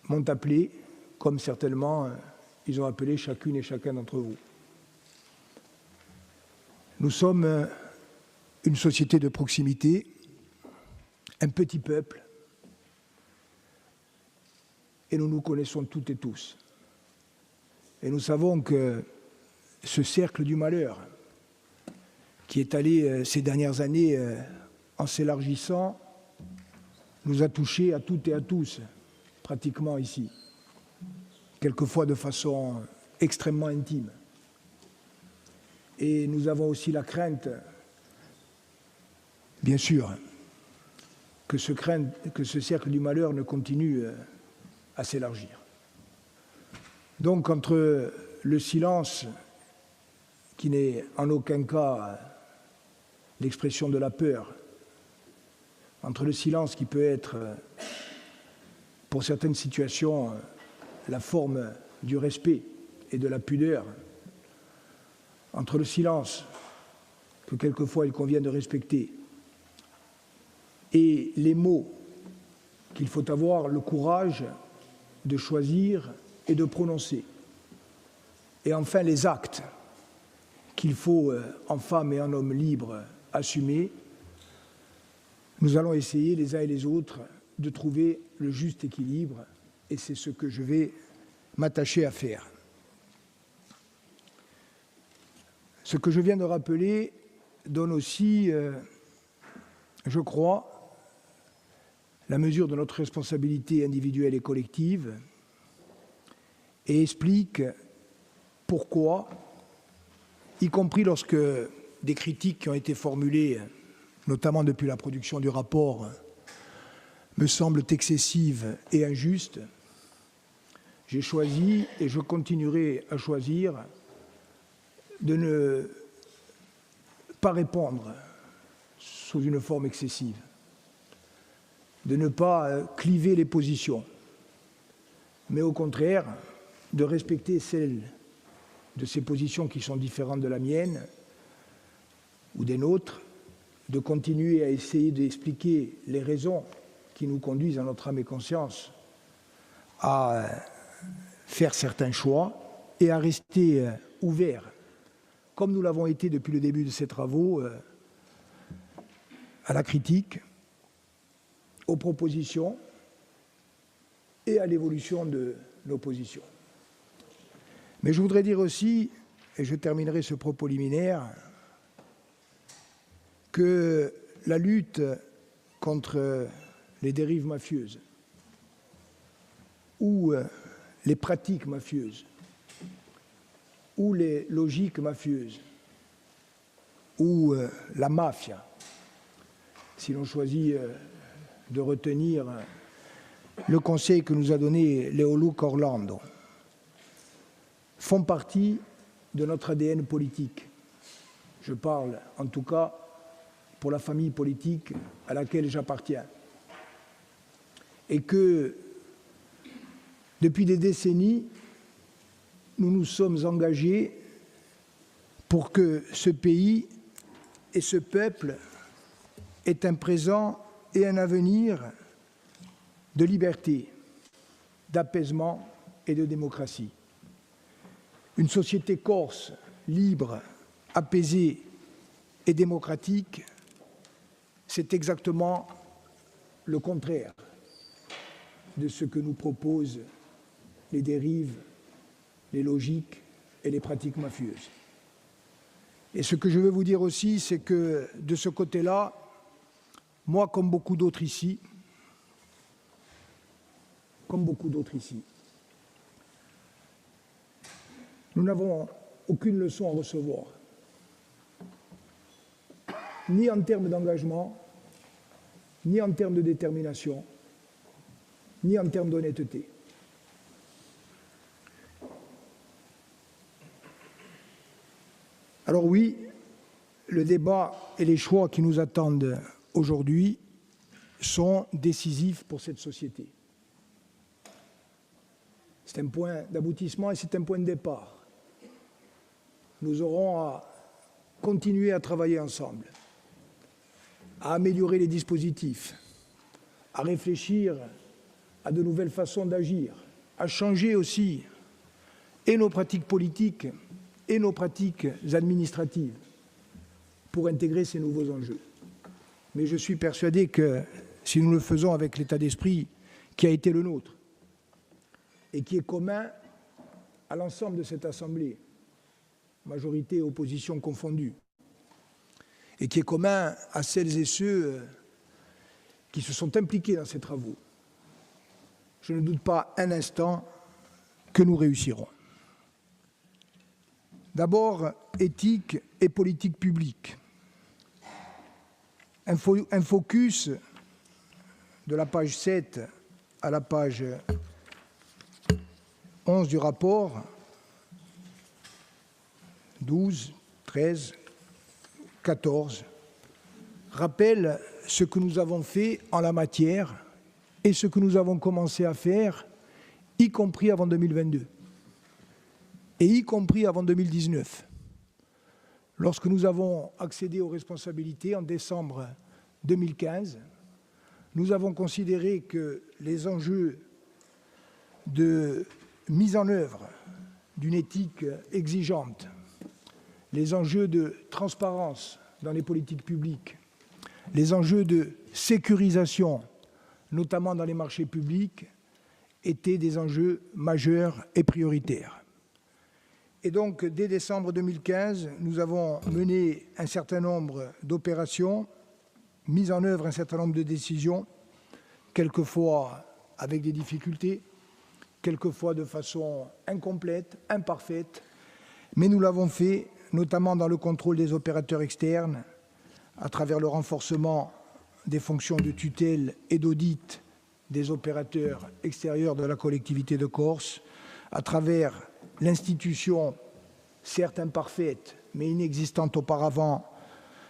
m'ont appelé, comme certainement ils ont appelé chacune et chacun d'entre vous. Nous sommes une société de proximité, un petit peuple, et nous nous connaissons toutes et tous. Et nous savons que ce cercle du malheur, qui est allé ces dernières années en s'élargissant, nous a touchés à toutes et à tous, pratiquement ici, quelquefois de façon extrêmement intime. Et nous avons aussi la crainte, bien sûr, que ce cercle du malheur ne continue à s'élargir. Donc, entre le silence, qui n'est en aucun cas l'expression de la peur, entre le silence qui peut être, pour certaines situations, la forme du respect et de la pudeur, entre le silence que quelquefois il convient de respecter et les mots qu'il faut avoir le courage de choisir et de prononcer, et enfin les actes qu'il faut, en femme et en homme libre, assumer, nous allons essayer les uns et les autres de trouver le juste équilibre, et c'est ce que je vais m'attacher à faire. Ce que je viens de rappeler donne aussi, je crois, la mesure de notre responsabilité individuelle et collective et explique pourquoi, y compris lorsque des critiques qui ont été formulées, notamment depuis la production du rapport, me semblent excessives et injustes, j'ai choisi et je continuerai à choisir de ne pas répondre sous une forme excessive, de ne pas cliver les positions, mais au contraire de respecter celles de ces positions qui sont différentes de la mienne ou des nôtres, de continuer à essayer d'expliquer les raisons qui nous conduisent à notre âme et conscience à faire certains choix et à rester ouverts, comme nous l'avons été depuis le début de ces travaux, à la critique, aux propositions et à l'évolution de nos positions. Mais je voudrais dire aussi, et je terminerai ce propos liminaire, que la lutte contre les dérives mafieuses ou les pratiques mafieuses ou les logiques mafieuses, ou la mafia, si l'on choisit de retenir le conseil que nous a donné Leoluc Orlando, font partie de notre ADN politique. Je parle en tout cas pour la famille politique à laquelle j'appartiens. Et que depuis des décennies, nous nous sommes engagés pour que ce pays et ce peuple aient un présent et un avenir de liberté, d'apaisement et de démocratie. Une société corse libre, apaisée et démocratique, c'est exactement le contraire de ce que nous proposent les dérives, les logiques et les pratiques mafieuses. Et ce que je veux vous dire aussi, c'est que de ce côté-là, moi, comme beaucoup d'autres ici, nous n'avons aucune leçon à recevoir, ni en termes d'engagement, ni en termes de détermination, ni en termes d'honnêteté. Alors oui, le débat et les choix qui nous attendent aujourd'hui sont décisifs pour cette société. C'est un point d'aboutissement et c'est un point de départ. Nous aurons à continuer à travailler ensemble, à améliorer les dispositifs, à réfléchir à de nouvelles façons d'agir, à changer aussi et nos pratiques politiques et nos pratiques administratives pour intégrer ces nouveaux enjeux. Mais je suis persuadé que si nous le faisons avec l'état d'esprit qui a été le nôtre et qui est commun à l'ensemble de cette Assemblée, majorité et opposition confondues, et qui est commun à celles et ceux qui se sont impliqués dans ces travaux, je ne doute pas un instant que nous réussirons. D'abord, éthique et politique publique. Un focus de la page 7 à la page 11 du rapport, 12, 13, 14, rappelle ce que nous avons fait en la matière et ce que nous avons commencé à faire, y compris avant 2022 et y compris avant 2019. Lorsque nous avons accédé aux responsabilités en décembre 2015, nous avons considéré que les enjeux de mise en œuvre d'une éthique exigeante, les enjeux de transparence dans les politiques publiques, les enjeux de sécurisation, notamment dans les marchés publics, étaient des enjeux majeurs et prioritaires. Et donc, dès décembre 2015, nous avons mené un certain nombre d'opérations, mis en œuvre un certain nombre de décisions, quelquefois avec des difficultés, quelquefois de façon incomplète, imparfaite, mais nous l'avons fait notamment dans le contrôle des opérateurs externes, à travers le renforcement des fonctions de tutelle et d'audit des opérateurs extérieurs de la collectivité de Corse, à travers l'institution, certes imparfaite, mais inexistante auparavant,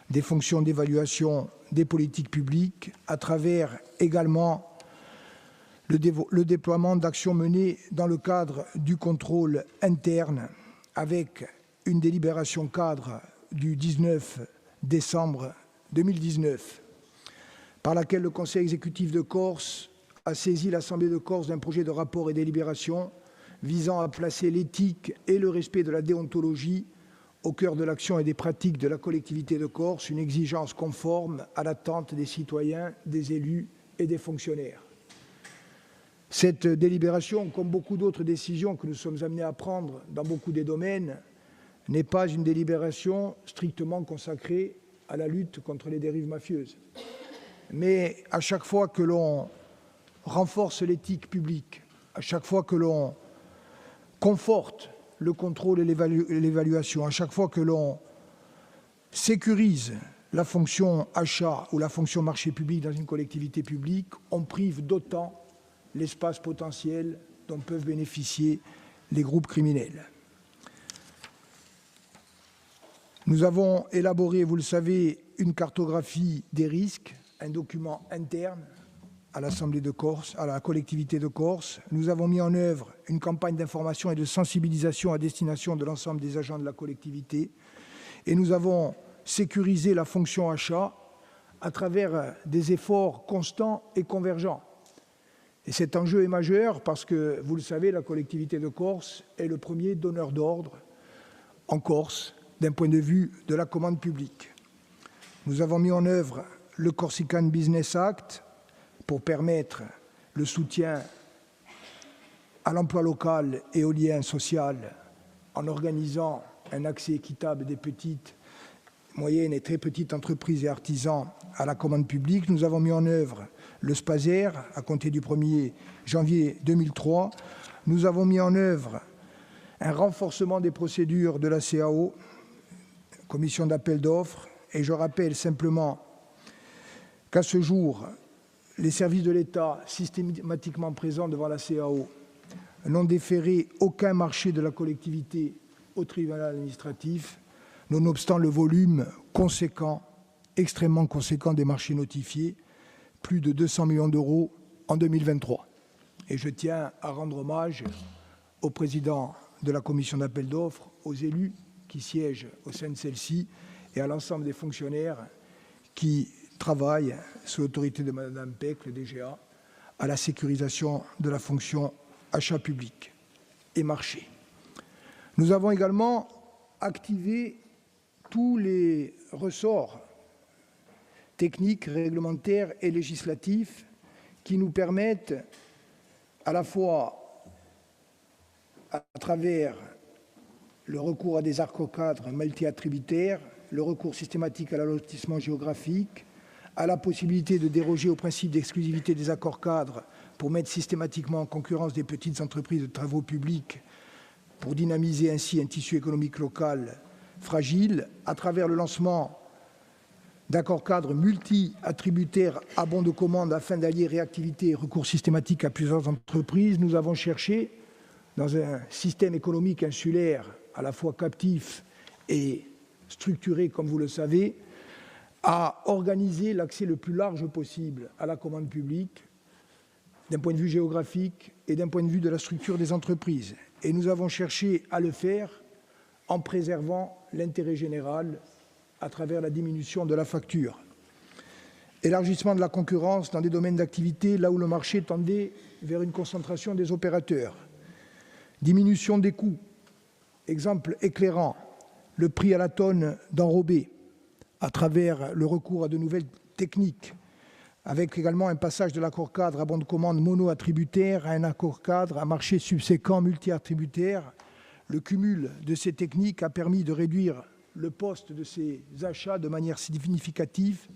des fonctions d'évaluation des politiques publiques, à travers également le déploiement d'actions menées dans le cadre du contrôle interne, avec une délibération cadre du 19 décembre 2019, par laquelle le Conseil exécutif de Corse a saisi l'Assemblée de Corse d'un projet de rapport et délibération visant à placer l'éthique et le respect de la déontologie au cœur de l'action et des pratiques de la collectivité de Corse, une exigence conforme à l'attente des citoyens, des élus et des fonctionnaires. Cette délibération, comme beaucoup d'autres décisions que nous sommes amenés à prendre dans beaucoup des domaines, n'est pas une délibération strictement consacrée à la lutte contre les dérives mafieuses. Mais à chaque fois que l'on renforce l'éthique publique, à chaque fois que l'on conforte le contrôle et l'évaluation. À chaque fois que l'on sécurise la fonction achat ou la fonction marché public dans une collectivité publique, on prive d'autant l'espace potentiel dont peuvent bénéficier les groupes criminels. Nous avons élaboré, vous le savez, une cartographie des risques, un document interne à l'Assemblée de Corse, à la collectivité de Corse. Nous avons mis en œuvre une campagne d'information et de sensibilisation à destination de l'ensemble des agents de la collectivité. Et nous avons sécurisé la fonction achat à travers des efforts constants et convergents. Et cet enjeu est majeur parce que, vous le savez, la collectivité de Corse est le premier donneur d'ordre en Corse d'un point de vue de la commande publique. Nous avons mis en œuvre le Corsican Business Act pour permettre le soutien à l'emploi local et au lien social en organisant un accès équitable des petites, moyennes et très petites entreprises et artisans à la commande publique. Nous avons mis en œuvre le SPASER à compter du 1er janvier 2003. Nous avons mis en œuvre un renforcement des procédures de la CAO, commission d'appel d'offres, et je rappelle simplement qu'à ce jour, les services de l'État systématiquement présents devant la CAO n'ont déféré aucun marché de la collectivité au tribunal administratif, nonobstant le volume conséquent, extrêmement conséquent des marchés notifiés, plus de 200 millions d'euros en 2023. Et je tiens à rendre hommage au président de la commission d'appel d'offres, aux élus qui siègent au sein de celle-ci et à l'ensemble des fonctionnaires qui travaillent sous l'autorité de Mme Peck, le DGA, à la sécurisation de la fonction achat public et marché. Nous avons également activé tous les ressorts techniques, réglementaires et législatifs qui nous permettent à la fois, à travers le recours à des accords-cadres multi-attributaires, le recours systématique à l'allotissement géographique, à la possibilité de déroger au principe d'exclusivité des accords-cadres pour mettre systématiquement en concurrence des petites entreprises de travaux publics, pour dynamiser ainsi un tissu économique local fragile, à travers le lancement d'accords-cadres multi-attributaires à bon de commande afin d'allier réactivité et recours systématique à plusieurs entreprises. Nous avons cherché, dans un système économique insulaire à la fois captif et structuré, comme vous le savez, à organiser l'accès le plus large possible à la commande publique, d'un point de vue géographique et d'un point de vue de la structure des entreprises. Et nous avons cherché à le faire en préservant l'intérêt général à travers la diminution de la facture. Élargissement de la concurrence dans des domaines d'activité là où le marché tendait vers une concentration des opérateurs. Diminution des coûts. Exemple éclairant, le prix à la tonne d'enrobé à travers le recours à de nouvelles techniques, avec également un passage de l'accord-cadre à bon de commande mono-attributaire à un accord-cadre à marché subséquent multi-attributaire. Le cumul de ces techniques a permis de réduire le poste de ces achats de manière significative,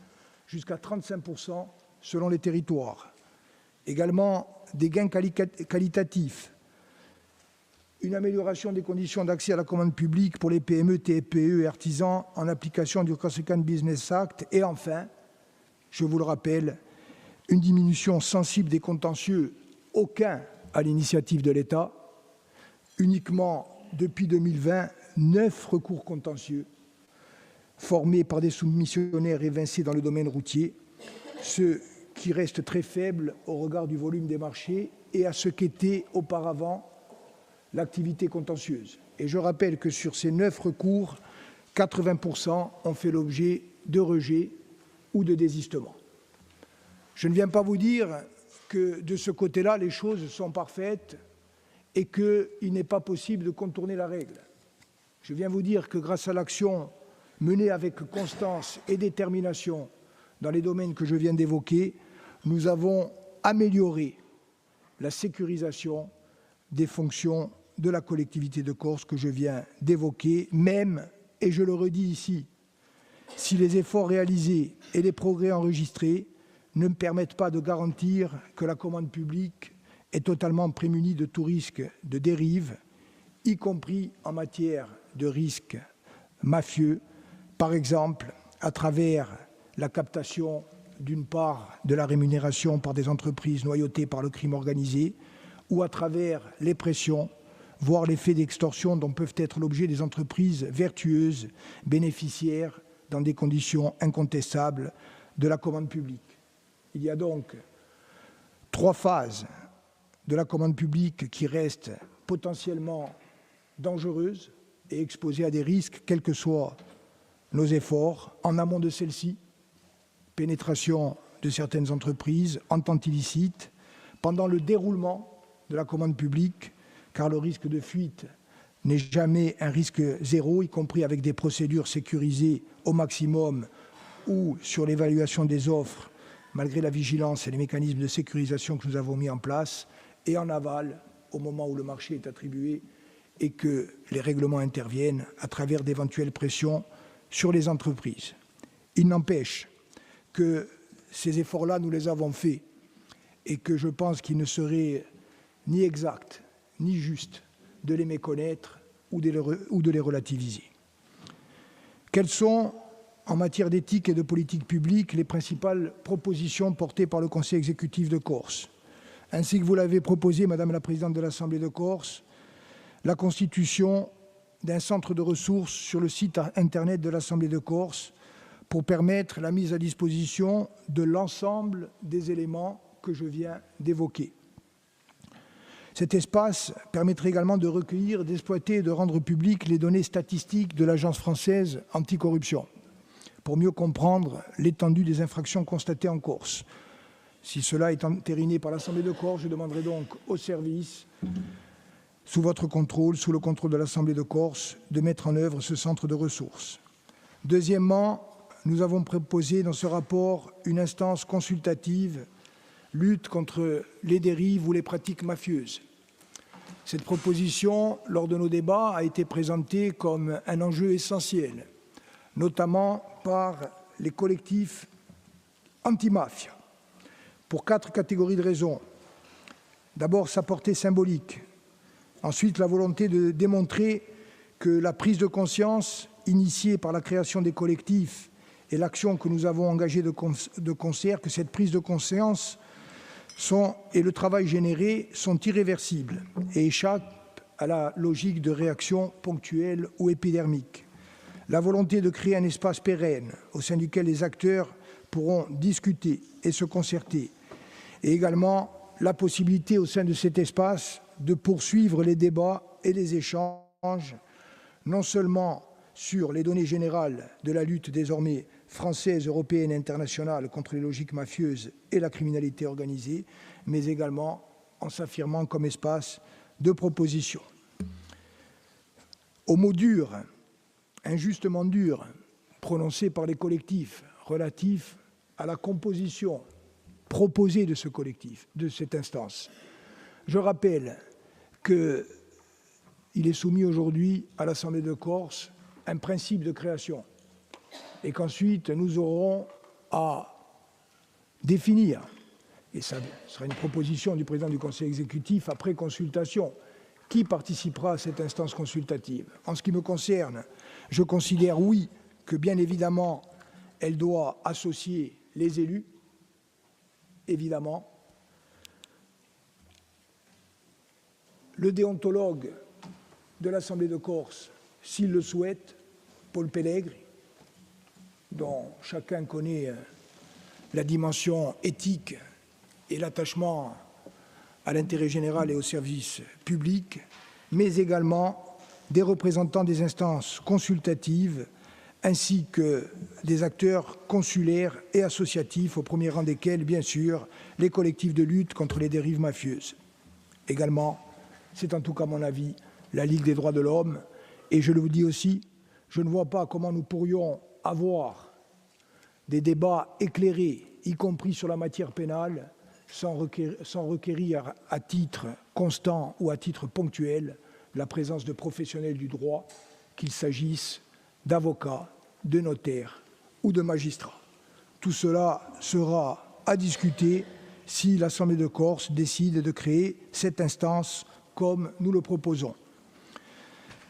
jusqu'à 35% selon les territoires. Également, des gains qualitatifs. Une amélioration des conditions d'accès à la commande publique pour les PME, TPE et artisans en application du Corsican Business Act. Et enfin, je vous le rappelle, une diminution sensible des contentieux, aucun à l'initiative de l'État, uniquement depuis 2020, 9 recours contentieux formés par des soumissionnaires évincés dans le domaine routier, ce qui reste très faible au regard du volume des marchés et à ce qu'était auparavant l'activité contentieuse. Et je rappelle que sur ces 9 recours, 80% ont fait l'objet de rejets ou de désistements. Je ne viens pas vous dire que de ce côté-là, les choses sont parfaites et qu'il n'est pas possible de contourner la règle. Je viens vous dire que grâce à l'action menée avec constance et détermination dans les domaines que je viens d'évoquer, nous avons amélioré la sécurisation des fonctions de la collectivité de Corse que je viens d'évoquer, même, et je le redis ici, si les efforts réalisés et les progrès enregistrés ne me permettent pas de garantir que la commande publique est totalement prémunie de tout risque de dérive y compris en matière de risques mafieux, par exemple à travers la captation d'une part de la rémunération par des entreprises noyautées par le crime organisé, ou à travers les pressions, voire les faits d'extorsion dont peuvent être l'objet des entreprises vertueuses, bénéficiaires dans des conditions incontestables de la commande publique. Il y a donc 3 phases de la commande publique qui restent potentiellement dangereuses et exposées à des risques, quels que soient nos efforts. En amont de celle-ci, pénétration de certaines entreprises, entente illicite, pendant le déroulement de la commande publique, car le risque de fuite n'est jamais un risque zéro, y compris avec des procédures sécurisées au maximum ou sur l'évaluation des offres, malgré la vigilance et les mécanismes de sécurisation que nous avons mis en place, et en aval, au moment où le marché est attribué et que les règlements interviennent à travers d'éventuelles pressions sur les entreprises. Il n'empêche que ces efforts-là, nous les avons faits et que je pense qu'il ne serait ni exact ni juste de les méconnaître ou de les relativiser. Quelles sont, en matière d'éthique et de politique publique, les principales propositions portées par le Conseil exécutif de Corse? Ainsi que vous l'avez proposé, Madame la Présidente de l'Assemblée de Corse, la constitution d'un centre de ressources sur le site Internet de l'Assemblée de Corse pour permettre la mise à disposition de l'ensemble des éléments que je viens d'évoquer. Cet espace permettrait également de recueillir, d'exploiter et de rendre publiques les données statistiques de l'Agence française anticorruption pour mieux comprendre l'étendue des infractions constatées en Corse. Si cela est entériné par l'Assemblée de Corse, je demanderai donc au service, sous votre contrôle, sous le contrôle de l'Assemblée de Corse, de mettre en œuvre ce centre de ressources. Deuxièmement, nous avons proposé dans ce rapport une instance consultative lutte contre les dérives ou les pratiques mafieuses. Cette proposition, lors de nos débats, a été présentée comme un enjeu essentiel, notamment par les collectifs anti-mafia, pour 4 catégories de raisons. D'abord, sa portée symbolique. Ensuite, la volonté de démontrer que la prise de conscience initiée par la création des collectifs et l'action que nous avons engagée de concert, que cette prise de conscience et le travail généré sont irréversibles et échappent à la logique de réaction ponctuelle ou épidermique. La volonté de créer un espace pérenne au sein duquel les acteurs pourront discuter et se concerter, et également la possibilité au sein de cet espace de poursuivre les débats et les échanges, non seulement sur les données générales de la lutte désormais française, européenne et internationale contre les logiques mafieuses et la criminalité organisée, mais également en s'affirmant comme espace de proposition. Aux mots durs, injustement durs, prononcés par les collectifs relatifs à la composition proposée de ce collectif, de cette instance, je rappelle qu'il est soumis aujourd'hui à l'Assemblée de Corse un principe de création et qu'ensuite nous aurons à définir, et ça sera une proposition du président du Conseil exécutif après consultation, qui participera à cette instance consultative. En ce qui me concerne, je considère, oui, que bien évidemment, elle doit associer les élus, évidemment, le déontologue de l'Assemblée de Corse, s'il le souhaite, Paul Pellegri, dont chacun connaît la dimension éthique et l'attachement à l'intérêt général et au service public, mais également des représentants des instances consultatives ainsi que des acteurs consulaires et associatifs, au premier rang desquels, bien sûr, les collectifs de lutte contre les dérives mafieuses. Également, c'est en tout cas mon avis, la Ligue des droits de l'homme, et je le dis aussi, je ne vois pas comment nous pourrions avoir des débats éclairés, y compris sur la matière pénale, sans requérir à titre constant ou à titre ponctuel la présence de professionnels du droit, qu'il s'agisse d'avocats, de notaires ou de magistrats. Tout cela sera à discuter si l'Assemblée de Corse décide de créer cette instance comme nous le proposons.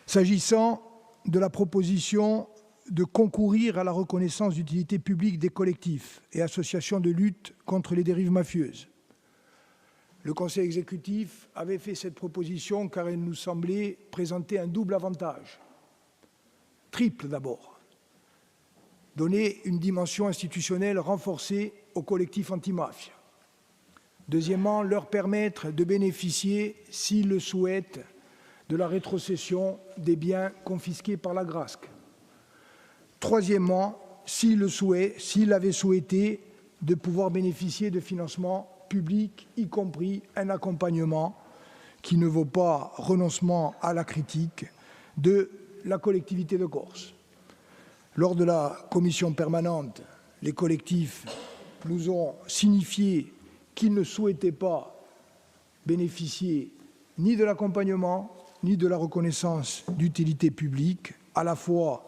S'agissant de la proposition de concourir à la reconnaissance d'utilité publique des collectifs et associations de lutte contre les dérives mafieuses, le Conseil exécutif avait fait cette proposition car elle nous semblait présenter un double avantage. Triple d'abord. Donner une dimension institutionnelle renforcée aux collectifs antimafia. Deuxièmement, leur permettre de bénéficier, s'ils le souhaitent, de la rétrocession des biens confisqués par l'Agrasc. Troisièmement, s'ils l'avaient souhaité, de pouvoir bénéficier de financements publics, y compris un accompagnement qui ne vaut pas renoncement à la critique de la collectivité de Corse. Lors de la commission permanente, les collectifs nous ont signifié qu'ils ne souhaitaient pas bénéficier ni de l'accompagnement, ni de la reconnaissance d'utilité publique, à la fois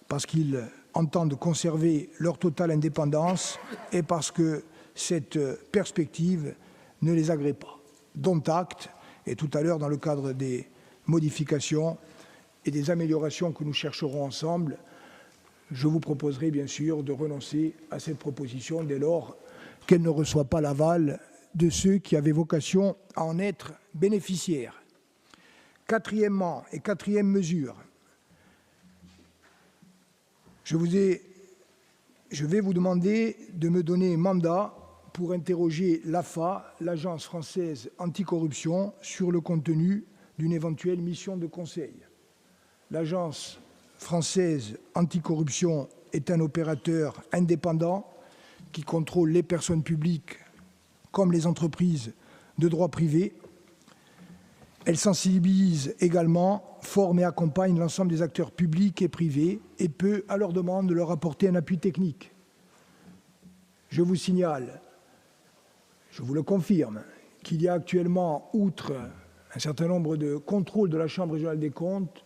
parce qu'ils entendent conserver leur totale indépendance et parce que cette perspective ne les agrée pas. Dont acte, et tout à l'heure, dans le cadre des modifications et des améliorations que nous chercherons ensemble, je vous proposerai bien sûr de renoncer à cette proposition dès lors qu'elle ne reçoit pas l'aval de ceux qui avaient vocation à en être bénéficiaires. Quatrièmement, et quatrième mesure, je vais vous demander de me donner mandat pour interroger l'AFA, l'Agence française anticorruption, sur le contenu d'une éventuelle mission de conseil. L'Agence française anticorruption est un opérateur indépendant qui contrôle les personnes publiques comme les entreprises de droit privé. Elle sensibilise également, forme et accompagne l'ensemble des acteurs publics et privés et peut, à leur demande, leur apporter un appui technique. Je vous signale, je vous le confirme, qu'il y a actuellement, outre un certain nombre de contrôles de la Chambre régionale des comptes,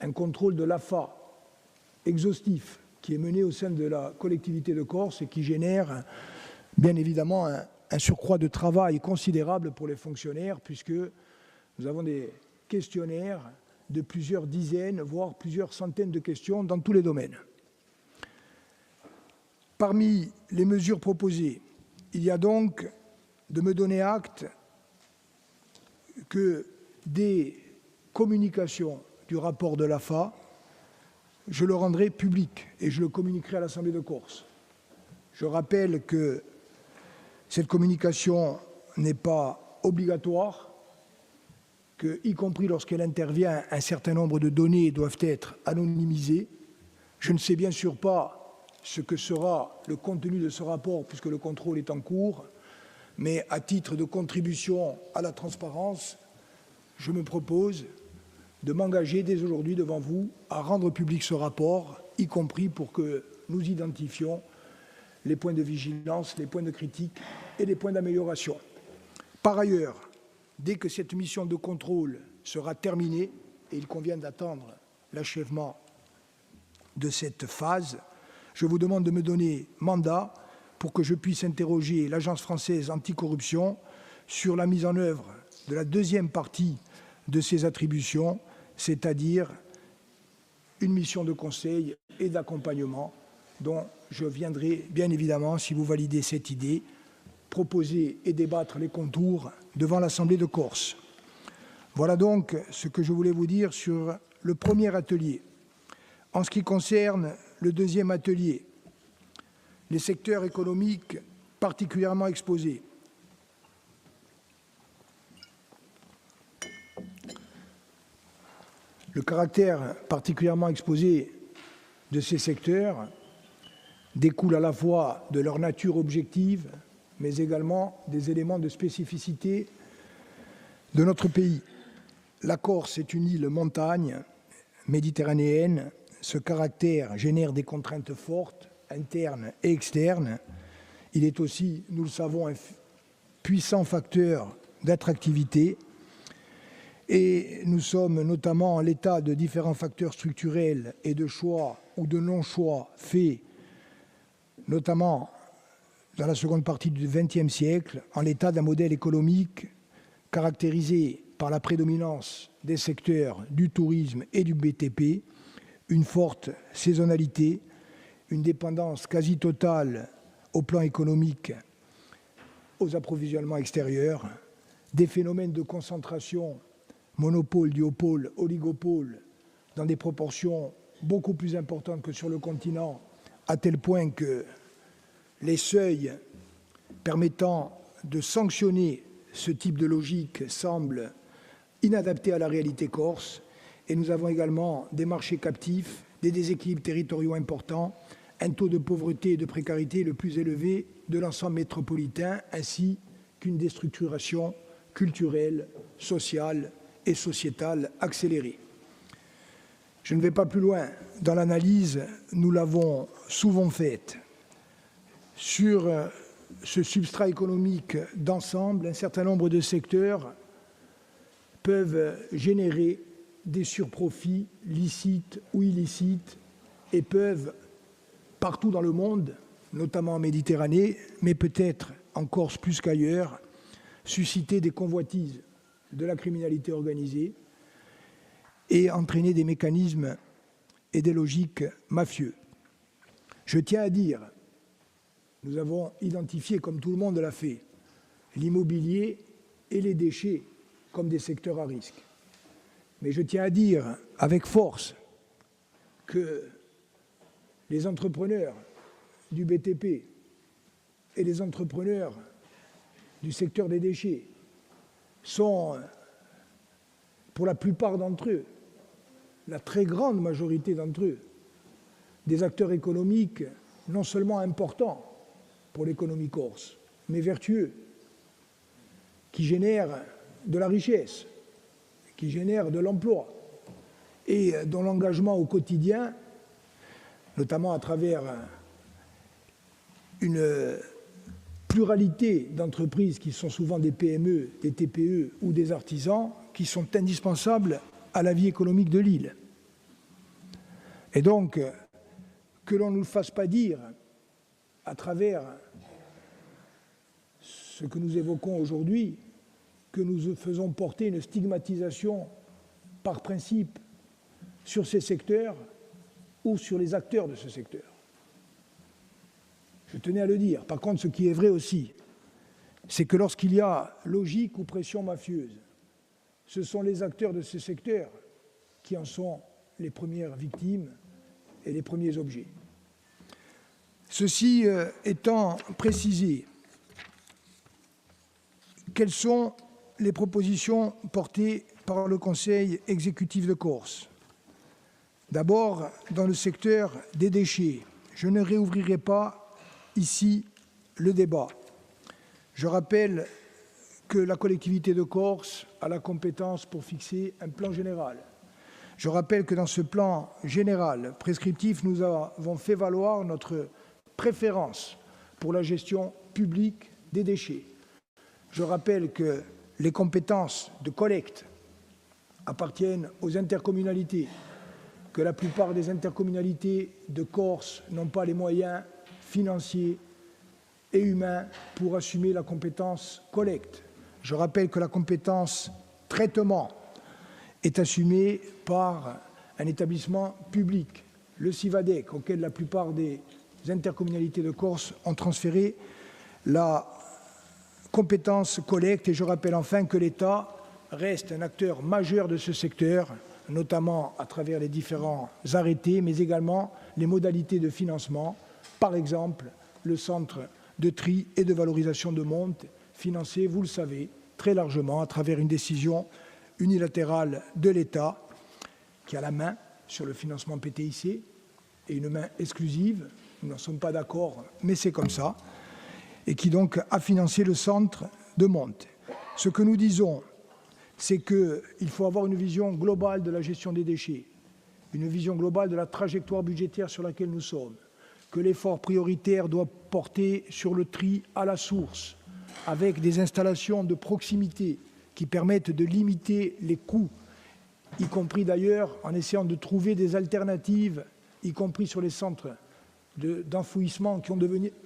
un contrôle de l'AFA exhaustif qui est mené au sein de la collectivité de Corse et qui génère bien évidemment un surcroît de travail considérable pour les fonctionnaires puisque nous avons des questionnaires de plusieurs dizaines, voire plusieurs centaines de questions dans tous les domaines. Parmi les mesures proposées, il y a donc de me donner acte que des communications du rapport de l'AFA, je le rendrai public et je le communiquerai à l'Assemblée de Corse. Je rappelle que cette communication n'est pas obligatoire, que, y compris lorsqu'elle intervient, un certain nombre de données doivent être anonymisées. Je ne sais bien sûr pas ce que sera le contenu de ce rapport puisque le contrôle est en cours, mais à titre de contribution à la transparence, je me propose de m'engager dès aujourd'hui devant vous à rendre public ce rapport, y compris pour que nous identifions les points de vigilance, les points de critique et les points d'amélioration. Par ailleurs, dès que cette mission de contrôle sera terminée, et il convient d'attendre l'achèvement de cette phase, je vous demande de me donner mandat pour que je puisse interroger l'Agence française anticorruption sur la mise en œuvre de la deuxième partie de ses attributions, c'est-à-dire une mission de conseil et d'accompagnement dont je viendrai bien évidemment, si vous validez cette idée, proposer et débattre les contours devant l'Assemblée de Corse. Voilà donc ce que je voulais vous dire sur le premier atelier. En ce qui concerne le deuxième atelier, les secteurs économiques particulièrement exposés. Le caractère particulièrement exposé de ces secteurs découle à la fois de leur nature objective, mais également des éléments de spécificité de notre pays. La Corse est une île montagne méditerranéenne. Ce caractère génère des contraintes fortes, internes et externes. Il est aussi, nous le savons, un puissant facteur d'attractivité. Et nous sommes notamment en l'état de différents facteurs structurels et de choix ou de non-choix faits, notamment dans la seconde partie du XXe siècle, en l'état d'un modèle économique caractérisé par la prédominance des secteurs du tourisme et du BTP, une forte saisonnalité, une dépendance quasi totale au plan économique aux approvisionnements extérieurs, des phénomènes de concentration, monopole, duopole, oligopole, dans des proportions beaucoup plus importantes que sur le continent, à tel point que les seuils permettant de sanctionner ce type de logique semblent inadaptés à la réalité corse. Et nous avons également des marchés captifs, des déséquilibres territoriaux importants, un taux de pauvreté et de précarité le plus élevé de l'ensemble métropolitain, ainsi qu'une déstructuration culturelle, sociale et sociétale accélérée. Je ne vais pas plus loin dans l'analyse, nous l'avons souvent faite. Sur ce substrat économique d'ensemble, un certain nombre de secteurs peuvent générer des surprofits licites ou illicites et peuvent, partout dans le monde, notamment en Méditerranée, mais peut-être en Corse plus qu'ailleurs, susciter des convoitises de la criminalité organisée et entraîner des mécanismes et des logiques mafieux. Je tiens à dire, nous avons identifié, comme tout le monde l'a fait, l'immobilier et les déchets comme des secteurs à risque. Mais je tiens à dire avec force que les entrepreneurs du BTP et les entrepreneurs du secteur des déchets sont, pour la plupart d'entre eux, la très grande majorité d'entre eux, des acteurs économiques non seulement importants pour l'économie corse, mais vertueux, qui génèrent de la richesse, qui génèrent de l'emploi et dont l'engagement au quotidien, notamment à travers une pluralité d'entreprises qui sont souvent des PME, des TPE ou des artisans, qui sont indispensables à la vie économique de l'île. Et donc, que l'on ne nous fasse pas dire, à travers ce que nous évoquons aujourd'hui, que nous faisons porter une stigmatisation par principe sur ces secteurs ou sur les acteurs de ce secteur. Je tenais à le dire. Par contre, ce qui est vrai aussi, c'est que lorsqu'il y a logique ou pression mafieuse, ce sont les acteurs de ce secteur qui en sont les premières victimes et les premiers objets. Ceci étant précisé, quelles sont les propositions portées par le Conseil exécutif de Corse? D'abord, dans le secteur des déchets, je ne réouvrirai pas ici le débat. Je rappelle que la collectivité de Corse a la compétence pour fixer un plan général. Je rappelle que dans ce plan général prescriptif, nous avons fait valoir notre préférence pour la gestion publique des déchets. Je rappelle que les compétences de collecte appartiennent aux intercommunalités, que la plupart des intercommunalités de Corse n'ont pas les moyens financiers et humains pour assumer la compétence collecte. Je rappelle que la compétence traitement est assumée par un établissement public, le CIVADEC, auquel la plupart des intercommunalités de Corse ont transféré la compétence collecte. Et je rappelle enfin que l'État reste un acteur majeur de ce secteur, notamment à travers les différents arrêtés, mais également les modalités de financement. Par exemple, le centre de tri et de valorisation de Monte, financé, vous le savez, très largement à travers une décision unilatérale de l'État qui a la main sur le financement PTIC et une main exclusive. Nous n'en sommes pas d'accord, mais c'est comme ça. Et qui donc a financé le centre de Monte. Ce que nous disons, c'est qu'il faut avoir une vision globale de la gestion des déchets, une vision globale de la trajectoire budgétaire sur laquelle nous sommes, que l'effort prioritaire doit porter sur le tri à la source, avec des installations de proximité qui permettent de limiter les coûts, y compris d'ailleurs en essayant de trouver des alternatives, y compris sur les centres d'enfouissement qui ont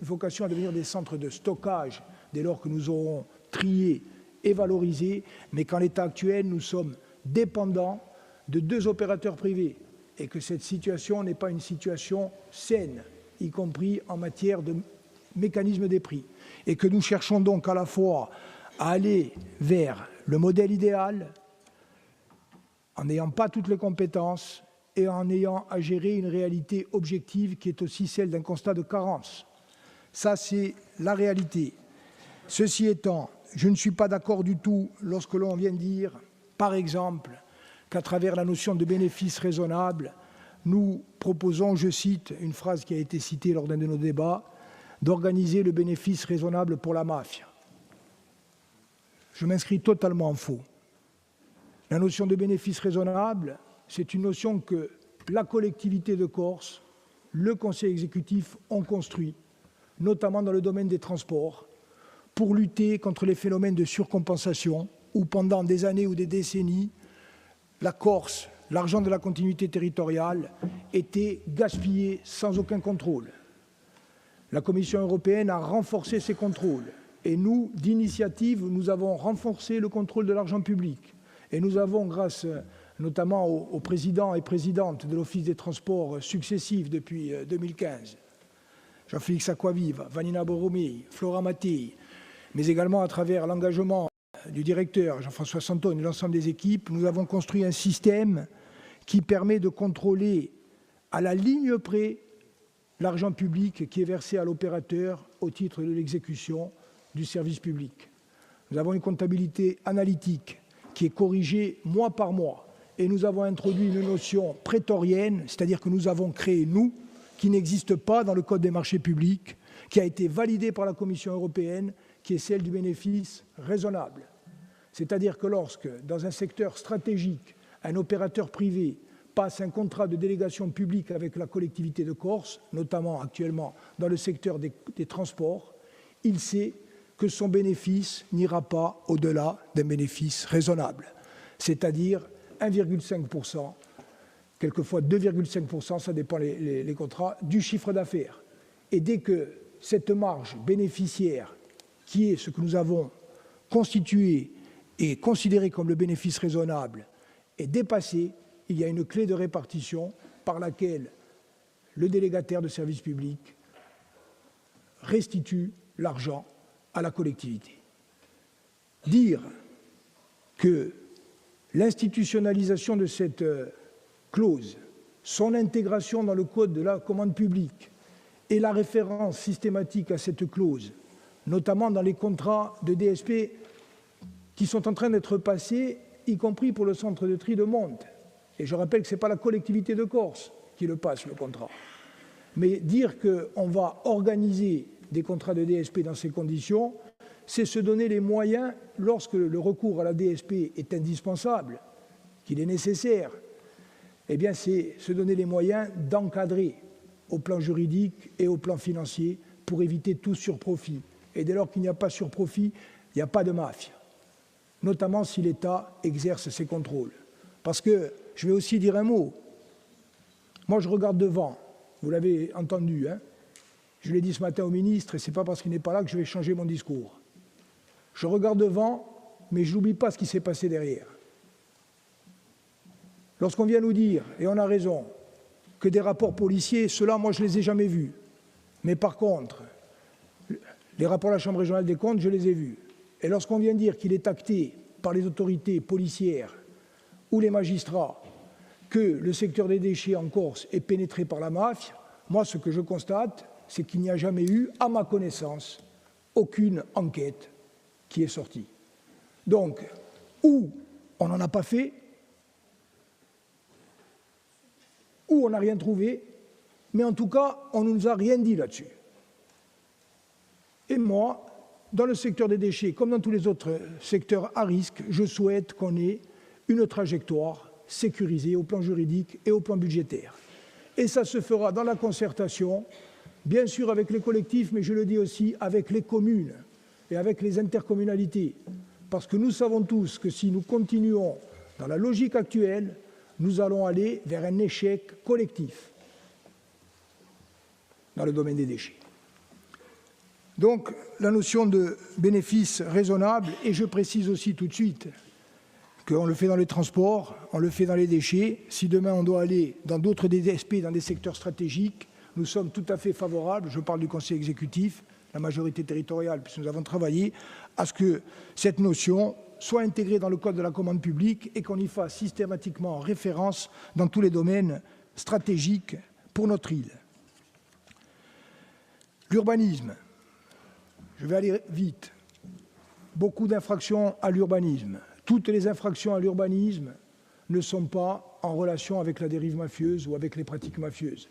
vocation à devenir des centres de stockage dès lors que nous aurons trié et valorisé, mais qu'en l'état actuel, nous sommes dépendants de 2 opérateurs privés et que cette situation n'est pas une situation saine, y compris en matière de mécanisme des prix, et que nous cherchons donc à la fois à aller vers le modèle idéal, en n'ayant pas toutes les compétences et en ayant à gérer une réalité objective qui est aussi celle d'un constat de carence. Ça, c'est la réalité. Ceci étant, je ne suis pas d'accord du tout lorsque l'on vient dire, par exemple, qu'à travers la notion de bénéfice raisonnable, nous proposons, je cite une phrase qui a été citée lors d'un de nos débats, d'organiser le bénéfice raisonnable pour la mafia. Je m'inscris totalement en faux. La notion de bénéfice raisonnable, c'est une notion que la collectivité de Corse, le Conseil exécutif ont construit, notamment dans le domaine des transports, pour lutter contre les phénomènes de surcompensation où pendant des années ou des décennies, la Corse, l'argent de la continuité territoriale, était gaspillé sans aucun contrôle. La Commission européenne a renforcé ces contrôles et nous, d'initiative, nous avons renforcé le contrôle de l'argent public. Et nous avons, grâce notamment aux présidents et présidentes de l'Office des transports successifs depuis 2015, Jean-Félix Acquaviva, Vanina Borromei, Flora Mattei, mais également à travers l'engagement du directeur Jean-François Santone et l'ensemble des équipes, nous avons construit un système qui permet de contrôler à la ligne près l'argent public qui est versé à l'opérateur au titre de l'exécution du service public. Nous avons une comptabilité analytique qui est corrigée mois par mois et nous avons introduit une notion prétorienne, c'est-à-dire que nous avons créé, nous, qui n'existe pas dans le Code des marchés publics, qui a été validée par la Commission européenne, qui est celle du bénéfice raisonnable. C'est-à-dire que lorsque, dans un secteur stratégique, un opérateur privé passe un contrat de délégation publique avec la collectivité de Corse, notamment actuellement dans le secteur des transports, il sait que son bénéfice n'ira pas au-delà d'un bénéfice raisonnable, c'est-à-dire 1,5%, quelquefois 2,5%, ça dépend les contrats, du chiffre d'affaires. Et dès que cette marge bénéficiaire, qui est ce que nous avons constitué et considéré comme le bénéfice raisonnable, est dépassée, il y a une clé de répartition par laquelle le délégataire de service public restitue l'argent à la collectivité. Dire que l'institutionnalisation de cette clause, son intégration dans le Code de la commande publique et la référence systématique à cette clause, notamment dans les contrats de DSP qui sont en train d'être passés, y compris pour le centre de tri de Monte. Et je rappelle que ce n'est pas la collectivité de Corse qui le passe, le contrat. Mais dire qu'on va organiser des contrats de DSP dans ces conditions, c'est se donner les moyens, lorsque le recours à la DSP est indispensable, qu'il est nécessaire, eh bien c'est se donner les moyens d'encadrer au plan juridique et au plan financier pour éviter tout surprofit. Et dès lors qu'il n'y a pas surprofit, il n'y a pas de mafia, notamment si l'État exerce ses contrôles. Parce que, je vais aussi dire un mot, moi je regarde devant, vous l'avez entendu, hein, je l'ai dit ce matin au ministre, et ce n'est pas parce qu'il n'est pas là que je vais changer mon discours. Je regarde devant, mais je n'oublie pas ce qui s'est passé derrière. Lorsqu'on vient nous dire, et on a raison, que des rapports policiers, ceux-là, moi je ne les ai jamais vus. Mais par contre, les rapports de la Chambre régionale des comptes, je les ai vus. Et lorsqu'on vient dire qu'il est acté par les autorités policières ou les magistrats que le secteur des déchets en Corse est pénétré par la mafia, moi ce que je constate, c'est qu'il n'y a jamais eu, à ma connaissance, aucune enquête qui est sortie. Donc, ou on n'en a pas fait, ou on n'a rien trouvé, mais en tout cas, on ne nous a rien dit là-dessus. Et moi, dans le secteur des déchets, comme dans tous les autres secteurs à risque, je souhaite qu'on ait une trajectoire sécurisée au plan juridique et au plan budgétaire. Et ça se fera dans la concertation, bien sûr avec les collectifs, mais je le dis aussi avec les communes et avec les intercommunalités. Parce que nous savons tous que si nous continuons dans la logique actuelle, nous allons aller vers un échec collectif dans le domaine des déchets. Donc, la notion de bénéfice raisonnable, et je précise aussi tout de suite qu'on le fait dans les transports, on le fait dans les déchets. Si demain on doit aller dans d'autres DSP, dans des secteurs stratégiques, nous sommes tout à fait favorables, je parle du Conseil exécutif, la majorité territoriale, puisque nous avons travaillé, à ce que cette notion soit intégrée dans le Code de la commande publique et qu'on y fasse systématiquement référence dans tous les domaines stratégiques pour notre île. L'urbanisme. Je vais aller vite. Beaucoup d'infractions à l'urbanisme. Toutes les infractions à l'urbanisme ne sont pas en relation avec la dérive mafieuse ou avec les pratiques mafieuses.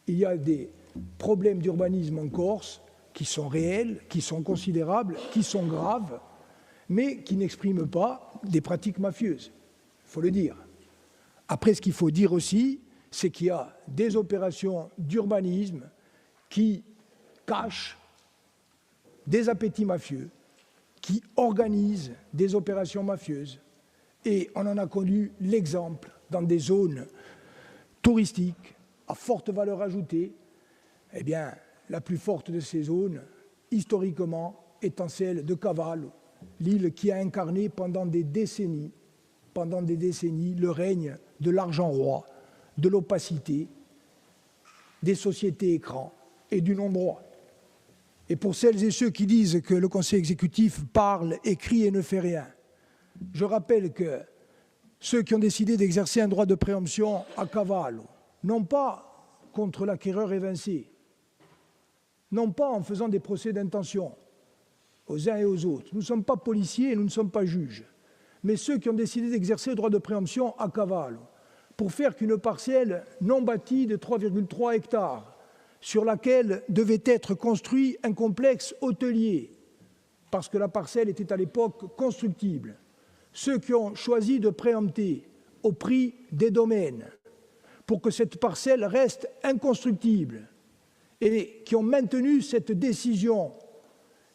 Il y a des problèmes d'urbanisme en Corse qui sont réels, qui sont considérables, qui sont graves, mais qui n'expriment pas des pratiques mafieuses. Il faut le dire. Après, ce qu'il faut dire aussi, c'est qu'il y a des opérations d'urbanisme qui cachent des appétits mafieux, qui organisent des opérations mafieuses. Et on en a connu l'exemple dans des zones touristiques à forte valeur ajoutée. Eh bien, la plus forte de ces zones, historiquement, étant celle de Cavallo, l'île qui a incarné pendant des décennies, le règne de l'argent roi, de l'opacité, des sociétés écrans et du non-droit. Et pour celles et ceux qui disent que le Conseil exécutif parle, écrit et ne fait rien, je rappelle que ceux qui ont décidé d'exercer un droit de préemption à Cavallo, non pas contre l'acquéreur évincé, non pas en faisant des procès d'intention aux uns et aux autres. Nous ne sommes pas policiers et nous ne sommes pas juges. Mais ceux qui ont décidé d'exercer le droit de préemption à Cavallo pour faire qu'une parcelle non bâtie de 3,3 hectares sur laquelle devait être construit un complexe hôtelier, parce que la parcelle était à l'époque constructible. Ceux qui ont choisi de préempter au prix des domaines pour que cette parcelle reste inconstructible et qui ont maintenu cette décision,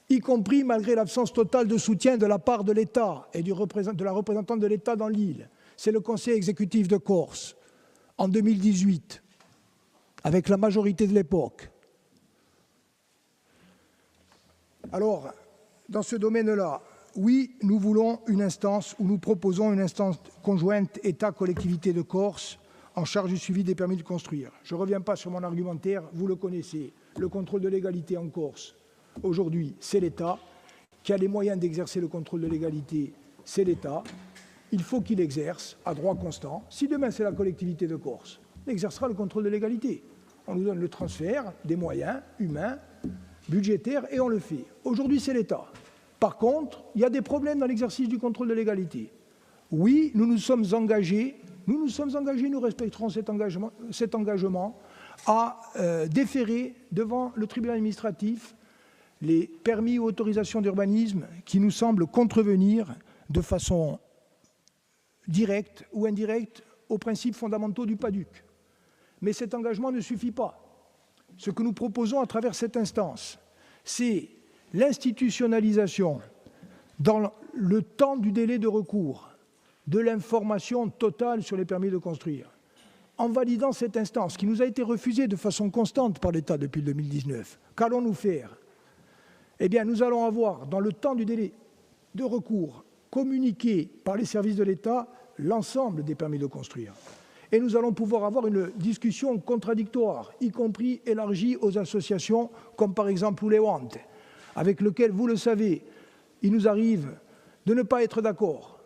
y compris malgré l'absence totale de soutien de la part de l'État et de la représentante de l'État dans l'île, c'est le Conseil exécutif de Corse, en 2018, avec la majorité de l'époque. Alors, dans ce domaine-là, oui, nous voulons une instance, ou nous proposons une instance conjointe État-collectivité de Corse en charge du suivi des permis de construire. Je ne reviens pas sur mon argumentaire, vous le connaissez. Le contrôle de légalité en Corse, aujourd'hui, c'est l'État. Qui a les moyens d'exercer le contrôle de légalité, c'est l'État. Il faut qu'il exerce à droit constant. Si demain c'est la collectivité de Corse, on exercera le contrôle de légalité. On nous donne le transfert des moyens humains, budgétaires, et on le fait. Aujourd'hui, c'est l'État. Par contre, il y a des problèmes dans l'exercice du contrôle de légalité. Oui, nous nous sommes engagés, nous respecterons cet engagement à déférer devant le tribunal administratif les permis ou autorisations d'urbanisme qui nous semblent contrevenir de façon directe ou indirecte aux principes fondamentaux du PADUC. Mais cet engagement ne suffit pas. Ce que nous proposons à travers cette instance, c'est l'institutionnalisation dans le temps du délai de recours de l'information totale sur les permis de construire. En validant cette instance, qui nous a été refusée de façon constante par l'État depuis 2019, qu'allons-nous faire ? Eh bien, nous allons avoir, dans le temps du délai de recours, communiqué par les services de l'État l'ensemble des permis de construire. Et nous allons pouvoir avoir une discussion contradictoire, y compris élargie aux associations comme par exemple Ulewante, avec lequel, vous le savez, il nous arrive de ne pas être d'accord.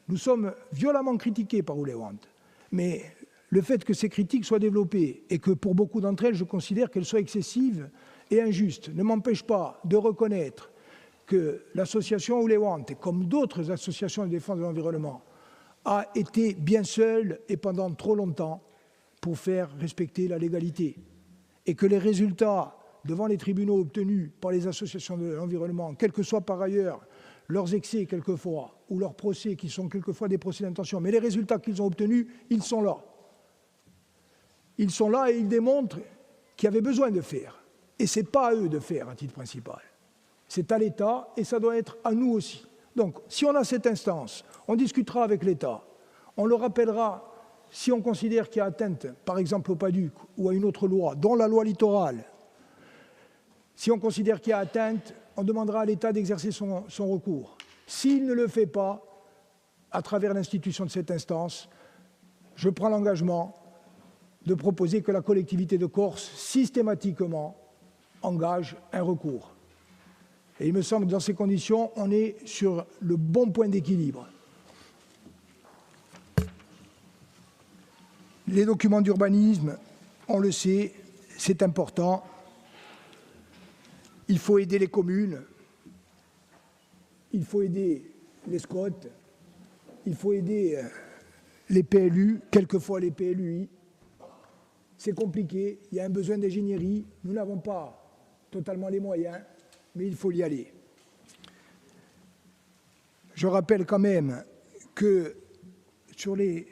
Nous sommes violemment critiqués par Ulewante, mais le fait que ces critiques soient développées et que pour beaucoup d'entre elles, je considère qu'elles soient excessives et injustes, ne m'empêche pas de reconnaître que l'association Ulewante, comme d'autres associations de défense de l'environnement, a été bien seule et pendant trop longtemps pour faire respecter la légalité. Et que les résultats devant les tribunaux obtenus par les associations de l'environnement, quels que soient par ailleurs leurs excès quelquefois, ou leurs procès qui sont quelquefois des procès d'intention, mais les résultats qu'ils ont obtenus, ils sont là. Ils sont là et ils démontrent qu'il y avait besoin de faire. Et ce n'est pas à eux de faire à titre principal. C'est à l'État et ça doit être à nous aussi. Donc, si on a cette instance, on discutera avec l'État, on le rappellera si on considère qu'il y a atteinte, par exemple au PADUC ou à une autre loi, dont la loi littorale, Si on considère qu'il y a atteinte, on demandera à l'État d'exercer son recours. S'il ne le fait pas, à travers l'institution de cette instance, je prends l'engagement de proposer que la collectivité de Corse, systématiquement, engage un recours. Et il me semble que dans ces conditions, on est sur le bon point d'équilibre. Les documents d'urbanisme, on le sait, c'est important. Il faut aider les communes, il faut aider les SCOT, il faut aider les PLU, quelquefois les PLUI. C'est compliqué, il y a un besoin d'ingénierie, nous n'avons pas totalement les moyens, mais il faut y aller. Je rappelle quand même que sur les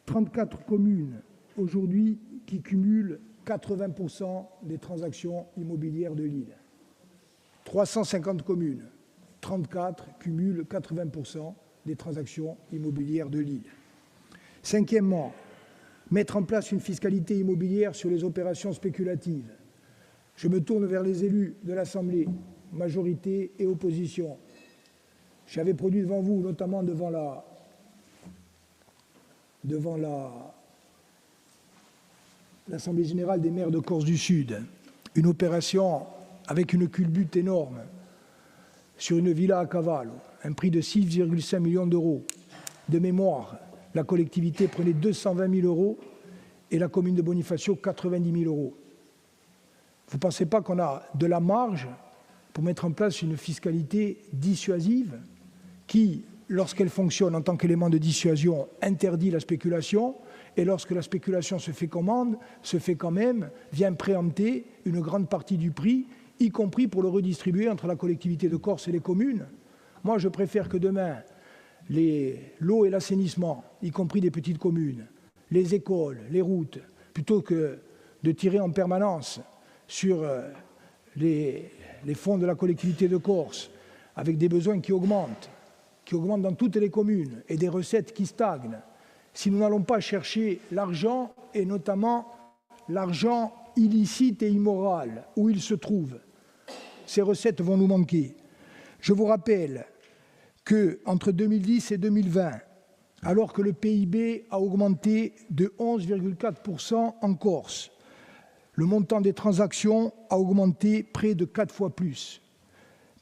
34 communes aujourd'hui qui cumulent 80% des transactions immobilières de l'île, 350 communes, 34 cumulent 80% des transactions immobilières de l'île. Cinquièmement, mettre en place une fiscalité immobilière sur les opérations spéculatives. Je me tourne vers les élus de l'Assemblée, majorité et opposition. J'avais produit devant vous, notamment devant l'Assemblée générale des maires de Corse du Sud, une opération avec une culbute énorme sur une villa à Cavallo, un prix de 6,5 millions d'euros. De mémoire, la collectivité prenait 220 000 euros et la commune de Bonifacio 90 000 euros. Vous ne pensez pas qu'on a de la marge pour mettre en place une fiscalité dissuasive qui, lorsqu'elle fonctionne en tant qu'élément de dissuasion, interdit la spéculation et lorsque la spéculation se fait quand même, vient préempter une grande partie du prix, y compris pour le redistribuer entre la collectivité de Corse et les communes. Moi, je préfère que demain, l'eau et l'assainissement, y compris des petites communes, les écoles, les routes, plutôt que de tirer en permanence sur les fonds de la collectivité de Corse, avec des besoins qui augmentent dans toutes les communes et des recettes qui stagnent, si nous n'allons pas chercher l'argent, et notamment l'argent illicite et immoral, où il se trouve, ces recettes vont nous manquer. Je vous rappelle qu'entre 2010 et 2020, alors que le PIB a augmenté de 11,4% en Corse, le montant des transactions a augmenté près de 4 fois plus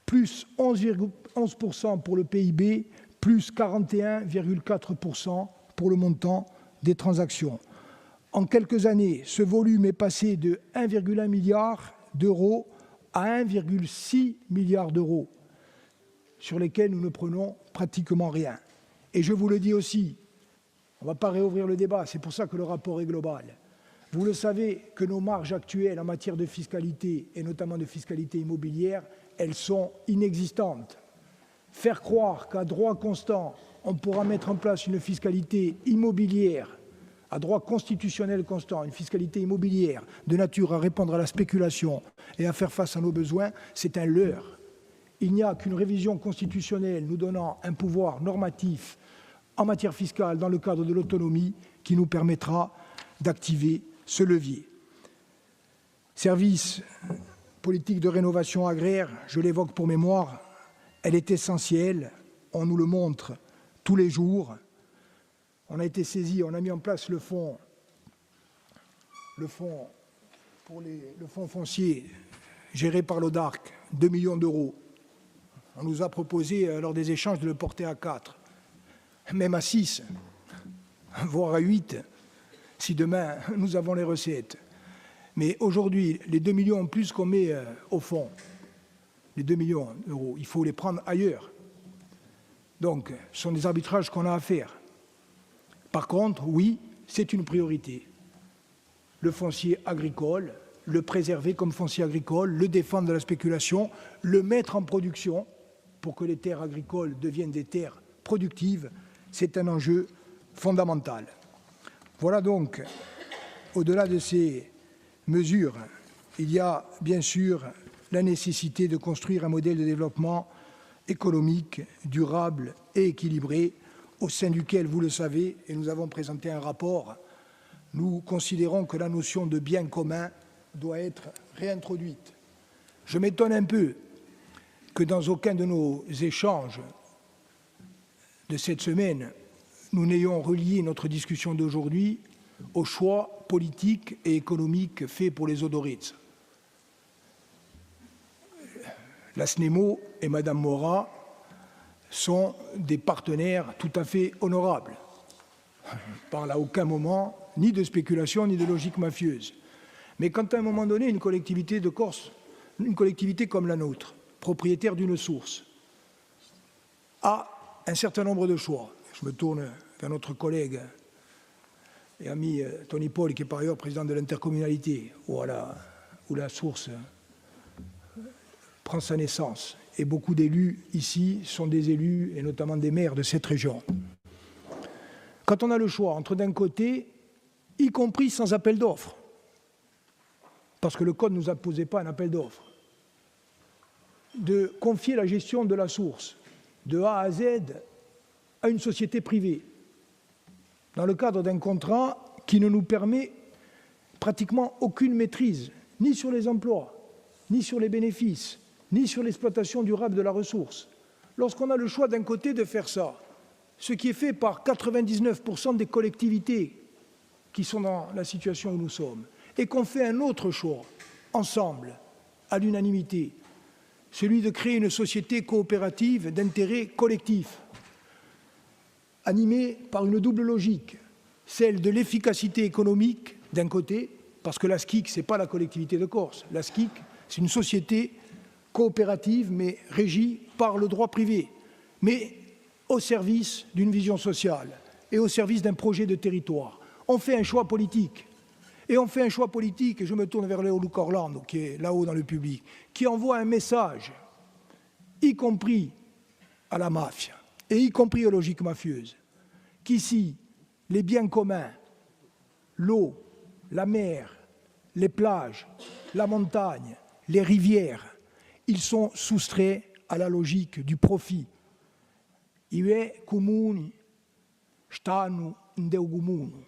11,11% pour le PIB, plus 41,4% pour le montant des transactions. En quelques années, ce volume est passé de 1,1 milliard d'euros à 1,6 milliard d'euros, sur lesquels nous ne prenons pratiquement rien. Et je vous le dis aussi, on ne va pas réouvrir le débat, c'est pour ça que le rapport est global. Vous le savez que nos marges actuelles en matière de fiscalité, et notamment de fiscalité immobilière, elles sont inexistantes. Faire croire qu'à droit constant, on pourra mettre en place une fiscalité immobilière, à droit constitutionnel constant, une fiscalité immobilière de nature à répondre à la spéculation et à faire face à nos besoins, c'est un leurre. Il n'y a qu'une révision constitutionnelle nous donnant un pouvoir normatif en matière fiscale dans le cadre de l'autonomie qui nous permettra d'activer ce levier. Service politique de rénovation agraire, je l'évoque pour mémoire, elle est essentielle, on nous le montre tous les jours. On a été saisi, on a mis en place le fonds foncier géré par l'ODARC, 2 millions d'euros. On nous a proposé, lors des échanges, de le porter à 4, même à 6, voire à 8, si demain nous avons les recettes. Mais aujourd'hui, les 2 millions en plus qu'on met au fond, les 2 millions d'euros, il faut les prendre ailleurs. Donc, ce sont des arbitrages qu'on a à faire. Par contre, oui, c'est une priorité. Le foncier agricole, le préserver comme foncier agricole, le défendre de la spéculation, le mettre en production pour que les terres agricoles deviennent des terres productives, c'est un enjeu fondamental. Voilà donc, au-delà de ces mesures, il y a bien sûr la nécessité de construire un modèle de développement économique, durable et équilibré, au sein duquel, vous le savez, et nous avons présenté un rapport, nous considérons que la notion de bien commun doit être réintroduite. Je m'étonne un peu que dans aucun de nos échanges de cette semaine, nous n'ayons relié notre discussion d'aujourd'hui aux choix politiques et économiques faits pour les Odoritz. La SNEMO et Madame Mora sont des partenaires tout à fait honorables. On ne parle à aucun moment ni de spéculation ni de logique mafieuse. Mais quand à un moment donné, une collectivité de Corse, une collectivité comme la nôtre, propriétaire d'une source, a un certain nombre de choix. Je me tourne vers notre collègue et ami Tony Paul, qui est par ailleurs président de l'intercommunalité, où la source prend sa naissance. Et beaucoup d'élus ici sont des élus, et notamment des maires de cette région. Quand on a le choix entre d'un côté, y compris sans appel d'offres, parce que le Code ne nous imposait pas un appel d'offres, de confier la gestion de la source de A à Z à une société privée, dans le cadre d'un contrat qui ne nous permet pratiquement aucune maîtrise, ni sur les emplois, ni sur les bénéfices, ni sur l'exploitation durable de la ressource. Lorsqu'on a le choix d'un côté de faire ça, ce qui est fait par 99% des collectivités qui sont dans la situation où nous sommes, et qu'on fait un autre choix, ensemble, à l'unanimité, celui de créer une société coopérative d'intérêt collectif, animée par une double logique, celle de l'efficacité économique d'un côté, parce que la SCIC, ce n'est pas la collectivité de Corse, la SCIC, c'est une société coopérative, mais régie par le droit privé, mais au service d'une vision sociale et au service d'un projet de territoire. On fait un choix politique. Et on fait un choix politique, et je me tourne vers Léo-Luc Orlando, qui est là-haut dans le public, qui envoie un message, y compris à la mafia, et y compris aux logiques mafieuses, qu'ici, les biens communs, l'eau, la mer, les plages, la montagne, les rivières, ils sont soustraits à la logique du profit. I beni comuni stanno in Deo comune.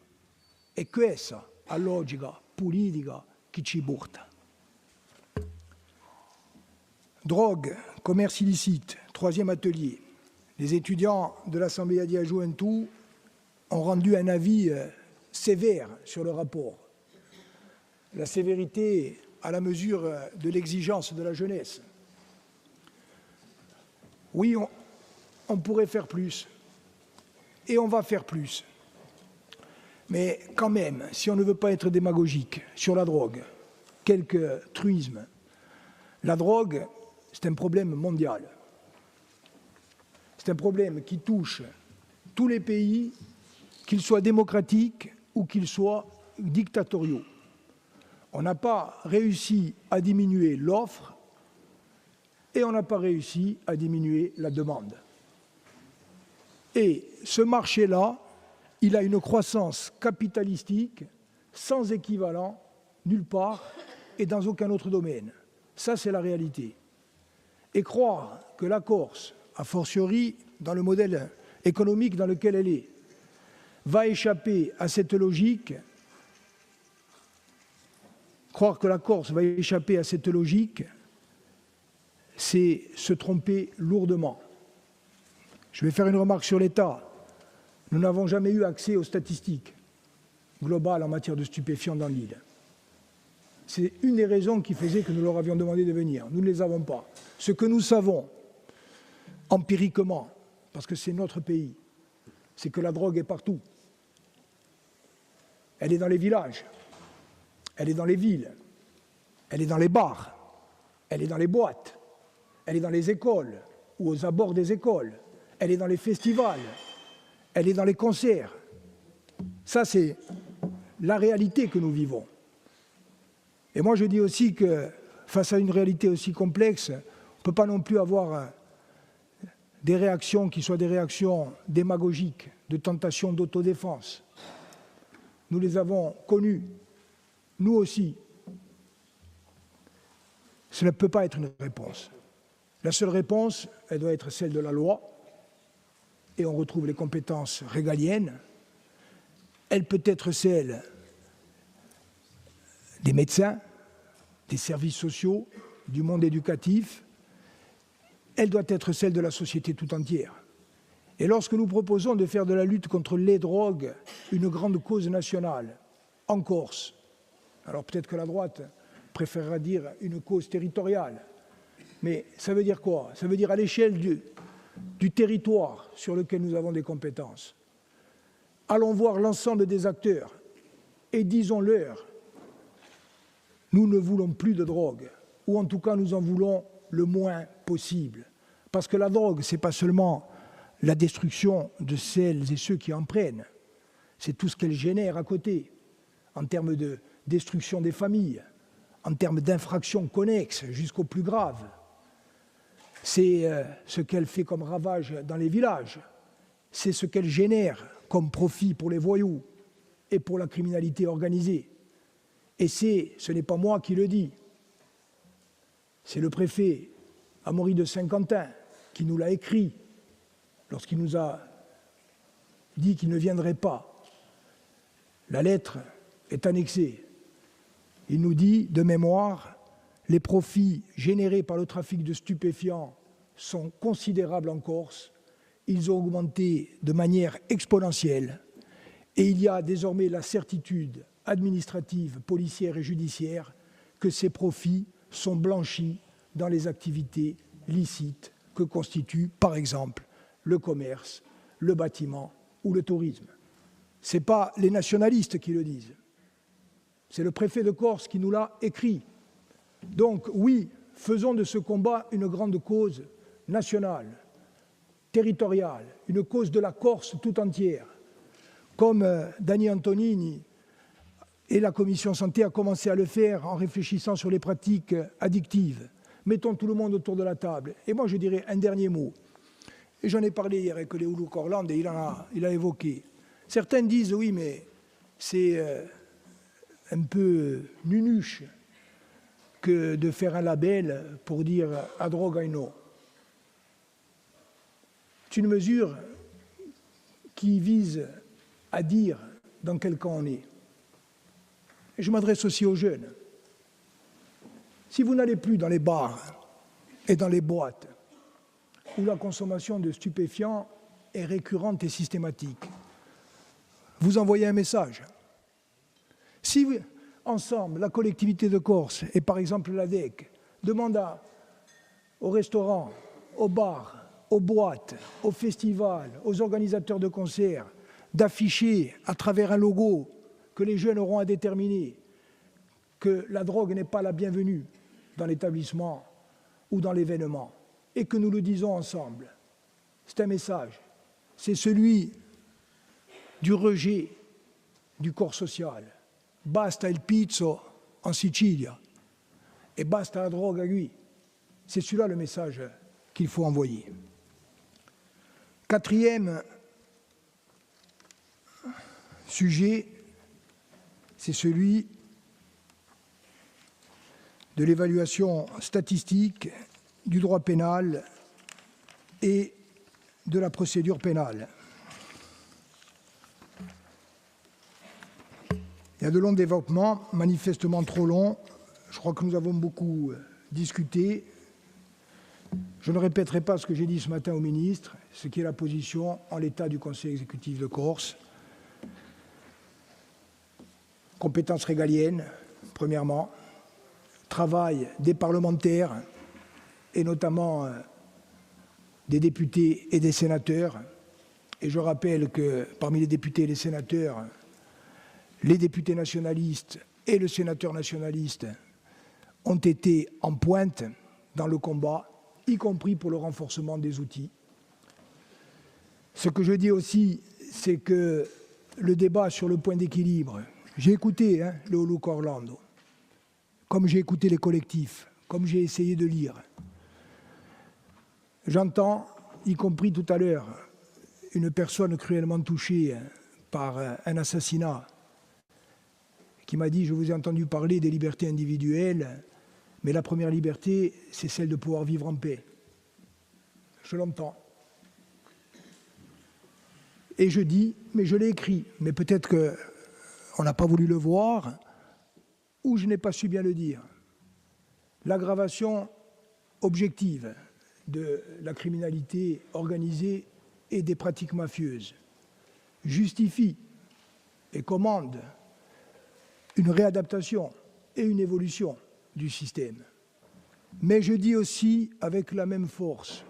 E questa la logica politica qui ci porta. Drogue, commerce illicite, troisième atelier. Les étudiants de l'Assemblée Adiajuentu ont rendu un avis sévère sur le rapport. La sévérité à la mesure de l'exigence de la jeunesse. Oui, on pourrait faire plus, et on va faire plus. Mais quand même, si on ne veut pas être démagogique sur la drogue, quelques truismes. La drogue, c'est un problème mondial. C'est un problème qui touche tous les pays, qu'ils soient démocratiques ou qu'ils soient dictatoriaux. On n'a pas réussi à diminuer l'offre et on n'a pas réussi à diminuer la demande. Et ce marché-là, il a une croissance capitalistique sans équivalent nulle part et dans aucun autre domaine. Ça, c'est la réalité. Et croire que la Corse, a fortiori dans le modèle économique dans lequel elle est, va échapper à cette logique, croire que la Corse va échapper à cette logique, c'est se tromper lourdement. Je vais faire une remarque sur l'État. Nous n'avons jamais eu accès aux statistiques globales en matière de stupéfiants dans l'île. C'est une des raisons qui faisait que nous leur avions demandé de venir. Nous ne les avons pas. Ce que nous savons, empiriquement, parce que c'est notre pays, c'est que la drogue est partout. Elle est dans les villages, elle est dans les villes, elle est dans les bars, elle est dans les boîtes, elle est dans les écoles ou aux abords des écoles, elle est dans les festivals, elle est dans les concerts. Ça, c'est la réalité que nous vivons. Et moi, je dis aussi que face à une réalité aussi complexe, on ne peut pas non plus avoir des réactions qui soient des réactions démagogiques, de tentation d'autodéfense. Nous les avons connues, nous aussi. Cela ne peut pas être une réponse. La seule réponse, elle doit être celle de la loi, et on retrouve les compétences régaliennes. Elle peut être celle des médecins, des services sociaux, du monde éducatif, elle doit être celle de la société tout entière. Et lorsque nous proposons de faire de la lutte contre les drogues une grande cause nationale, en Corse, alors peut-être que la droite préférera dire une cause territoriale, mais ça veut dire quoi? Ça veut dire à l'échelle du territoire sur lequel nous avons des compétences. Allons voir l'ensemble des acteurs et disons-leur, nous ne voulons plus de drogue, ou en tout cas nous en voulons le moins possible. Parce que la drogue, ce n'est pas seulement la destruction de celles et ceux qui en prennent, c'est tout ce qu'elle génère à côté, en termes de destruction des familles, en termes d'infractions connexes jusqu'au plus grave. C'est ce qu'elle fait comme ravage dans les villages, c'est ce qu'elle génère comme profit pour les voyous et pour la criminalité organisée. Et ce n'est pas moi qui le dis, c'est le préfet Amaury de Saint-Quentin qui nous l'a écrit lorsqu'il nous a dit qu'il ne viendrait pas. La lettre est annexée. Il nous dit, de mémoire, les profits générés par le trafic de stupéfiants sont considérables en Corse. Ils ont augmenté de manière exponentielle et il y a désormais la certitude administrative, policière et judiciaire que ces profits sont blanchis dans les activités licites que constituent, par exemple, le commerce, le bâtiment ou le tourisme. Ce n'est pas les nationalistes qui le disent, c'est le préfet de Corse qui nous l'a écrit. Donc oui, faisons de ce combat une grande cause nationale, territoriale, une cause de la Corse tout entière. Comme Dani Antonini et la Commission santé a commencé à le faire en réfléchissant sur les pratiques addictives. Mettons tout le monde autour de la table. Et moi, je dirais un dernier mot. Et j'en ai parlé hier avec Léoulou Corland et il a évoqué. Certains disent, oui, mais c'est un peu nunuche que de faire un label pour dire « à drogue, I know ». C'est une mesure qui vise à dire dans quel camp on est. Et je m'adresse aussi aux jeunes. Si vous n'allez plus dans les bars et dans les boîtes où la consommation de stupéfiants est récurrente et systématique, vous envoyez un message. Si ensemble, la collectivité de Corse et par exemple l'ADEC demandent aux restaurants, aux bars, aux boîtes, aux festivals, aux organisateurs de concerts d'afficher à travers un logo que les jeunes auront à déterminer que la drogue n'est pas la bienvenue dans l'établissement ou dans l'événement, et que nous le disons ensemble. C'est un message, c'est celui du rejet du corps social. Basta il pizzo en Sicilia et basta la drogue à lui. C'est celui-là le message qu'il faut envoyer. Quatrième sujet, c'est celui de l'évaluation statistique du droit pénal et de la procédure pénale. Il y a de longs développements, manifestement trop longs. Je crois que nous avons beaucoup discuté. Je ne répéterai pas ce que j'ai dit ce matin au ministre, ce qui est la position en l'état du Conseil exécutif de Corse. Compétences régaliennes, premièrement. Travail des parlementaires, et notamment des députés et des sénateurs. Et je rappelle que parmi les députés et les sénateurs, les députés nationalistes et le sénateur nationaliste ont été en pointe dans le combat, y compris pour le renforcement des outils. Ce que je dis aussi, c'est que le débat sur le point d'équilibre, j'ai écouté Léoulou Corlando, comme j'ai écouté les collectifs, comme j'ai essayé de lire. J'entends, y compris tout à l'heure, une personne cruellement touchée par un assassinat qui m'a dit « Je vous ai entendu parler des libertés individuelles, mais la première liberté, c'est celle de pouvoir vivre en paix. » Je l'entends. Et je dis, mais je l'ai écrit, mais peut-être qu'on n'a pas voulu le voir, ou je n'ai pas su bien le dire. l'aggravation objective de la criminalité organisée et des pratiques mafieuses justifie et commande une réadaptation et une évolution du système. Mais je dis aussi avec la même force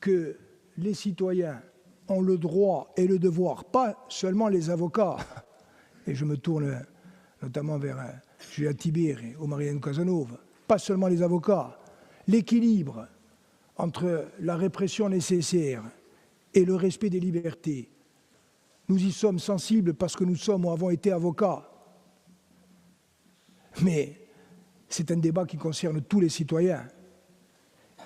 que les citoyens ont le droit et le devoir, pas seulement les avocats, et je me tourne notamment vers Julia Tibir et Omarienne Casanova, pas seulement les avocats, l'équilibre entre la répression nécessaire et le respect des libertés. Nous y sommes sensibles parce que nous sommes ou avons été avocats. Mais c'est un débat qui concerne tous les citoyens.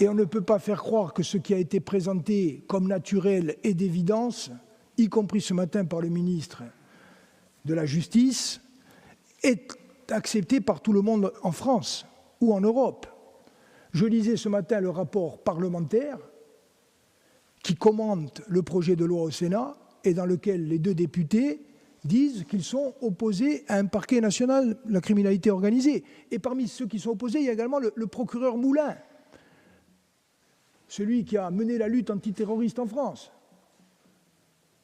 Et on ne peut pas faire croire que ce qui a été présenté comme naturel et d'évidence, y compris ce matin par le ministre de la Justice, est accepté par tout le monde en France ou en Europe. Je lisais ce matin le rapport parlementaire qui commente le projet de loi au Sénat et dans lequel les deux députés disent qu'ils sont opposés à un parquet national de la criminalité organisée. Et parmi ceux qui sont opposés, il y a également le procureur Moulin, celui qui a mené la lutte antiterroriste en France,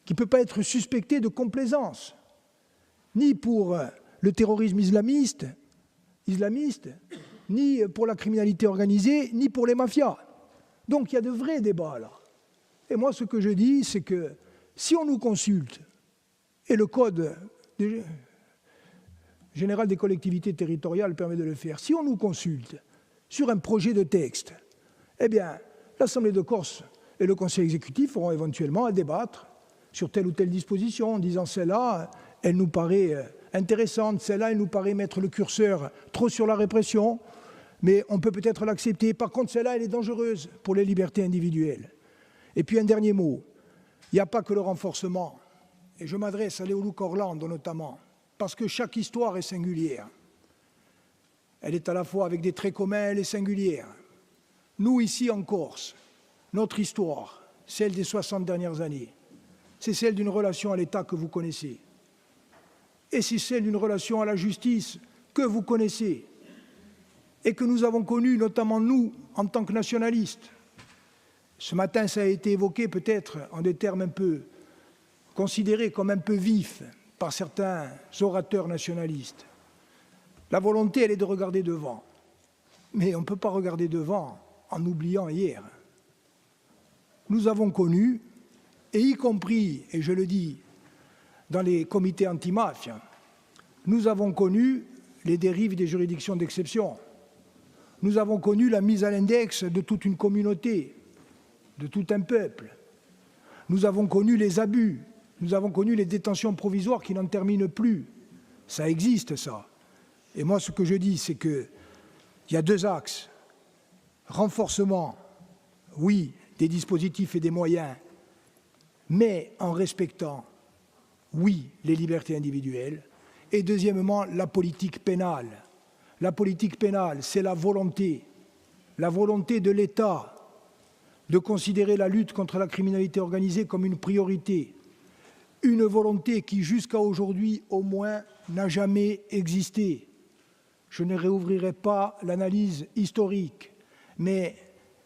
qui ne peut pas être suspecté de complaisance, ni pour le terrorisme islamiste, ni pour la criminalité organisée, ni pour les mafias. Donc il y a de vrais débats là. Et moi, ce que je dis, c'est que si on nous consulte, et le Code général des collectivités territoriales permet de le faire, si on nous consulte sur un projet de texte, eh bien, l'Assemblée de Corse et le Conseil exécutif auront éventuellement à débattre sur telle ou telle disposition, en disant celle-là, elle nous paraît intéressante, celle-là, elle nous paraît mettre le curseur trop sur la répression, mais on peut peut-être l'accepter. Par contre, celle-là, elle est dangereuse pour les libertés individuelles. Et puis un dernier mot, il n'y a pas que le renforcement, et je m'adresse à Léo-Luc Orlando notamment, parce que chaque histoire est singulière. Elle est à la fois avec des traits communs, elle est singulière. Nous, ici en Corse, notre histoire, celle des 60 dernières années, c'est celle d'une relation à l'État que vous connaissez. Et c'est celle d'une relation à la justice que vous connaissez et que nous avons connue, notamment nous, en tant que nationalistes. Ce matin, ça a été évoqué peut-être en des termes un peu considérés comme un peu vifs par certains orateurs nationalistes. La volonté, elle est de regarder devant. Mais on ne peut pas regarder devant en oubliant hier. Nous avons connu, et y compris, et je le dis, dans les comités anti-mafia, nous avons connu les dérives des juridictions d'exception. Nous avons connu la mise à l'index de toute une communauté, de tout un peuple. Nous avons connu les abus, nous avons connu les détentions provisoires qui n'en terminent plus. Ça existe, ça. Et moi, ce que je dis, c'est qu'il y a deux axes. Renforcement, oui, des dispositifs et des moyens, mais en respectant, oui, les libertés individuelles. Et deuxièmement, la politique pénale. La politique pénale, c'est la volonté de l'État de considérer la lutte contre la criminalité organisée comme une priorité. Une volonté qui, jusqu'à aujourd'hui, au moins, n'a jamais existé. Je ne réouvrirai pas l'analyse historique, mais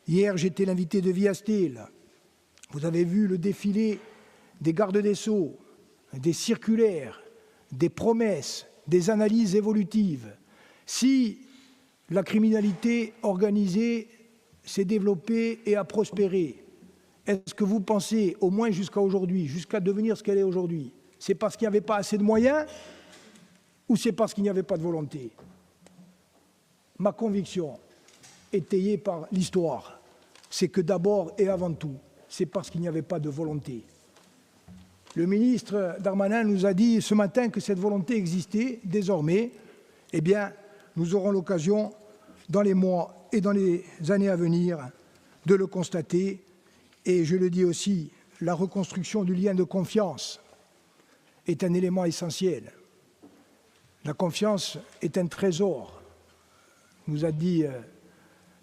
hier, j'étais l'invité de Viastel. Vous avez vu le défilé des gardes des Sceaux, des circulaires, des promesses, des analyses évolutives. Si la criminalité organisée s'est développée et a prospéré, est-ce que vous pensez, au moins jusqu'à aujourd'hui, jusqu'à devenir ce qu'elle est aujourd'hui, c'est parce qu'il n'y avait pas assez de moyens ou c'est parce qu'il n'y avait pas de volonté? Ma conviction, étayée par l'histoire, c'est que d'abord et avant tout, c'est parce qu'il n'y avait pas de volonté. Le ministre Darmanin nous a dit ce matin que cette volonté existait désormais. Eh bien, nous aurons l'occasion, dans les mois et dans les années à venir, de le constater. Et je le dis aussi, la reconstruction du lien de confiance est un élément essentiel. La confiance est un trésor, nous a dit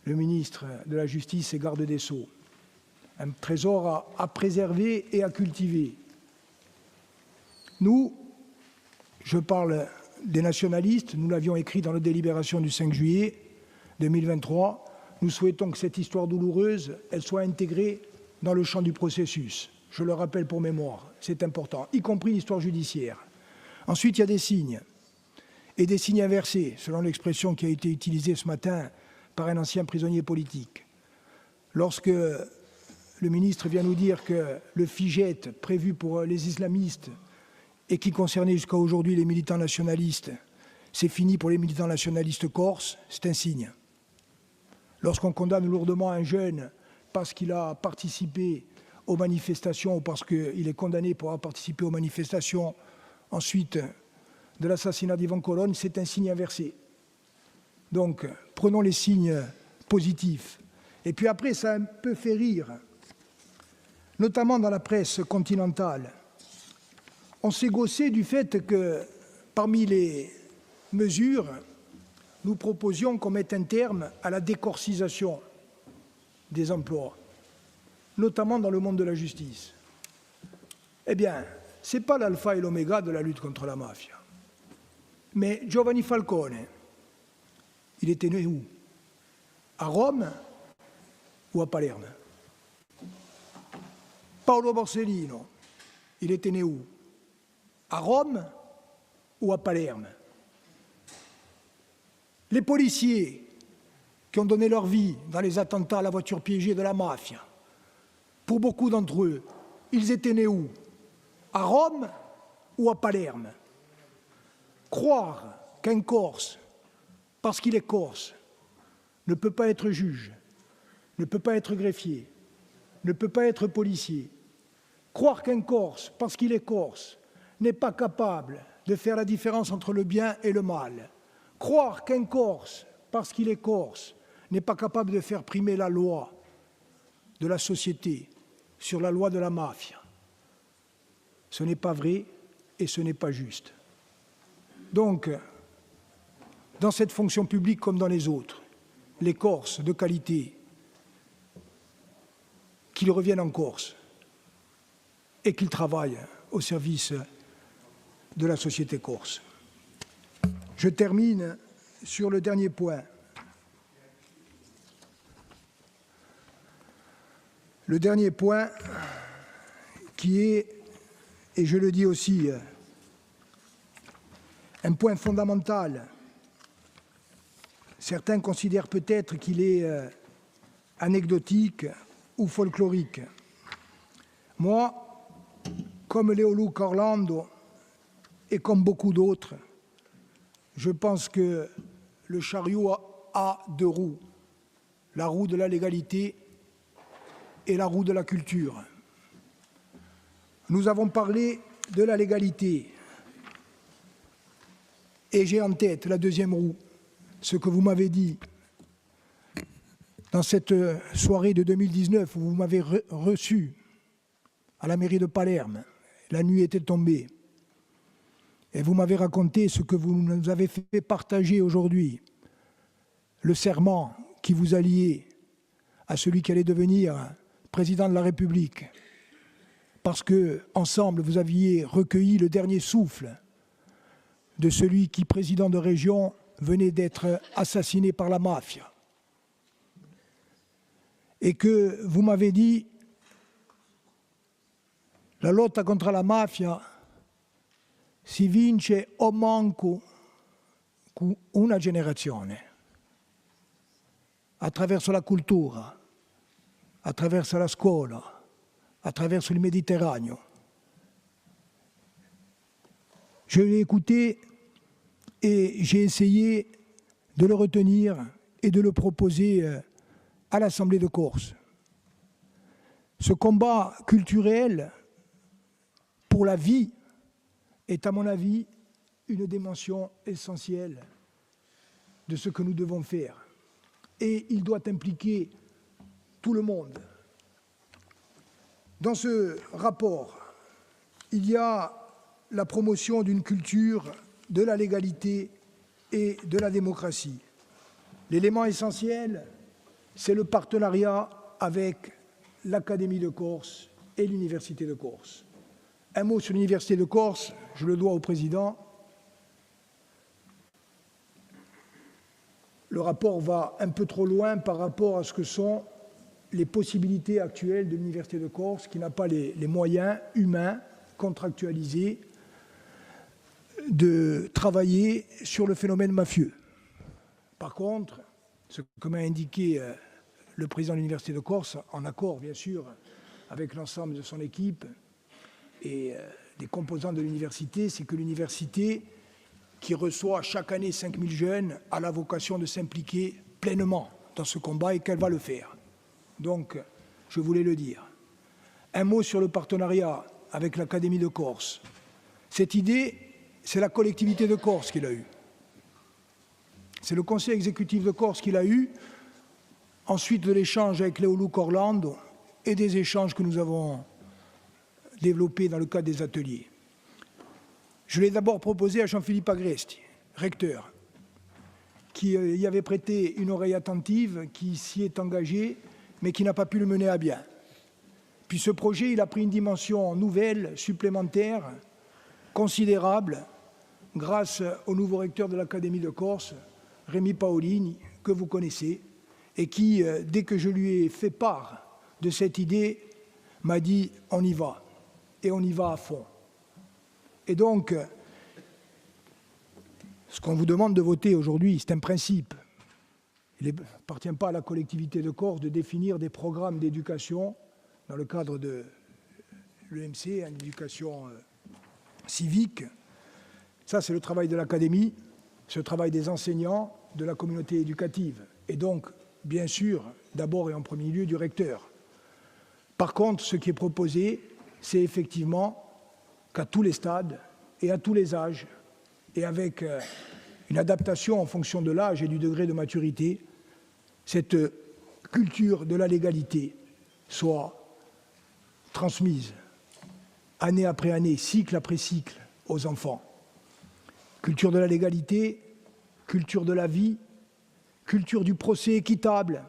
le ministre de la Justice et garde des Sceaux. Un trésor à préserver et à cultiver. Nous, je parle des nationalistes, nous l'avions écrit dans la délibération du 5 juillet, 2023. Nous souhaitons que cette histoire douloureuse, elle soit intégrée dans le champ du processus. Je le rappelle pour mémoire, c'est important, y compris l'histoire judiciaire. Ensuite, il y a des signes, et des signes inversés, selon l'expression qui a été utilisée ce matin par un ancien prisonnier politique. Lorsque le ministre vient nous dire que le FIGET prévu pour les islamistes et qui concernait jusqu'à aujourd'hui les militants nationalistes, c'est fini pour les militants nationalistes corses, c'est un signe. Lorsqu'on condamne lourdement un jeune parce qu'il a participé aux manifestations ou parce qu'il est condamné pour avoir participé aux manifestations ensuite de l'assassinat d'Ivan Colonne, c'est un signe inversé. Donc, prenons les signes positifs. Et puis après, ça a un peu fait rire, notamment dans la presse continentale. On s'est gaussé du fait que, parmi les mesures, nous proposions qu'on mette un terme à la décorcisation des emplois, notamment dans le monde de la justice. Eh bien, ce n'est pas l'alpha et l'oméga de la lutte contre la mafia. Mais Giovanni Falcone, il était né où? À Rome ou à Palerme? Paolo Borsellino, il était né où? À Rome ou à Palerme? Les policiers qui ont donné leur vie dans les attentats à la voiture piégée de la mafia, pour beaucoup d'entre eux, ils étaient nés où? À Rome ou à Palerme? Croire qu'un Corse, parce qu'il est Corse, ne peut pas être juge, ne peut pas être greffier, ne peut pas être policier, croire qu'un Corse, parce qu'il est Corse, n'est pas capable de faire la différence entre le bien et le mal, croire qu'un Corse, parce qu'il est Corse, n'est pas capable de faire primer la loi de la société sur la loi de la mafia, ce n'est pas vrai et ce n'est pas juste. Donc, dans cette fonction publique comme dans les autres, les Corses de qualité, qu'ils reviennent en Corse et qu'ils travaillent au service de la société corse. Je termine sur le dernier point. Le dernier point qui est, et je le dis aussi, un point fondamental. Certains considèrent peut-être qu'il est anecdotique ou folklorique. Moi, comme Leoluca Orlando et comme beaucoup d'autres, je pense que le chariot a deux roues, la roue de la légalité et la roue de la culture. Nous avons parlé de la légalité et j'ai en tête la deuxième roue, ce que vous m'avez dit dans cette soirée de 2019 où vous m'avez reçu à la mairie de Palerme. La nuit était tombée et vous m'avez raconté ce que vous nous avez fait partager aujourd'hui, le serment qui vous alliait à celui qui allait devenir président de la République, parce que ensemble vous aviez recueilli le dernier souffle de celui qui, président de région, venait d'être assassiné par la mafia. Et que vous m'avez dit, la lotta contro la mafia si vince o manco con una generazione, attraverso la cultura, attraverso la scuola, attraverso il Méditerraneo. Je l'ai écouté et j'ai essayé de le retenir et de le proposer à l'Assemblée de Corse. Ce combat culturel pour la vie est, à mon avis, une dimension essentielle de ce que nous devons faire. Et il doit impliquer tout le monde. Dans ce rapport, il y a la promotion d'une culture de la légalité et de la démocratie. L'élément essentiel, c'est le partenariat avec l'Académie de Corse et l'Université de Corse. Un mot sur l'Université de Corse, je le dois au Président. le rapport va un peu trop loin par rapport à ce que sont les possibilités actuelles de l'Université de Corse, qui n'a pas les moyens humains contractualisés de travailler sur le phénomène mafieux. Par contre, ce que m'a indiqué le président de l'Université de Corse, en accord bien sûr avec l'ensemble de son équipe et des composants de l'université, c'est que l'université, qui reçoit chaque année 5000 jeunes, a la vocation de s'impliquer pleinement dans ce combat et qu'elle va le faire. Donc, je voulais le dire. Un mot sur le partenariat avec l'Académie de Corse. Cette idée, c'est la collectivité de Corse qui l'a eue. C'est le conseil exécutif de Corse qui l'a eue, ensuite de l'échange avec Léo Luc Orlando et des échanges que nous avons développés dans le cadre des ateliers. Je l'ai d'abord proposé à Jean-Philippe Agresti, recteur, qui y avait prêté une oreille attentive, qui s'y est engagé, mais qui n'a pas pu le mener à bien. Puis ce projet, il a pris une dimension nouvelle, supplémentaire, considérable, grâce au nouveau recteur de l'Académie de Corse, Rémi Paolini, que vous connaissez, et qui, dès que je lui ai fait part de cette idée, m'a dit « on y va », et on y va à fond. Et donc, ce qu'on vous demande de voter aujourd'hui, c'est un principe. Il n'appartient pas à la collectivité de Corse de définir des programmes d'éducation dans le cadre de l'EMC, en éducation civique. Ça, c'est le travail de l'académie, c'est le travail des enseignants, de la communauté éducative. Et donc, bien sûr, d'abord et en premier lieu, du recteur. Par contre, ce qui est proposé, c'est effectivement qu'à tous les stades et à tous les âges, et avec une adaptation en fonction de l'âge et du degré de maturité, cette culture de la légalité soit transmise année après année, cycle après cycle, aux enfants. Culture de la légalité, culture de la vie, culture du procès équitable,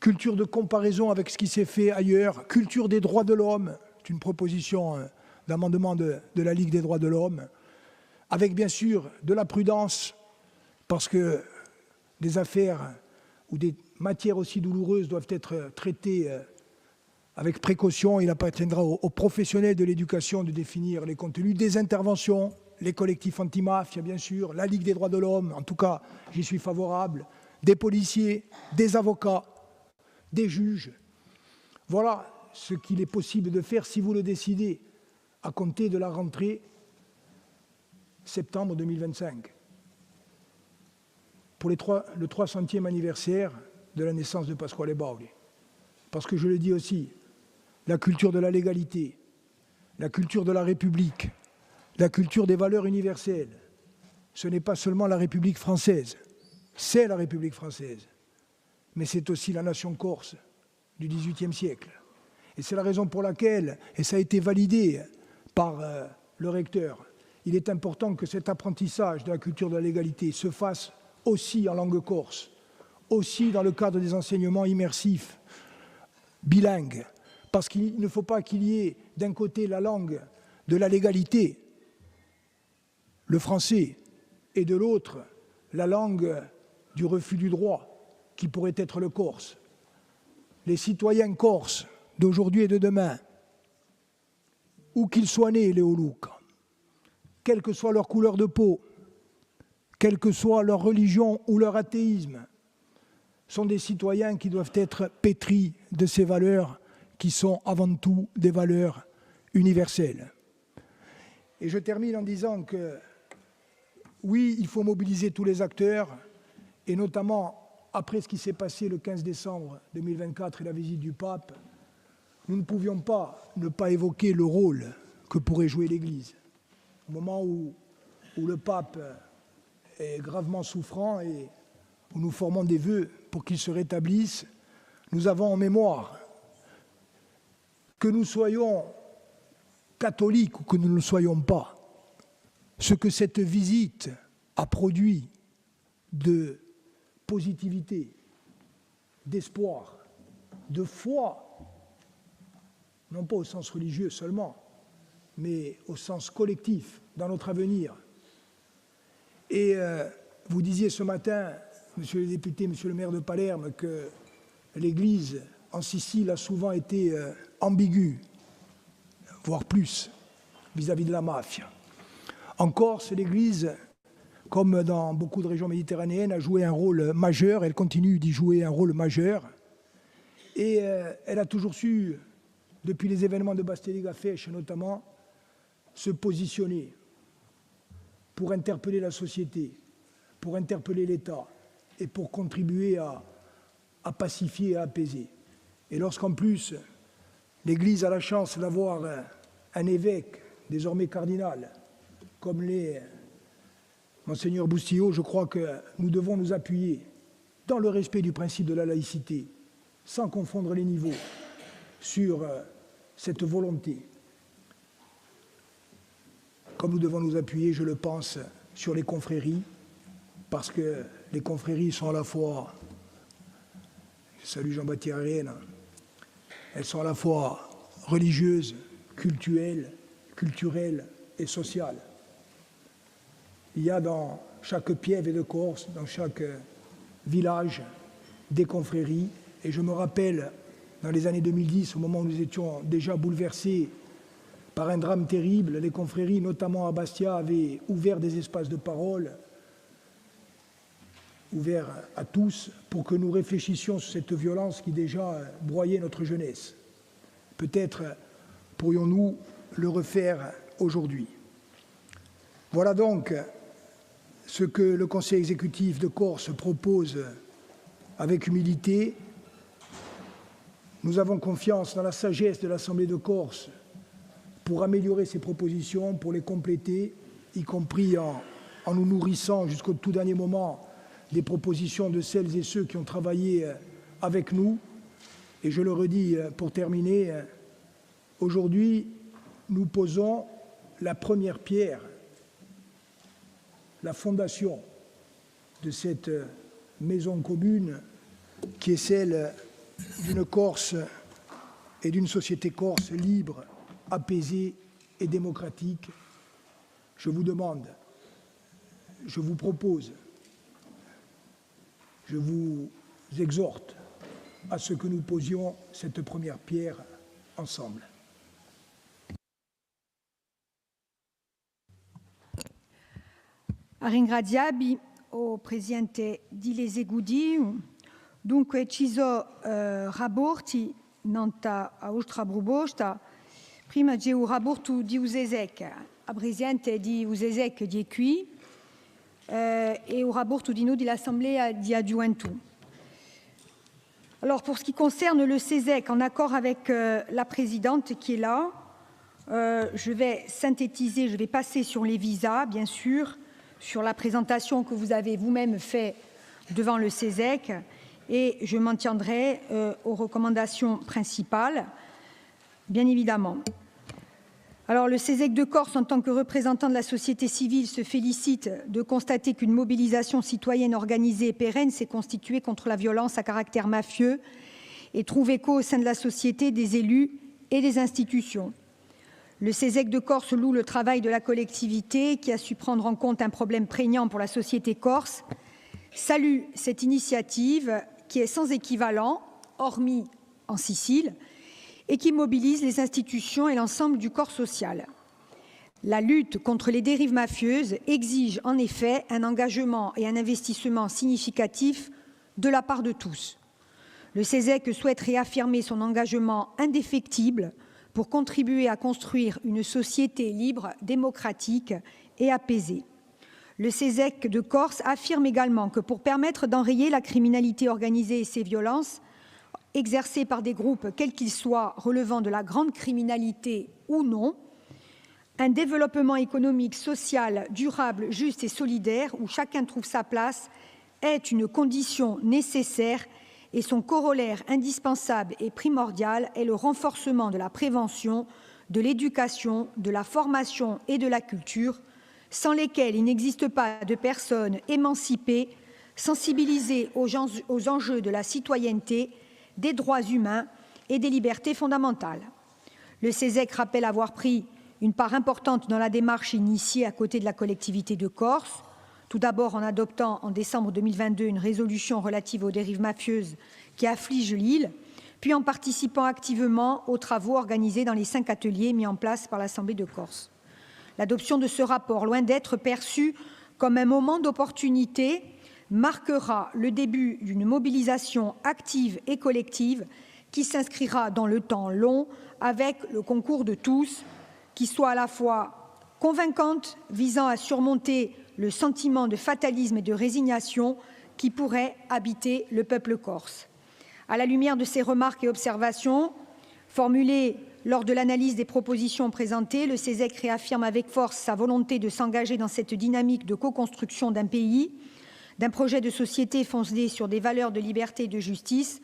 culture de comparaison avec ce qui s'est fait ailleurs, culture des droits de l'homme, c'est une proposition d'amendement de la Ligue des droits de l'homme, avec bien sûr de la prudence, parce que des affaires ou des matières aussi douloureuses doivent être traitées avec précaution. Il appartiendra aux professionnels de l'éducation de définir les contenus, des interventions, les collectifs anti-mafia bien sûr, la Ligue des droits de l'homme, en tout cas j'y suis favorable, des policiers, des avocats, des juges. Voilà ce qu'il est possible de faire si vous le décidez à compter de la rentrée septembre 2025. Pour le 300e anniversaire de la naissance de Pasquale Bauli. Parce que je le dis aussi, la culture de la légalité, la culture de la République, la culture des valeurs universelles, ce n'est pas seulement la République française, c'est la République française, mais c'est aussi la nation corse du XVIIIe siècle. Et c'est la raison pour laquelle, et ça a été validé par le recteur, il est important que cet apprentissage de la culture de la légalité se fasse aussi en langue corse, aussi dans le cadre des enseignements immersifs, bilingues, parce qu'il ne faut pas qu'il y ait d'un côté la langue de la légalité, le français, et de l'autre la langue du refus du droit, qui pourrait être le corse. Les citoyens corses d'aujourd'hui et de demain, où qu'ils soient nés, Léo Luc, quelle que soit leur couleur de peau, quelle que soit leur religion ou leur athéisme, sont des citoyens qui doivent être pétris de ces valeurs qui sont avant tout des valeurs universelles. Et je termine en disant que oui, il faut mobiliser tous les acteurs, et notamment après ce qui s'est passé le 15 décembre 2024 et la visite du pape, nous ne pouvions pas ne pas évoquer le rôle que pourrait jouer l'Église. Au moment où le pape est gravement souffrant et où nous formons des vœux pour qu'il se rétablisse, nous avons en mémoire que nous soyons catholiques ou que nous ne le soyons pas, ce que cette visite a produit de positivité, d'espoir, de foi, non pas au sens religieux seulement, mais au sens collectif dans notre avenir. Et vous disiez ce matin monsieur le député, monsieur le maire de Palerme, que l'Église en Sicile a souvent été ambiguë, voire plus, vis-à-vis de la mafia. En Corse, l'Église, comme dans beaucoup de régions méditerranéennes, a joué un rôle majeur, elle continue d'y jouer un rôle majeur, et elle a toujours su, depuis les événements de Basteligafèche notamment, se positionner pour interpeller la société, pour interpeller l'État et pour contribuer à pacifier et à apaiser. Et lorsqu'en plus l'Église a la chance d'avoir un évêque, désormais cardinal, comme l'est Monseigneur Boustillot, je crois que nous devons nous appuyer dans le respect du principe de la laïcité, sans confondre les niveaux, sur cette volonté. Comme nous devons nous appuyer, je le pense, sur les confréries, parce que les confréries sont à la fois, je salue Jean-Baptiste Arienne, elles sont à la fois religieuses, cultuelles et sociales. Il y a dans chaque piève de Corse, dans chaque village, des confréries. Et je me rappelle, dans les années 2010, au moment où nous étions déjà bouleversés par un drame terrible, les confréries, notamment à Bastia, avaient ouvert des espaces de parole, ouverts à tous, pour que nous réfléchissions sur cette violence qui déjà broyait notre jeunesse. Peut-être pourrions-nous le refaire aujourd'hui. Voilà donc ce que le Conseil exécutif de Corse propose avec humilité. Nous avons confiance dans la sagesse de l'Assemblée de Corse pour améliorer ces propositions, pour les compléter, y compris en nous nourrissant jusqu'au tout dernier moment des propositions de celles et ceux qui ont travaillé avec nous. Et je le redis pour terminer, aujourd'hui, nous posons la première pierre, la fondation de cette maison commune qui est celle d'une Corse et d'une société corse libre, apaisée et démocratique. Je vous demande, je vous propose, je vous exhorte à ce que nous posions cette première pierre ensemble. A ringraziarvi, o Presidente di Lesegudi, dunque ci sono rapporti nanta a Ostra Brubosta, prima c'è un rapporto di Usesec, a Presidente di Usesec di qui, et un rapporto di nous de l'Assemblée di Adjuentu. Alors pour ce qui concerne le CESEC, en accord avec la Présidente qui est là, je vais synthétiser, je vais passer sur les visas, bien sûr, sur la présentation que vous avez vous-même faite devant le CESEC, et je m'en tiendrai aux recommandations principales, bien évidemment. Alors, le CESEC de Corse, en tant que représentant de la société civile, se félicite de constater qu'une mobilisation citoyenne organisée et pérenne s'est constituée contre la violence à caractère mafieux et trouve écho au sein de la société, des élus et des institutions. Le CESEC de Corse loue le travail de la collectivité qui a su prendre en compte un problème prégnant pour la société corse, salue cette initiative qui est sans équivalent, hormis en Sicile, et qui mobilise les institutions et l'ensemble du corps social. La lutte contre les dérives mafieuses exige en effet un engagement et un investissement significatifs de la part de tous. Le CESEC souhaite réaffirmer son engagement indéfectible pour contribuer à construire une société libre, démocratique et apaisée. Le CESEC de Corse affirme également que pour permettre d'enrayer la criminalité organisée et ses violences, exercées par des groupes, quels qu'ils soient, relevant de la grande criminalité ou non, un développement économique, social, durable, juste et solidaire, où chacun trouve sa place, est une condition nécessaire et son corollaire indispensable et primordial est le renforcement de la prévention, de l'éducation, de la formation et de la culture, sans lesquelles il n'existe pas de personnes émancipées, sensibilisées aux enjeux de la citoyenneté, des droits humains et des libertés fondamentales. Le CESEC rappelle avoir pris une part importante dans la démarche initiée à côté de la collectivité de Corse, Tout d'abord en adoptant en décembre 2022 une résolution relative aux dérives mafieuses qui affligent l'île, puis en participant activement aux travaux organisés dans les 5 ateliers mis en place par l'Assemblée de Corse. L'adoption de ce rapport, loin d'être perçue comme un moment d'opportunité, marquera le début d'une mobilisation active et collective qui s'inscrira dans le temps long avec le concours de tous, qui soit à la fois convaincante, visant à surmonter le sentiment de fatalisme et de résignation qui pourrait habiter le peuple corse. À la lumière de ces remarques et observations formulées lors de l'analyse des propositions présentées, le CESEC réaffirme avec force sa volonté de s'engager dans cette dynamique de co-construction d'un pays, d'un projet de société fondé sur des valeurs de liberté et de justice,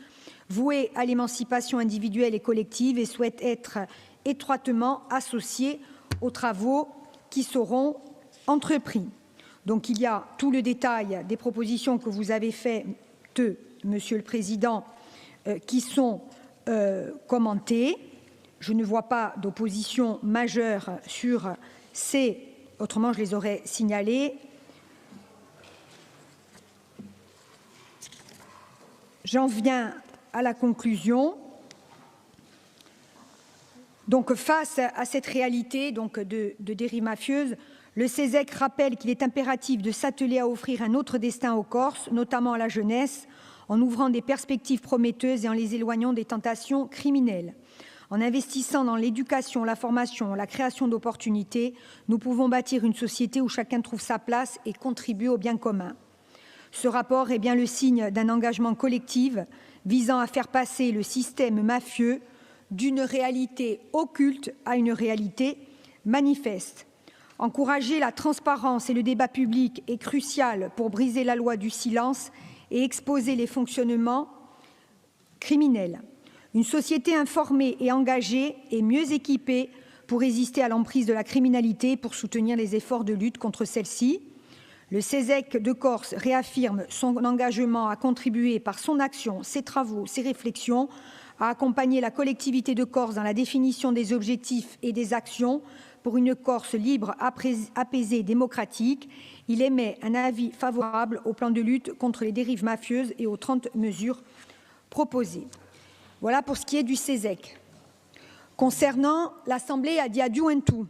voué à l'émancipation individuelle et collective, et souhaite être étroitement associé aux travaux qui seront entrepris. Donc il y a tout le détail des propositions que vous avez faites, Monsieur le Président, qui sont commentées. Je ne vois pas d'opposition majeure sur ces, autrement je les aurais signalées. J'en viens à la conclusion. Donc, face à cette réalité de dérive mafieuse, le CESEC rappelle qu'il est impératif de s'atteler à offrir un autre destin aux Corses, notamment à la jeunesse, en ouvrant des perspectives prometteuses et en les éloignant des tentations criminelles. En investissant dans l'éducation, la formation, la création d'opportunités, nous pouvons bâtir une société où chacun trouve sa place et contribue au bien commun. Ce rapport est bien le signe d'un engagement collectif visant à faire passer le système mafieux d'une réalité occulte à une réalité manifeste. Encourager la transparence et le débat public est crucial pour briser la loi du silence et exposer les fonctionnements criminels. Une société informée et engagée est mieux équipée pour résister à l'emprise de la criminalité et pour soutenir les efforts de lutte contre celle-ci. Le CESEC de Corse réaffirme son engagement à contribuer par son action, ses travaux, ses réflexions, à accompagner la collectivité de Corse dans la définition des objectifs et des actions pour une Corse libre, apaisée, démocratique. Il émet un avis favorable au plan de lutte contre les dérives mafieuses et aux 30 mesures proposées. Voilà pour ce qui est du CESEC. Concernant l'Assemblée Adiaduentu,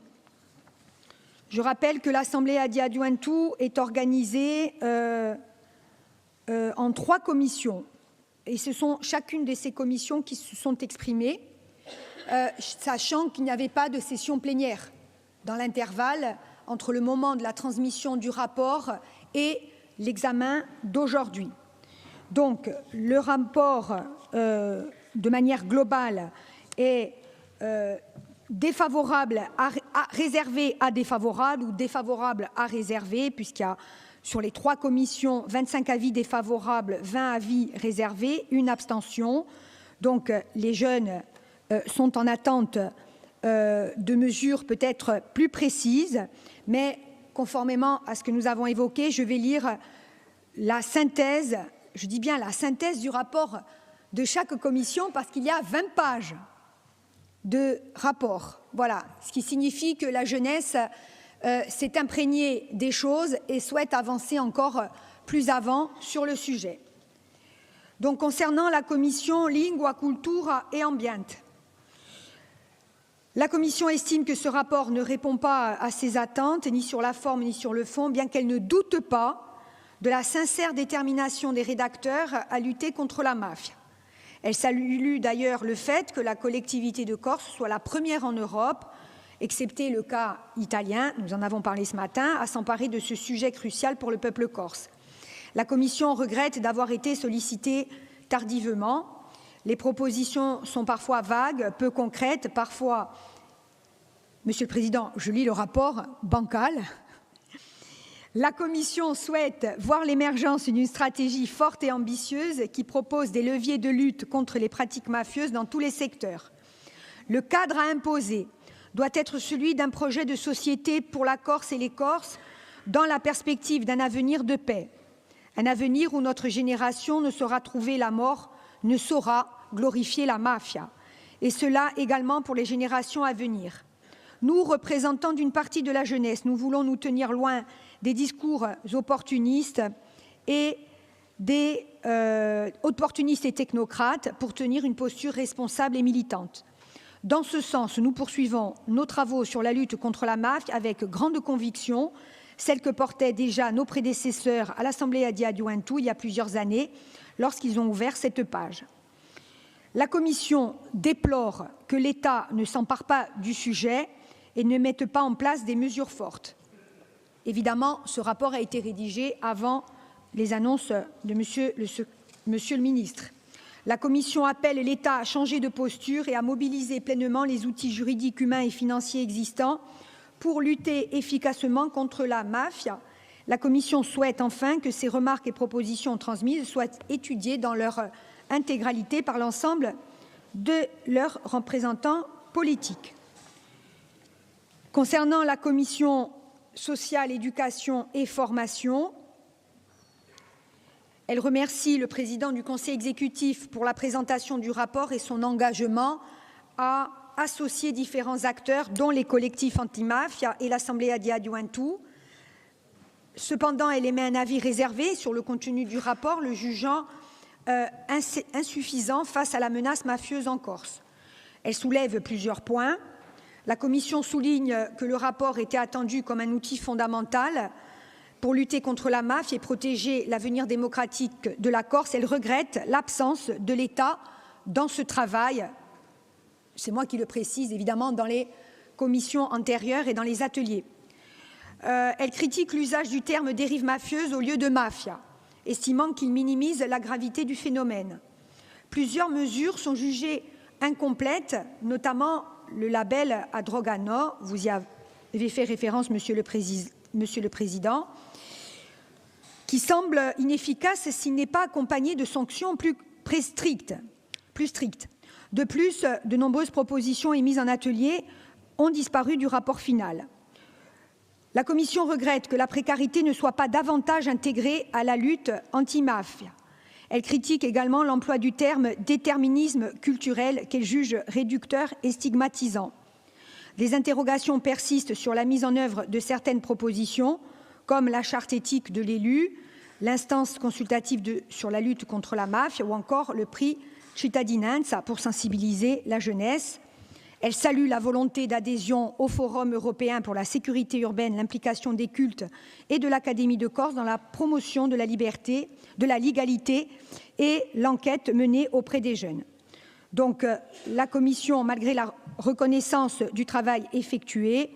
je rappelle que l'Assemblée Adiaduentu est organisée en 3 commissions. Et ce sont chacune de ces commissions qui se sont exprimées, sachant qu'il n'y avait pas de session plénière dans l'intervalle entre le moment de la transmission du rapport et l'examen d'aujourd'hui. Donc, le rapport, de manière globale, est défavorable à réservé à défavorable ou défavorable à réservé, puisqu'il y a sur les 3 commissions 25 avis défavorables, 20 avis réservés, 1 abstention. Donc les jeunes sont en attente de mesures peut-être plus précises, mais conformément à ce que nous avons évoqué, je vais lire la synthèse, je dis bien la synthèse du rapport de chaque commission, parce qu'il y a 20 pages de rapport. Voilà, ce qui signifie que la jeunesse s'est imprégnée des choses et souhaite avancer encore plus avant sur le sujet. Donc, concernant la commission Lingua, Cultura et Ambiente, la commission estime que ce rapport ne répond pas à ses attentes, ni sur la forme ni sur le fond, bien qu'elle ne doute pas de la sincère détermination des rédacteurs à lutter contre la mafia. Elle salue d'ailleurs le fait que la collectivité de Corse soit la première en Europe, excepté le cas italien, nous en avons parlé ce matin, à s'emparer de ce sujet crucial pour le peuple corse. La Commission regrette d'avoir été sollicitée tardivement. Les propositions sont parfois vagues, peu concrètes, parfois, Monsieur le Président, je lis le rapport, bancal. La Commission souhaite voir l'émergence d'une stratégie forte et ambitieuse qui propose des leviers de lutte contre les pratiques mafieuses dans tous les secteurs. Le cadre à imposer doit être celui d'un projet de société pour la Corse et les Corses dans la perspective d'un avenir de paix. Un avenir où notre génération ne saura trouver la mort, ne saura glorifier la mafia. Et cela également pour les générations à venir. Nous, représentants d'une partie de la jeunesse, nous voulons nous tenir loin des discours opportunistes et opportunistes et technocrates pour tenir une posture responsable et militante. Dans ce sens, nous poursuivons nos travaux sur la lutte contre la mafia avec grande conviction, celle que portaient déjà nos prédécesseurs à l'Assemblée Adiaduantu il y a plusieurs années, lorsqu'ils ont ouvert cette page. La Commission déplore que l'État ne s'empare pas du sujet et ne mette pas en place des mesures fortes. Évidemment, ce rapport a été rédigé avant les annonces de Monsieur le ministre. La Commission appelle l'État à changer de posture et à mobiliser pleinement les outils juridiques, humains et financiers existants pour lutter efficacement contre la mafia. La Commission souhaite enfin que ces remarques et propositions transmises soient étudiées dans leur intégralité par l'ensemble de leurs représentants politiques. Concernant la Commission sociale, éducation et formation, elle remercie le président du Conseil exécutif pour la présentation du rapport et son engagement à associer différents acteurs, dont les collectifs anti-mafia et l'Assemblée Adiaduantu. Cependant, elle émet un avis réservé sur le contenu du rapport, le jugeant insuffisant face à la menace mafieuse en Corse. Elle soulève plusieurs points. La Commission souligne que le rapport était attendu comme un outil fondamental pour lutter contre la mafia et protéger l'avenir démocratique de la Corse. Elle regrette l'absence de l'État dans ce travail. C'est moi qui le précise, évidemment, dans les commissions antérieures et dans les ateliers. Elle critique l'usage du terme dérive mafieuse au lieu de mafia, estimant qu'il minimise la gravité du phénomène. Plusieurs mesures sont jugées incomplètes, notamment le label à drogue à no, vous y avez fait référence, Monsieur le Président, qui semble inefficace s'il n'est pas accompagné de sanctions plus strictes. De plus, de nombreuses propositions émises en atelier ont disparu du rapport final. La Commission regrette que la précarité ne soit pas davantage intégrée à la lutte anti-mafia. Elle critique également l'emploi du terme déterminisme culturel qu'elle juge réducteur et stigmatisant. Des interrogations persistent sur la mise en œuvre de certaines propositions, comme la charte éthique de l'élu, l'instance consultative sur la lutte contre la mafia ou encore le prix Cittadinanza pour sensibiliser la jeunesse. Elle salue la volonté d'adhésion au Forum européen pour la sécurité urbaine, l'implication des cultes et de l'Académie de Corse dans la promotion de la liberté, de la légalité et l'enquête menée auprès des jeunes. Donc, la Commission, malgré la reconnaissance du travail effectué,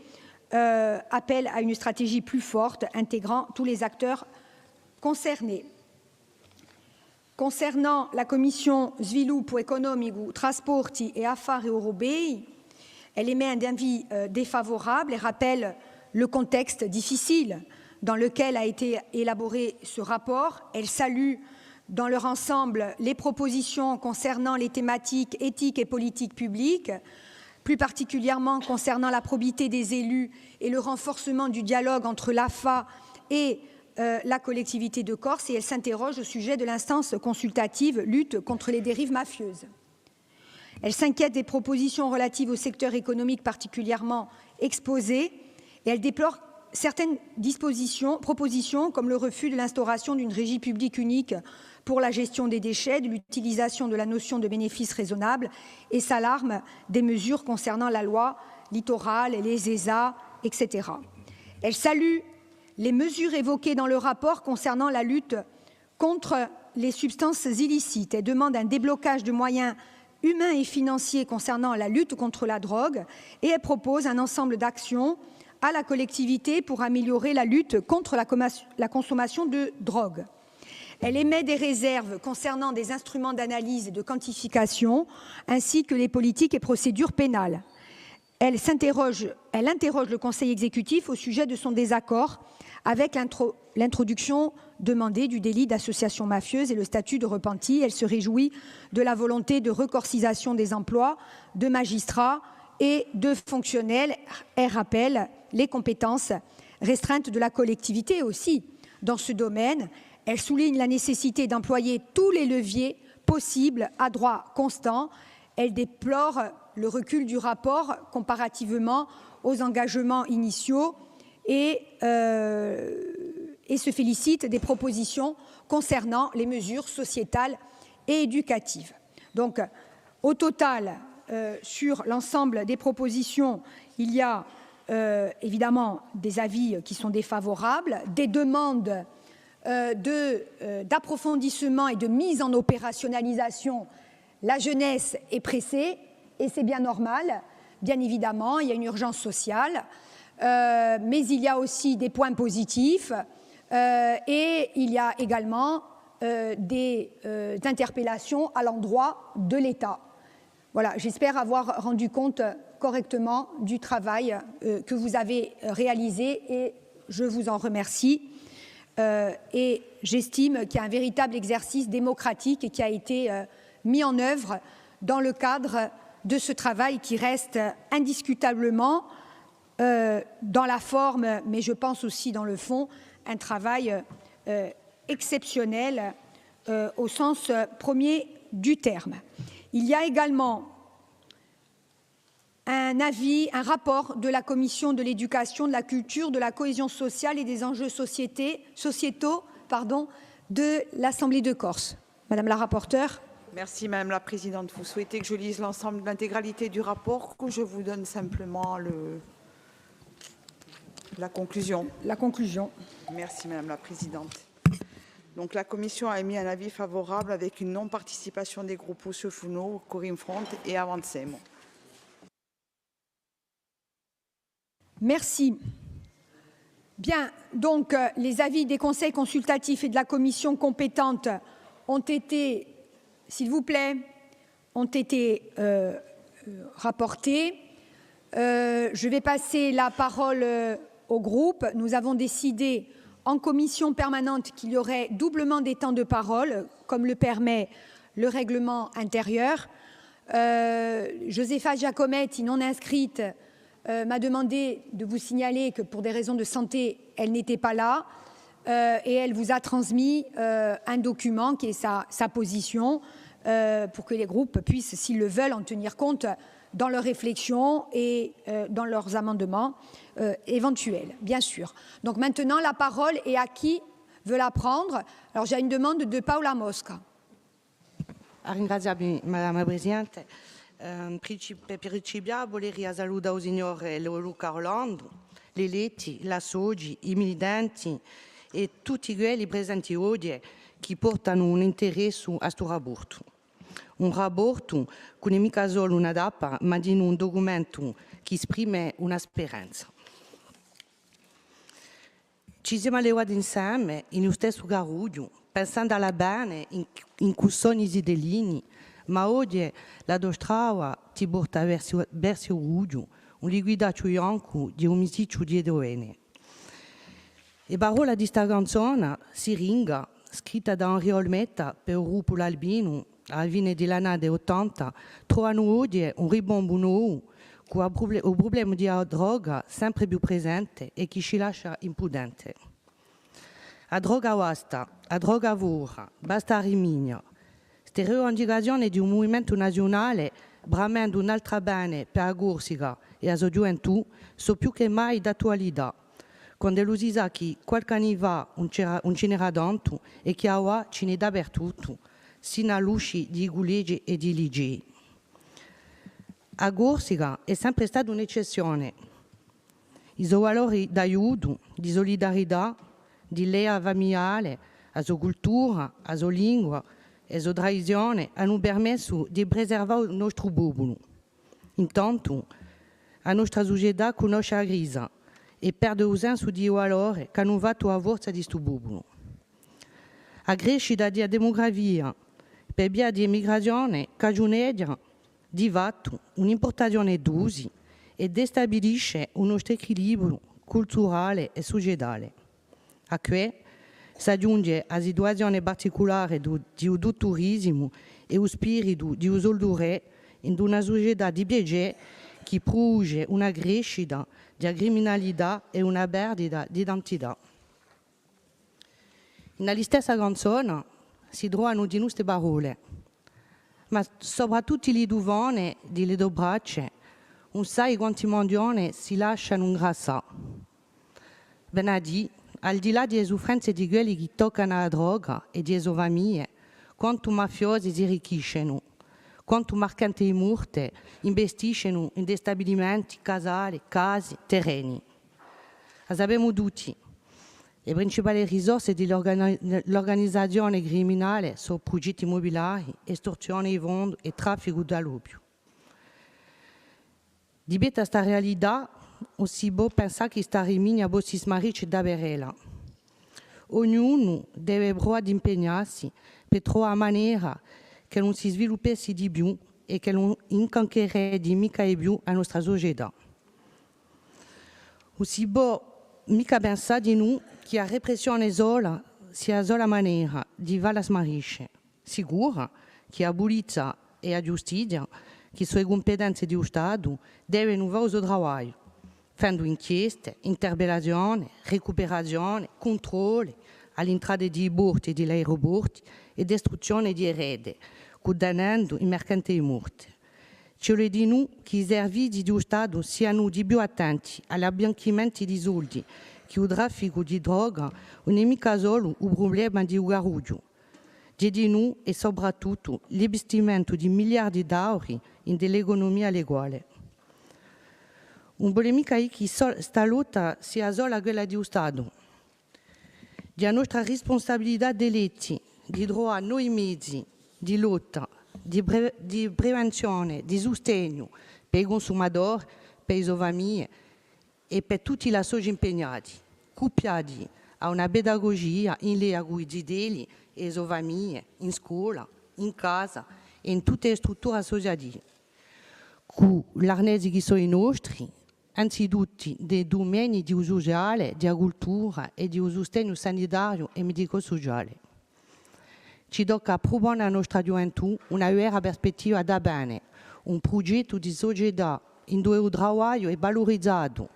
appelle à une stratégie plus forte, intégrant tous les acteurs concernés. Concernant la Commission Sviluppo Economico, Trasporti et Affari Europei, elle émet un avis défavorable et rappelle le contexte difficile dans lequel a été élaboré ce rapport. Elle salue dans leur ensemble les propositions concernant les thématiques éthiques et politiques publiques, plus particulièrement concernant la probité des élus et le renforcement du dialogue entre l'AFA et la collectivité de Corse, et elle s'interroge au sujet de l'instance consultative lutte contre les dérives mafieuses. Elle s'inquiète des propositions relatives au secteur économique particulièrement exposé et elle déplore certaines propositions comme le refus de l'instauration d'une régie publique unique pour la gestion des déchets, de l'utilisation de la notion de bénéfice raisonnable et s'alarme des mesures concernant la loi littorale, les ESA, etc. Elle salue les mesures évoquées dans le rapport concernant la lutte contre les substances illicites et demande un déblocage de moyens humains et financiers concernant la lutte contre la drogue et elle propose un ensemble d'actions à la collectivité pour améliorer la lutte contre la consommation de drogue. Elle émet des réserves concernant des instruments d'analyse et de quantification ainsi que les politiques et procédures pénales. Elle interroge le Conseil exécutif au sujet de son désaccord avec l'introduction demandée du délit d'association mafieuse et le statut de repenti. Elle se réjouit de la volonté de recorcisation des emplois de magistrats et de fonctionnels. Elle rappelle les compétences restreintes de la collectivité aussi dans ce domaine. Elle souligne la nécessité d'employer tous les leviers possibles à droit constant. Elle déplore le recul du rapport comparativement aux engagements initiaux et et se félicite des propositions concernant les mesures sociétales et éducatives. Donc, au total, sur l'ensemble des propositions, il y a évidemment des avis qui sont défavorables, des demandes d'approfondissement et de mise en opérationnalisation. La jeunesse est pressée et c'est bien normal. Bien évidemment, il y a une urgence sociale, mais il y a aussi des points positifs et il y a également des interpellations à l'endroit de l'État. Voilà, j'espère avoir rendu compte correctement du travail que vous avez réalisé et je vous en remercie. Et j'estime qu'il y a un véritable exercice démocratique qui a été mis en œuvre dans le cadre de ce travail qui reste indiscutablement, dans la forme, mais je pense aussi dans le fond, un travail exceptionnel au sens premier du terme. Il y a également un rapport de la Commission de l'éducation, de la culture, de la cohésion sociale et des enjeux sociétaux de l'Assemblée de Corse. Madame la rapporteure. Merci Madame la Présidente. Vous souhaitez que je lise l'ensemble, l'intégralité du rapport ou je vous donne simplement la conclusion? La conclusion. Merci Madame la Présidente. Donc la Commission a émis un avis favorable avec une non-participation des groupes Ousse-Founeau, Corinne Front et Avancemo. Merci. Bien, donc les avis des conseils consultatifs et de la commission compétente ont été, s'il vous plaît, rapportés. Je vais passer la parole au groupe. Nous avons décidé en commission permanente qu'il y aurait doublement des temps de parole, comme le permet le règlement intérieur. Josefa Giacometti, non inscrite, m'a demandé de vous signaler que pour des raisons de santé, elle n'était pas là et elle vous a transmis un document qui est sa position pour que les groupes puissent, s'ils le veulent, en tenir compte dans leurs réflexions et dans leurs amendements éventuels, bien sûr. Donc maintenant, la parole est à qui veut la prendre. Alors j'ai une demande de Paola Mosca. Ringrazio Madame la Presidente. Per principio volevo salutare il signore Luca Orlando, le eletti, la Sogi, i militanti e tutti quelli presenti oggi che portano un interesse a questo rapporto. Un rapporto che non è mica solo una tappa, ma di un documento che esprime una speranza. Ci siamo levati insieme in lo stesso garuglio, pensando alla bene in cui sono i delini, ma oggi la strada ti porta verso il ruggio, un liquidato bianco di omicidio di Edwene. E parola di sta canzone, Siringa, scritta da Henri Olmetta per il gruppo L'Albino, alla fine degli anni 80, trovano oggi un ribombo nuovo con il problema della droga sempre più presente e che ci lascia impudenti. A droga basta, a droga vorra, basta rimigna. Queste rivendicazioni di un movimento nazionale bramando un'altra bene per la Corsica e la sua gioventù sono più che mai d'attualità. Quando lo si sa che qualche anno fa non ce n'era tanto e che ora ce n'è dappertutto, sino alla luce di collegi e di licei. A Corsica è sempre stata un'eccezione. I suoi valori d'aiuto, di solidarietà, di lea familiare, la sua cultura, la sua lingua e la sua tradizione hanno permesso di preservare il nostro popolo. Intanto, la nostra società conosce la crisi e perde il senso di valore che hanno fatto la forza di questo popolo. La crescita della demografia per via di emigrazione cagioneggio di fatto un'importazione d'usi e destabilisce il nostro equilibrio culturale e sociale. A questo si aggiunge la situazione particolare del turismo e lo spirito di usuldure in una società di piacere che produce una crescita della criminalità e una perdita di identità. Nella stessa canzone si trovano di queste parole, ma soprattutto le duvane delle due braccia, non sai quanti mondioni si lasciano ingrassare. Venerdì, al di là delle sofferenze di quelli che toccano la droga e di famiglie, quanto mafiosi si arricchiscono, quanto mercanti morte investiscono in stabilimenti, casali, case, terreni. Lo sappiamo tutti. Le principali risorse dell'organizzazione criminale sono progetti immobiliari, estorsione di fondi e traffico d'alluvio. Di questa realtà, si può pensare che sta rimini a bossi smarrici da berela. Ognuno deve provare ad impegnarsi per trovare maniera che non si sviluppasse di più e che non incancherebbe mica di più la nostra società. Non si può mica pensare di noi che la repressione sola sia la sola maniera di fare la smarrisce. Sicura che la polizia e la giustizia, che sono le competenze dello Stato, devono fare il suo lavoro, facendo inchieste, interpellazioni, recuperazioni, controlli all'entrata dei porti e degli aeroporti e distruzione di erede, condannando i mercanti di morte. Ci vuole di noi che i servizi dello Stato siano di più attenti all'abbianchimento di soldi, che il traffico di droga non è mica solo un problema di Ugaruggio. Di noi e soprattutto l'investimento di miliardi di euro nell'economia legale. Un polemica che sta lotta sia solo quella dello Stato. La nostra responsabilità di eletti di trovare noi mezzi di lotta, di prevenzione, di sostegno per i consumatori, per le famiglie e per tutti i soci impegnati, accoppiati a una pedagogia in linea con i zideli e le famiglie, in scuola, in casa e in tutte le strutture associative, con l'arnesi che sono i nostri, anzitutto dei domeni di uso sociale, di cultura e di sostegno sanitario e medico-sociale. Ci tocca proporre alla nostra gioventù una vera prospettiva da bene, un progetto di società in cui il lavoro è valorizzato,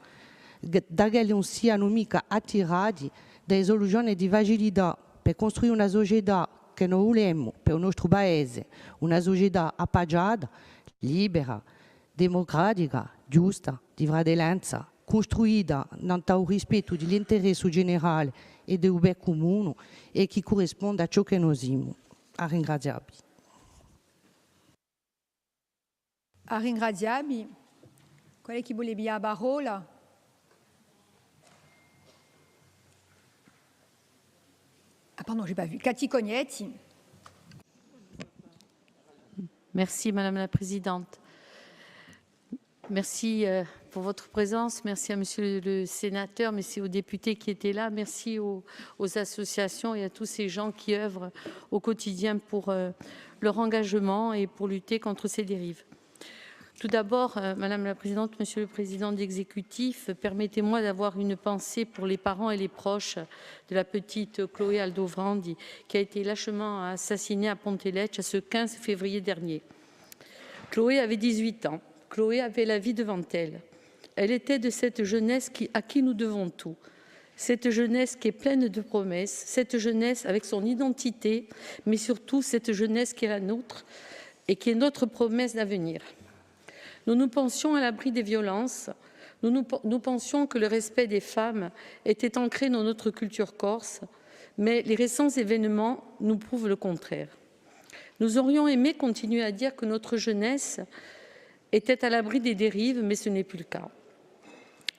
da che non siano mica attirati dalle soluzioni di facilità per costruire una società che noi vogliamo per il nostro paese, una società appaggiata, libera, democratica, giusta, di fratellanza, costruita nel rispetto dell'interesse generale e del bene comune e che corrisponde a ciò che noi siamo. A ringraziarvi. A ringraziarvi. Qual è chi vuole via la parola? Ah pardon, j'ai pas vu. Cathy Cognetti. Merci Madame la Présidente. Merci pour votre présence. Merci à Monsieur le Sénateur, merci aux députés qui étaient là. Merci aux associations et à tous ces gens qui œuvrent au quotidien pour leur engagement et pour lutter contre ces dérives. Tout d'abord, Madame la Présidente, Monsieur le Président de l'exécutif, permettez-moi d'avoir une pensée pour les parents et les proches de la petite Chloé Aldovrandi qui a été lâchement assassinée à Ponteletsch ce 15 février dernier. Chloé avait 18 ans. Chloé avait la vie devant elle. Elle était de cette jeunesse à qui nous devons tout. Cette jeunesse qui est pleine de promesses, cette jeunesse avec son identité, mais surtout cette jeunesse qui est la nôtre et qui est notre promesse d'avenir. Nous nous pensions à l'abri des violences, nous pensions que le respect des femmes était ancré dans notre culture corse, mais les récents événements nous prouvent le contraire. Nous aurions aimé continuer à dire que notre jeunesse était à l'abri des dérives, mais ce n'est plus le cas.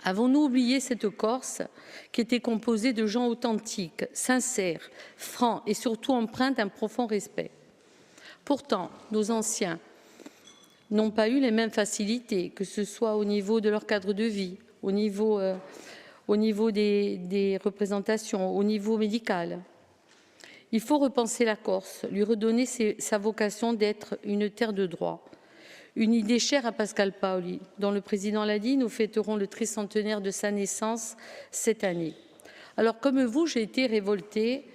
Avons-nous oublié cette Corse qui était composée de gens authentiques, sincères, francs et surtout empreints d'un profond respect? Pourtant, nos anciens n'ont pas eu les mêmes facilités, que ce soit au niveau de leur cadre de vie, au niveau des représentations, au niveau médical. Il faut repenser la Corse, lui redonner sa vocation d'être une terre de droit. Une idée chère à Pascal Paoli, dont le président l'a dit, nous fêterons le tricentenaire de sa naissance cette année. Alors, comme vous, j'ai été révoltée,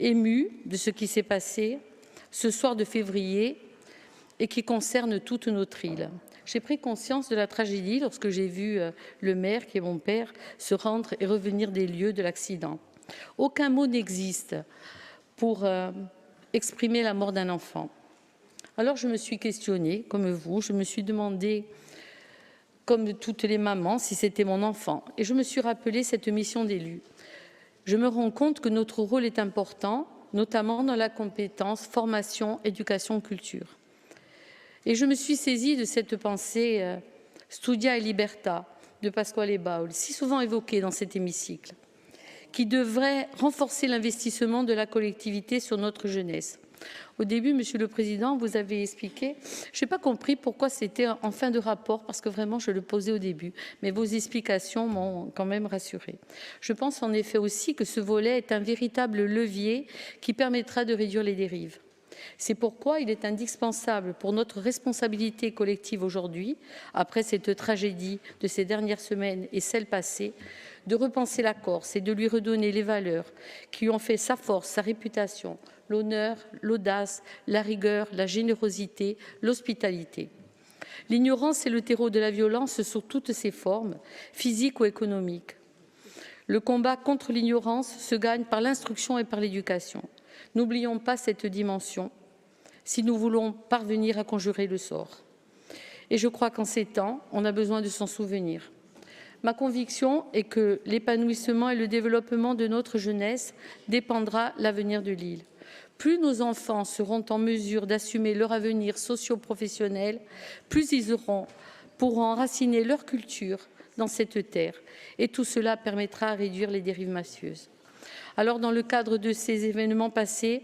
émue de ce qui s'est passé ce soir de février et qui concerne toute notre île. J'ai pris conscience de la tragédie lorsque j'ai vu le maire, qui est mon père, se rendre et revenir des lieux de l'accident. Aucun mot n'existe pour exprimer la mort d'un enfant. Alors je me suis questionnée, comme vous, je me suis demandé, comme toutes les mamans, si c'était mon enfant. Et je me suis rappelé cette mission d'élu. Je me rends compte que notre rôle est important, notamment dans la compétence formation, éducation, culture. Et je me suis saisie de cette pensée Studia et Libertà de Pasquale Baul, si souvent évoquée dans cet hémicycle, qui devrait renforcer l'investissement de la collectivité sur notre jeunesse. Au début, Monsieur le Président, vous avez expliqué, je n'ai pas compris pourquoi c'était en fin de rapport, parce que vraiment je le posais au début, mais vos explications m'ont quand même rassurée. Je pense en effet aussi que ce volet est un véritable levier qui permettra de réduire les dérives. C'est pourquoi il est indispensable pour notre responsabilité collective aujourd'hui, après cette tragédie de ces dernières semaines et celles passées, de repenser la Corse et de lui redonner les valeurs qui ont fait sa force, sa réputation, l'honneur, l'audace, la rigueur, la générosité, l'hospitalité. L'ignorance est le terreau de la violence sous toutes ses formes, physiques ou économiques. Le combat contre l'ignorance se gagne par l'instruction et par l'éducation. N'oublions pas cette dimension si nous voulons parvenir à conjurer le sort. Et je crois qu'en ces temps, on a besoin de s'en souvenir. Ma conviction est que l'épanouissement et le développement de notre jeunesse dépendra de l'avenir de l'île. Plus nos enfants seront en mesure d'assumer leur avenir socio-professionnel, plus ils pourront enraciner leur culture dans cette terre. Et tout cela permettra de réduire les dérives mafieuses. Alors, dans le cadre de ces événements passés,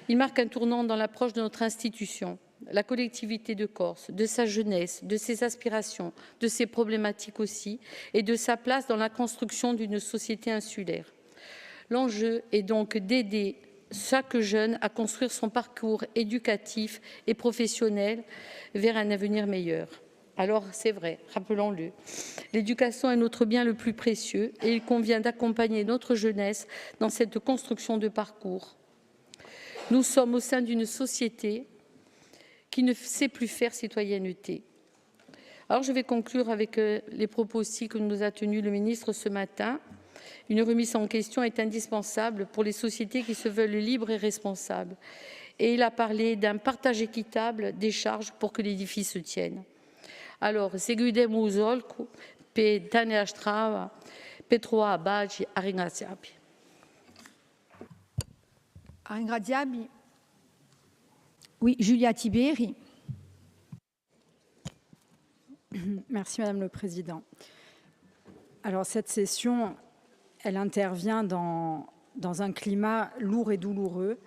il marque un tournant dans l'approche de notre institution, la collectivité de Corse, de sa jeunesse, de ses aspirations, de ses problématiques aussi, et de sa place dans la construction d'une société insulaire. L'enjeu est donc d'aider chaque jeune à construire son parcours éducatif et professionnel vers un avenir meilleur. Alors, c'est vrai, rappelons-le, l'éducation est notre bien le plus précieux et il convient d'accompagner notre jeunesse dans cette construction de parcours. Nous sommes au sein d'une société qui ne sait plus faire citoyenneté. Alors, je vais conclure avec les propos aussi que nous a tenus le ministre ce matin. Une remise en question est indispensable pour les sociétés qui se veulent libres et responsables. Et il a parlé d'un partage équitable des charges pour que l'édifice se tienne. Alors, seguidemo usolku pe tane astrava Petroa Abaji a ringraziabi. A ringraziabi. Oui, Julia Tiberi. Merci Madame le Président. Alors cette session, elle intervient dans un climat lourd et douloureux.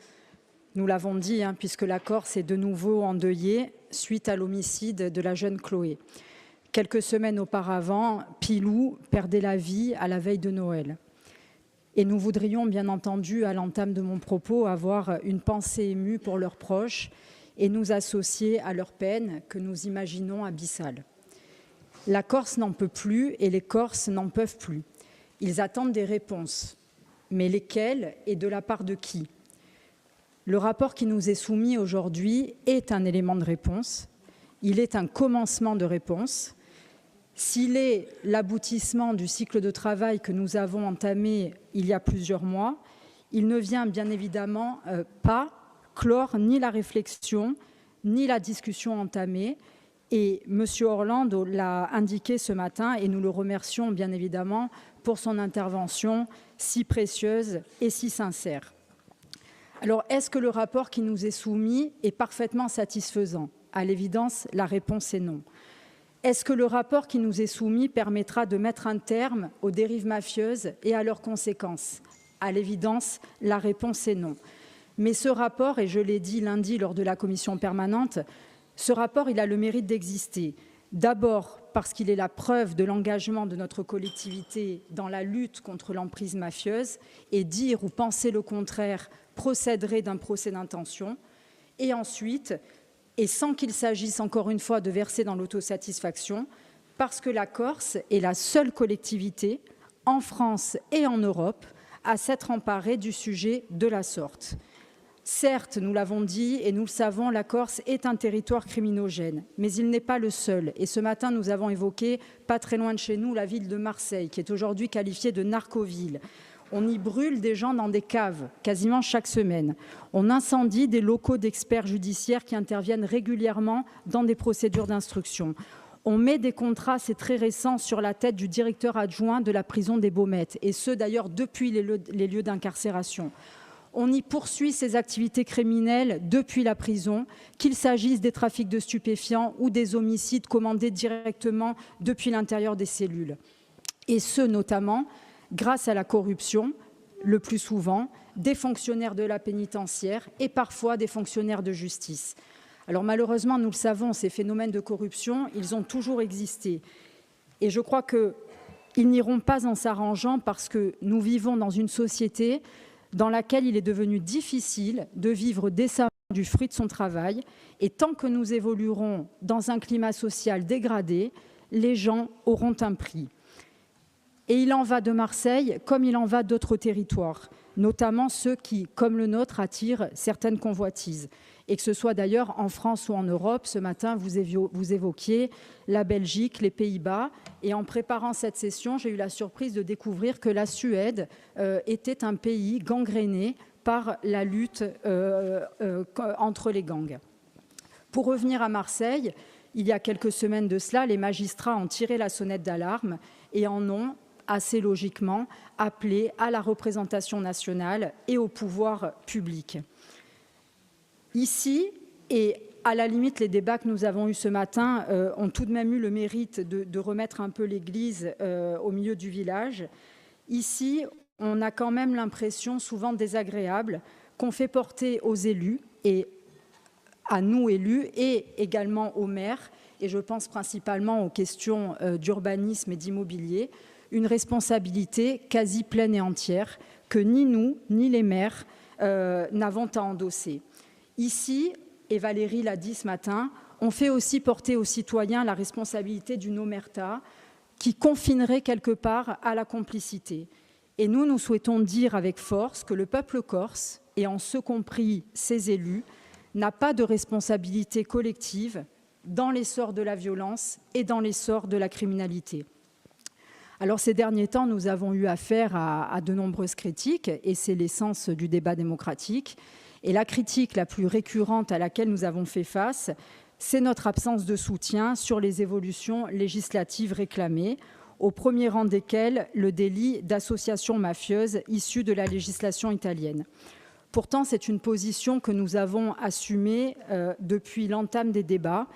Nous l'avons dit, puisque la Corse est de nouveau endeuillée suite à l'homicide de la jeune Chloé. Quelques semaines auparavant, Pilou perdait la vie à la veille de Noël. Et nous voudrions, bien entendu, à l'entame de mon propos, avoir une pensée émue pour leurs proches et nous associer à leur peine que nous imaginons abyssale. La Corse n'en peut plus et les Corses n'en peuvent plus. Ils attendent des réponses. Mais lesquelles et de la part de qui ? Le rapport qui nous est soumis aujourd'hui est un élément de réponse. Il est un commencement de réponse. S'il est l'aboutissement du cycle de travail que nous avons entamé il y a plusieurs mois, il ne vient bien évidemment pas clore ni la réflexion, ni la discussion entamée. Et M. Orlando l'a indiqué ce matin et nous le remercions bien évidemment pour son intervention si précieuse et si sincère. Alors, est-ce que le rapport qui nous est soumis est parfaitement satisfaisant ? À l'évidence, la réponse est non. Est-ce que le rapport qui nous est soumis permettra de mettre un terme aux dérives mafieuses et à leurs conséquences ? À l'évidence, la réponse est non. Mais ce rapport, et je l'ai dit lundi lors de la commission permanente, ce rapport, il a le mérite d'exister. D'abord parce qu'il est la preuve de l'engagement de notre collectivité dans la lutte contre l'emprise mafieuse et dire ou penser le contraire procéderait d'un procès d'intention. Et ensuite, et sans qu'il s'agisse encore une fois de verser dans l'autosatisfaction, parce que la Corse est la seule collectivité en France et en Europe à s'être emparée du sujet de la sorte. Certes, nous l'avons dit et nous le savons, la Corse est un territoire criminogène, mais il n'est pas le seul. Et ce matin, nous avons évoqué, pas très loin de chez nous, la ville de Marseille, qui est aujourd'hui qualifiée de narcoville. On y brûle des gens dans des caves, quasiment chaque semaine. On incendie des locaux d'experts judiciaires qui interviennent régulièrement dans des procédures d'instruction. on met des contrats, c'est très récent, sur la tête du directeur adjoint de la prison des Baumettes, et ce d'ailleurs depuis les lieux d'incarcération. On y poursuit ses activités criminelles depuis la prison, qu'il s'agisse des trafics de stupéfiants ou des homicides commandés directement depuis l'intérieur des cellules. Et ce, notamment, grâce à la corruption, le plus souvent, des fonctionnaires de la pénitentiaire et parfois des fonctionnaires de justice. Alors malheureusement, nous le savons, ces phénomènes de corruption, ils ont toujours existé. Et je crois qu'ils n'iront pas en s'arrangeant parce que nous vivons dans une société dans laquelle il est devenu difficile de vivre décemment du fruit de son travail. Et tant que nous évoluerons dans un climat social dégradé, les gens auront un prix. Et il en va de Marseille comme il en va d'autres territoires, notamment ceux qui, comme le nôtre, attirent certaines convoitises. Et que ce soit d'ailleurs en France ou en Europe, ce matin, vous évoquiez la Belgique, les Pays-Bas. Et en préparant cette session, j'ai eu la surprise de découvrir que la Suède était un pays gangréné par la lutte entre les gangs. Pour revenir à Marseille, il y a quelques semaines de cela, les magistrats ont tiré la sonnette d'alarme et en ont assez logiquement appelé à la représentation nationale et au pouvoir public. Ici, et à la limite, les débats que nous avons eus ce matin ont tout de même eu le mérite de remettre un peu l'église au milieu du village. Ici, on a quand même l'impression, souvent désagréable, qu'on fait porter aux élus, et à nous élus, et également aux maires, et je pense principalement aux questions d'urbanisme et d'immobilier, une responsabilité quasi pleine et entière que ni nous, ni les maires n'avons à endosser. Ici, et Valérie l'a dit ce matin, on fait aussi porter aux citoyens la responsabilité d'une omerta qui confinerait quelque part à la complicité. Et nous, nous souhaitons dire avec force que le peuple corse, et en ce compris ses élus, n'a pas de responsabilité collective dans l'essor de la violence et dans l'essor de la criminalité. Alors ces derniers temps, nous avons eu affaire à de nombreuses critiques, et c'est l'essence du débat démocratique. Et la critique la plus récurrente à laquelle nous avons fait face, c'est notre absence de soutien sur les évolutions législatives réclamées, au premier rang desquelles le délit d'association mafieuse issu de la législation italienne. Pourtant, c'est une position que nous avons assumée depuis l'entame des débats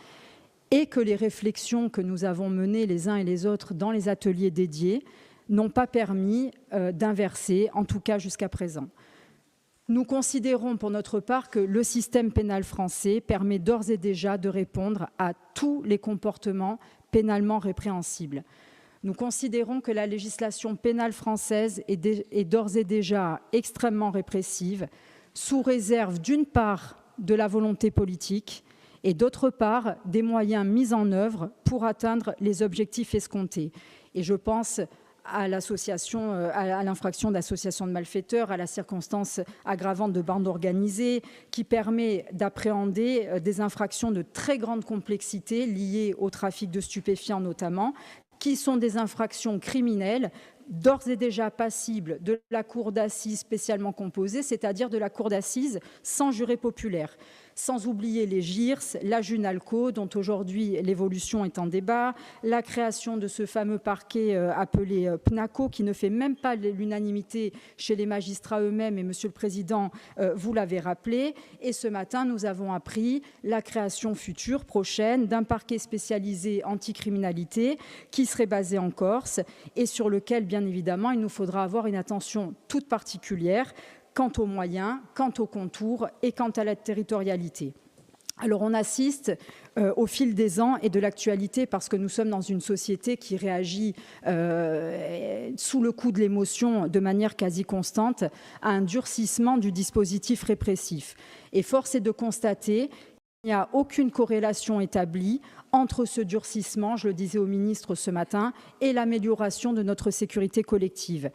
et que les réflexions que nous avons menées les uns et les autres dans les ateliers dédiés n'ont pas permis d'inverser, en tout cas jusqu'à présent. Nous considérons pour notre part que le système pénal français permet d'ores et déjà de répondre à tous les comportements pénalement répréhensibles. Nous considérons que la législation pénale française est d'ores et déjà extrêmement répressive, sous réserve d'une part de la volonté politique et d'autre part des moyens mis en œuvre pour atteindre les objectifs escomptés. Et je pense à l'infraction d'association de malfaiteurs, à la circonstance aggravante de bande organisée, qui permet d'appréhender des infractions de très grande complexité liées au trafic de stupéfiants notamment, qui sont des infractions criminelles d'ores et déjà passibles de la cour d'assises spécialement composée, c'est-à-dire de la cour d'assises sans juré populaire. Sans oublier les GIRS, la Junalco, dont aujourd'hui l'évolution est en débat, la création de ce fameux parquet appelé PNACO, qui ne fait même pas l'unanimité chez les magistrats eux-mêmes, et Monsieur le Président, vous l'avez rappelé. Et ce matin, nous avons appris la création future, prochaine, d'un parquet spécialisé anticriminalité qui serait basé en Corse et sur lequel, bien évidemment, il nous faudra avoir une attention toute particulière quant aux moyens, quant aux contours et quant à la territorialité. Alors on assiste au fil des ans et de l'actualité, parce que nous sommes dans une société qui réagit sous le coup de l'émotion de manière quasi constante, à un durcissement du dispositif répressif. Et force est de constater qu'il n'y a aucune corrélation établie entre ce durcissement, je le disais au ministre ce matin, et l'amélioration de notre sécurité collective.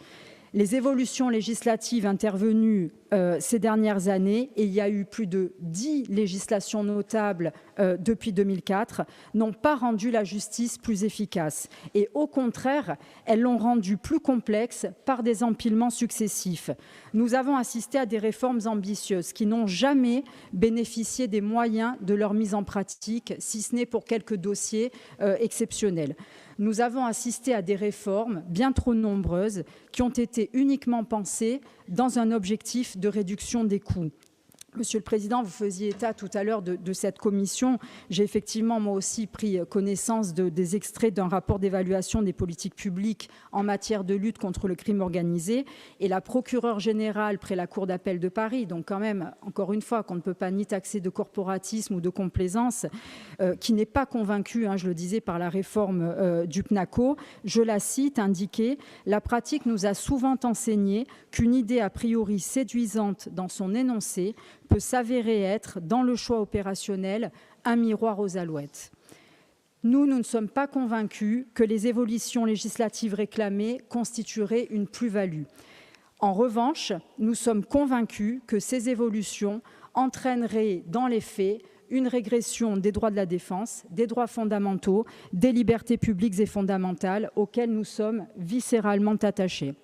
Les évolutions législatives intervenues ces dernières années, et il y a eu plus de 10 législations notables depuis 2004, n'ont pas rendu la justice plus efficace. Et au contraire, elles l'ont rendue plus complexe par des empilements successifs. Nous avons assisté à des réformes ambitieuses qui n'ont jamais bénéficié des moyens de leur mise en pratique, si ce n'est pour quelques dossiers exceptionnels. Nous avons assisté à des réformes bien trop nombreuses qui ont été uniquement pensées dans un objectif de réduction des coûts. Monsieur le Président, vous faisiez état tout à l'heure de cette commission. J'ai effectivement, moi aussi, pris connaissance des extraits d'un rapport d'évaluation des politiques publiques en matière de lutte contre le crime organisé. Et la procureure générale près la Cour d'appel de Paris, donc quand même, encore une fois, qu'on ne peut pas ni taxer de corporatisme ou de complaisance, qui n'est pas convaincue, je le disais, par la réforme du PNACO, je la cite, indiquait « La pratique nous a souvent enseigné qu'une idée a priori séduisante dans son énoncé peut s'avérer être, dans le choix opérationnel, un miroir aux alouettes. » Nous ne sommes pas convaincus que les évolutions législatives réclamées constitueraient une plus-value. En revanche, nous sommes convaincus que ces évolutions entraîneraient, dans les faits, une régression des droits de la défense, des droits fondamentaux, des libertés publiques et fondamentales auxquelles nous sommes viscéralement attachés.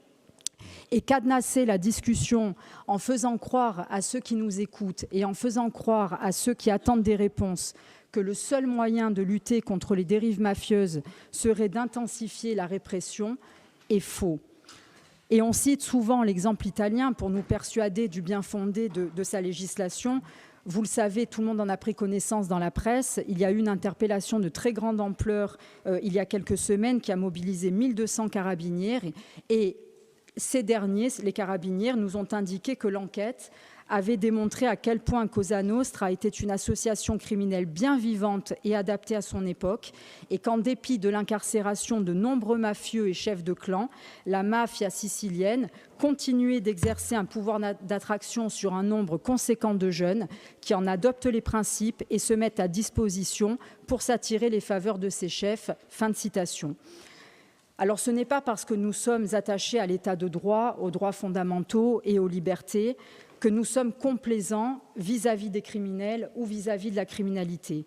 Et cadenasser la discussion en faisant croire à ceux qui nous écoutent et en faisant croire à ceux qui attendent des réponses que le seul moyen de lutter contre les dérives mafieuses serait d'intensifier la répression est faux. Et on cite souvent l'exemple italien pour nous persuader du bien fondé de sa législation. Vous le savez, tout le monde en a pris connaissance dans la presse. Il y a eu une interpellation de très grande ampleur il y a quelques semaines qui a mobilisé 1200 carabiniers et ces derniers, les carabiniers, nous ont indiqué que l'enquête avait démontré à quel point Cosa Nostra était une association criminelle bien vivante et adaptée à son époque et qu'en dépit de l'incarcération de nombreux mafieux et chefs de clan, la mafia sicilienne continuait d'exercer un pouvoir d'attraction sur un nombre conséquent de jeunes qui en adoptent les principes et se mettent à disposition pour s'attirer les faveurs de ses chefs. Fin de citation. Alors ce n'est pas parce que nous sommes attachés à l'état de droit, aux droits fondamentaux et aux libertés que nous sommes complaisants vis-à-vis des criminels ou vis-à-vis de la criminalité.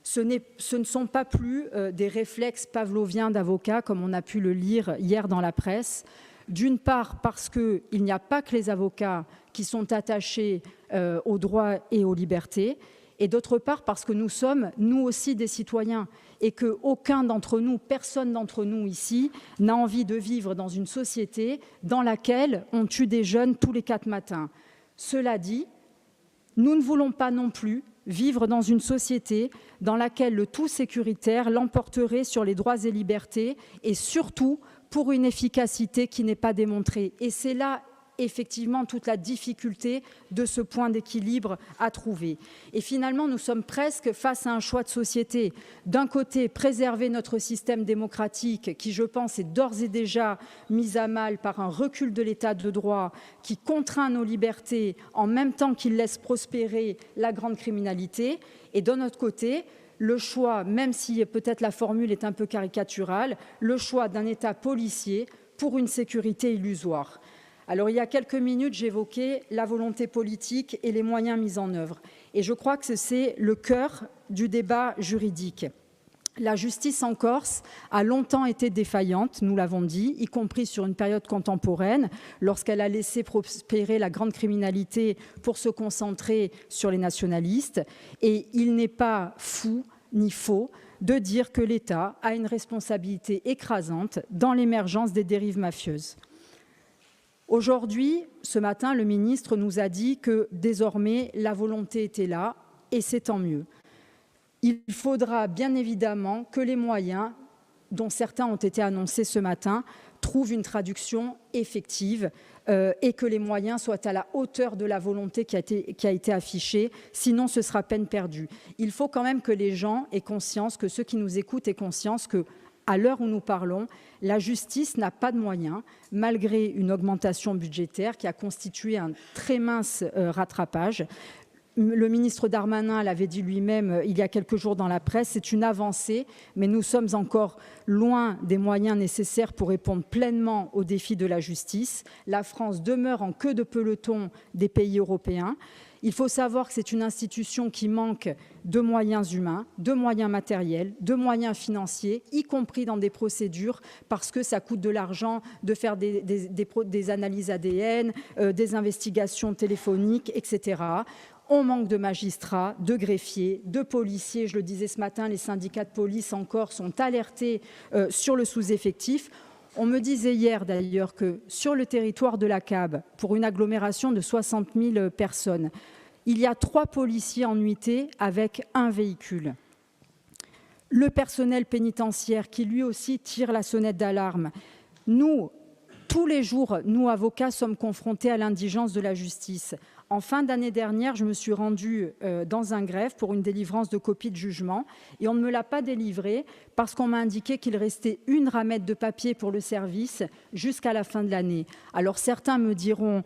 Ce ne sont pas plus des réflexes pavloviens d'avocats comme on a pu le lire hier dans la presse. D'une part parce qu'il n'y a pas que les avocats qui sont attachés aux droits et aux libertés, et d'autre part parce que nous sommes, nous aussi, des citoyens et qu'aucun d'entre nous, personne d'entre nous ici, n'a envie de vivre dans une société dans laquelle on tue des jeunes tous les 4 matins. Cela dit, nous ne voulons pas non plus vivre dans une société dans laquelle le tout sécuritaire l'emporterait sur les droits et libertés et surtout pour une efficacité qui n'est pas démontrée. Et c'est là effectivement toute la difficulté de ce point d'équilibre à trouver. Et finalement, nous sommes presque face à un choix de société. D'un côté, préserver notre système démocratique qui, je pense, est d'ores et déjà mis à mal par un recul de l'état de droit qui contraint nos libertés en même temps qu'il laisse prospérer la grande criminalité. Et d'un autre côté, le choix, même si peut-être la formule est un peu caricaturale, le choix d'un État policier pour une sécurité illusoire. Alors, il y a quelques minutes, j'évoquais la volonté politique et les moyens mis en œuvre. Et je crois que c'est le cœur du débat juridique. La justice en Corse a longtemps été défaillante, nous l'avons dit, y compris sur une période contemporaine, lorsqu'elle a laissé prospérer la grande criminalité pour se concentrer sur les nationalistes. Et il n'est pas fou ni faux de dire que l'État a une responsabilité écrasante dans l'émergence des dérives mafieuses. Aujourd'hui, ce matin, le ministre nous a dit que désormais la volonté était là et c'est tant mieux. Il faudra bien évidemment que les moyens, dont certains ont été annoncés ce matin, trouvent une traduction effective et que les moyens soient à la hauteur de la volonté qui a été affichée, sinon ce sera peine perdue. Il faut quand même que les gens aient conscience, que ceux qui nous écoutent aient conscience que à l'heure où nous parlons, la justice n'a pas de moyens, malgré une augmentation budgétaire qui a constitué un très mince rattrapage. Le ministre Darmanin l'avait dit lui-même il y a quelques jours dans la presse, c'est une avancée, mais nous sommes encore loin des moyens nécessaires pour répondre pleinement aux défis de la justice. La France demeure en queue de peloton des pays européens. Il faut savoir que c'est une institution qui manque de moyens humains, de moyens matériels, de moyens financiers, y compris dans des procédures, parce que ça coûte de l'argent de faire des analyses ADN, des investigations téléphoniques, etc. On manque de magistrats, de greffiers, de policiers. Je le disais ce matin, les syndicats de police encore sont alertés sur le sous-effectif. On me disait hier d'ailleurs que sur le territoire de la CAB, pour une agglomération de 60 000 personnes, il y a 3 policiers en nuitée avec 1 véhicule. Le personnel pénitentiaire qui lui aussi tire la sonnette d'alarme. Nous, tous les jours, nous avocats, sommes confrontés à l'indigence de la justice. En fin d'année dernière, je me suis rendue dans un greffe pour une délivrance de copie de jugement et on ne me l'a pas délivré parce qu'on m'a indiqué qu'il restait 1 ramette de papier pour le service jusqu'à la fin de l'année. Alors certains me diront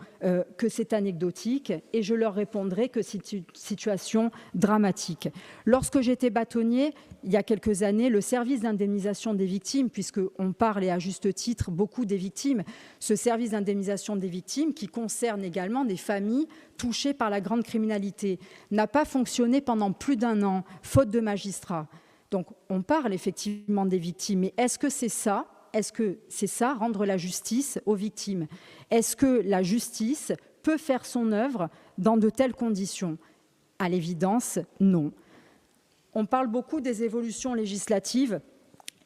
que c'est anecdotique et je leur répondrai que c'est une situation dramatique. Lorsque j'étais bâtonnier, il y a quelques années, le service d'indemnisation des victimes, puisqu'on parle et à juste titre beaucoup des victimes, ce service d'indemnisation des victimes qui concerne également des familles touchées par la grande criminalité, n'a pas fonctionné pendant plus d'1 an, faute de magistrats. Donc on parle effectivement des victimes, mais est-ce que c'est ça ? Est-ce que c'est ça, rendre la justice aux victimes? Est-ce que la justice peut faire son œuvre dans de telles conditions? À l'évidence, non. On parle beaucoup des évolutions législatives,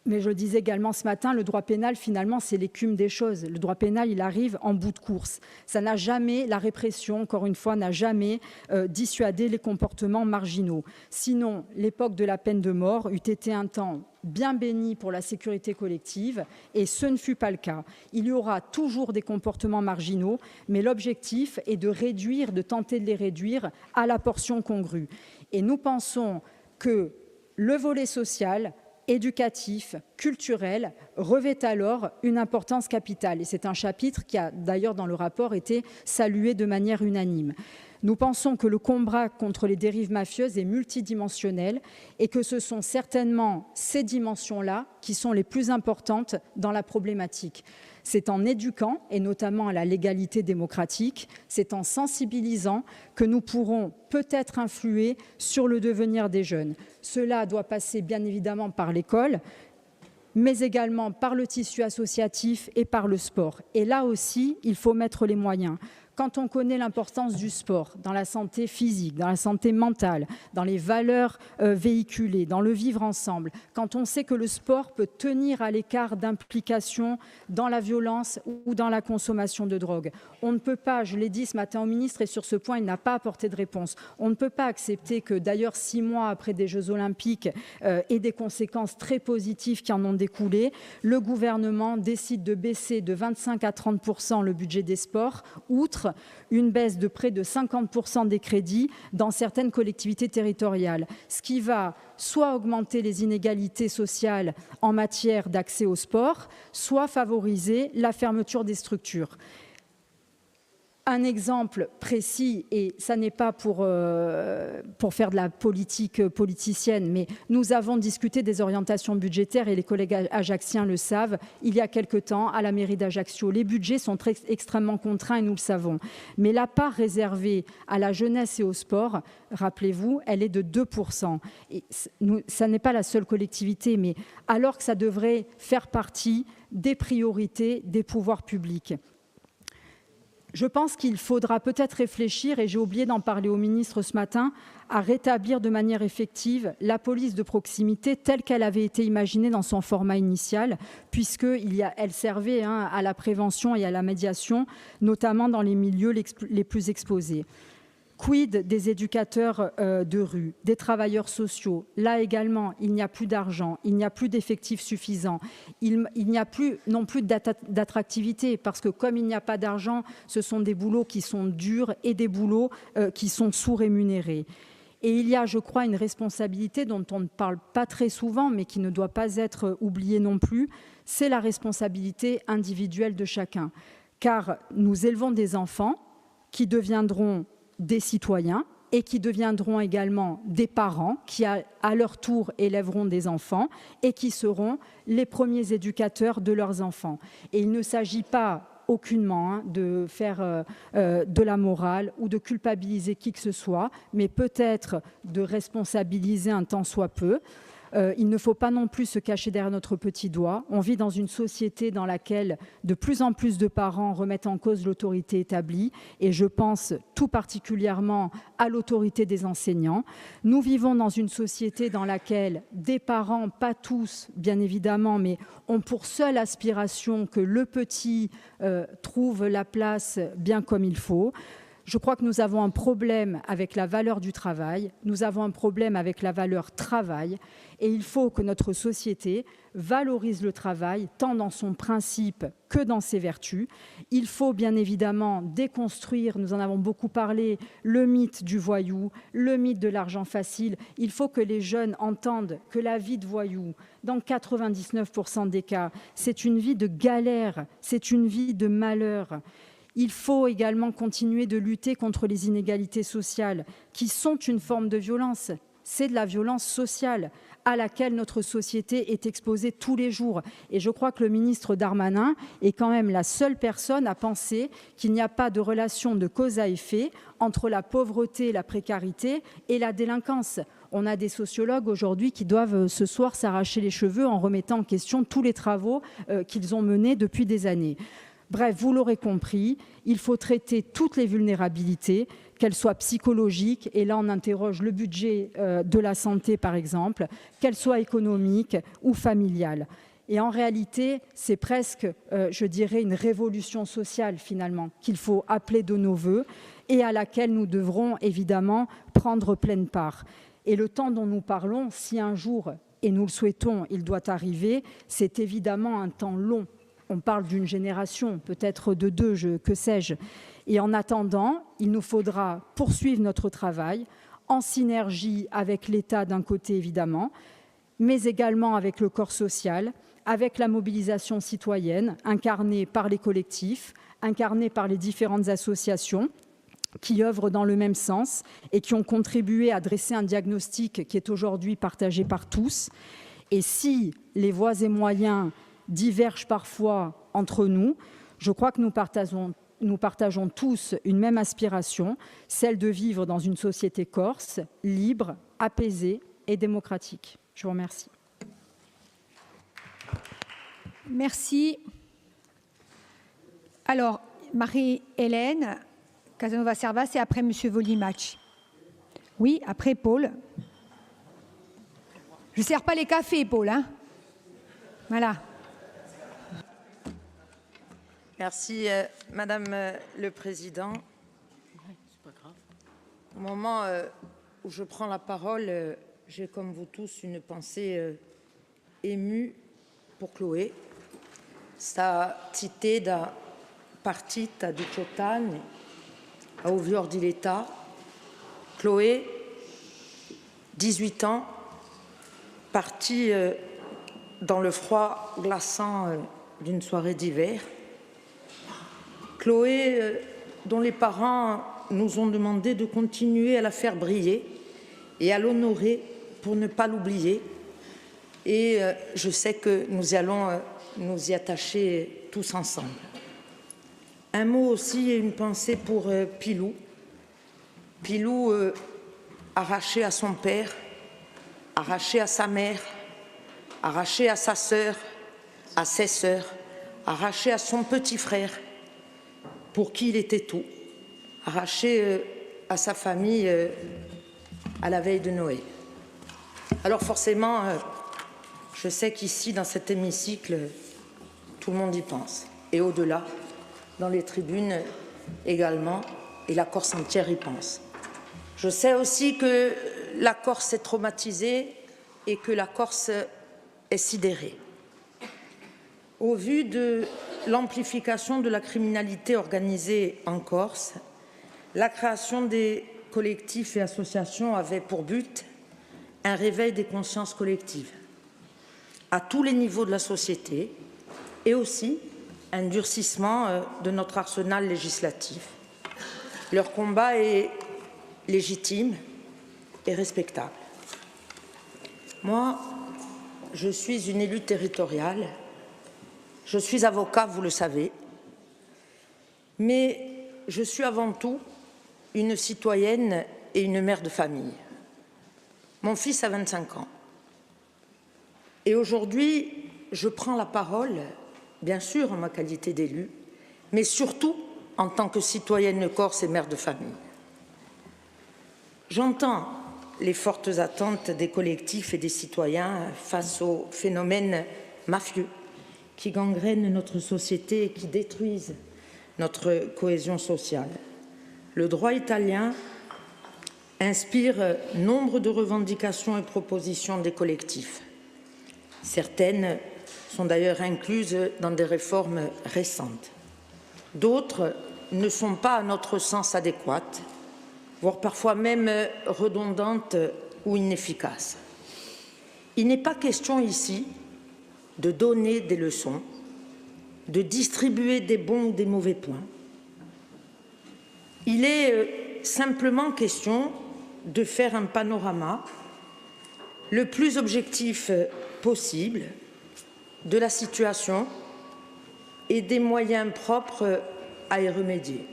mais je le disais également ce matin, le droit pénal, finalement, c'est l'écume des choses. Le droit pénal, il arrive en bout de course. Ça n'a jamais, la répression, encore une fois, n'a jamais dissuadé les comportements marginaux. Sinon, l'époque de la peine de mort eût été un temps bien béni pour la sécurité collective, et ce ne fut pas le cas. Il y aura toujours des comportements marginaux, mais l'objectif est de réduire, de tenter de les réduire à la portion congrue. Et nous pensons que le volet social, éducatif, culturel, revêt alors une importance capitale. Et c'est un chapitre qui a d'ailleurs dans le rapport été salué de manière unanime. Nous pensons que le combat contre les dérives mafieuses est multidimensionnel et que ce sont certainement ces dimensions-là qui sont les plus importantes dans la problématique. C'est en éduquant, et notamment à la légalité démocratique, c'est en sensibilisant que nous pourrons peut-être influer sur le devenir des jeunes. Cela doit passer bien évidemment par l'école, mais également par le tissu associatif et par le sport. Et là aussi, il faut mettre les moyens. Quand on connaît l'importance du sport dans la santé physique, dans la santé mentale, dans les valeurs véhiculées, dans le vivre ensemble, quand on sait que le sport peut tenir à l'écart d'implication dans la violence ou dans la consommation de drogue, on ne peut pas, je l'ai dit ce matin au ministre et sur ce point il n'a pas apporté de réponse, on ne peut pas accepter que d'ailleurs 6 mois après des Jeux Olympiques et des conséquences très positives qui en ont découlé, le gouvernement décide de baisser de 25 à 30% le budget des sports, outre une baisse de près de 50% des crédits dans certaines collectivités territoriales, ce qui va soit augmenter les inégalités sociales en matière d'accès au sport, soit favoriser la fermeture des structures. Un exemple précis, et ça n'est pas pour faire de la politique politicienne, mais nous avons discuté des orientations budgétaires et les collègues ajacciens le savent, il y a quelque temps à la mairie d'Ajaccio. Les budgets sont extrêmement contraints et nous le savons. Mais la part réservée à la jeunesse et au sport, rappelez-vous, elle est de 2%. Et ça n'est pas la seule collectivité, mais alors que ça devrait faire partie des priorités des pouvoirs publics. Je pense qu'il faudra peut-être réfléchir, et j'ai oublié d'en parler au ministre ce matin, à rétablir de manière effective la police de proximité telle qu'elle avait été imaginée dans son format initial, puisqu'elle servait à la prévention et à la médiation, notamment dans les milieux les plus exposés. Quid des éducateurs de rue, des travailleurs sociaux? Là également, il n'y a plus d'argent, il n'y a plus d'effectifs suffisants, il n'y a plus non plus d'attractivité, parce que comme il n'y a pas d'argent, ce sont des boulots qui sont durs et des boulots qui sont sous-rémunérés. Et il y a, je crois, une responsabilité dont on ne parle pas très souvent, mais qui ne doit pas être oubliée non plus, c'est la responsabilité individuelle de chacun. Car nous élevons des enfants qui deviendront des citoyens et qui deviendront également des parents qui, à leur tour, élèveront des enfants et qui seront les premiers éducateurs de leurs enfants. Et il ne s'agit pas aucunement de faire de la morale ou de culpabiliser qui que ce soit, mais peut-être de responsabiliser un tant soit peu. Il ne faut pas non plus se cacher derrière notre petit doigt. On vit dans une société dans laquelle de plus en plus de parents remettent en cause l'autorité établie et je pense tout particulièrement à l'autorité des enseignants. Nous vivons dans une société dans laquelle des parents, pas tous bien évidemment, mais ont pour seule aspiration que le petit trouve la place bien comme il faut. Je crois que nous avons un problème avec la valeur du travail, nous avons un problème avec la valeur travail et il faut que notre société valorise le travail tant dans son principe que dans ses vertus. Il faut bien évidemment déconstruire, nous en avons beaucoup parlé, le mythe du voyou, le mythe de l'argent facile. Il faut que les jeunes entendent que la vie de voyou, dans 99% des cas, c'est une vie de galère, c'est une vie de malheur. Il faut également continuer de lutter contre les inégalités sociales qui sont une forme de violence. C'est de la violence sociale à laquelle notre société est exposée tous les jours. Et je crois que le ministre Darmanin est quand même la seule personne à penser qu'il n'y a pas de relation de cause à effet entre la pauvreté, la précarité et la délinquance. On a des sociologues aujourd'hui qui doivent ce soir s'arracher les cheveux en remettant en question tous les travaux qu'ils ont menés depuis des années. Bref, vous l'aurez compris, il faut traiter toutes les vulnérabilités, qu'elles soient psychologiques, et là on interroge le budget de la santé par exemple, qu'elles soient économiques ou familiales. Et en réalité, c'est presque, je dirais, une révolution sociale finalement qu'il faut appeler de nos vœux et à laquelle nous devrons évidemment prendre pleine part. Et le temps dont nous parlons, si un jour, et nous le souhaitons, il doit arriver, c'est évidemment un temps long. On parle d'une génération, peut-être de deux, que sais-je. Et en attendant, il nous faudra poursuivre notre travail en synergie avec l'État d'un côté évidemment, mais également avec le corps social, avec la mobilisation citoyenne incarnée par les collectifs, incarnée par les différentes associations qui œuvrent dans le même sens et qui ont contribué à dresser un diagnostic qui est aujourd'hui partagé par tous. Et si les voies et moyens divergent parfois entre nous, je crois que nous partageons tous une même aspiration, celle de vivre dans une société corse, libre, apaisée et démocratique. Je vous remercie. Merci. Alors, Marie-Hélène Casanova-Servas et après M. Volimatch. Oui, après Paul. Je ne sers pas les cafés, Paul. Hein, voilà. Merci, Madame le Président. Au moment où je prends la parole, j'ai comme vous tous une pensée émue pour Chloé. Sta città da partita 18 anni a Ovior di l'État. Chloé, 18 ans, partie dans le froid glaçant d'une soirée d'hiver. Chloé, dont les parents nous ont demandé de continuer à la faire briller et à l'honorer pour ne pas l'oublier. Et je sais que nous allons nous y attacher tous ensemble. Un mot aussi et une pensée pour Pilou. Pilou, arraché à son père, arraché à sa mère, arraché à sa sœur, à ses sœurs, arraché à son petit frère, pour qui il était tout, arraché à sa famille à la veille de Noël. Alors forcément, je sais qu'ici, dans cet hémicycle, tout le monde y pense. Et au-delà, dans les tribunes également, et la Corse entière y pense. Je sais aussi que la Corse est traumatisée et que la Corse est sidérée. Au vu de l'amplification de la criminalité organisée en Corse, la création des collectifs et associations avait pour but un réveil des consciences collectives à tous les niveaux de la société et aussi un durcissement de notre arsenal législatif. Leur combat est légitime et respectable. Moi, je suis une élue territoriale, je suis avocat, vous le savez, mais je suis avant tout une citoyenne et une mère de famille. Mon fils a 25 ans. Et aujourd'hui, je prends la parole, bien sûr en ma qualité d'élue, mais surtout en tant que citoyenne corse et mère de famille. J'entends les fortes attentes des collectifs et des citoyens face aux phénomènes mafieux qui gangrènent notre société et qui détruisent notre cohésion sociale. Le droit italien inspire nombre de revendications et propositions des collectifs. Certaines sont d'ailleurs incluses dans des réformes récentes. D'autres ne sont pas, à notre sens, adéquates, voire parfois même redondantes ou inefficaces. Il n'est pas question ici de donner des leçons, de distribuer des bons ou des mauvais points. Il est simplement question de faire un panorama le plus objectif possible de la situation et des moyens propres à y remédier.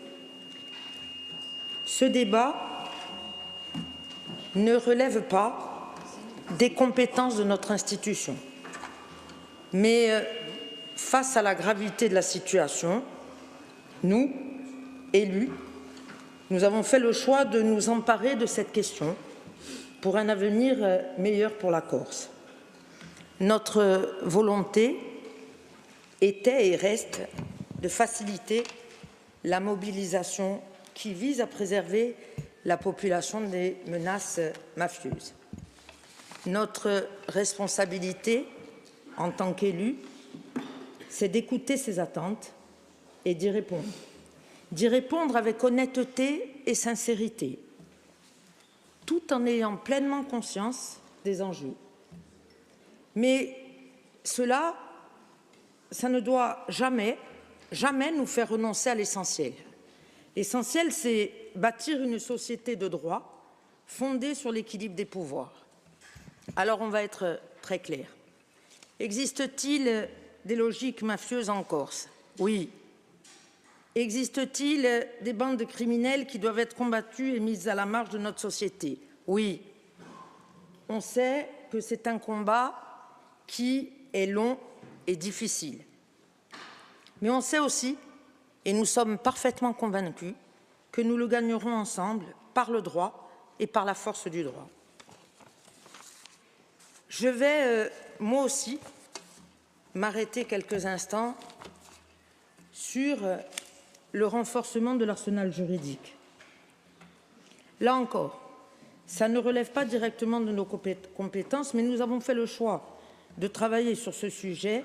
Ce débat ne relève pas des compétences de notre institution, mais face à la gravité de la situation, nous, élus, nous avons fait le choix de nous emparer de cette question pour un avenir meilleur pour la Corse. Notre volonté était et reste de faciliter la mobilisation qui vise à préserver la population des menaces mafieuses. Notre responsabilité en tant qu'élus, c'est d'écouter ces attentes et d'y répondre. D'y répondre avec honnêteté et sincérité, tout en ayant pleinement conscience des enjeux. Mais cela, ça ne doit jamais nous faire renoncer à l'essentiel. L'essentiel, c'est bâtir une société de droit fondée sur l'équilibre des pouvoirs. Alors, on va être très clair. Existe-t-il des logiques mafieuses en Corse? Oui. Existe-t-il des bandes de criminels qui doivent être combattues et mises à la marge de notre société? Oui. On sait que c'est un combat qui est long et difficile. Mais on sait aussi, et nous sommes parfaitement convaincus, que nous le gagnerons ensemble par le droit et par la force du droit. Je vais, moi aussi, m'arrêter quelques instants sur le renforcement de l'arsenal juridique. Là encore, ça ne relève pas directement de nos compétences, mais nous avons fait le choix de travailler sur ce sujet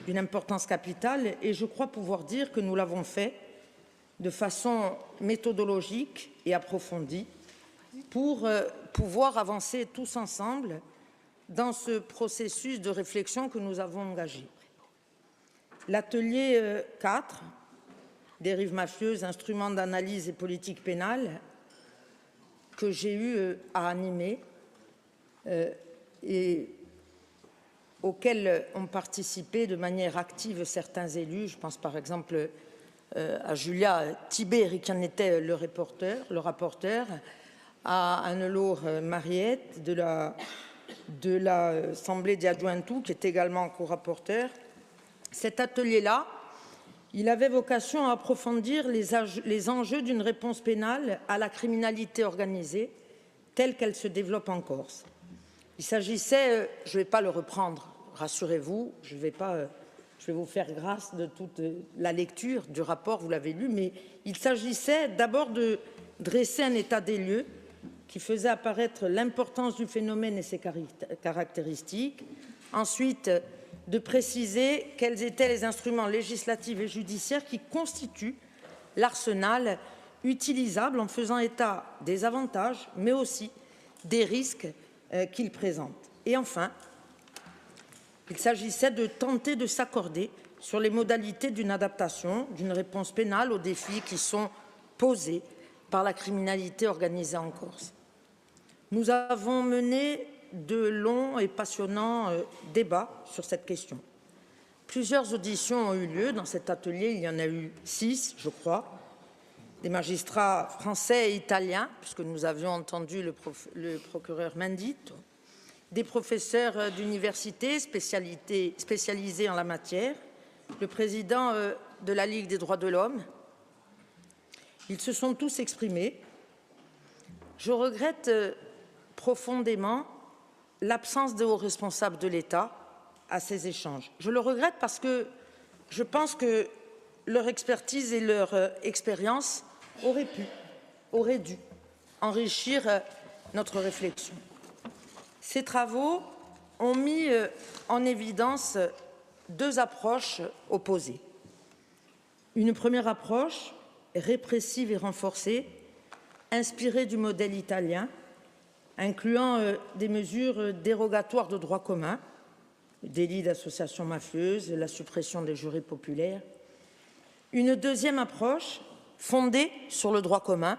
d'une importance capitale et je crois pouvoir dire que nous l'avons fait de façon méthodologique et approfondie pour pouvoir avancer tous ensemble dans ce processus de réflexion que nous avons engagé. L'atelier 4, dérives mafieuses, instruments d'analyse et politique pénale, que j'ai eu à animer et auxquels ont participé de manière active certains élus. Je pense par exemple à Julia Tiberi qui en était le rapporteur, à Anne-Laure Mariette de l'Assemblée d'Adjuantou qui est également co-rapporteur. Cet atelier-là, il avait vocation à approfondir les enjeux d'une réponse pénale à la criminalité organisée telle qu'elle se développe en Corse. Il s'agissait, je ne vais pas le reprendre, rassurez-vous, je vais vous faire grâce de toute la lecture du rapport, vous l'avez lu, mais il s'agissait d'abord de dresser un état des lieux qui faisait apparaître l'importance du phénomène et ses caractéristiques, ensuite de préciser quels étaient les instruments législatifs et judiciaires qui constituent l'arsenal utilisable en faisant état des avantages, mais aussi des risques qu'il présente. Et enfin, il s'agissait de tenter de s'accorder sur les modalités d'une adaptation, d'une réponse pénale aux défis qui sont posés par la criminalité organisée en Corse. Nous avons mené de longs et passionnants débats sur cette question. Plusieurs auditions ont eu lieu dans cet atelier, il y en a eu 6, je crois, des magistrats français et italiens, puisque nous avions entendu le procureur Mendito, des professeurs d'université spécialisés en la matière, le président de la Ligue des droits de l'homme. Ils se sont tous exprimés. Je regrette profondément l'absence de hauts responsables de l'État à ces échanges. Je le regrette parce que je pense que leur expertise et leur expérience auraient dû enrichir notre réflexion. Ces travaux ont mis en évidence 2 approches opposées. Une première approche répressive et renforcée, inspirée du modèle italien, incluant des mesures dérogatoires de droit commun, le délit d'association mafieuse, la suppression des jurés populaires. Une deuxième approche fondée sur le droit commun,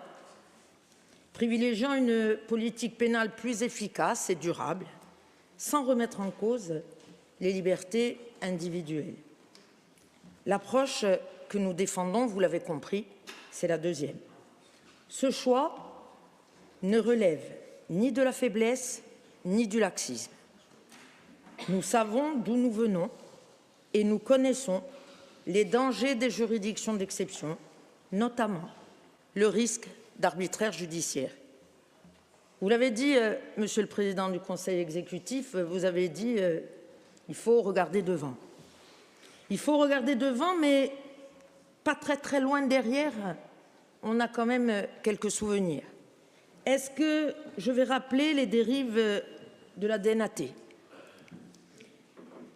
privilégiant une politique pénale plus efficace et durable, sans remettre en cause les libertés individuelles. L'approche que nous défendons, vous l'avez compris, c'est la deuxième. Ce choix ne relève ni de la faiblesse, ni du laxisme. Nous savons d'où nous venons et nous connaissons les dangers des juridictions d'exception, notamment le risque d'arbitraire judiciaire. Vous l'avez dit, Monsieur le Président du Conseil exécutif, vous avez dit il faut regarder devant. Il faut regarder devant, mais pas très loin derrière, on a quand même quelques souvenirs. Est-ce que je vais rappeler les dérives de la DNAT?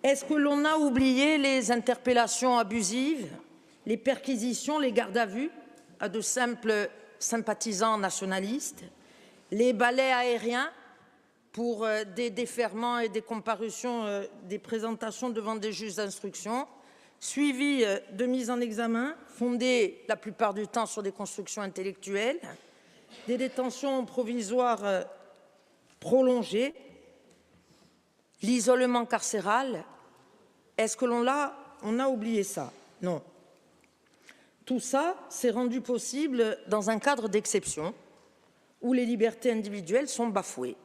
Est-ce que l'on a oublié les interpellations abusives, les perquisitions, les gardes à vue à de simples sympathisants nationalistes, les balais aériens pour des déferments et des comparutions, des présentations devant des juges d'instruction, suivies de mises en examen, fondées la plupart du temps sur des constructions intellectuelles, des détentions provisoires prolongées, l'isolement carcéral? Est-ce que l'on a oublié ça? Non. Tout ça s'est rendu possible dans un cadre d'exception où les libertés individuelles sont bafouées.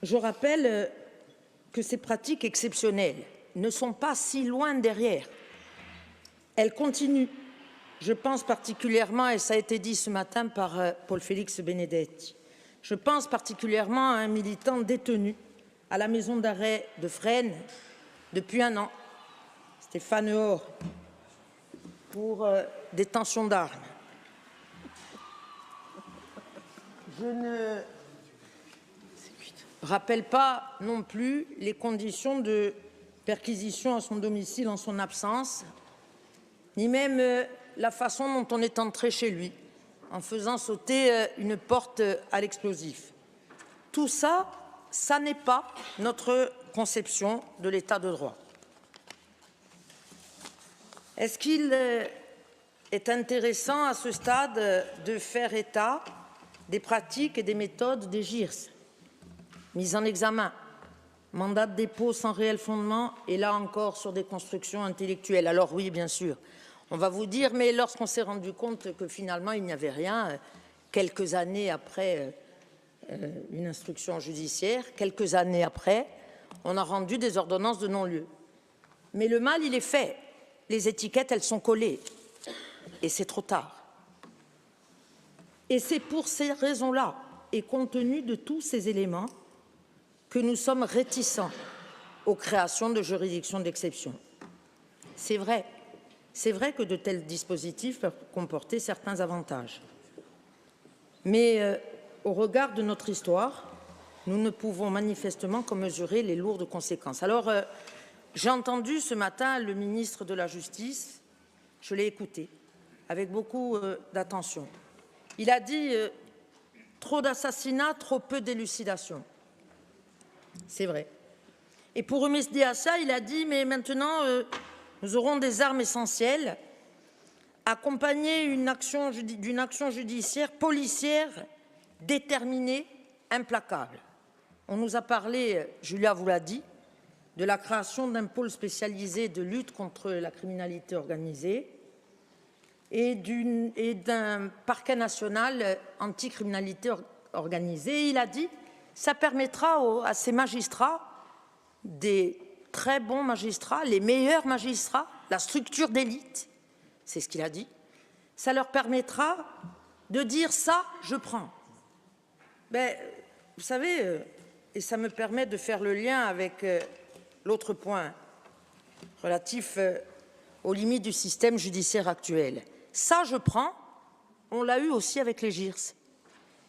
Je rappelle que ces pratiques exceptionnelles ne sont pas si loin derrière. Elles continuent. Je pense particulièrement, et ça a été dit ce matin par Paul Félix Benedetti, je pense particulièrement à un militant détenu à la maison d'arrêt de Fresnes depuis 1 an, Stéphane Hor, pour détention d'armes. Je ne rappelle pas non plus les conditions de perquisition à son domicile en son absence, ni même la façon dont on est entré chez lui, en faisant sauter une porte à l'explosif. Tout ça, ça n'est pas notre conception de l'état de droit. Est-ce qu'il est intéressant à ce stade de faire état des pratiques et des méthodes des GIRS? Mise en examen, mandat de dépôt sans réel fondement et là encore sur des constructions intellectuelles. Alors oui, bien sûr, on va vous dire, mais lorsqu'on s'est rendu compte que finalement il n'y avait rien, quelques années après une instruction judiciaire, quelques années après, on a rendu des ordonnances de non-lieu. Mais le mal, il est fait. Les étiquettes, elles sont collées. Et c'est trop tard. Et c'est pour ces raisons-là, et compte tenu de tous ces éléments, que nous sommes réticents aux créations de juridictions d'exception. C'est vrai que de tels dispositifs peuvent comporter certains avantages. Mais au regard de notre histoire, nous ne pouvons manifestement qu'en mesurer les lourdes conséquences. Alors, j'ai entendu ce matin le ministre de la Justice, je l'ai écouté avec beaucoup d'attention. Il a dit trop d'assassinats, trop peu d'élucidation. C'est vrai. Et pour remédier à ça, il a dit mais maintenant, nous aurons des armes essentielles accompagné d'une action judiciaire policière déterminée, implacable. On nous a parlé, Julia vous l'a dit, de la création d'un pôle spécialisé de lutte contre la criminalité organisée et d'un parquet national anticriminalité organisée. Il a dit que ça permettra à ces magistrats, des très bons magistrats, les meilleurs magistrats, la structure d'élite, c'est ce qu'il a dit, ça leur permettra de dire ça, je prends. Ben, vous savez, et ça me permet de faire le lien avec l'autre point relatif aux limites du système judiciaire actuel. Ça, je prends, on l'a eu aussi avec les GIRS.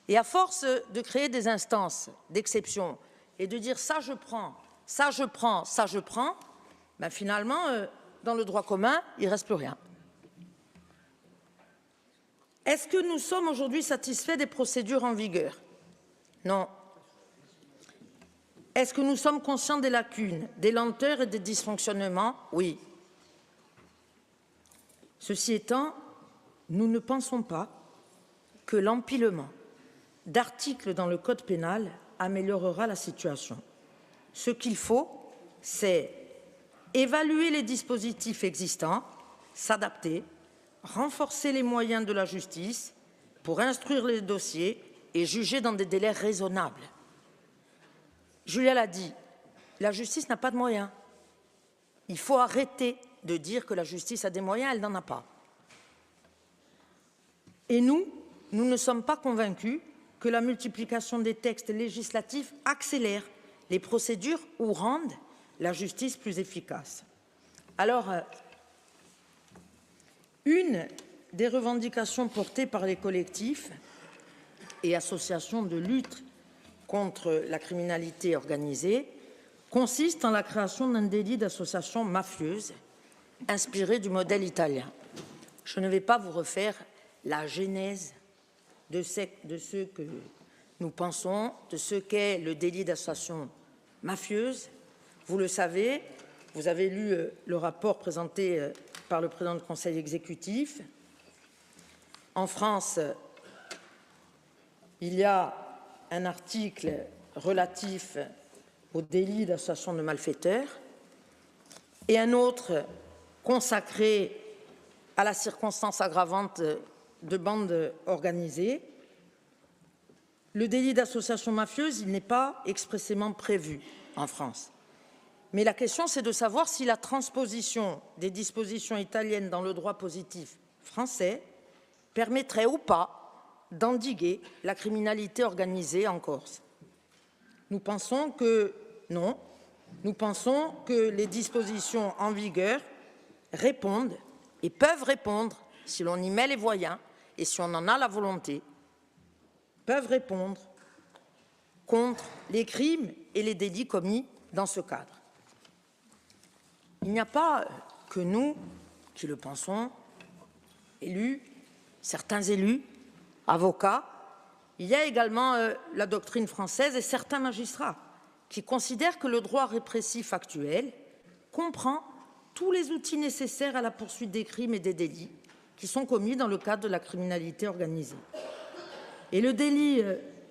Et à force de créer des instances d'exception et de dire ça, je prends, ça, je prends, ça, je prends, ben finalement, dans le droit commun, il ne reste plus rien. Est-ce que nous sommes aujourd'hui satisfaits des procédures en vigueur? Non. Est-ce que nous sommes conscients des lacunes, des lenteurs et des dysfonctionnements? Oui. Ceci étant, nous ne pensons pas que l'empilement d'articles dans le Code pénal améliorera la situation. Ce qu'il faut, c'est évaluer les dispositifs existants, s'adapter, renforcer les moyens de la justice pour instruire les dossiers et juger dans des délais raisonnables. Julia l'a dit, la justice n'a pas de moyens. Il faut arrêter de dire que la justice a des moyens, elle n'en a pas. Et nous ne sommes pas convaincus que la multiplication des textes législatifs accélère les procédures ou rende la justice plus efficace. Alors, une des revendications portées par les collectifs et associations de lutte contre la criminalité organisée consiste en la création d'un délit d'association mafieuse inspiré du modèle italien. Je ne vais pas vous refaire la genèse de ce que nous pensons, de ce qu'est le délit d'association mafieuse. Vous le savez, vous avez lu le rapport présenté par le président du Conseil exécutif. En France, il y a un article relatif au délit d'association de malfaiteurs et un autre consacré à la circonstance aggravante de bandes organisées. Le délit d'association mafieuse, il n'est pas expressément prévu en France. Mais la question, c'est de savoir si la transposition des dispositions italiennes dans le droit positif français permettrait ou pas d'endiguer la criminalité organisée en Corse. Nous pensons que non. Nous pensons que les dispositions en vigueur répondent et peuvent répondre, si l'on y met les moyens et si on en a la volonté, peuvent répondre contre les crimes et les délits commis dans ce cadre. Il n'y a pas que nous qui le pensons, élus, certains élus, avocats. Il y a également la doctrine française et certains magistrats qui considèrent que le droit répressif actuel comprend tous les outils nécessaires à la poursuite des crimes et des délits qui sont commis dans le cadre de la criminalité organisée. Et le délit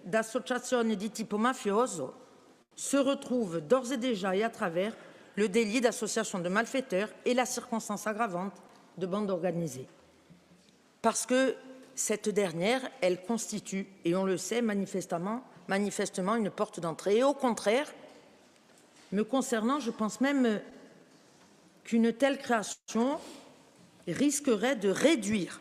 d'associazione di tipo mafioso se retrouve d'ores et déjà et à travers le délit d'association de malfaiteurs et la circonstance aggravante de bande organisée. Parce que cette dernière, elle constitue, et on le sait manifestement une porte d'entrée. Et au contraire, me concernant, je pense même qu'une telle création risquerait de réduire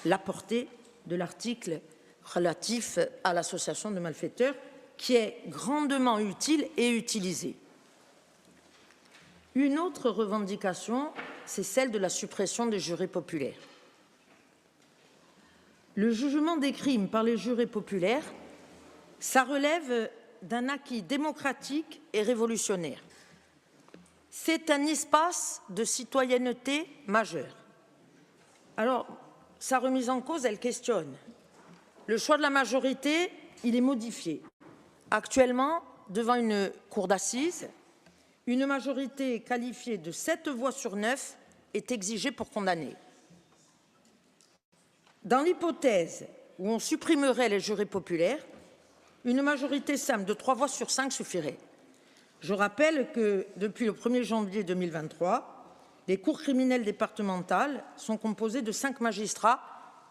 la portée de l'article relatif à l'association de malfaiteurs, qui est grandement utile et utilisé. Une autre revendication, c'est celle de la suppression des jurés populaires. Le jugement des crimes par les jurés populaires, ça relève d'un acquis démocratique et révolutionnaire. C'est un espace de citoyenneté majeur. Alors, sa remise en cause, elle questionne. Le choix de la majorité, il est modifié. Actuellement, devant une cour d'assises, une majorité qualifiée de 7 voix sur 9 est exigée pour condamner. Dans l'hypothèse où on supprimerait les jurés populaires, une majorité simple de 3 voix sur 5 suffirait. Je rappelle que depuis le 1er janvier 2023, les cours criminelles départementales sont composées de 5 magistrats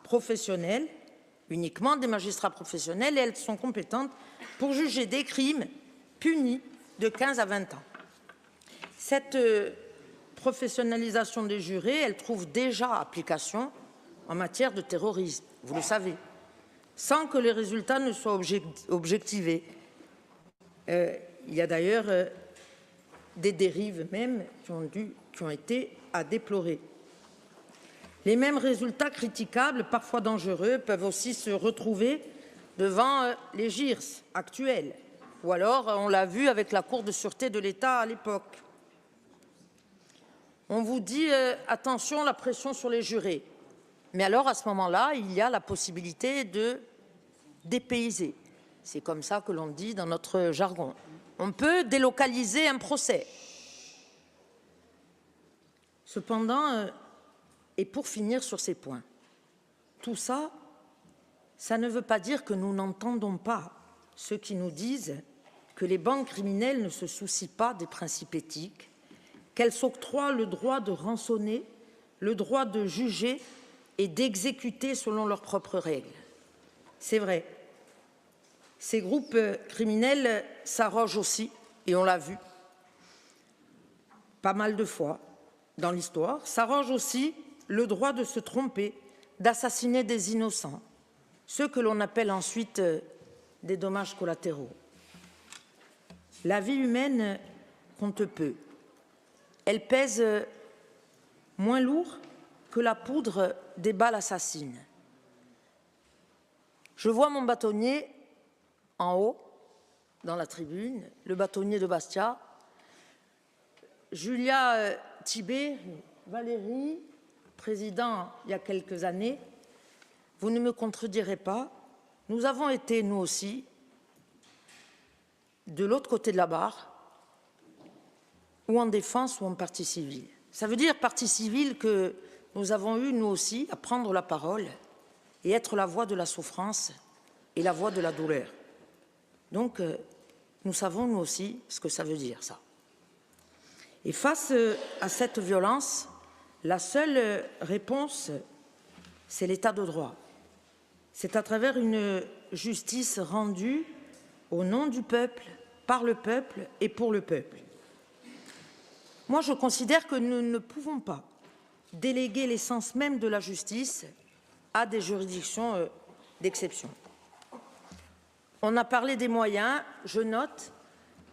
professionnels, uniquement des magistrats professionnels, et elles sont compétentes pour juger des crimes punis de 15 à 20 ans. Cette professionnalisation des jurés, elle trouve déjà application en matière de terrorisme, vous le savez, sans que les résultats ne soient objectivés. Il y a d'ailleurs des dérives même qui ont été à déplorer. Les mêmes résultats critiquables, parfois dangereux, peuvent aussi se retrouver devant les GIRS actuels, ou alors on l'a vu avec la Cour de sûreté de l'État à l'époque. On vous dit attention, la pression sur les jurés. Mais alors, à ce moment-là, il y a la possibilité de dépayser. C'est comme ça que l'on dit dans notre jargon. On peut délocaliser un procès. Cependant, et pour finir sur ces points, tout ça, ça ne veut pas dire que nous n'entendons pas ceux qui nous disent que les bandes criminelles ne se soucient pas des principes éthiques, qu'elles s'octroient le droit de rançonner, le droit de juger et d'exécuter selon leurs propres règles. C'est vrai. Ces groupes criminels s'arrogent aussi, et on l'a vu pas mal de fois dans l'histoire, s'arrogent aussi le droit de se tromper, d'assassiner des innocents, ceux que l'on appelle ensuite des dommages collatéraux. La vie humaine compte peu. Elle pèse moins lourd que la poudre des balles assassines. Je vois mon bâtonnier en haut, dans la tribune, le bâtonnier de Bastia, Julia Thibé, Valérie, président il y a quelques années, vous ne me contredirez pas, nous avons été, nous aussi, de l'autre côté de la barre, ou en défense ou en partie civile. Ça veut dire, partie civile, que nous avons eu, nous aussi, à prendre la parole et être la voix de la souffrance et la voix de la douleur. Donc, nous savons, nous aussi, ce que ça veut dire, ça. Et face à cette violence, la seule réponse, c'est l'état de droit. C'est à travers une justice rendue au nom du peuple, par le peuple et pour le peuple. Moi, je considère que nous ne pouvons pas déléguer l'essence même de la justice à des juridictions d'exception. On a parlé des moyens. Je note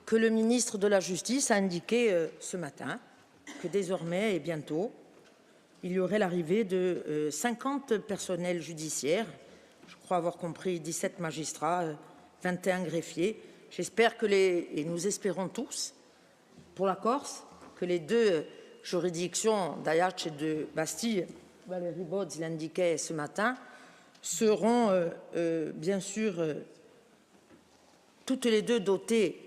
que le ministre de la Justice a indiqué ce matin que désormais et bientôt, il y aurait l'arrivée de 50 personnels judiciaires. Je crois avoir compris 17 magistrats, 21 greffiers. J'espère que et nous espérons tous, pour la Corse, que les 2 juridictions d'Ajaccio et de Bastille, Valérie Bodz l'indiquait ce matin, seront bien sûr toutes les 2 dotées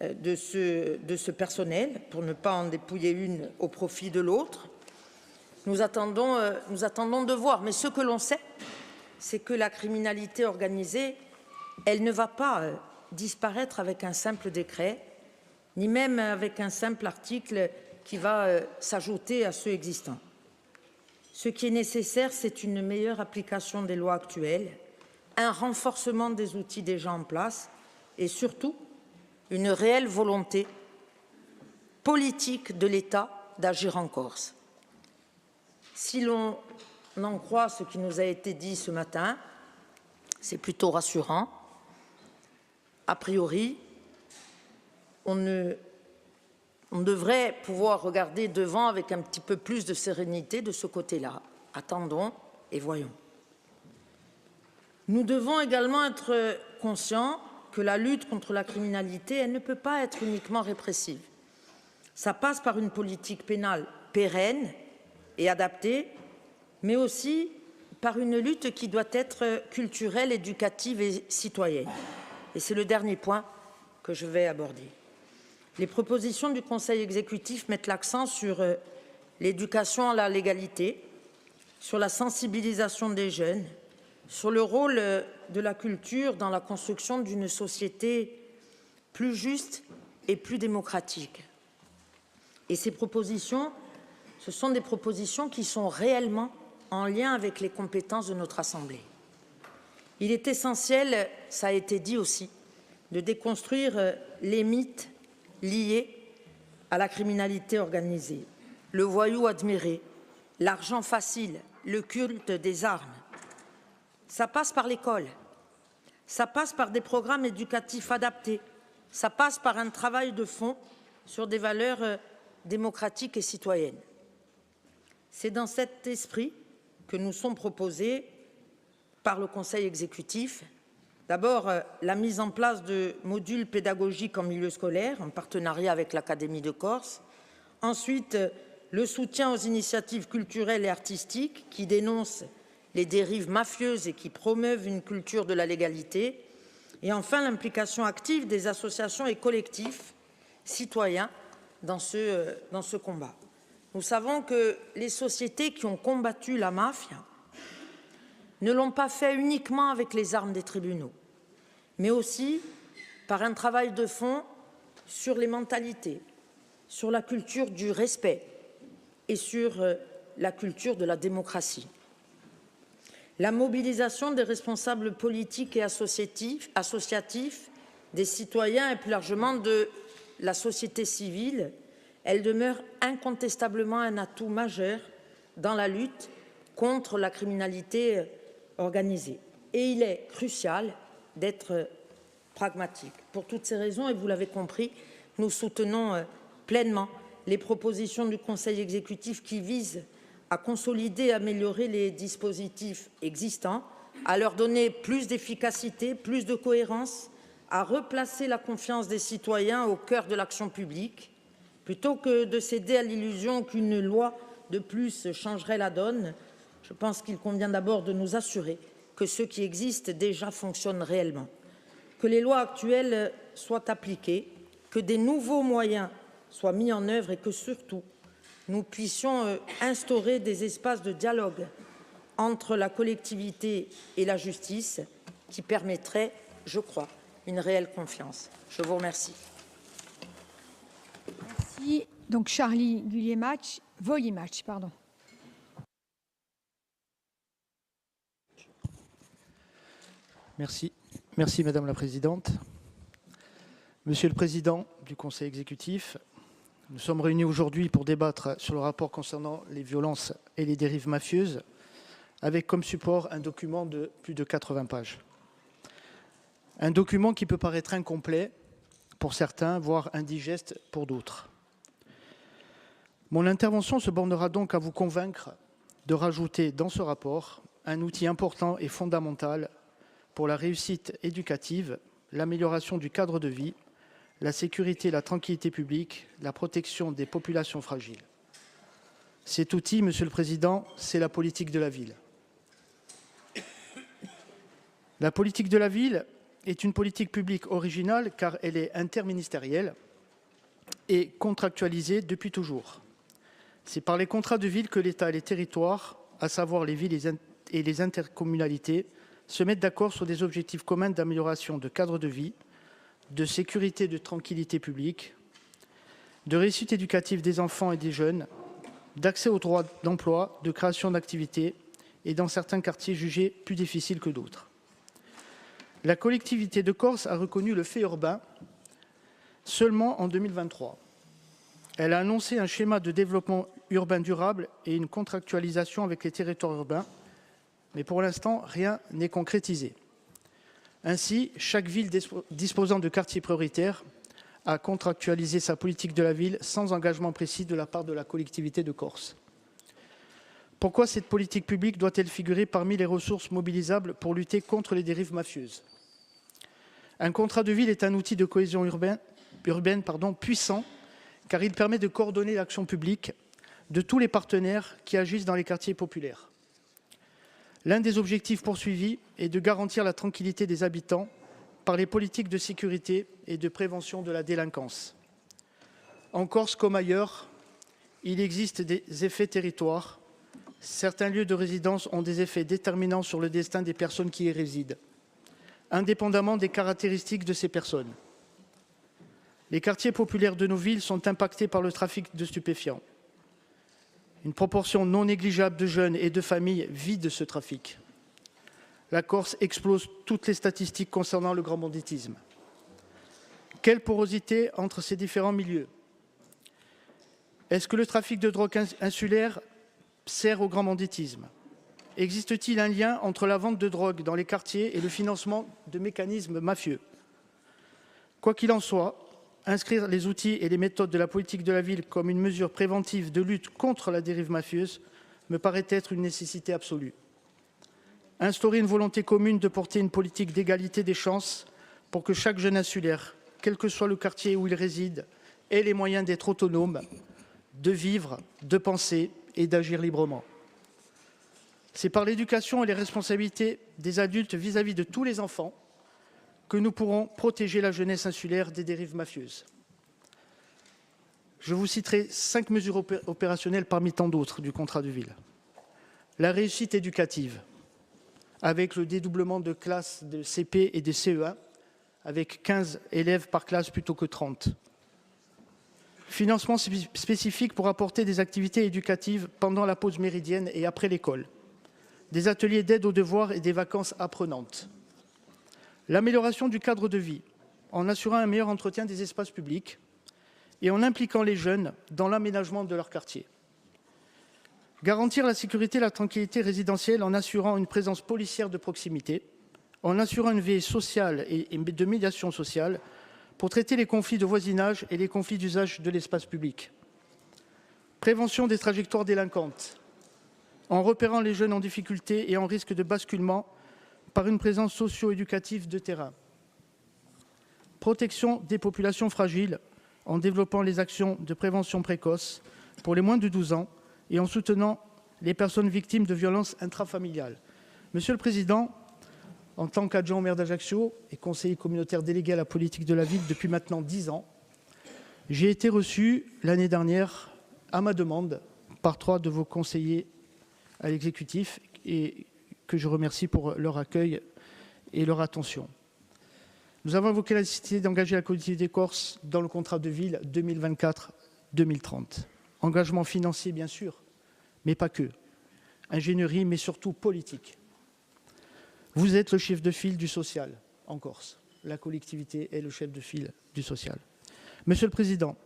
de ce personnel, pour ne pas en dépouiller une au profit de l'autre. Nous attendons de voir. Mais ce que l'on sait, c'est que la criminalité organisée, elle ne va pas disparaître avec un simple décret, ni même avec un simple article qui va s'ajouter à ceux existants. Ce qui est nécessaire, c'est une meilleure application des lois actuelles, un renforcement des outils déjà en place et surtout une réelle volonté politique de l'État d'agir en Corse. Si l'on en croit ce qui nous a été dit ce matin, c'est plutôt rassurant. A priori, on devrait pouvoir regarder devant avec un petit peu plus de sérénité de ce côté-là. Attendons et voyons. Nous devons également être conscients que la lutte contre la criminalité, elle ne peut pas être uniquement répressive. Ça passe par une politique pénale pérenne et adaptée, mais aussi par une lutte qui doit être culturelle, éducative et citoyenne. Et c'est le dernier point que je vais aborder. Les propositions du Conseil exécutif mettent l'accent sur l'éducation à la légalité, sur la sensibilisation des jeunes, sur le rôle de la culture dans la construction d'une société plus juste et plus démocratique. Et ces propositions, ce sont des propositions qui sont réellement en lien avec les compétences de notre Assemblée. Il est essentiel, ça a été dit aussi, de déconstruire les mythes liés à la criminalité organisée, le voyou admiré, l'argent facile, le culte des armes. Ça passe par l'école, ça passe par des programmes éducatifs adaptés, ça passe par un travail de fond sur des valeurs démocratiques et citoyennes. C'est dans cet esprit que nous sommes proposés par le Conseil exécutif, d'abord la mise en place de modules pédagogiques en milieu scolaire, en partenariat avec l'Académie de Corse, ensuite le soutien aux initiatives culturelles et artistiques qui dénoncent les dérives mafieuses et qui promeuvent une culture de la légalité, et enfin l'implication active des associations et collectifs citoyens dans ce combat. Nous savons que les sociétés qui ont combattu la mafia ne l'ont pas fait uniquement avec les armes des tribunaux, mais aussi par un travail de fond sur les mentalités, sur la culture du respect et sur la culture de la démocratie. La mobilisation des responsables politiques et associatifs, des citoyens et plus largement de la société civile, elle demeure incontestablement un atout majeur dans la lutte contre la criminalité organisée. Et il est crucial d'être pragmatique. Pour toutes ces raisons, et vous l'avez compris, nous soutenons pleinement les propositions du Conseil exécutif qui visent à consolider et améliorer les dispositifs existants, à leur donner plus d'efficacité, plus de cohérence, à replacer la confiance des citoyens au cœur de l'action publique, plutôt que de céder à l'illusion qu'une loi de plus changerait la donne. Je pense qu'il convient d'abord de nous assurer que ce qui existe déjà fonctionne réellement, que les lois actuelles soient appliquées, que des nouveaux moyens soient mis en œuvre et que surtout nous puissions instaurer des espaces de dialogue entre la collectivité et la justice qui permettraient, je crois, une réelle confiance. Je vous remercie. Merci. Donc Charlie Voyimach, pardon. Merci. Merci Madame la Présidente. Monsieur le Président du Conseil exécutif, nous sommes réunis aujourd'hui pour débattre sur le rapport concernant les violences et les dérives mafieuses, avec comme support un document de plus de 80 pages. Un document qui peut paraître incomplet pour certains, voire indigeste pour d'autres. Mon intervention se bornera donc à vous convaincre de rajouter dans ce rapport un outil important et fondamental pour la réussite éducative, l'amélioration du cadre de vie, la sécurité et la tranquillité publique, la protection des populations fragiles. Cet outil, Monsieur le Président, c'est la politique de la ville. La politique de la ville est une politique publique originale car elle est interministérielle et contractualisée depuis toujours. C'est par les contrats de ville que l'État et les territoires, à savoir les villes et les intercommunalités, se mettent d'accord sur des objectifs communs d'amélioration de cadre de vie, de sécurité et de tranquillité publique, de réussite éducative des enfants et des jeunes, d'accès aux droits d'emploi, de création d'activités et dans certains quartiers jugés plus difficiles que d'autres. La collectivité de Corse a reconnu le fait urbain seulement en 2023. Elle a annoncé un schéma de développement urbain durable et une contractualisation avec les territoires urbains, mais pour l'instant, rien n'est concrétisé. Ainsi, chaque ville disposant de quartiers prioritaires a contractualisé sa politique de la ville sans engagement précis de la part de la collectivité de Corse. Pourquoi cette politique publique doit-elle figurer parmi les ressources mobilisables pour lutter contre les dérives mafieuses? Un contrat de ville est un outil de cohésion urbaine puissant, car il permet de coordonner l'action publique de tous les partenaires qui agissent dans les quartiers populaires. L'un des objectifs poursuivis est de garantir la tranquillité des habitants par les politiques de sécurité et de prévention de la délinquance. En Corse comme ailleurs, il existe des effets territoires Certains lieux de résidence ont des effets déterminants sur le destin des personnes qui y résident, indépendamment des caractéristiques de ces personnes. Les quartiers populaires de nos villes sont impactés par le trafic de stupéfiants. Une proportion non négligeable de jeunes et de familles vit de ce trafic. La Corse explose toutes les statistiques concernant le grand banditisme. Quelle porosité entre ces différents milieux? Est-ce que le trafic de drogue insulaire sert au grand banditisme? Existe-t-il un lien entre la vente de drogue dans les quartiers et le financement de mécanismes mafieux? Quoi qu'il en soit, inscrire les outils et les méthodes de la politique de la ville comme une mesure préventive de lutte contre la dérive mafieuse me paraît être une nécessité absolue. Instaurer une volonté commune de porter une politique d'égalité des chances pour que chaque jeune insulaire, quel que soit le quartier où il réside, ait les moyens d'être autonome, de vivre, de penser et d'agir librement. C'est par l'éducation et les responsabilités des adultes vis-à-vis de tous les enfants que nous pourrons protéger la jeunesse insulaire des dérives mafieuses. Je vous citerai 5 mesures opérationnelles parmi tant d'autres du contrat de ville. La réussite éducative, avec le dédoublement de classes de CP et de CE1, avec 15 élèves par classe plutôt que 30. Financement spécifique pour apporter des activités éducatives pendant la pause méridienne et après l'école. Des ateliers d'aide aux devoirs et des vacances apprenantes. L'amélioration du cadre de vie, en assurant un meilleur entretien des espaces publics et en impliquant les jeunes dans l'aménagement de leur quartier. Garantir la sécurité et la tranquillité résidentielle en assurant une présence policière de proximité, en assurant une veille sociale et de médiation sociale pour traiter les conflits de voisinage et les conflits d'usage de l'espace public. Prévention des trajectoires délinquantes, en repérant les jeunes en difficulté et en risque de basculement par une présence socio-éducative de terrain. Protection des populations fragiles, en développant les actions de prévention précoce pour les moins de 12 ans et en soutenant les personnes victimes de violences intrafamiliales. Monsieur le Président, en tant qu'adjoint au maire d'Ajaccio et conseiller communautaire délégué à la politique de la ville depuis maintenant 10 ans, j'ai été reçu l'année dernière, à ma demande, par 3 de vos conseillers à l'exécutif et que je remercie pour leur accueil et leur attention. Nous avons évoqué la nécessité d'engager la collectivité corse dans le contrat de ville 2024-2030. Engagement financier, bien sûr, mais pas que. Ingénierie, mais surtout politique. Vous êtes le chef de file du social en Corse. La collectivité est le chef de file du social. Monsieur le Président,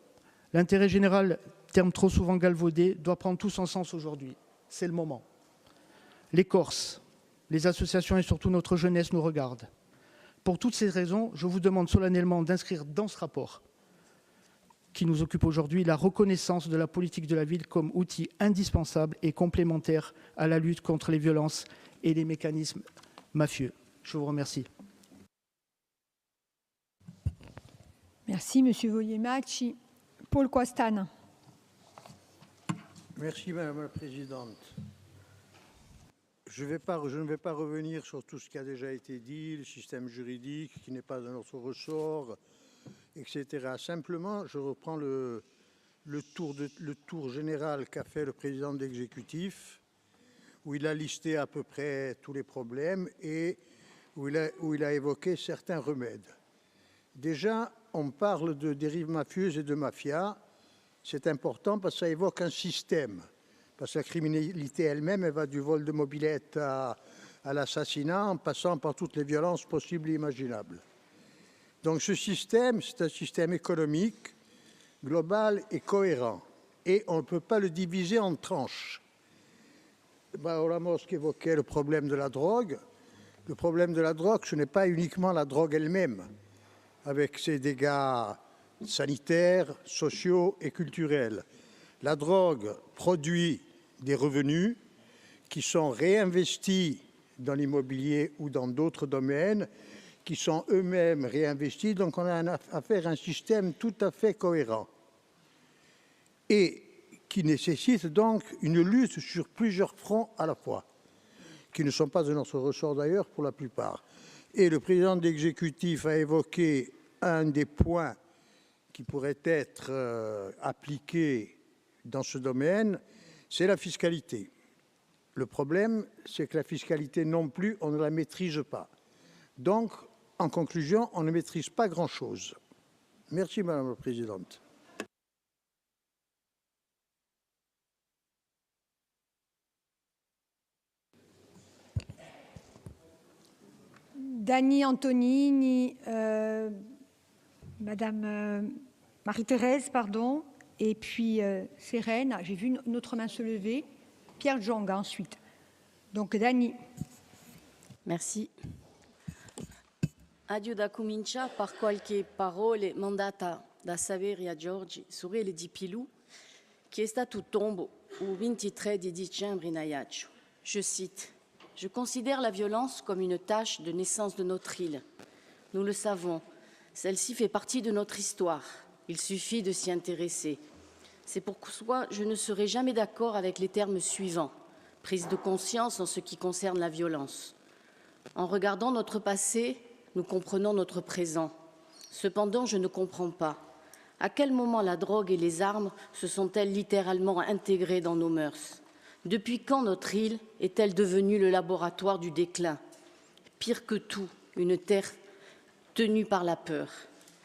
l'intérêt général, terme trop souvent galvaudé, doit prendre tout son sens aujourd'hui. C'est le moment. Les Corses, les associations et surtout notre jeunesse nous regardent. Pour toutes ces raisons, je vous demande solennellement d'inscrire dans ce rapport qui nous occupe aujourd'hui la reconnaissance de la politique de la ville comme outil indispensable et complémentaire à la lutte contre les violences et les mécanismes mafieux. Je vous remercie. Merci, Monsieur Vogliemacci. Paul Quastane. Merci, Madame la Présidente. Je ne vais pas revenir sur tout ce qui a déjà été dit, le système juridique qui n'est pas de notre ressort, etc. Simplement, je reprends le tour général qu'a fait le président de l'exécutif, où il a listé à peu près tous les problèmes et où il a évoqué certains remèdes. Déjà, on parle de dérives mafieuses et de mafia. C'est important parce que ça évoque un système. Parce que la criminalité elle-même, elle va du vol de mobilette à l'assassinat, en passant par toutes les violences possibles et imaginables. Donc ce système, c'est un système économique, global et cohérent. Et on ne peut pas le diviser en tranches. Ramos évoquait le problème de la drogue. Le problème de la drogue, ce n'est pas uniquement la drogue elle-même, avec ses dégâts sanitaires, sociaux et culturels. La drogue produit des revenus qui sont réinvestis dans l'immobilier ou dans d'autres domaines, qui sont eux-mêmes réinvestis. Donc on a affaire à un système tout à fait cohérent et qui nécessite donc une lutte sur plusieurs fronts à la fois, qui ne sont pas de notre ressort d'ailleurs pour la plupart. Et le président de l'exécutif a évoqué un des points qui pourrait être appliqué dans ce domaine, c'est la fiscalité. Le problème, c'est que la fiscalité non plus, on ne la maîtrise pas. Donc, en conclusion, on ne maîtrise pas grand-chose. Merci, Madame la Présidente. Dany Antonini, Madame Marie-Thérèse, pardon, et puis Sérène, j'ai vu une autre main se lever, Pierre Jong ensuite. Donc Dany. Merci. Adio da comincia par qualche parole mandata da Saverio a Giorgi, sorelle di Pilou, che è stato tombo il 23 dicembre in Ajaccio. Je cite. Je considère la violence comme une tâche de naissance de notre île. Nous le savons, celle-ci fait partie de notre histoire. Il suffit de s'y intéresser. C'est pourquoi je ne serai jamais d'accord avec les termes suivants. Prise de conscience en ce qui concerne la violence. En regardant notre passé, nous comprenons notre présent. Cependant, je ne comprends pas. À quel moment la drogue et les armes se sont-elles littéralement intégrées dans nos mœurs ? Depuis quand notre île est-elle devenue le laboratoire du déclin? Pire que tout, une terre tenue par la peur.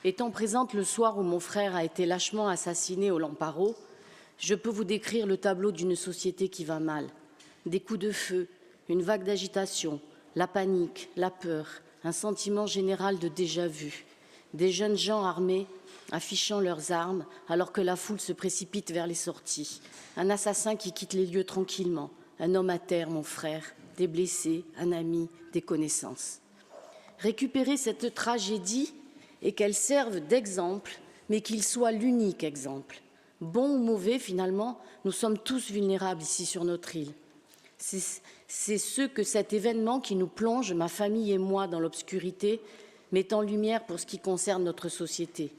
Étant présente le soir où mon frère a été lâchement assassiné au Lamparo, je peux vous décrire le tableau d'une société qui va mal. Des coups de feu, une vague d'agitation, la panique, la peur, un sentiment général de déjà-vu. Des jeunes gens armés affichant leurs armes alors que la foule se précipite vers les sorties. Un assassin qui quitte les lieux tranquillement. Un homme à terre, mon frère. Des blessés, un ami, des connaissances. Récupérer cette tragédie et qu'elle serve d'exemple, mais qu'il soit l'unique exemple. Bon ou mauvais, finalement, nous sommes tous vulnérables ici sur notre île. C'est ce que cet événement qui nous plonge, ma famille et moi, dans l'obscurité, met en lumière pour ce qui concerne notre société.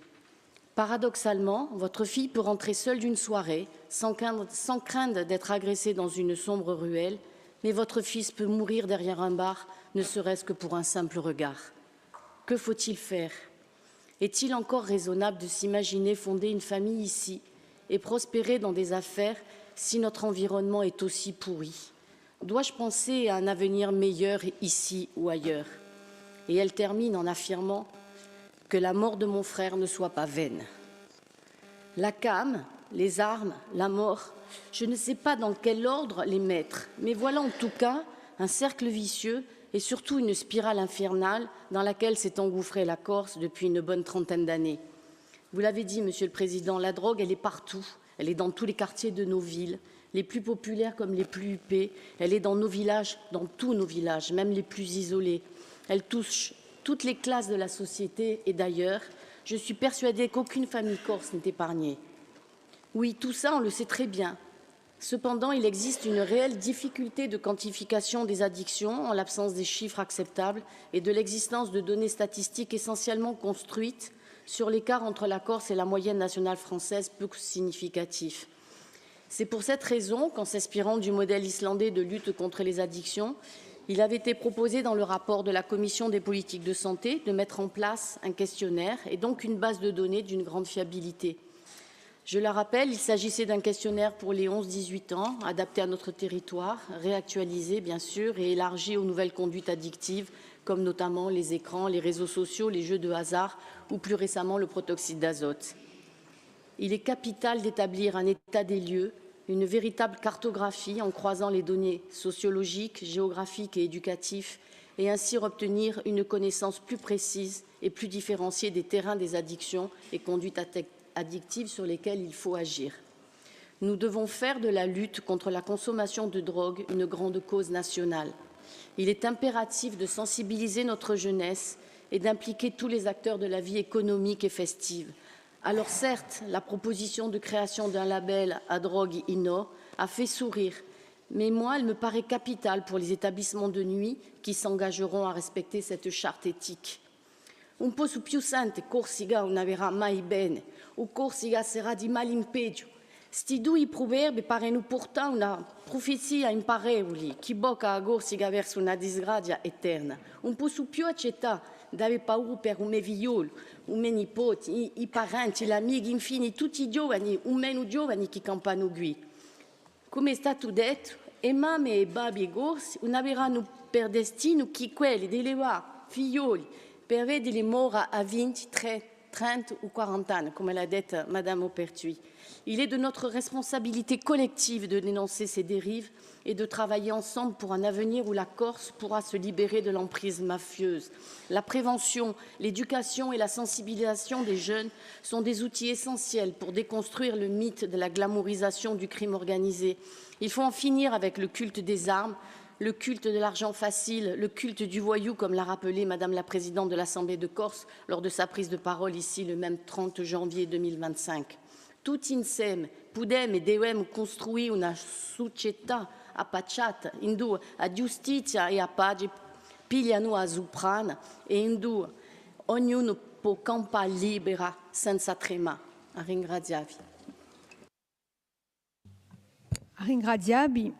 Paradoxalement, votre fille peut rentrer seule d'une soirée, sans craindre d'être agressée dans une sombre ruelle, mais votre fils peut mourir derrière un bar, ne serait-ce que pour un simple regard. Que faut-il faire? Est-il encore raisonnable de s'imaginer fonder une famille ici et prospérer dans des affaires si notre environnement est aussi pourri? Dois-je penser à un avenir meilleur ici ou ailleurs? Et elle termine en affirmant que la mort de mon frère ne soit pas vaine. La came, les armes, la mort, je ne sais pas dans quel ordre les mettre, mais voilà en tout cas un cercle vicieux et surtout une spirale infernale dans laquelle s'est engouffrée la Corse depuis une bonne trentaine d'années. Vous l'avez dit, Monsieur le Président, la drogue, elle est partout. Elle est dans tous les quartiers de nos villes, les plus populaires comme les plus huppés. Elle est dans nos villages, dans tous nos villages, même les plus isolés. Elle touche toutes les classes de la société et d'ailleurs, je suis persuadée qu'aucune famille corse n'est épargnée. Oui, tout ça, on le sait très bien. Cependant, il existe une réelle difficulté de quantification des addictions en l'absence des chiffres acceptables et de l'existence de données statistiques essentiellement construites sur l'écart entre la Corse et la moyenne nationale française peu significatif. C'est pour cette raison qu'en s'inspirant du modèle islandais de lutte contre les addictions, il avait été proposé dans le rapport de la Commission des politiques de santé de mettre en place un questionnaire et donc une base de données d'une grande fiabilité. Je la rappelle, il s'agissait d'un questionnaire pour les 11-18 ans, adapté à notre territoire, réactualisé bien sûr et élargi aux nouvelles conduites addictives, comme notamment les écrans, les réseaux sociaux, les jeux de hasard ou plus récemment le protoxyde d'azote. Il est capital d'établir un état des lieux, une véritable cartographie en croisant les données sociologiques, géographiques et éducatives et ainsi obtenir une connaissance plus précise et plus différenciée des terrains des addictions et conduites addictives sur lesquelles il faut agir. Nous devons faire de la lutte contre la consommation de drogue une grande cause nationale. Il est impératif de sensibiliser notre jeunesse et d'impliquer tous les acteurs de la vie économique et festive. Alors certes, la proposition de création d'un label à drogue INO a fait sourire, mais moi, elle me paraît capitale pour les établissements de nuit qui s'engageront à respecter cette charte éthique. Un po' su più sante Corsica non verrà mai bene, o Corsica sarà di mal in peggio. Sti due proverbi paiono pourtant una profezia imparevoli, che bocca a Corsica verso una disgrazia eterna. Un po' su più accettà, dare paura per un mio figliolo, un mio nipote, i parenti, gli amici, infine tutti i giovani, un meno giovani che campano qui. Come è stato detto, e mamme e babi gorsi un'averanno per destino chi quelli delle figlioli per vederli mora a 20, 30 ou 40 ans, comme l'a dit Madame Aupertuis. Il est de notre responsabilité collective de dénoncer ces dérives et de travailler ensemble pour un avenir où la Corse pourra se libérer de l'emprise mafieuse. La prévention, l'éducation et la sensibilisation des jeunes sont des outils essentiels pour déconstruire le mythe de la glamourisation du crime organisé. Il faut en finir avec le culte des armes, le culte de l'argent facile, le culte du voyou, comme l'a rappelé Madame la Présidente de l'Assemblée de Corse lors de sa prise de parole ici le même 30 janvier 2025. Tutti insieme podem e devem costruire una società appacciata in due a giustizia e a pace, pigliano a Zuprana e in due ognuno può campare libera senza trema. A ringraziarvi. A ringraziarvi.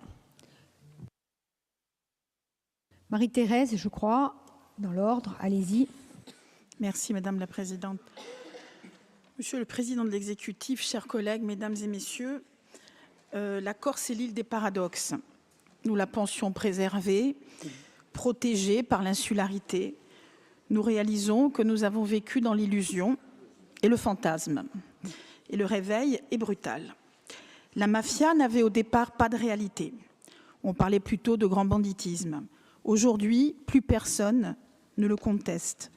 Marie-Thérèse, je crois, dans l'ordre, allez-y. Merci Madame la Présidente. Monsieur le Président de l'Exécutif, chers collègues, Mesdames et Messieurs, la Corse est l'île des paradoxes. Nous la pensions préservée, protégée par l'insularité. Nous réalisons que nous avons vécu dans l'illusion et le fantasme. Et le réveil est brutal. La mafia n'avait au départ pas de réalité. On parlait plutôt de grand banditisme. Aujourd'hui, plus personne ne le conteste.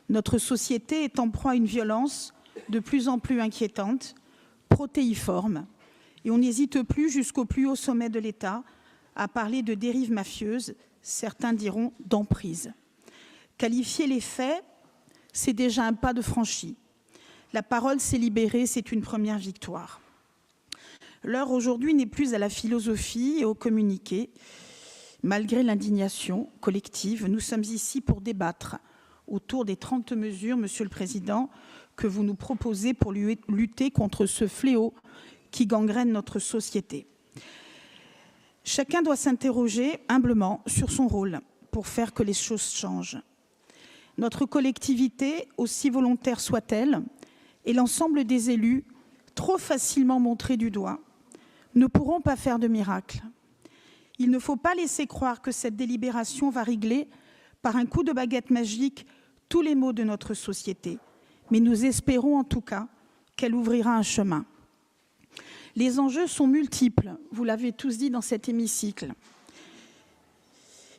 Notre société est en proie à une violence de plus en plus inquiétante, protéiforme, et on n'hésite plus jusqu'au plus haut sommet de l'État à parler de dérives mafieuses, certains diront d'emprise. Qualifier les faits, c'est déjà un pas de franchi. La parole s'est libérée, c'est une première victoire. L'heure aujourd'hui n'est plus à la philosophie et au communiqué. Malgré l'indignation collective, nous sommes ici pour débattre autour des 30 mesures, Monsieur le Président, que vous nous proposez pour lutter contre ce fléau qui gangrène notre société. Chacun doit s'interroger humblement sur son rôle pour faire que les choses changent. Notre collectivité, aussi volontaire soit-elle, et l'ensemble des élus, trop facilement montrés du doigt, ne pourront pas faire de miracle. Il ne faut pas laisser croire que cette délibération va régler par un coup de baguette magique tous les maux de notre société. Mais nous espérons en tout cas qu'elle ouvrira un chemin. Les enjeux sont multiples, vous l'avez tous dit dans cet hémicycle.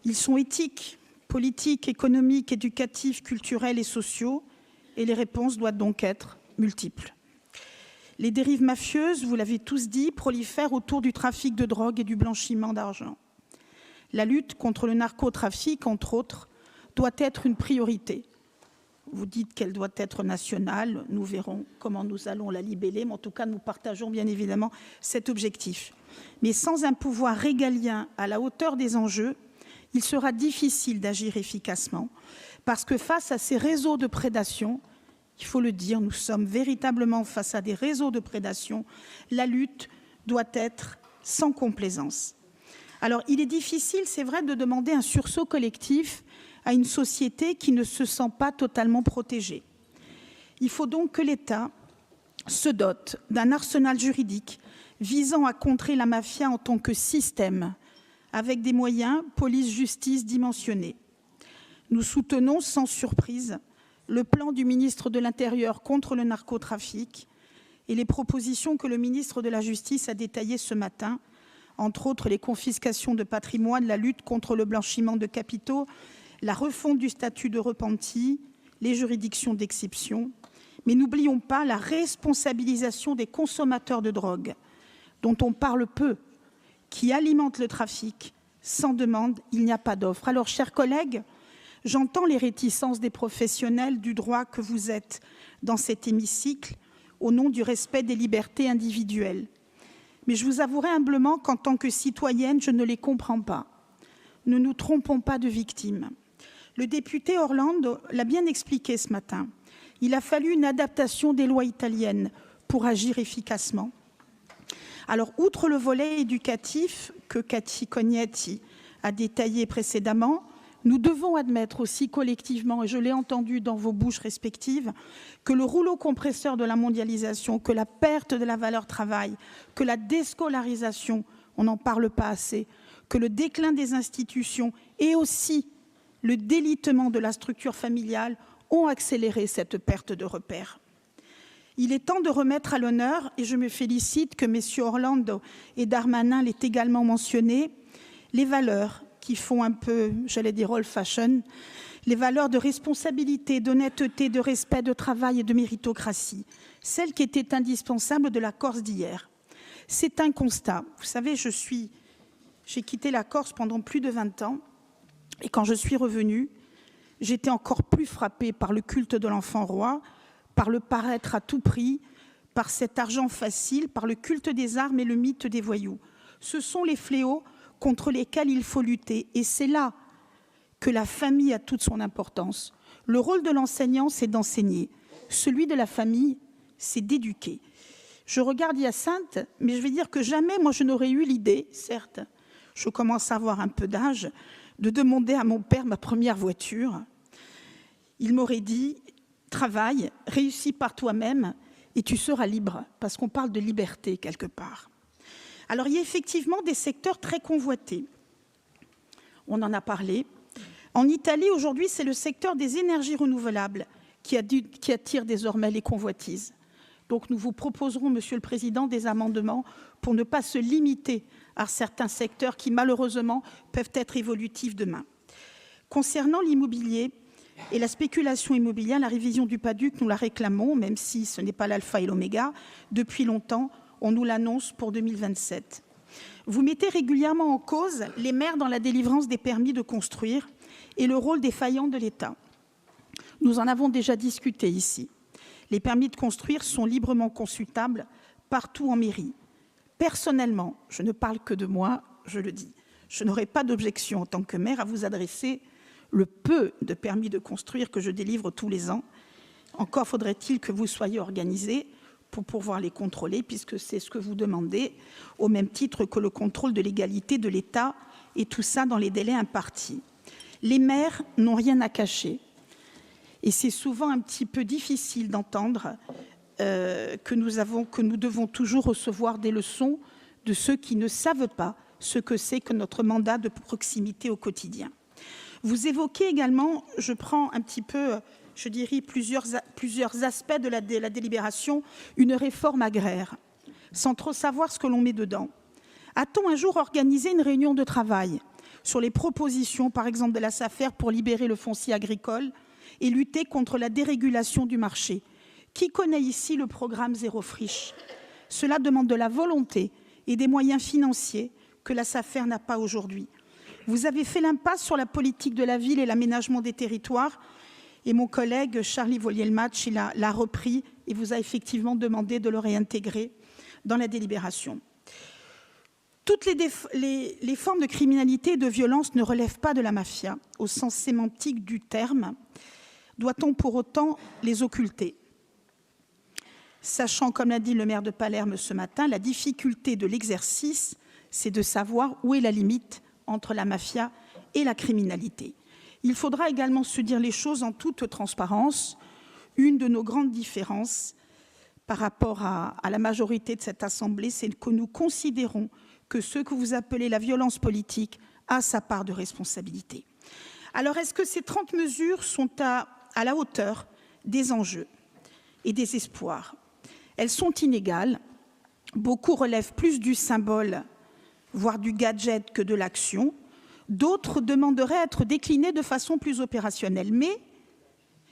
Ils sont éthiques, politiques, économiques, éducatifs, culturels et sociaux, et les réponses doivent donc être multiples. Les dérives mafieuses, vous l'avez tous dit, prolifèrent autour du trafic de drogue et du blanchiment d'argent. La lutte contre le narcotrafic, entre autres, doit être une priorité. Vous dites qu'elle doit être nationale, nous verrons comment nous allons la libeller, mais en tout cas, nous partageons bien évidemment cet objectif. Mais sans un pouvoir régalien à la hauteur des enjeux, il sera difficile d'agir efficacement, parce que face à ces réseaux de prédation, il faut le dire, nous sommes véritablement face à des réseaux de prédation, la lutte doit être sans complaisance. Alors, il est difficile, c'est vrai, de demander un sursaut collectif à une société qui ne se sent pas totalement protégée. Il faut donc que l'État se dote d'un arsenal juridique visant à contrer la mafia en tant que système, avec des moyens police-justice dimensionnés. Nous soutenons sans surprise le plan du ministre de l'Intérieur contre le narcotrafic et les propositions que le ministre de la Justice a détaillées ce matin, entre autres les confiscations de patrimoine, la lutte contre le blanchiment de capitaux, la refonte du statut de repenti, les juridictions d'exception. Mais n'oublions pas la responsabilisation des consommateurs de drogue, dont on parle peu, qui alimentent le trafic. Sans demande, il n'y a pas d'offre. Alors, chers collègues, j'entends les réticences des professionnels du droit que vous êtes dans cet hémicycle au nom du respect des libertés individuelles. Mais je vous avouerai humblement qu'en tant que citoyenne, je ne les comprends pas. Ne nous trompons pas de victimes. Le député Orlando l'a bien expliqué ce matin. Il a fallu une adaptation des lois italiennes pour agir efficacement. Alors, outre le volet éducatif que Cathy Cognetti a détaillé précédemment, nous devons admettre aussi collectivement, et je l'ai entendu dans vos bouches respectives, que le rouleau compresseur de la mondialisation, que la perte de la valeur travail, que la déscolarisation, on n'en parle pas assez, que le déclin des institutions et aussi le délitement de la structure familiale ont accéléré cette perte de repères. Il est temps de remettre à l'honneur, et je me félicite que M. Orlando et Darmanin l'aient également mentionné, les valeurs qui font un peu, j'allais dire old fashion, les valeurs de responsabilité, d'honnêteté, de respect, de travail et de méritocratie, celles qui étaient indispensables de la Corse d'hier. C'est un constat. Vous savez, j'ai quitté la Corse pendant plus de 20 ans, et quand je suis revenue, j'étais encore plus frappée par le culte de l'enfant roi, par le paraître à tout prix, par cet argent facile, par le culte des armes et le mythe des voyous. Ce sont les fléaux contre lesquels il faut lutter. Et c'est là que la famille a toute son importance. Le rôle de l'enseignant, c'est d'enseigner. Celui de la famille, c'est d'éduquer. Je regarde Hyacinthe, mais je vais dire que jamais, moi, je n'aurais eu l'idée, certes, je commence à avoir un peu d'âge, de demander à mon père ma première voiture. Il m'aurait dit, travaille, réussis par toi-même et tu seras libre, parce qu'on parle de liberté quelque part. Alors, il y a effectivement des secteurs très convoités. On en a parlé. En Italie, aujourd'hui, c'est le secteur des énergies renouvelables qui attire désormais les convoitises. Donc, nous vous proposerons, Monsieur le Président, des amendements pour ne pas se limiter à certains secteurs qui, malheureusement, peuvent être évolutifs demain. Concernant l'immobilier et la spéculation immobilière, la révision du PADUC, nous la réclamons, même si ce n'est pas l'alpha et l'oméga. Depuis longtemps, on nous l'annonce pour 2027. Vous mettez régulièrement en cause les maires dans la délivrance des permis de construire et le rôle défaillant de l'État. Nous en avons déjà discuté ici. Les permis de construire sont librement consultables partout en mairie. Personnellement, je ne parle que de moi, je le dis, je n'aurai pas d'objection en tant que maire à vous adresser le peu de permis de construire que je délivre tous les ans. Encore faudrait-il que vous soyez organisés pour pouvoir les contrôler, puisque c'est ce que vous demandez, au même titre que le contrôle de légalité de l'État, et tout ça dans les délais impartis. Les maires n'ont rien à cacher. Et c'est souvent un petit peu difficile d'entendre que nous devons toujours recevoir des leçons de ceux qui ne savent pas ce que c'est que notre mandat de proximité au quotidien. Vous évoquez également, je prends un petit peu, je dirais, plusieurs aspects de la délibération, une réforme agraire, sans trop savoir ce que l'on met dedans. A-t-on un jour organisé une réunion de travail sur les propositions, par exemple, de la SAFER pour libérer le foncier agricole et lutter contre la dérégulation du marché? Qui connaît ici le programme Zéro Friche? Cela demande de la volonté et des moyens financiers que la SAFER n'a pas aujourd'hui. Vous avez fait l'impasse sur la politique de la ville et l'aménagement des territoires, et mon collègue Charlie Vollier-Match l'a repris et vous a effectivement demandé de le réintégrer dans la délibération. Toutes les formes de criminalité et de violence ne relèvent pas de la mafia, au sens sémantique du terme. Doit-on pour autant les occulter? Sachant, comme l'a dit le maire de Palerme ce matin, la difficulté de l'exercice, c'est de savoir où est la limite entre la mafia et la criminalité. Il faudra également se dire les choses en toute transparence. Une de nos grandes différences par rapport à la majorité de cette Assemblée, c'est que nous considérons que ce que vous appelez la violence politique a sa part de responsabilité. Alors, est-ce que ces 30 mesures sont à la hauteur des enjeux et des espoirs? Elles sont inégales. Beaucoup relèvent plus du symbole, voire du gadget, que de l'action. D'autres demanderaient à être déclinées de façon plus opérationnelle. Mais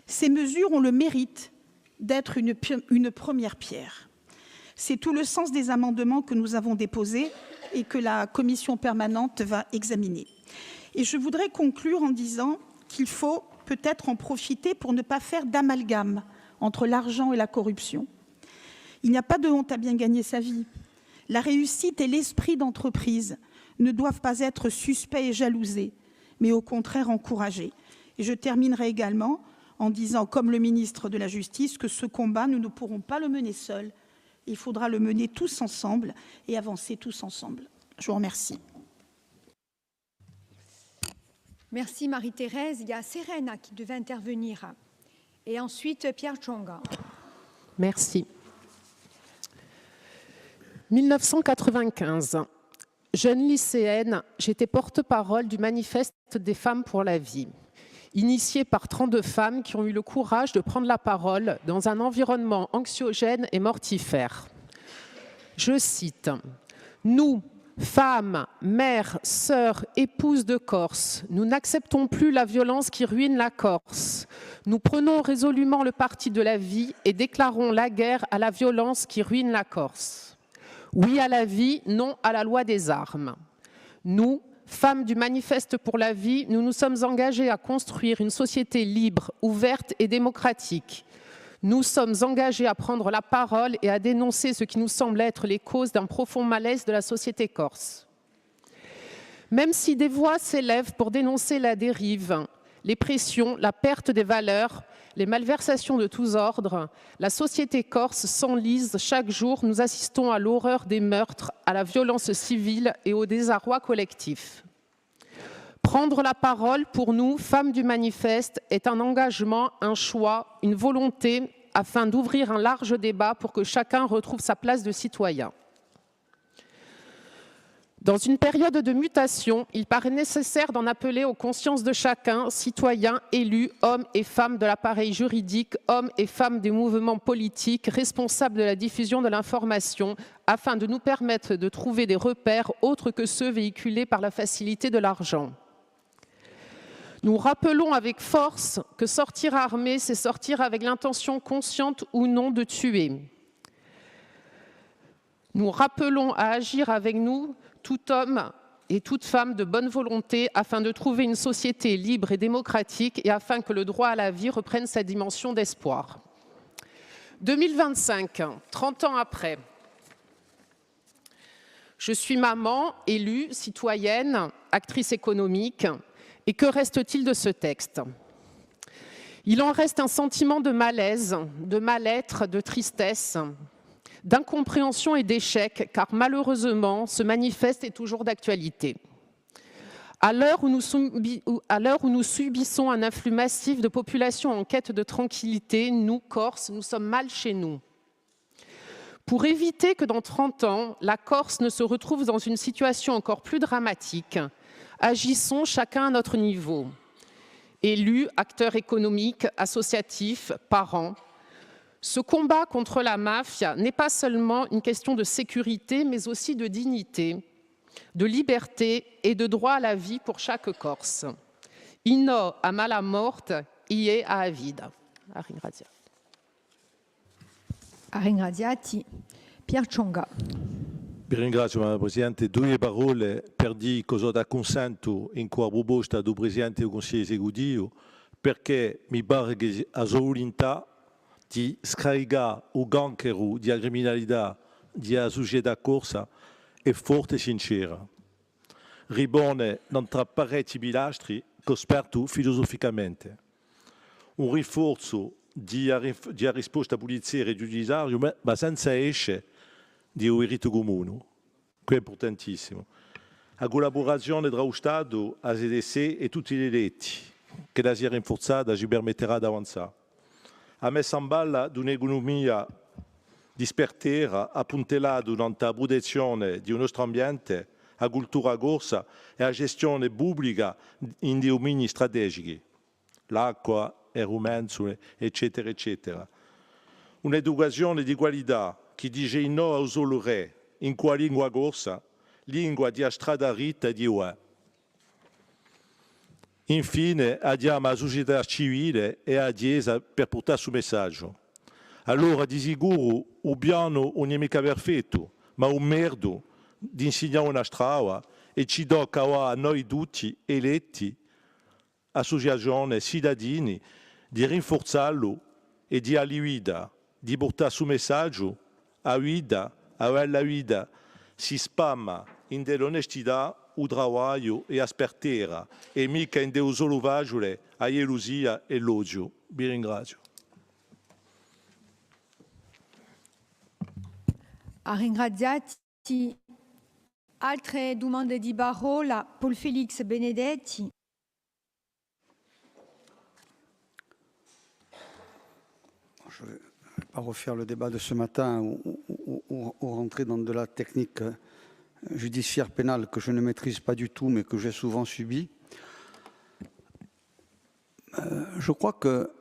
ces mesures ont le mérite d'être une première pierre. C'est tout le sens des amendements que nous avons déposés et que la commission permanente va examiner. Et je voudrais conclure en disant qu'il faut peut-être en profiter pour ne pas faire d'amalgame entre l'argent et la corruption. Il n'y a pas de honte à bien gagner sa vie. La réussite et l'esprit d'entreprise ne doivent pas être suspects et jalousés, mais au contraire encouragés. Et je terminerai également en disant, comme le ministre de la Justice, que ce combat, nous ne pourrons pas le mener seuls. Il faudra le mener tous ensemble et avancer tous ensemble. Je vous remercie. Merci Marie-Thérèse. Il y a Serena qui devait intervenir. Et ensuite Pierre Tsonga. Merci. 1995. Jeune lycéenne, j'étais porte-parole du manifeste des femmes pour la vie, initié par 32 femmes qui ont eu le courage de prendre la parole dans un environnement anxiogène et mortifère. Je cite « Nous, femmes, mères, sœurs, épouses de Corse, nous n'acceptons plus la violence qui ruine la Corse. Nous prenons résolument le parti de la vie et déclarons la guerre à la violence qui ruine la Corse. Oui à la vie, non à la loi des armes. Nous, femmes du manifeste pour la vie, nous nous sommes engagées à construire une société libre, ouverte et démocratique. Nous sommes engagés à prendre la parole et à dénoncer ce qui nous semble être les causes d'un profond malaise de la société corse. Même si des voix s'élèvent pour dénoncer la dérive, les pressions, la perte des valeurs, les malversations de tous ordres, la société corse s'enlise chaque jour. Nous assistons à l'horreur des meurtres, à la violence civile et au désarroi collectif. Prendre la parole, pour nous, femmes du manifeste, est un engagement, un choix, une volonté, afin d'ouvrir un large débat pour que chacun retrouve sa place de citoyen. Dans une période de mutation, il paraît nécessaire d'en appeler aux consciences de chacun, citoyens, élus, hommes et femmes de l'appareil juridique, hommes et femmes des mouvements politiques, responsables de la diffusion de l'information, afin de nous permettre de trouver des repères autres que ceux véhiculés par la facilité de l'argent. Nous rappelons avec force que sortir armé, c'est sortir avec l'intention consciente ou non de tuer. Nous rappelons à agir avec nous tout homme et toute femme de bonne volonté afin de trouver une société libre et démocratique et afin que le droit à la vie reprenne sa dimension d'espoir. 2025, 30 ans après, je suis maman, élue, citoyenne, actrice économique. Et que reste-t-il de ce texte? Il en reste un sentiment de malaise, de mal-être, de tristesse, d'incompréhension et d'échec, car malheureusement, ce manifeste est toujours d'actualité. À l'heure où nous subissons un afflux massif de populations en quête de tranquillité, nous, Corses, nous sommes mal chez nous. Pour éviter que dans 30 ans, la Corse ne se retrouve dans une situation encore plus dramatique, agissons chacun à notre niveau. Élus, acteurs économiques, associatifs, parents. Ce combat contre la mafia n'est pas seulement une question de sécurité, mais aussi de dignité, de liberté et de droit à la vie pour chaque Corse. Inno a mala morte, ie a vida. Ringrazio. Ringraziati. Pierre Ciongà. Vi ringrazio, Madame Presidente. Due parole per dire cosa da consento in qua proposta del Presidente del Consiglio Esecutivo, perché mi pare che la sua volontà di scaricare il cancro della criminalità della società corsa è forte e sincera. Ribone tra parecchi pilastri che ho sperto filosoficamente. Un rinforzo della risposta poliziaria e giudiziaria, ma senza esce di un diritto comune, che è importantissimo. La collaborazione tra lo Stato, la CDC e tutti gli eletti, che la sia rinforzata ci permetterà di avanzare. Ha messo in ballo un'economia dispertera, appuntellata durante la protezione del nostro ambiente, la cultura corsa e la gestione pubblica in domini strategici, l'acqua, il rumenzole, eccetera, eccetera. Un'educazione di qualità che dice no al solo re, in qua lingua corsa, lingua di strada ritta di UE. Infine, abbiamo la società civile e la Chiesa per portare il messaggio. Allora, di sicuro, il piano non è mica perfetto, ma un merito di insegnare una strada e ci tocca a noi tutti, eletti, associazioni, cittadini, di rinforzarlo e di alliuire, di portare il messaggio a vita, la vita si spamma in dell'onestità, il lavoro e aspertera, e mica in deo solo vagole, a gelosia e l'odio. Vi ringrazio. Ringraziati. Altre domande di parola? Paul Félix Benedetti. Je ne vais pas refaire le débat de ce matin ou rentrer dans de la technique judiciaire pénale que je ne maîtrise pas du tout, mais que j'ai souvent subi. Je crois que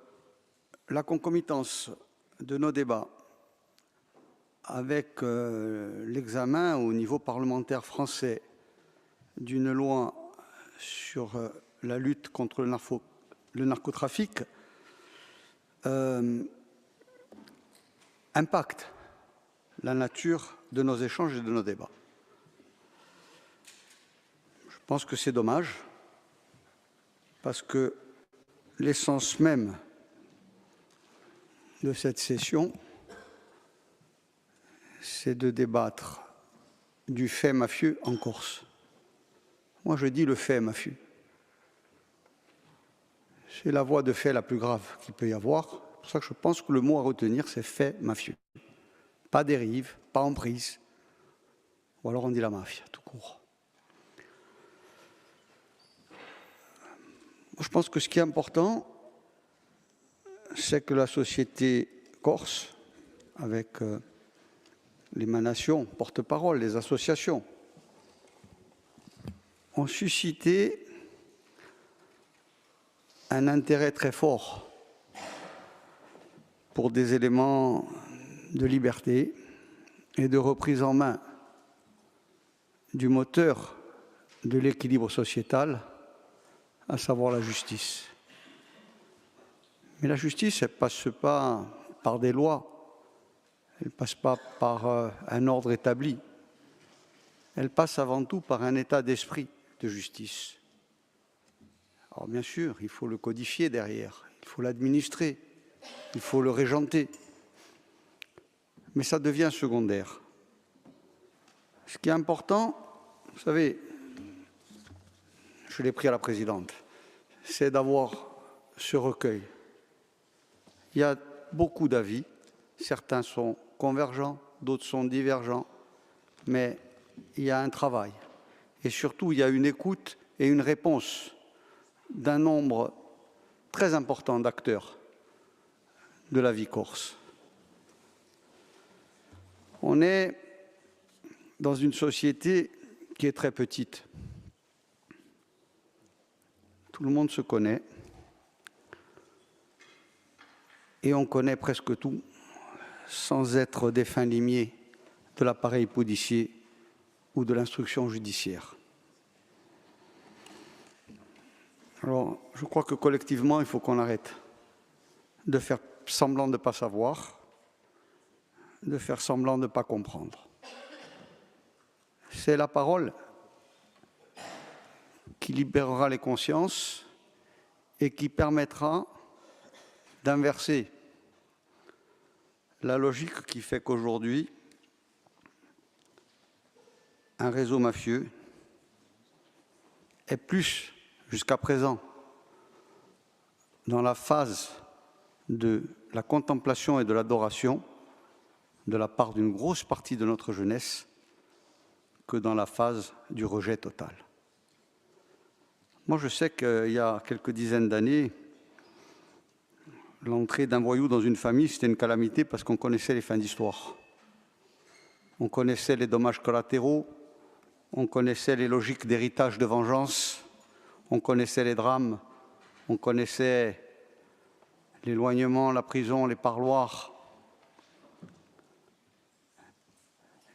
la concomitance de nos débats avec l'examen au niveau parlementaire français d'une loi sur la lutte contre le narcotrafic impacte la nature de nos échanges et de nos débats. Je pense que c'est dommage parce que l'essence même de cette session, c'est de débattre du fait mafieux en Corse. Moi, je dis le fait mafieux. C'est la voie de fait la plus grave qu'il peut y avoir. C'est pour ça que je pense que le mot à retenir, c'est fait mafieux. Pas dérive, pas emprise. Ou alors on dit la mafia, tout court. Je pense que ce qui est important, c'est que la société corse, avec l'émanation, porte-parole, les associations, ont suscité un intérêt très fort pour des éléments de liberté et de reprise en main du moteur de l'équilibre sociétal, à savoir la justice. Mais la justice, elle ne passe pas par des lois, elle ne passe pas par un ordre établi, elle passe avant tout par un état d'esprit de justice. Alors bien sûr, il faut le codifier derrière, il faut l'administrer, il faut le régenter, mais ça devient secondaire. Ce qui est important, vous savez, je l'ai pris à la présidente, c'est d'avoir ce recueil. Il y a beaucoup d'avis, certains sont convergents, d'autres sont divergents, mais il y a un travail. Et surtout, il y a une écoute et une réponse d'un nombre très important d'acteurs de la vie corse. On est dans une société qui est très petite. Tout le monde se connaît et on connaît presque tout sans être des fins limiers de l'appareil policier ou de l'instruction judiciaire. Alors, je crois que collectivement, il faut qu'on arrête de faire semblant de ne pas savoir, de faire semblant de ne pas comprendre. C'est la parole qui libérera les consciences et qui permettra d'inverser la logique qui fait qu'aujourd'hui, un réseau mafieux est plus, jusqu'à présent, dans la phase de la contemplation et de l'adoration de la part d'une grosse partie de notre jeunesse que dans la phase du rejet total. Moi, je sais qu'il y a quelques dizaines d'années, l'entrée d'un voyou dans une famille, c'était une calamité parce qu'on connaissait les fins d'histoire. On connaissait les dommages collatéraux, on connaissait les logiques d'héritage de vengeance, on connaissait les drames, on connaissait l'éloignement, la prison, les parloirs,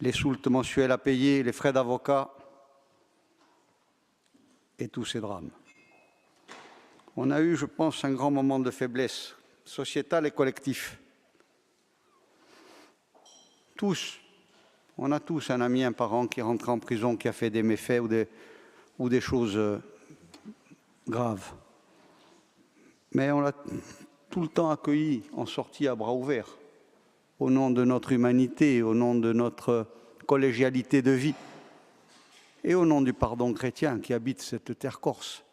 les soultes mensuelles à payer, les frais d'avocat et tous ces drames. On a eu, je pense, un grand moment de faiblesse sociétale et collectif. Tous, on a tous un ami, un parent qui est rentré en prison, qui a fait des méfaits ou des choses graves. Mais on l'a tout le temps accueilli en sortie à bras ouverts, au nom de notre humanité, au nom de notre collégialité de vie et au nom du pardon chrétien qui habite cette terre corse.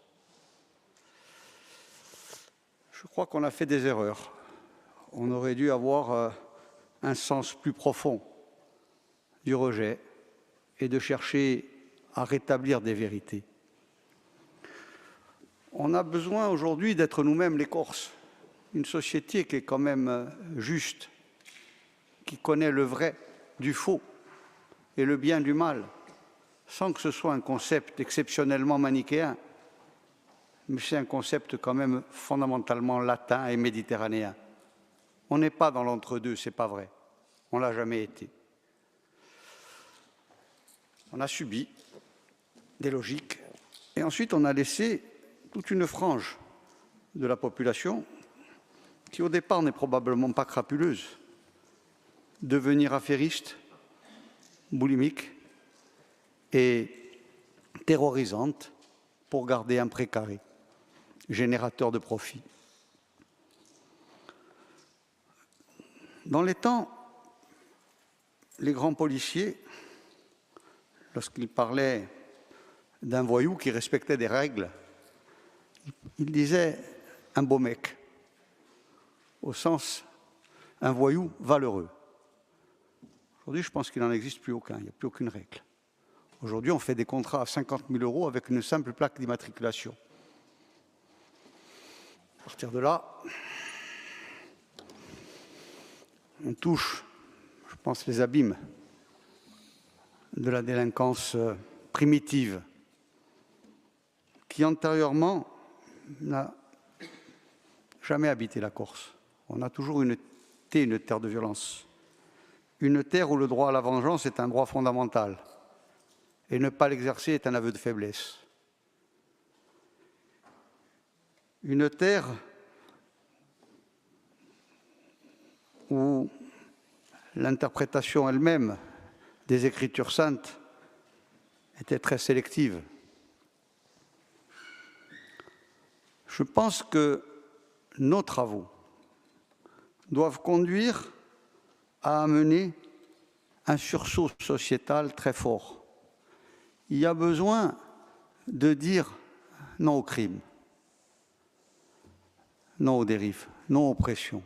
Je crois qu'on a fait des erreurs. On aurait dû avoir un sens plus profond du rejet et de chercher à rétablir des vérités. On a besoin aujourd'hui d'être nous-mêmes les Corses, une société qui est quand même juste, qui connaît le vrai du faux et le bien du mal, sans que ce soit un concept exceptionnellement manichéen, mais c'est un concept quand même fondamentalement latin et méditerranéen. On n'est pas dans l'entre-deux, c'est pas vrai. On ne l'a jamais été. On a subi des logiques et ensuite on a laissé toute une frange de la population qui au départ n'est probablement pas crapuleuse, devenir affairiste, boulimique et terrorisante pour garder un précaré, générateur de profit. Dans les temps, les grands policiers, lorsqu'ils parlaient d'un voyou qui respectait des règles, ils disaient un beau mec, au sens un voyou valeureux. Aujourd'hui, je pense qu'il n'en existe plus aucun, il n'y a plus aucune règle. Aujourd'hui, on fait des contrats à 50 000 € avec une simple plaque d'immatriculation. À partir de là, on touche, je pense, les abîmes de la délinquance primitive qui, antérieurement, n'a jamais habité la Corse. On a toujours été une terre de violence. Une terre où le droit à la vengeance est un droit fondamental. Et ne pas l'exercer est un aveu de faiblesse. Une terre où l'interprétation elle-même des Écritures saintes était très sélective. Je pense que nos travaux doivent conduire à amener un sursaut sociétal très fort. Il y a besoin de dire non au crime, non aux dérives, non aux pressions,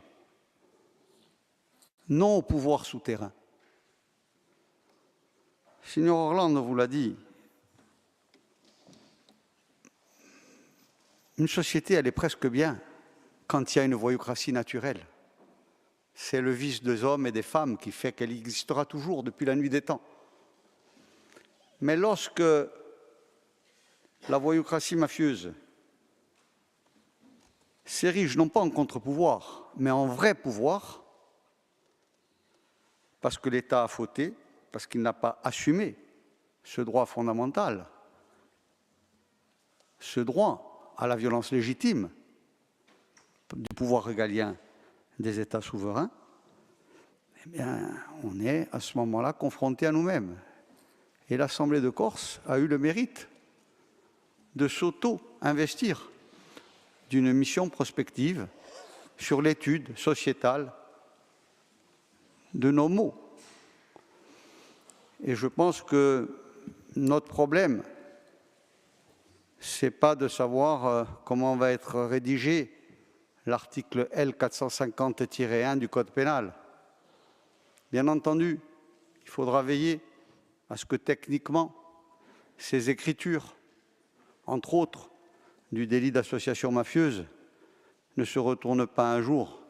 non au pouvoir souterrain. Signor Orlando vous l'a dit, une société, elle est presque bien quand il y a une voyoucratie naturelle. C'est le vice des hommes et des femmes qui fait qu'elle existera toujours depuis la nuit des temps. Mais lorsque la voyoucratie mafieuse s'érige non pas en contre-pouvoir, mais en vrai pouvoir, parce que l'État a fauté, parce qu'il n'a pas assumé ce droit fondamental, ce droit à la violence légitime du pouvoir régalien des États souverains, eh bien, on est à ce moment-là confronté à nous-mêmes. Et l'Assemblée de Corse a eu le mérite de s'auto-investir d'une mission prospective sur l'étude sociétale de nos maux. Et je pense que notre problème, ce n'est pas de savoir comment va être rédigé l'article L450-1 du Code pénal. Bien entendu, il faudra veiller à ce que techniquement, ces écritures, entre autres du délit d'association mafieuse, ne se retournent pas un jour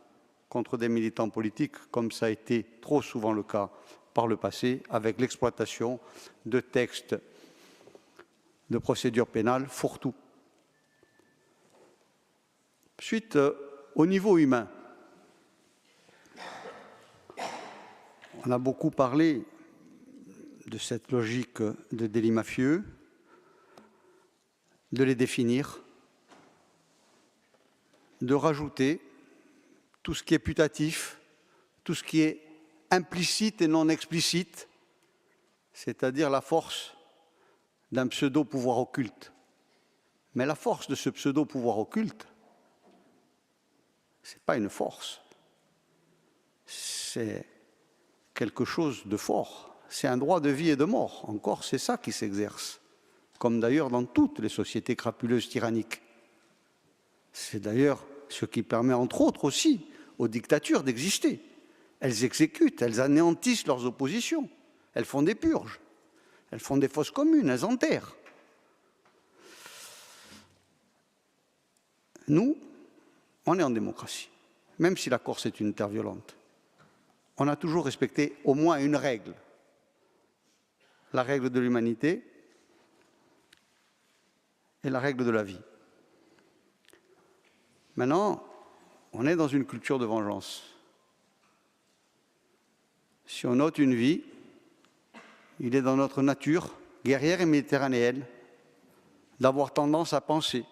contre des militants politiques, comme ça a été trop souvent le cas par le passé, avec l'exploitation de textes de procédure pénale fourre-tout. Ensuite, au niveau humain, on a beaucoup parlé de cette logique de délit mafieux, de les définir, de rajouter tout ce qui est putatif, tout ce qui est implicite et non explicite, c'est-à-dire la force d'un pseudo-pouvoir occulte. Mais la force de ce pseudo-pouvoir occulte, ce n'est pas une force, c'est quelque chose de fort. C'est un droit de vie et de mort. Encore, c'est ça qui s'exerce, comme d'ailleurs dans toutes les sociétés crapuleuses tyranniques. C'est d'ailleurs ce qui permet, entre autres aussi, aux dictatures d'exister. Elles exécutent, elles anéantissent leurs oppositions, elles font des purges, elles font des fosses communes, elles enterrent. Nous, on est en démocratie, même si la Corse est une terre violente. On a toujours respecté au moins une règle, la règle de l'humanité, est la règle de la vie. Maintenant, on est dans une culture de vengeance. Si on ôte une vie, il est dans notre nature, guerrière et méditerranéenne, d'avoir tendance à penser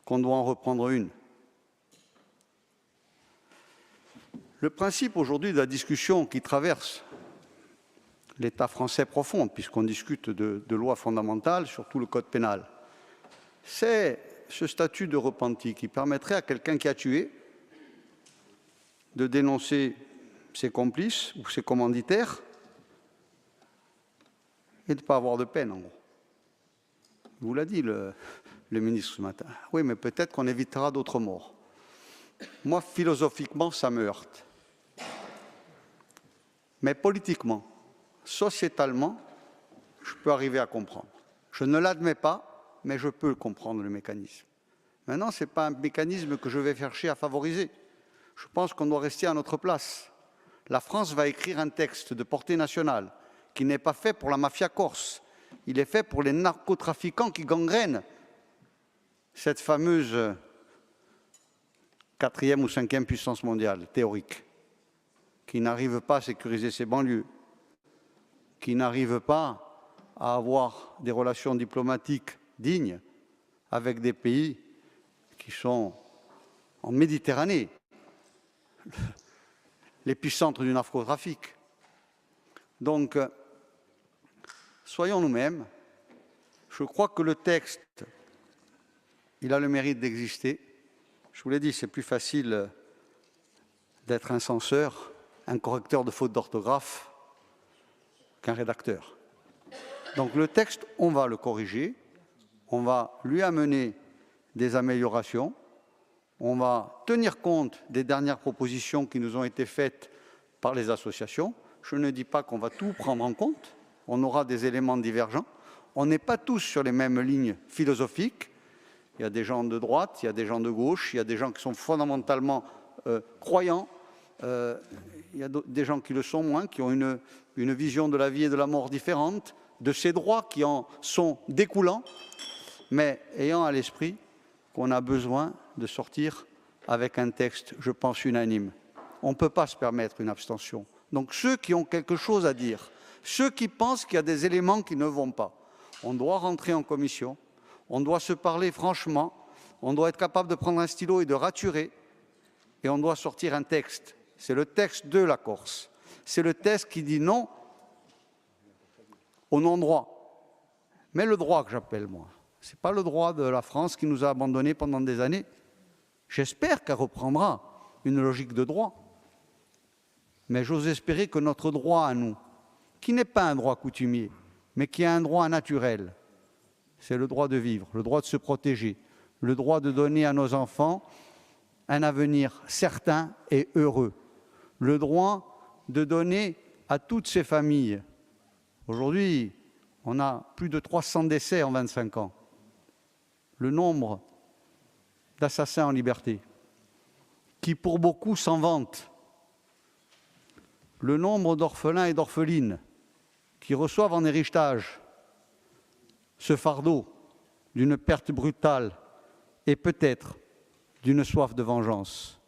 qu'on doit en reprendre une. Le principe aujourd'hui de la discussion qui traverse l'État français profond, puisqu'on discute de lois fondamentales, surtout le code pénal, c'est ce statut de repenti qui permettrait à quelqu'un qui a tué de dénoncer ses complices ou ses commanditaires et de ne pas avoir de peine, en gros. Vous l'a dit le ministre ce matin. Oui, mais peut-être qu'on évitera d'autres morts. Moi, philosophiquement, ça me heurte. Mais politiquement, sociétalement, je peux arriver à comprendre. Je ne l'admets pas, mais je peux comprendre le mécanisme. Maintenant, ce n'est pas un mécanisme que je vais chercher à favoriser. Je pense qu'on doit rester à notre place. La France va écrire un texte de portée nationale qui n'est pas fait pour la mafia corse. Il est fait pour les narcotrafiquants qui gangrènent cette fameuse 4e ou 5e puissance mondiale théorique, qui n'arrive pas à sécuriser ses banlieues, qui n'arrive pas à avoir des relations diplomatiques dignes avec des pays qui sont en Méditerranée, l'épicentre du narcotrafic. Donc, soyons nous-mêmes. Je crois que le texte, il a le mérite d'exister. Je vous l'ai dit, c'est plus facile d'être un censeur, un correcteur de fautes d'orthographe qu'un rédacteur. Donc le texte, on va le corriger, on va lui amener des améliorations, on va tenir compte des dernières propositions qui nous ont été faites par les associations. Je ne dis pas qu'on va tout prendre en compte, on aura des éléments divergents. On n'est pas tous sur les mêmes lignes philosophiques. Il y a des gens de droite, il y a des gens de gauche, il y a des gens qui sont fondamentalement croyants, il y a des gens qui le sont moins, qui ont une vision de la vie et de la mort différente, de ces droits qui en sont découlants, mais ayant à l'esprit qu'on a besoin de sortir avec un texte, je pense, unanime. On ne peut pas se permettre une abstention. Donc ceux qui ont quelque chose à dire, ceux qui pensent qu'il y a des éléments qui ne vont pas, on doit rentrer en commission, on doit se parler franchement, on doit être capable de prendre un stylo et de raturer, et on doit sortir un texte. C'est le texte de la Corse. C'est le texte qui dit non au non-droit. Mais le droit que j'appelle, moi, ce n'est pas le droit de la France qui nous a abandonnés pendant des années. J'espère qu'elle reprendra une logique de droit. Mais j'ose espérer que notre droit à nous, qui n'est pas un droit coutumier, mais qui est un droit naturel, c'est le droit de vivre, le droit de se protéger, le droit de donner à nos enfants un avenir certain et heureux, le droit de donner à toutes ces familles. Aujourd'hui, on a plus de 300 décès en 25 ans. Le nombre d'assassins en liberté, qui pour beaucoup s'en vantent. Le nombre d'orphelins et d'orphelines qui reçoivent en héritage ce fardeau d'une perte brutale et peut-être d'une soif de vengeance.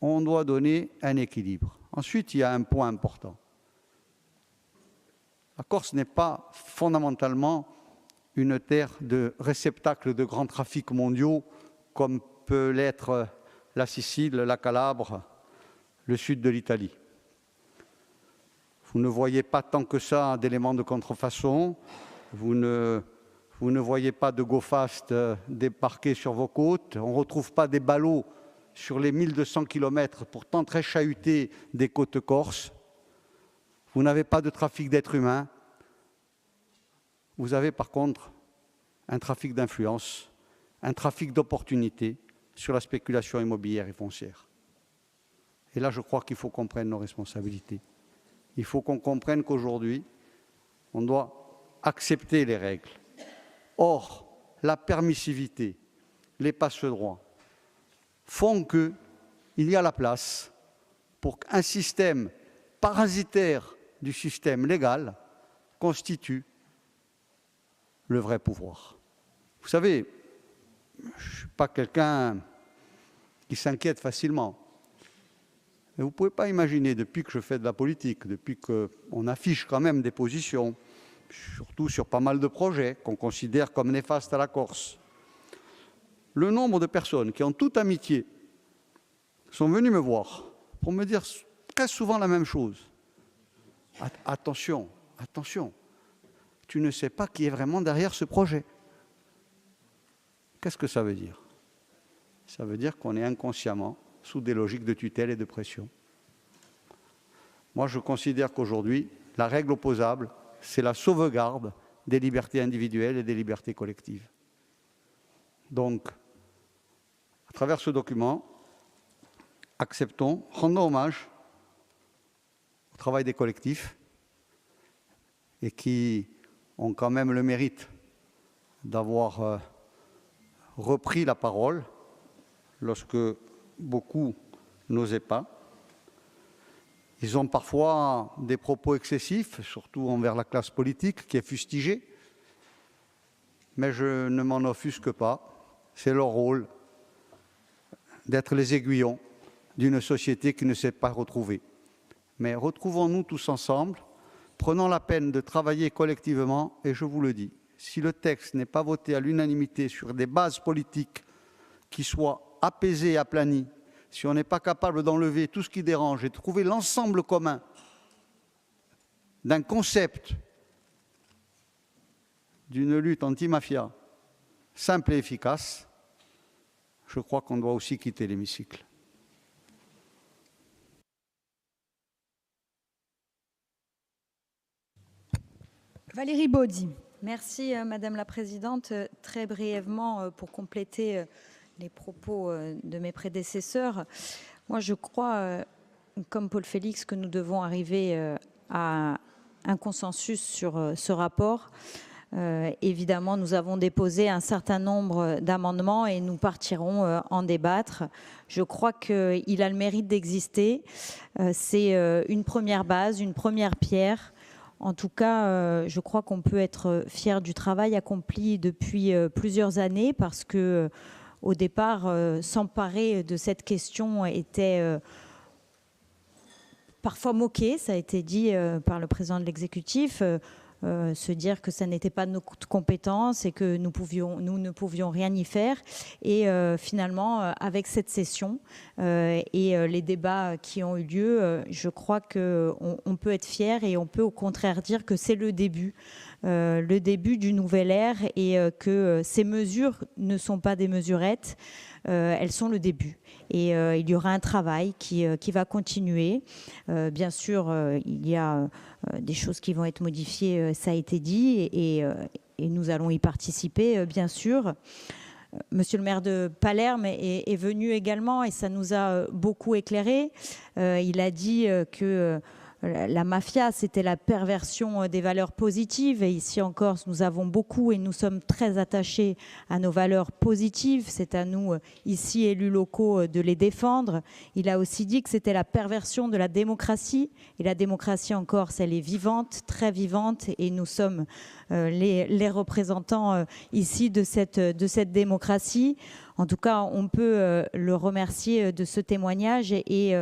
On doit donner un équilibre. Ensuite, il y a un point important. La Corse n'est pas fondamentalement une terre de réceptacle de grands trafics mondiaux comme peut l'être la Sicile, la Calabre, le sud de l'Italie. Vous ne voyez pas tant que ça d'éléments de contrefaçon, vous ne voyez pas de go-fast débarquer sur vos côtes, on ne retrouve pas des ballots sur les 1200 km pourtant très chahutés des côtes corses, vous n'avez pas de trafic d'êtres humains, vous avez par contre un trafic d'influence, un trafic d'opportunités sur la spéculation immobilière et foncière. Et là, je crois qu'il faut qu'on prenne nos responsabilités. Il faut qu'on comprenne qu'aujourd'hui, on doit accepter les règles. Or, la permissivité, les passe-droits font qu'il y a la place pour qu'un système parasitaire du système légal constitue le vrai pouvoir. Vous savez, je ne suis pas quelqu'un qui s'inquiète facilement. Mais vous ne pouvez pas imaginer, depuis que je fais de la politique, depuis qu'on affiche quand même des positions, surtout sur pas mal de projets qu'on considère comme néfastes à la Corse, le nombre de personnes qui, en toute amitié, sont venues me voir pour me dire très souvent la même chose. Attention, attention, tu ne sais pas qui est vraiment derrière ce projet. Qu'est-ce que ça veut dire? Ça veut dire qu'on est inconsciemment sous des logiques de tutelle et de pression. Moi, je considère qu'aujourd'hui, la règle opposable, c'est la sauvegarde des libertés individuelles et des libertés collectives. Donc, à travers ce document, acceptons, rendons hommage au travail des collectifs et qui ont quand même le mérite d'avoir repris la parole lorsque beaucoup n'osaient pas. Ils ont parfois des propos excessifs, surtout envers la classe politique qui est fustigée, mais je ne m'en offusque pas. C'est leur rôle d'être les aiguillons d'une société qui ne s'est pas retrouvée. Mais retrouvons-nous tous ensemble, prenons la peine de travailler collectivement, et je vous le dis, si le texte n'est pas voté à l'unanimité sur des bases politiques qui soient apaisées et aplanies, si on n'est pas capable d'enlever tout ce qui dérange et de trouver l'ensemble commun d'un concept d'une lutte anti-mafia simple et efficace, je crois qu'on doit aussi quitter l'hémicycle. Valérie Baudi. Merci Madame la Présidente. Très brièvement, pour compléter les propos de mes prédécesseurs, moi je crois, comme Paul Félix, que nous devons arriver à un consensus sur ce rapport. Évidemment, nous avons déposé un certain nombre d'amendements et nous partirons en débattre. Je crois qu'il a le mérite d'exister. C'est une première base, une première pierre. En tout cas, je crois qu'on peut être fier du travail accompli depuis plusieurs années parce que, au départ, s'emparer de cette question était parfois moqué, ça a été dit par le président de l'exécutif. Se dire que ça n'était pas de nos compétences et que nous ne pouvions rien y faire. Et finalement, avec cette session et les débats qui ont eu lieu, je crois qu'on peut être fier et on peut au contraire dire que c'est le début d'une nouvelle ère et que ces mesures ne sont pas des mesurettes. Elles sont le début. Et il y aura un travail qui va continuer. Bien sûr, il y a des choses qui vont être modifiées, ça a été dit, et nous allons y participer, bien sûr. Monsieur le maire de Palerme est venu également et ça nous a beaucoup éclairé. Il a dit que la mafia, c'était la perversion des valeurs positives. Et ici en Corse, nous avons beaucoup et nous sommes très attachés à nos valeurs positives. C'est à nous, ici, élus locaux, de les défendre. Il a aussi dit que c'était la perversion de la démocratie. Et la démocratie en Corse, elle est vivante, très vivante. Et nous sommes les représentants ici de cette démocratie. En tout cas, on peut le remercier de ce témoignage et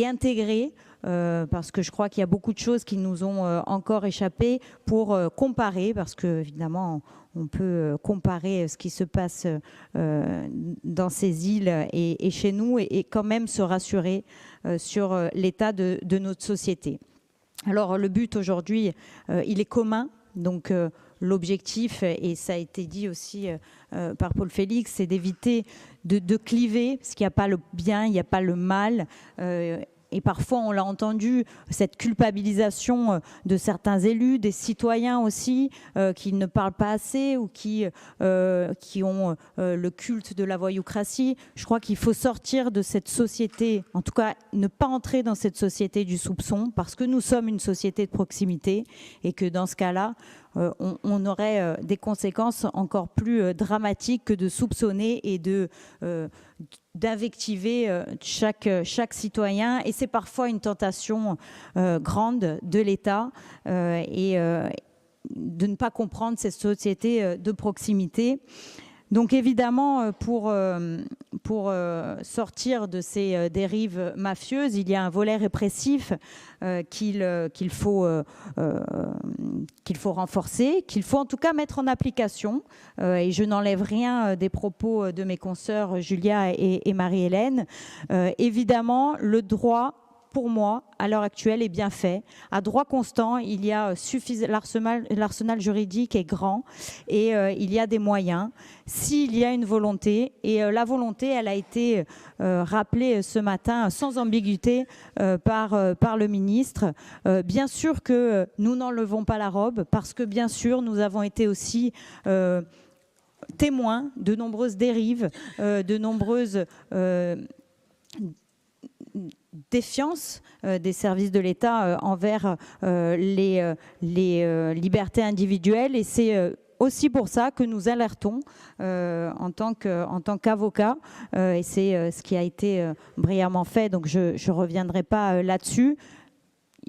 intégrer parce que je crois qu'il y a beaucoup de choses qui nous ont encore échappé pour comparer, parce que évidemment on peut comparer ce qui se passe dans ces îles et chez nous et quand même se rassurer sur l'état de notre société. Alors le but aujourd'hui, il est commun, donc l'objectif, et ça a été dit aussi par Paul Félix, c'est d'éviter de cliver, parce qu'il n'y a pas le bien, il n'y a pas le mal. Et parfois, on l'a entendu, cette culpabilisation de certains élus, des citoyens aussi, qui ne parlent pas assez ou qui ont le culte de la voyoucratie. Je crois qu'il faut sortir de cette société, en tout cas ne pas entrer dans cette société du soupçon, parce que nous sommes une société de proximité et que dans ce cas-là, on aurait des conséquences encore plus dramatiques que de soupçonner et d'invectiver chaque citoyen. Et c'est parfois une tentation grande de l'État. ne pas comprendre cette société de proximité. Donc évidemment, pour sortir de ces dérives mafieuses, il y a un volet répressif qu'il faut renforcer, qu'il faut en tout cas mettre en application. Et je n'enlève rien des propos de mes consoeurs Julia et Marie-Hélène. Évidemment, le droit, pour moi, à l'heure actuelle, est bien fait. À droit constant, il y a l'arsenal juridique est grand et il y a des moyens. S'il y a une volonté, et la volonté, elle a été rappelée ce matin sans ambiguïté par le ministre. Bien sûr que nous n'enlevons pas la robe, parce que bien sûr, nous avons été aussi témoins de nombreuses dérives, de nombreuses défiance des services de l'État envers les libertés individuelles, et c'est aussi pour ça que nous alertons en tant qu'avocats, et c'est ce qui a été brillamment fait, donc je ne reviendrai pas là-dessus.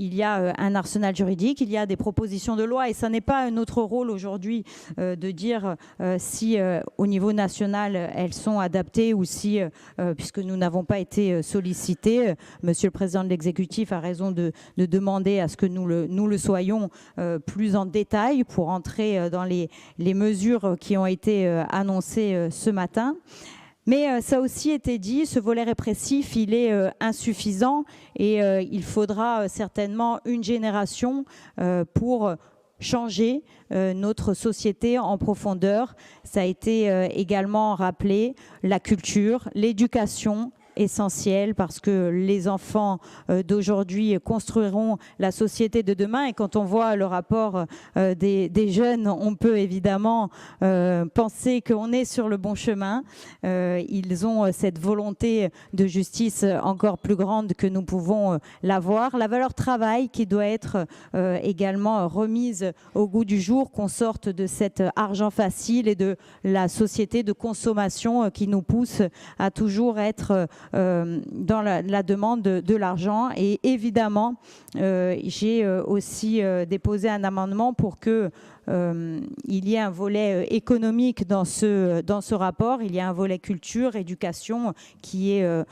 Il y a un arsenal juridique, il y a des propositions de loi, et ça n'est pas notre rôle aujourd'hui de dire si au niveau national elles sont adaptées ou si, puisque nous n'avons pas été sollicités, Monsieur le Président de l'Exécutif a raison de demander à ce que nous le soyons plus en détail pour entrer dans les mesures qui ont été annoncées ce matin. Mais ça a aussi été dit, ce volet répressif, il est insuffisant, et il faudra certainement une génération pour changer notre société en profondeur. Ça a été également rappelé, la culture, l'éducation, essentiel, parce que les enfants d'aujourd'hui construiront la société de demain, et quand on voit le rapport des jeunes, on peut évidemment penser qu'on est sur le bon chemin. Ils ont cette volonté de justice encore plus grande que nous pouvons l'avoir. La valeur travail qui doit être également remise au goût du jour, qu'on sorte de cet argent facile et de la société de consommation qui nous pousse à toujours être dans la demande de l'argent. Et évidemment, j'ai aussi déposé un amendement pour que il y ait un volet économique dans ce rapport. Il y a un volet culture, éducation qui est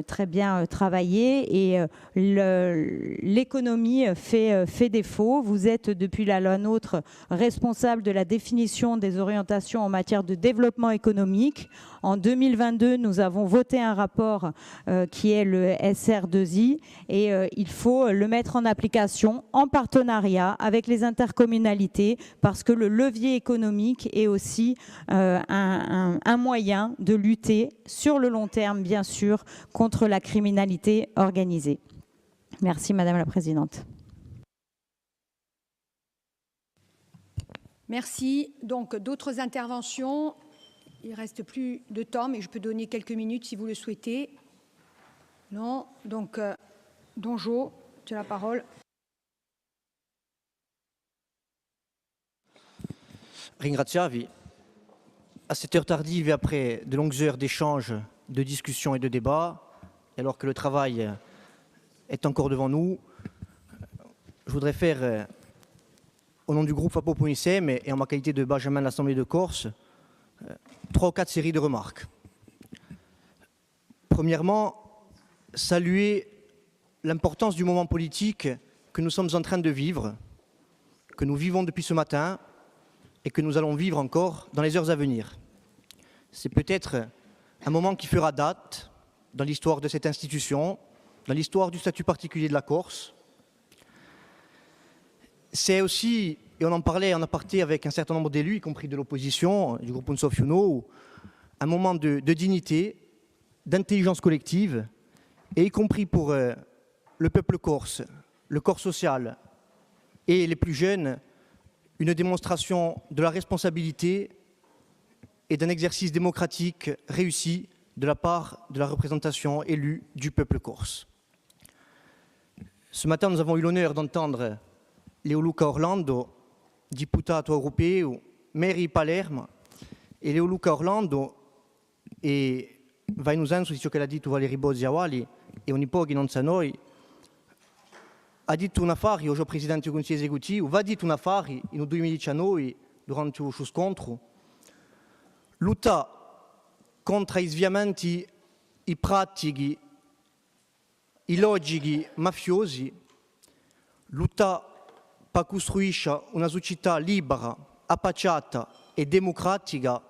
très bien travaillé, et l'économie fait défaut. Vous êtes depuis la loi NOTRe responsable de la définition des orientations en matière de développement économique. En 2022, nous avons voté un rapport qui est le SR2I, et il faut le mettre en application en partenariat avec les intercommunalités, parce que le levier économique est aussi un moyen de lutter sur le long terme, bien sûr, contre la criminalité organisée. Merci Madame la Présidente. Merci. Donc d'autres interventions? Il ne reste plus de temps, mais je peux donner quelques minutes si vous le souhaitez. Non. Donc, Donjo, tu as la parole. Ringraziavi. À cette heure tardive et après de longues heures d'échanges, de discussions et de débats, alors que le travail est encore devant nous, je voudrais faire, au nom du groupe FAPO.ICM et en ma qualité de Benjamin de l'Assemblée de Corse, 3 ou 4 séries de remarques. Premièrement, saluer l'importance du moment politique que nous sommes en train de vivre, que nous vivons depuis ce matin et que nous allons vivre encore dans les heures à venir. C'est peut-être un moment qui fera date dans l'histoire de cette institution, dans l'histoire du statut particulier de la Corse. C'est aussi, et on en parlait en aparté avec un certain nombre d'élus, y compris de l'opposition, du groupe Unsof Uno, un moment de dignité, d'intelligence collective, et y compris pour le peuple corse, le corps social et les plus jeunes, une démonstration de la responsabilité et d'un exercice démocratique réussi de la part de la représentation élue du peuple corse. Ce matin, nous avons eu l'honneur d'entendre Leoluca Orlando, diputato europeo, maire di Palermo, e Leoluca Orlando vai in usanza di ciò che ha detto Valeri Bozzi Awali, e ogni po' che non sa noi, ha detto un affare, oggi Presidente del Consiglio Esecutivo, va detto un affare nel 2019 durante lo scontro, lotta contro gli sviamenti, i pratichi, i logici mafiosi, lotta per costruire una società libera, appacciata e democratica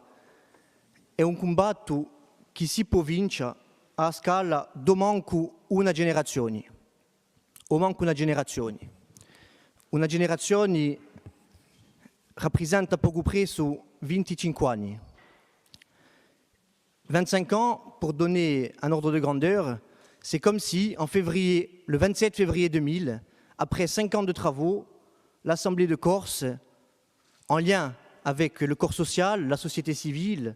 è un combatto che si può vincere a scala domanco una generazione. O manco una generazione. Una generazione rappresenta poco presso 25 anni. 25 ans, pour donner un ordre de grandeur, c'est comme si, en février, le 27 février 2000, après 5 ans de travaux, l'Assemblée de Corse, en lien avec le corps social, la société civile,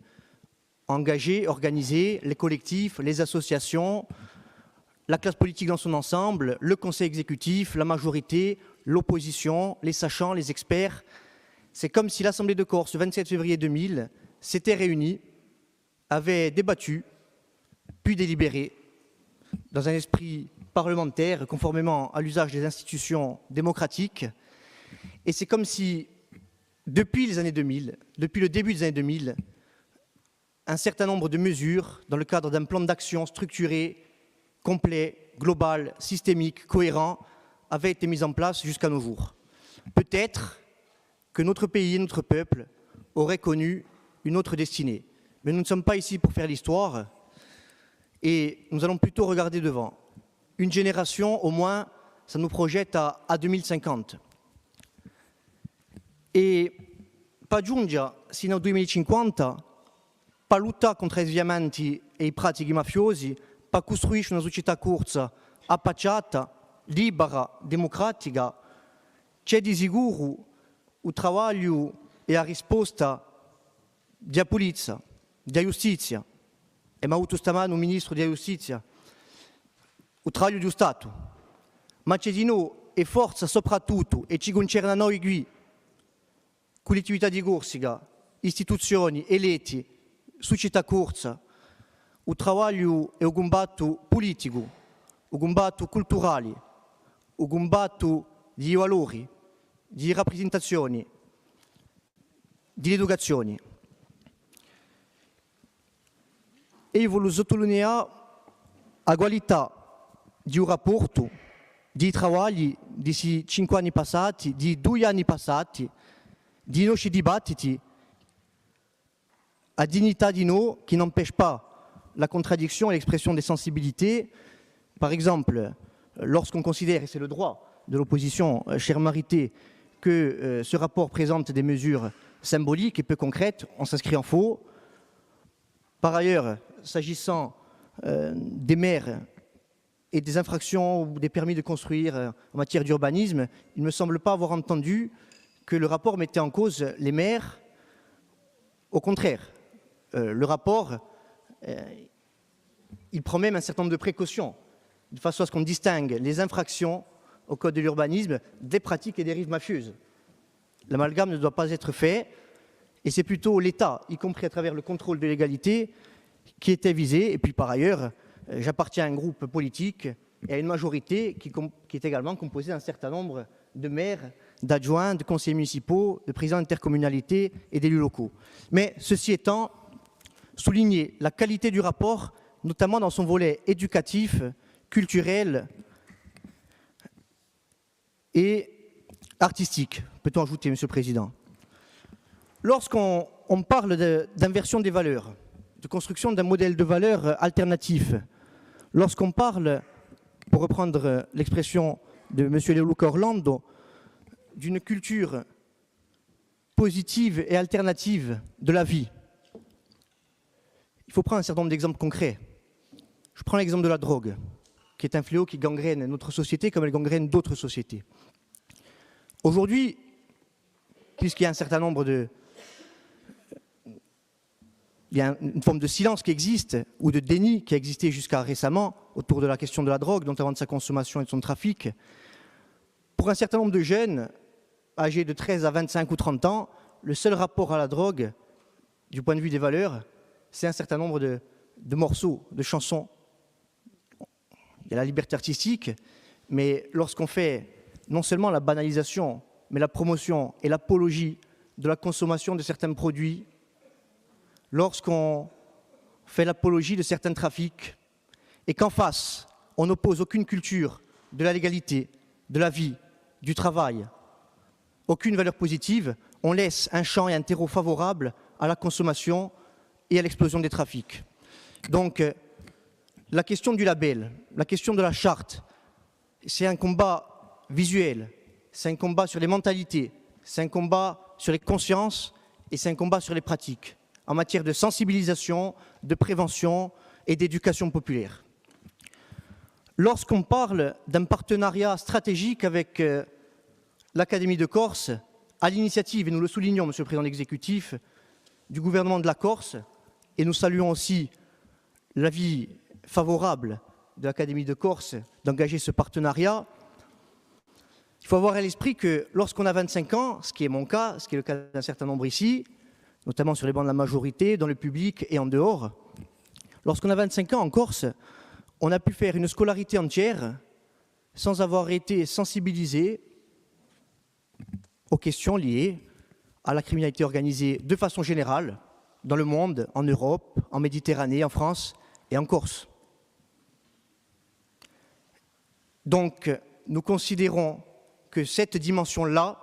engagée, organisée, les collectifs, les associations, la classe politique dans son ensemble, le conseil exécutif, la majorité, l'opposition, les sachants, les experts. C'est comme si l'Assemblée de Corse, le 27 février 2000, s'était réunie, avait débattu, puis délibéré, dans un esprit parlementaire, conformément à l'usage des institutions démocratiques. Et c'est comme si, depuis les années 2000, depuis le début des années 2000, un certain nombre de mesures, dans le cadre d'un plan d'action structuré, complet, global, systémique, cohérent, avaient été mises en place jusqu'à nos jours. Peut-être que notre pays et notre peuple auraient connu une autre destinée. Mais nous ne sommes pas ici pour faire l'histoire et nous allons plutôt regarder devant. Une génération, au moins, ça nous projette à 2050. E per giungere sino al 2050, per lottare contro gli sviamenti e i pratichi mafiosi, per costruire una società corsa, appacciata, libera, democratica, c'è di sicuro il lavoro e la risposta della polizia, della giustizia, e mi ha avuto stamane un ministro della giustizia, il lavoro dello Stato, ma c'è di noi e forza soprattutto, e ci concerne a noi qui, collettività di Corsica, istituzioni, eletti, società corsa, il lavoro e il combatto politico, il combatto culturale, il combatto di valori, di rappresentazioni, di educazione. E io voglio sottolineare la qualità di un rapporto, di lavori di 5 anni passati, di 2 anni passati, di nostri dibattiti, la dignità di noi qui n'empêche pas la contradiction et l'expression des sensibilités. Par exemple, lorsqu'on considère, et c'est le droit de l'opposition, chère Marité, que ce rapport présente des mesures symboliques et peu concrètes, on s'inscrit en faux. Par ailleurs, s'agissant des maires et des infractions ou des permis de construire en matière d'urbanisme, il ne me semble pas avoir entendu que le rapport mettait en cause les maires. Au contraire, le rapport, il prend même un certain nombre de précautions, de façon à ce qu'on distingue les infractions au code de l'urbanisme des pratiques et dérives mafieuses. L'amalgame ne doit pas être fait, et c'est plutôt l'État, y compris à travers le contrôle de légalité, qui était visé. Et puis par ailleurs, j'appartiens à un groupe politique et à une majorité qui est également composée d'un certain nombre de maires, d'adjoints, de conseillers municipaux, de présidents d'intercommunalités et d'élus locaux. Mais ceci étant, souligner la qualité du rapport, notamment dans son volet éducatif, culturel et artistique, peut-on ajouter, Monsieur le Président. Lorsqu'on parle d'inversion des valeurs, de construction d'un modèle de valeurs alternatif, lorsqu'on parle, pour reprendre l'expression de M. Leoluca Orlando, d'une culture positive et alternative de la vie, il faut prendre un certain nombre d'exemples concrets. Je prends l'exemple de la drogue, qui est un fléau qui gangrène notre société comme elle gangrène d'autres sociétés. Aujourd'hui, puisqu'il y a un certain nombre de... Il y a une forme de silence qui existe, ou de déni qui a existé jusqu'à récemment, autour de la question de la drogue, notamment de sa consommation et de son trafic. Pour un certain nombre de jeunes, âgés de 13 à 25 ou 30 ans, le seul rapport à la drogue, du point de vue des valeurs, c'est un certain nombre de morceaux, de chansons. Il y a la liberté artistique, Mais lorsqu'on fait non seulement la banalisation, mais la promotion et l'apologie de la consommation de certains produits, lorsqu'on fait l'apologie de certains trafics, et qu'en face, on n'oppose aucune culture de la légalité, de la vie, du travail, aucune valeur positive, on laisse un champ et un terreau favorable à la consommation et à l'explosion des trafics. Donc, la question du label, la question de la charte, c'est un combat visuel, c'est un combat sur les mentalités, c'est un combat sur les consciences et c'est un combat sur les pratiques, en matière de sensibilisation, de prévention et d'éducation populaire. Lorsqu'on parle d'un partenariat stratégique avec l'Académie de Corse, à l'initiative, et nous le soulignons, Monsieur le Président de l'Exécutif, du gouvernement de la Corse, et nous saluons aussi l'avis favorable de l'Académie de Corse d'engager ce partenariat, il faut avoir à l'esprit que lorsqu'on a 25 ans, ce qui est mon cas, ce qui est le cas d'un certain nombre ici, notamment sur les bancs de la majorité, dans le public et en dehors, lorsqu'on a 25 ans en Corse, on a pu faire une scolarité entière sans avoir été sensibilisé aux questions liées à la criminalité organisée de façon générale, dans le monde, en Europe, en Méditerranée, en France et en Corse. Donc, nous considérons que cette dimension-là,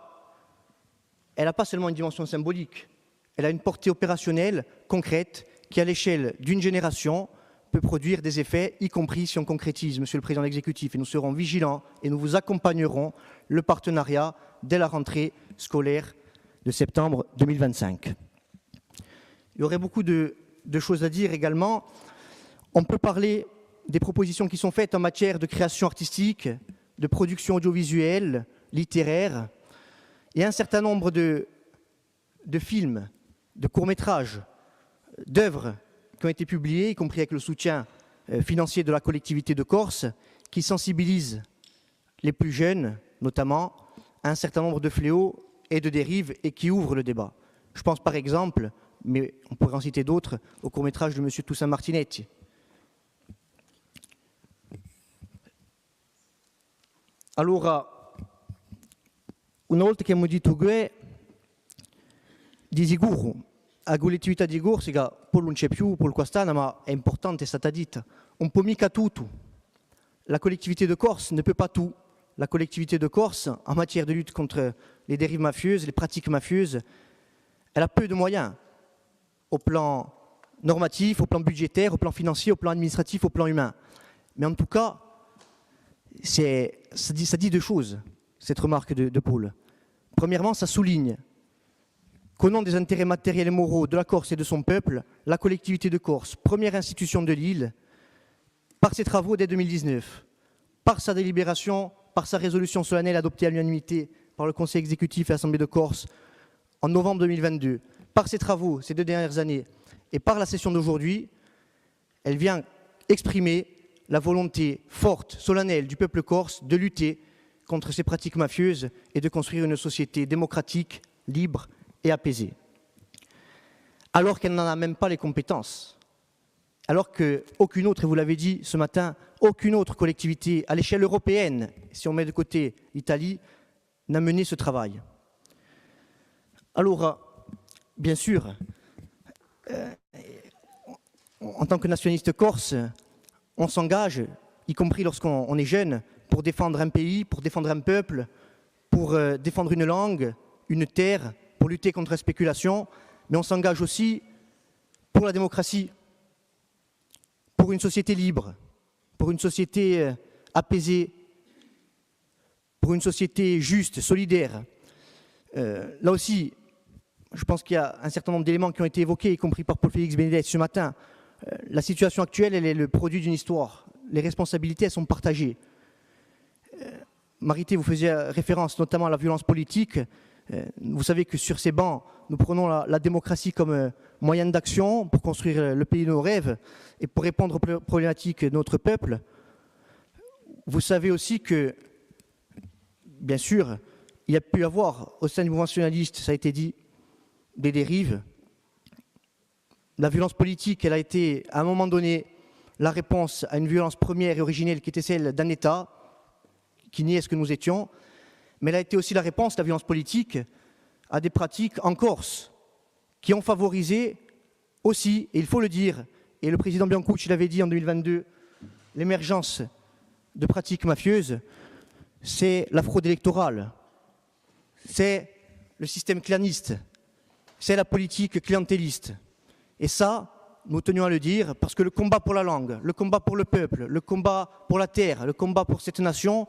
elle n'a pas seulement une dimension symbolique, elle a une portée opérationnelle, concrète, qui, à l'échelle d'une génération, peut produire des effets, y compris si on concrétise, Monsieur le Président de l'Exécutif, et nous serons vigilants et nous vous accompagnerons le partenariat dès la rentrée scolaire de septembre 2025. Il y aurait beaucoup de choses à dire également. On peut parler des propositions qui sont faites en matière de création artistique, de production audiovisuelle, littéraire, et un certain nombre de films, de courts-métrages, d'œuvres qui ont été publiées, y compris avec le soutien financier de la collectivité de Corse, qui sensibilisent les plus jeunes, notamment, à un certain nombre de fléaux et de dérives et qui ouvrent le débat. Je pense par exemple, mais on pourrait en citer d'autres, au court-métrage de M. Toussaint Martinetti. Allora, una volta che abbiamo detto che di sicuro la collettività di Corsica poi non c'è più, poi quest'anno, ma è importante, è stata detta, on peut mica tutto. La collectivité de Corse ne peut pas tout. La collectivité de Corse, en matière de lutte contre les dérives mafieuses, les pratiques mafieuses, elle a peu de moyens au plan normatif, au plan budgétaire, au plan financier, au plan administratif, au plan humain. Mais en tout cas, ça dit deux choses, cette remarque de Paul. Premièrement, ça souligne qu'au nom des intérêts matériels et moraux de la Corse et de son peuple, la collectivité de Corse, première institution de l'île, par ses travaux dès 2019, par sa délibération, par sa résolution solennelle adoptée à l'unanimité par le Conseil exécutif et l'Assemblée de Corse en novembre 2022, par ses travaux ces 2 dernières années et par la session d'aujourd'hui, elle vient exprimer la volonté forte, solennelle du peuple corse de lutter contre ces pratiques mafieuses et de construire une société démocratique, libre et apaisée. Alors qu'elle n'en a même pas les compétences. Alors qu'aucune autre, et vous l'avez dit ce matin, aucune autre collectivité à l'échelle européenne, si on met de côté l'Italie, n'a mené ce travail. Alors, bien sûr, en tant que nationaliste corse, on s'engage, y compris lorsqu'on est jeune, pour défendre un pays, pour défendre un peuple, pour défendre une langue, une terre, pour lutter contre la spéculation, mais on s'engage aussi pour la démocratie, pour une société libre, pour une société apaisée, pour une société juste, solidaire. Là aussi, je pense qu'il y a un certain nombre d'éléments qui ont été évoqués, y compris par Paul-Félix Benedetti ce matin. La situation actuelle, elle est le produit d'une histoire. Les responsabilités, elles sont partagées. Marité, vous faisiez référence notamment à la violence politique. Vous savez que sur ces bancs, nous prenons la démocratie comme moyen d'action pour construire le pays de nos rêves et pour répondre aux problématiques de notre peuple. Vous savez aussi que, bien sûr, il y a pu y avoir au sein du mouvement nationaliste, ça a été dit, des dérives. La violence politique, elle a été, à un moment donné, la réponse à une violence première et originelle qui était celle d'un État qui niait ce que nous étions, mais elle a été aussi la réponse de la violence politique à des pratiques en Corse qui ont favorisé aussi, et il faut le dire, et le président Biancucci l'avait dit en 2022, l'émergence de pratiques mafieuses, c'est la fraude électorale, c'est le système claniste, c'est la politique clientéliste. Et ça, nous tenions à le dire, parce que le combat pour la langue, le combat pour le peuple, le combat pour la terre, le combat pour cette nation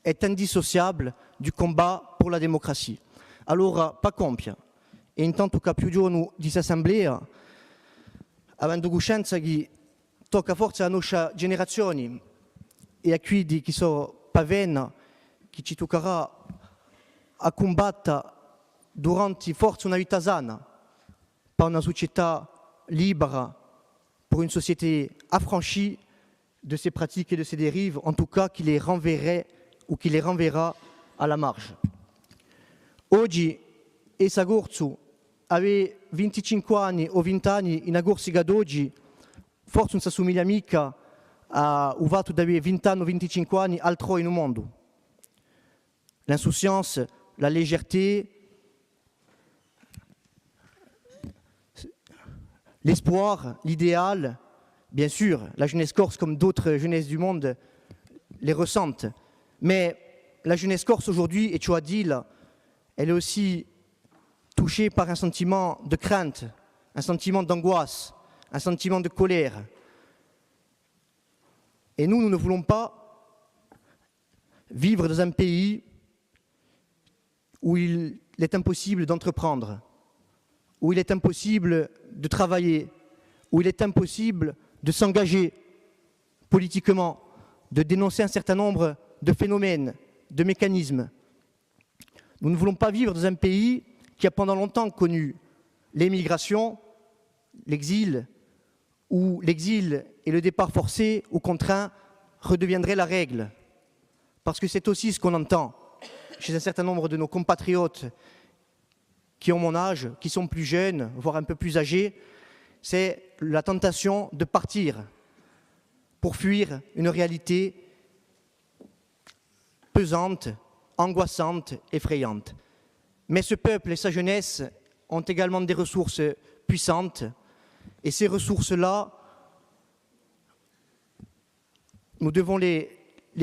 est indissociable du combat pour la démocratie. Allora, pa compia. E intanto che più giorni di assemblea, avendo coscienza che tocca forse alla nostra generazione e a quelli che sono pavena, che ci toccherà a combattere durante forse una vita sana, per una società libera, pour une société affranchie de ces pratiques et de ces dérives, en tout cas qui les renverrait ou qui les renverra à la marge. Oggi Esa Gorzu aveva 25 anni o 20 anni in Corsica d'oggi, forse non si assomiglia mica a un fatto di avere 20 anni o 25 anni altrove nel mondo. L'insouciance, la légèreté, l'espoir, l'idéal, bien sûr, la jeunesse corse comme d'autres jeunesses du monde les ressentent. Mais la jeunesse corse aujourd'hui, et tu as dit là, elle est aussi touchée par un sentiment de crainte, un sentiment d'angoisse, un sentiment de colère. Et nous ne voulons pas vivre dans un pays où il est impossible d'entreprendre, où il est impossible de travailler, où il est impossible de s'engager politiquement, de dénoncer un certain nombre de phénomènes, de mécanismes. Nous ne voulons pas vivre dans un pays qui a pendant longtemps connu l'émigration, l'exil, où l'exil et le départ forcé ou contraint redeviendraient la règle. Parce que c'est aussi ce qu'on entend chez un certain nombre de nos compatriotes qui ont mon âge, qui sont plus jeunes, voire un peu plus âgés, c'est la tentation de partir pour fuir une réalité pesante, angoissante, effrayante. Mais ce peuple et sa jeunesse ont également des ressources puissantes, et ces ressources-là, nous devons les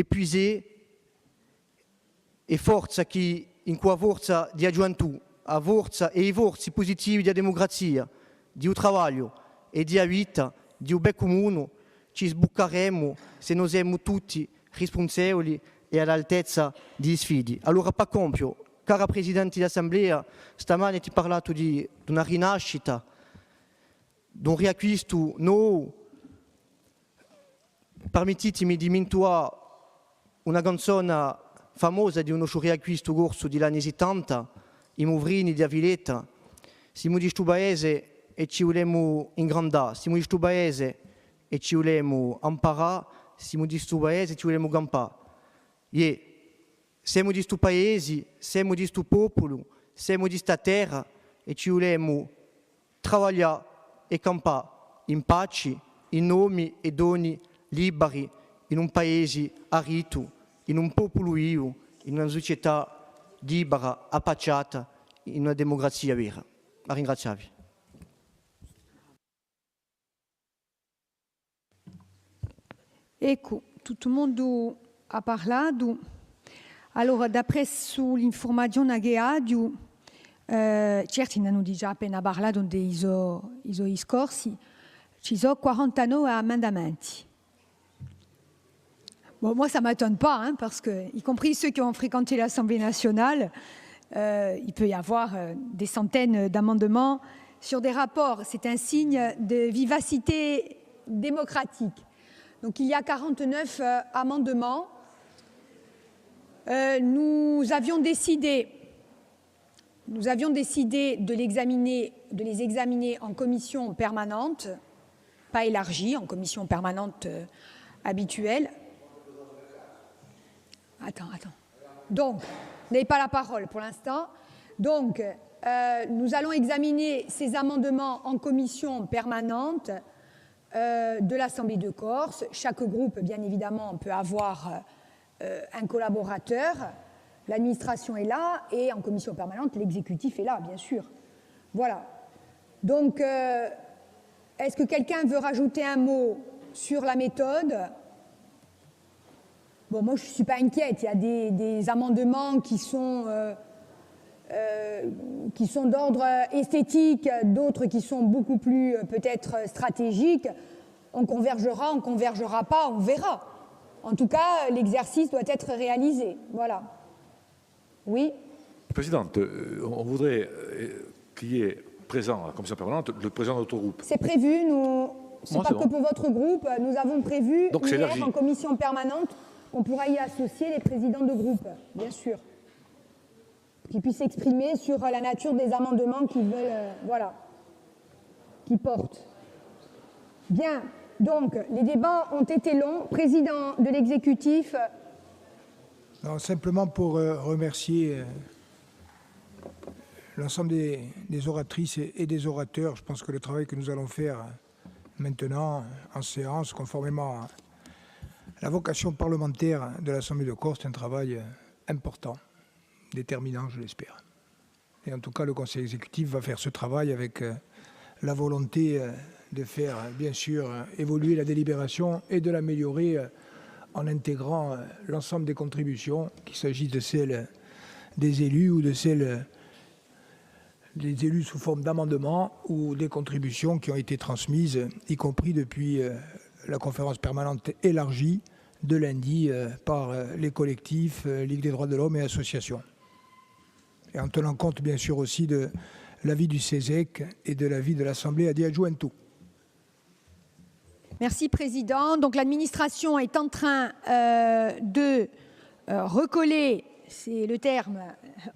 puiser, e forza chi in qua forza di gioventù, a forza e i forzi positivi della democrazia, di un travaglio e di vita, di un bel comune, ci sbuccheremo se noi siamo tutti responsabili e all'altezza di sfide. Allora, pa compio, cara Presidente dell'Assemblea, stamane ti ho parlato di una rinascita, di un riacquisto nuovo. Permettetemi di mintuare una canzone famosa di uno riacquisto corso degli anni 70, i Movrini di Aviletta. Siamo di questo paese e ci vogliamo ingrandare, siamo di questo paese e ci vogliamo imparare, siamo di questo paese e ci vogliamo campare. Siamo di questo paese, siamo di questo popolo, siamo di questa terra e ci vogliamo lavorare e campare in pace, in nomi e doni liberi, in un paese arrito, in un popolo vivo, in una società libera, appacciata, in una democrazia vera. La ringraziavi. Ecco, tutto il mondo ha parlato. Allora, d'après l'informazione che ho, certo, ne hanno già appena parlato dei discorsi, ci sono 49 emendamenti. Bon, moi, ça ne m'étonne pas, hein, parce que, y compris ceux qui ont fréquenté l'Assemblée nationale, il peut y avoir des centaines d'amendements sur des rapports. C'est un signe de vivacité démocratique. Donc, il y a 49 amendements. Nous avions décidé de les examiner en commission permanente, pas élargie, en commission permanente habituelle. Attends. Donc, vous n'avez pas la parole pour l'instant. Donc, nous allons examiner ces amendements en commission permanente de l'Assemblée de Corse. Chaque groupe, bien évidemment, peut avoir un collaborateur, l'administration est là, et en commission permanente, l'exécutif est là, bien sûr. Voilà. Donc, est-ce que quelqu'un veut rajouter un mot sur la méthode? Bon, moi, je ne suis pas inquiète. Il y a des amendements qui sont d'ordre esthétique, d'autres qui sont beaucoup plus, peut-être, stratégiques. On convergera pas, on verra. En tout cas, l'exercice doit être réalisé. Voilà. Oui. Présidente, on voudrait qu'il y ait présent à la commission permanente le président de notre groupe. C'est prévu, c'est pas que pour votre groupe, nous avons prévu donc hier en commission permanente, on pourra y associer les présidents de groupe, bien sûr, qui puissent s'exprimer sur la nature des amendements qu'ils veulent, voilà, qui portent. Bien, donc les débats ont été longs. Président de l'exécutif. Non, simplement pour remercier l'ensemble des oratrices et des orateurs. Je pense que le travail que nous allons faire maintenant en séance, conformément à la vocation parlementaire de l'Assemblée de Corse, est un travail important, déterminant, je l'espère. Et en tout cas, le Conseil exécutif va faire ce travail avec la volonté de faire, bien sûr, évoluer la délibération et de l'améliorer en intégrant l'ensemble des contributions, qu'il s'agisse de celles des élus ou de celles des élus sous forme d'amendements ou des contributions qui ont été transmises, y compris depuis la conférence permanente élargie de lundi par les collectifs, Ligue des droits de l'homme et associations. Et en tenant compte, bien sûr, aussi de l'avis du CESEC et de l'avis de l'Assemblée Adiadjuentu. Merci, Président. Donc l'administration est en train de recoller, c'est le terme,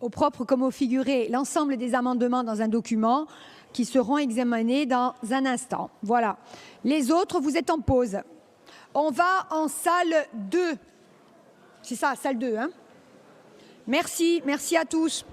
au propre comme au figuré, l'ensemble des amendements dans un document qui seront examinés dans un instant. Voilà. Les autres, vous êtes en pause. On va en salle 2. C'est ça, salle 2, hein? Merci à tous.